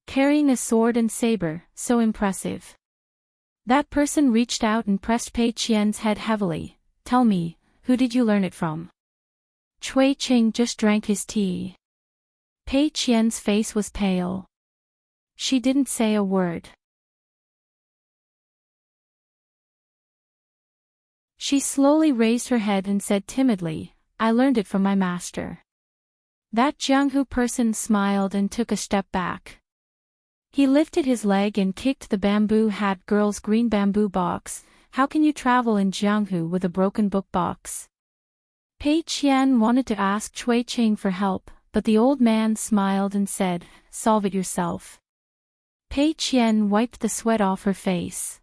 Speaker 1: Carrying a sword and saber, so impressive." That person reached out and pressed Pei Qian's head heavily. "Tell me, who did you learn it from?" Cui Qing just drank his tea. Pei Qian's face was pale. She didn't say a word. She slowly raised her head and said timidly, "I learned it from my master." That Jianghu person smiled and took a step back. He lifted his leg and kicked the bamboo hat girl's green bamboo box. "How can you travel in Jianghu with a broken book box?" Pei Qian wanted to ask Cui Qing for help, but the old man smiled and said, "Solve it yourself." Pei Qian wiped the sweat off her face.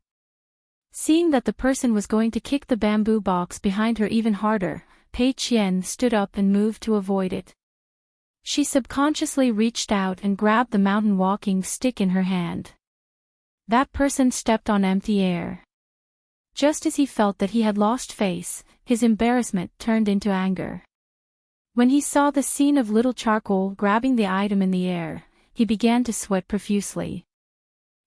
Speaker 1: Seeing that the person was going to kick the bamboo box behind her even harder, Pei Qian stood up and moved to avoid it. She subconsciously reached out and grabbed the mountain walking stick in her hand. That person stepped on empty air. Just as he felt that he had lost face, his embarrassment turned into anger. When he saw the scene of little charcoal grabbing the item in the air, he began to sweat profusely.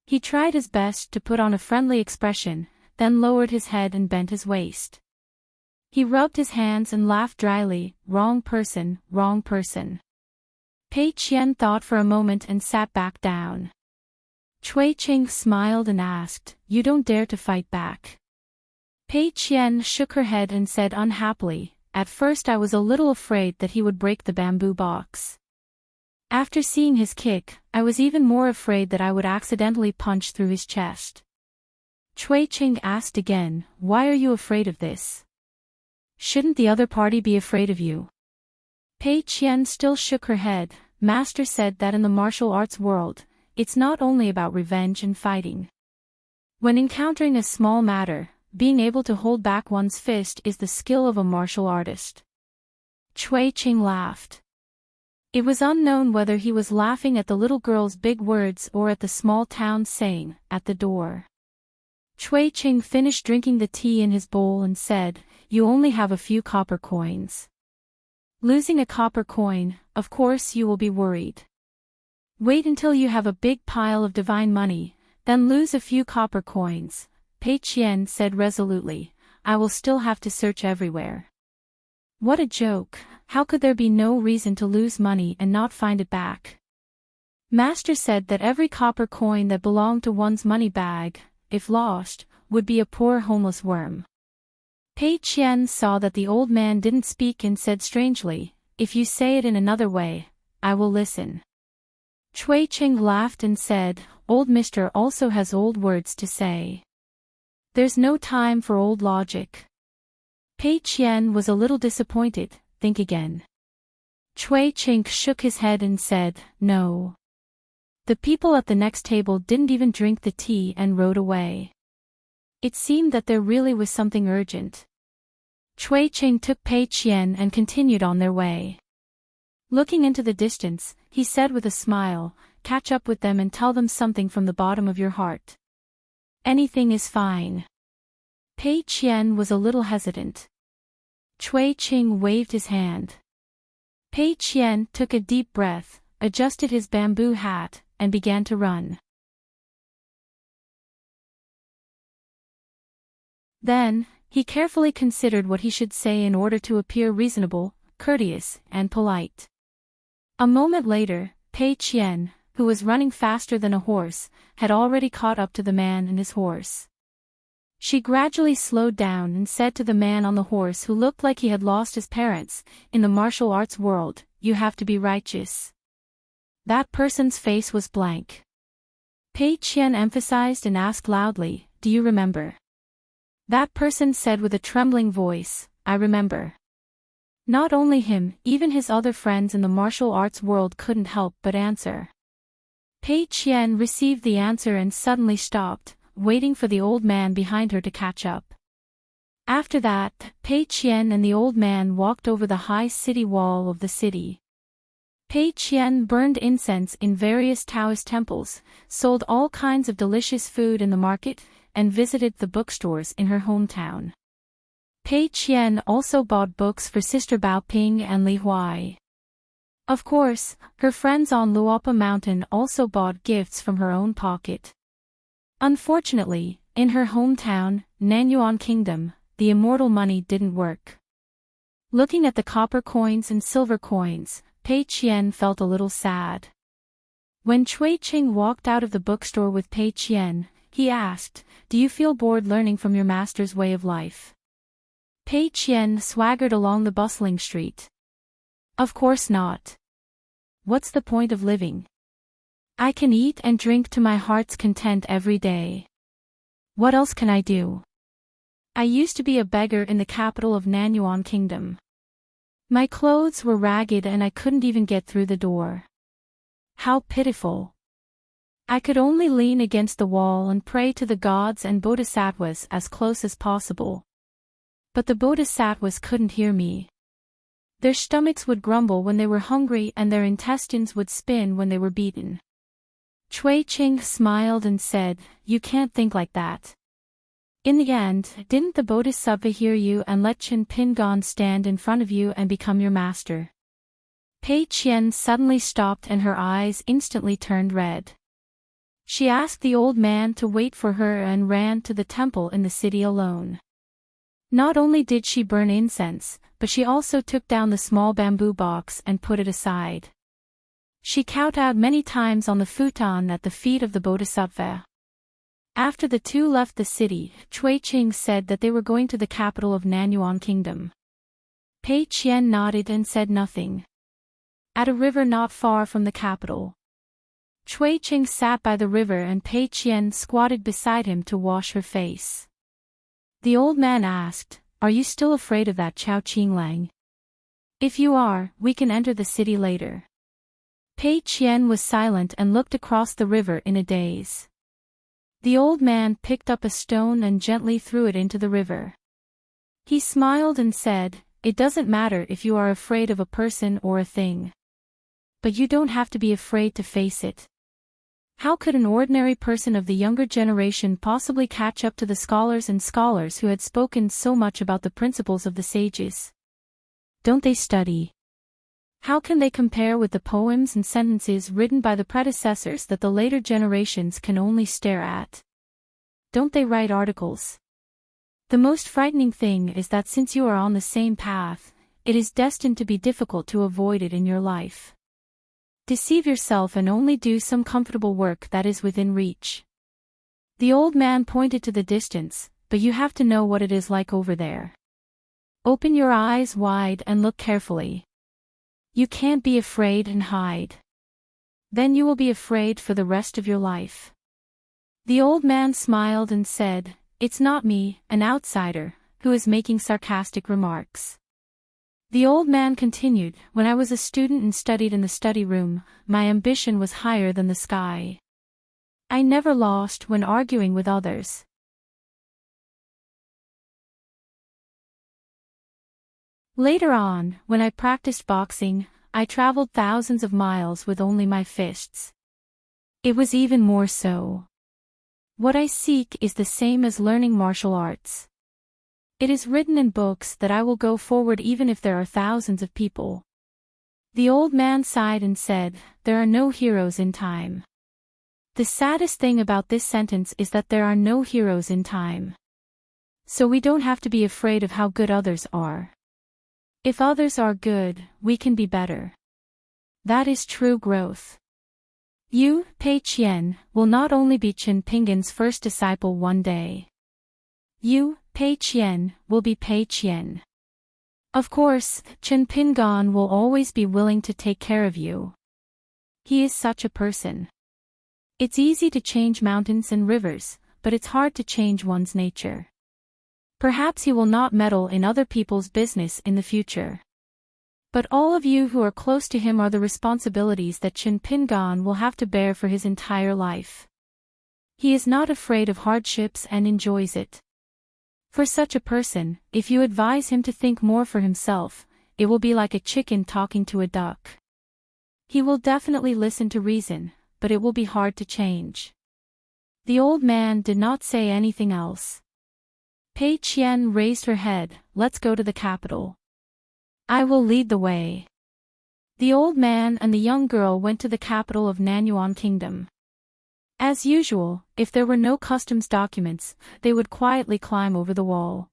Speaker 1: He tried his best to put on a friendly expression, then lowered his head and bent his waist. He rubbed his hands and laughed dryly, "Wrong person, wrong person." Pei Qian thought for a moment and sat back down. Cui Qing smiled and asked, "You don't dare to fight back?" Pei Qian shook her head and said unhappily, "At first I was a little afraid that he would break the bamboo box. After seeing his kick, I was even more afraid that I would accidentally punch through his chest." Cui Qing asked again, "Why are you afraid of this? Shouldn't the other party be afraid of you?" Pei Qian still shook her head. "Master said that in the martial arts world, it's not only about revenge and fighting. When encountering a small matter, being able to hold back one's fist is the skill of a martial artist." Cui Qing laughed. It was unknown whether he was laughing at the little girl's big words or at the small town saying, "At the door." Cui Qing finished drinking the tea in his bowl and said, "You only have a few copper coins. Losing a copper coin, of course you will be worried. Wait until you have a big pile of divine money, then lose a few copper coins." Pei Qian said resolutely, "I will still have to search everywhere." What a joke! How could there be no reason to lose money and not find it back? Master said that every copper coin that belonged to one's money bag, if lost, would be a poor homeless worm. Pei Qian saw that the old man didn't speak and said strangely, "If you say it in another way, I will listen." Cui Qing laughed and said, "Old Mister also has old words to say. There's no time for old logic." Pei Qian was a little disappointed. "Think again." Cui Qing shook his head and said, "No. The people at the next table didn't even drink the tea and rode away. It seemed that there really was something urgent. Cui Qing took Pei Qian and continued on their way. Looking into the distance, he said with a smile, "Catch up with them and tell them something from the bottom of your heart. Anything is fine." Pei Qian was a little hesitant. Cui Qing waved his hand. Pei Qian took a deep breath, adjusted his bamboo hat, and began to run. Then, he carefully considered what he should say in order to appear reasonable, courteous, and polite. A moment later, Pei Qian, who was running faster than a horse, had already caught up to the man and his horse. She gradually slowed down and said to the man on the horse who looked like he had lost his parents, "In the martial arts world, you have to be righteous." That person's face was blank. Pei Qian emphasized and asked loudly, "Do you remember?" That person said with a trembling voice, "I remember." Not only him, even his other friends in the martial arts world couldn't help but answer. Pei Qian received the answer and suddenly stopped, waiting for the old man behind her to catch up. After that, Pei Qian and the old man walked over the high city wall of the city. Pei Qian burned incense in various Taoist temples, sold all kinds of delicious food in the market, and visited the bookstores in her hometown. Pei Qian also bought books for Sister Bao Ping and Li Huai. Of course, her friends on Luopa Mountain also bought gifts from her own pocket. Unfortunately, in her hometown, Nanyuan Kingdom, the immortal money didn't work. Looking at the copper coins and silver coins, Pei Qian felt a little sad. When Cui Qing walked out of the bookstore with Pei Qian, he asked, "Do you feel bored learning from your master's way of life?" Pei Qian swaggered along the bustling street. "Of course not. What's the point of living? I can eat and drink to my heart's content every day. What else can I do? I used to be a beggar in the capital of Nanyuan Kingdom. My clothes were ragged and I couldn't even get through the door. How pitiful. I could only lean against the wall and pray to the gods and bodhisattvas as close as possible. But the bodhisattvas couldn't hear me. Their stomachs would grumble when they were hungry and their intestines would spin when they were beaten." Cui Qing smiled and said, "You can't think like that. In the end, didn't the bodhisattva hear you and let Chen Pingon stand in front of you and become your master?" Pei Qian suddenly stopped and her eyes instantly turned red. She asked the old man to wait for her and ran to the temple in the city alone. Not only did she burn incense, but she also took down the small bamboo box and put it aside. She kowtowed many times on the futon at the feet of the bodhisattva. After the two left the city, Cui Qing said that they were going to the capital of Nanyuan Kingdom. Pei Qian nodded and said nothing. At a river not far from the capital, Cui Qing sat by the river and Pei Qian squatted beside him to wash her face. The old man asked, "Are you still afraid of that Chao Qinglang? If you are, we can enter the city later." Pei Qian was silent and looked across the river in a daze. The old man picked up a stone and gently threw it into the river. He smiled and said, "It doesn't matter if you are afraid of a person or a thing. But you don't have to be afraid to face it. How could an ordinary person of the younger generation possibly catch up to the scholars who had spoken so much about the principles of the sages? Don't they study? How can they compare with the poems and sentences written by the predecessors that the later generations can only stare at? Don't they write articles? The most frightening thing is that since you are on the same path, it is destined to be difficult to avoid it in your life. Deceive yourself and only do some comfortable work that is within reach." The old man pointed to the distance, "But you have to know what it is like over there. Open your eyes wide and look carefully. You can't be afraid and hide. Then you will be afraid for the rest of your life." The old man smiled and said, "It's not me, an outsider, who is making sarcastic remarks. The old man continued, when I was a student and studied in the study room, my ambition was higher than the sky. I never lost when arguing with others. Later on, when I practiced boxing, I traveled thousands of miles with only my fists. It was even more so. What I seek is the same as learning martial arts. It is written in books that I will go forward even if there are thousands of people. The old man sighed and said, there are no heroes in time. The saddest thing about this sentence is that there are no heroes in time. So we don't have to be afraid of how good others are. If others are good, we can be better. That is true growth. You, Pei Qian, will not only be Chen Pingan's first disciple one day. You, Pei Qian, will be Pei Qian. Of course, Chen Pingan will always be willing to take care of you. He is such a person. It's easy to change mountains and rivers, but it's hard to change one's nature. Perhaps he will not meddle in other people's business in the future. But all of you who are close to him are the responsibilities that Chen Pingan will have to bear for his entire life. He is not afraid of hardships and enjoys it. For such a person, if you advise him to think more for himself, it will be like a chicken talking to a duck. He will definitely listen to reason, but it will be hard to change. The old man did not say anything else. Pei Qian raised her head, let's go to the capital. I will lead the way. The old man and the young girl went to the capital of Nanyuan Kingdom. As usual, if there were no customs documents, they would quietly climb over the wall.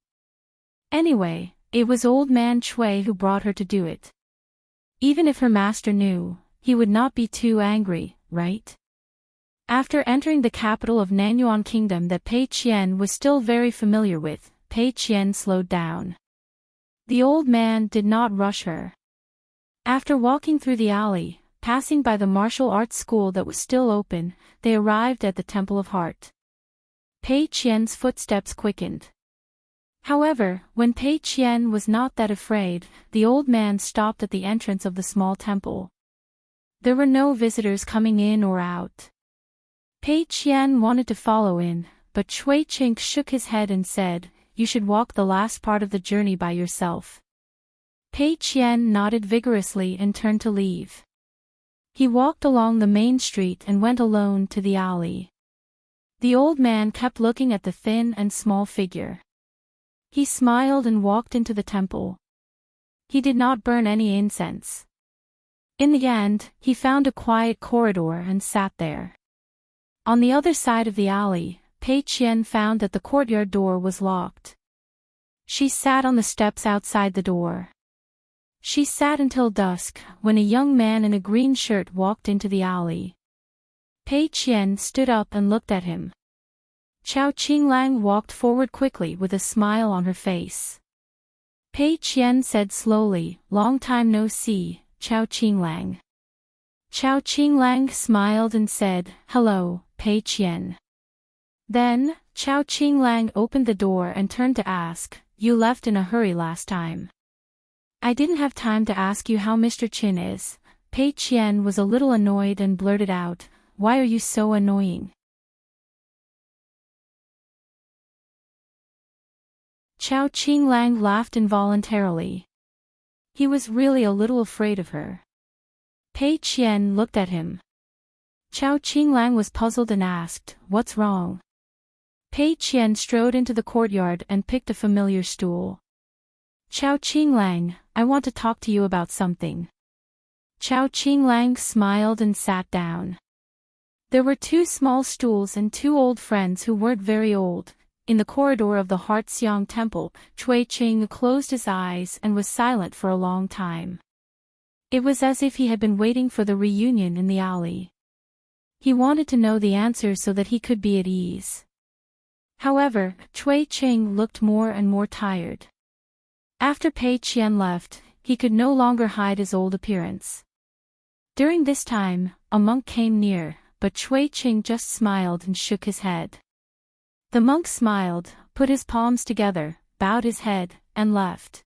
Speaker 1: Anyway, it was old man Chui who brought her to do it. Even if her master knew, he would not be too angry, right? After entering the capital of Nanyuan Kingdom that Pei Qian was still very familiar with, Pei Qian slowed down. The old man did not rush her. After walking through the alley, passing by the martial arts school that was still open, they arrived at the Temple of Heart. Pei Qian's footsteps quickened. However, when Pei Qian was not that afraid, the old man stopped at the entrance of the small temple. There were no visitors coming in or out. Pei Qian wanted to follow in, but Chui Chink shook his head and said, you should walk the last part of the journey by yourself. Pei Qian nodded vigorously and turned to leave. He walked along the main street and went alone to the alley. The old man kept looking at the thin and small figure. He smiled and walked into the temple. He did not burn any incense. In the end, he found a quiet corridor and sat there. On the other side of the alley, Pei Qian found that the courtyard door was locked. She sat on the steps outside the door. She sat until dusk, when a young man in a green shirt walked into the alley. Pei Qian stood up and looked at him. Chao Qinglang walked forward quickly with a smile on her face. Pei Qian said slowly, long time no see, Chao Qinglang. Chao Qinglang smiled and said, hello, Pei Qian. Then, Chao Qinglang opened the door and turned to ask, you left in a hurry last time. I didn't have time to ask you how Mr. Qin is. Pei Qian was a little annoyed and blurted out, why are you so annoying? Chao Qinglang laughed involuntarily. He was really a little afraid of her. Pei Qian looked at him. Chao Qinglang was puzzled and asked, what's wrong? Pei Qian strode into the courtyard and picked a familiar stool. Chao Qinglang, I want to talk to you about something. Chao Qinglang smiled and sat down. There were two small stools and two old friends who weren't very old. In the corridor of the Heartseong Temple, Chui Qing closed his eyes and was silent for a long time. It was as if he had been waiting for the reunion in the alley. He wanted to know the answer so that he could be at ease. However, Chui Qing looked more and more tired. After Pei Qian left, he could no longer hide his old appearance. During this time, a monk came near, but Chui Qing just smiled and shook his head. The monk smiled, put his palms together, bowed his head, and left.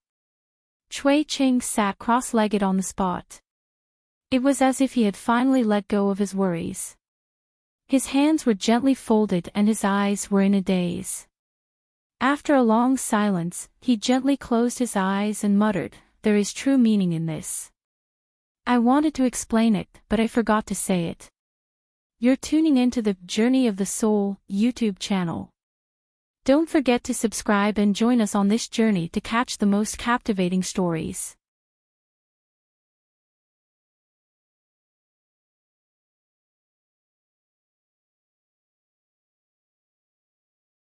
Speaker 1: Cui Ching sat cross-legged on the spot. It was as if he had finally let go of his worries. His hands were gently folded and his eyes were in a daze. After a long silence, he gently closed his eyes and muttered, "There is true meaning in this. I wanted to explain it, but I forgot to say it." You're tuning into the Journey of the Soul YouTube channel. Don't forget to subscribe and join us on this journey to catch the most captivating stories.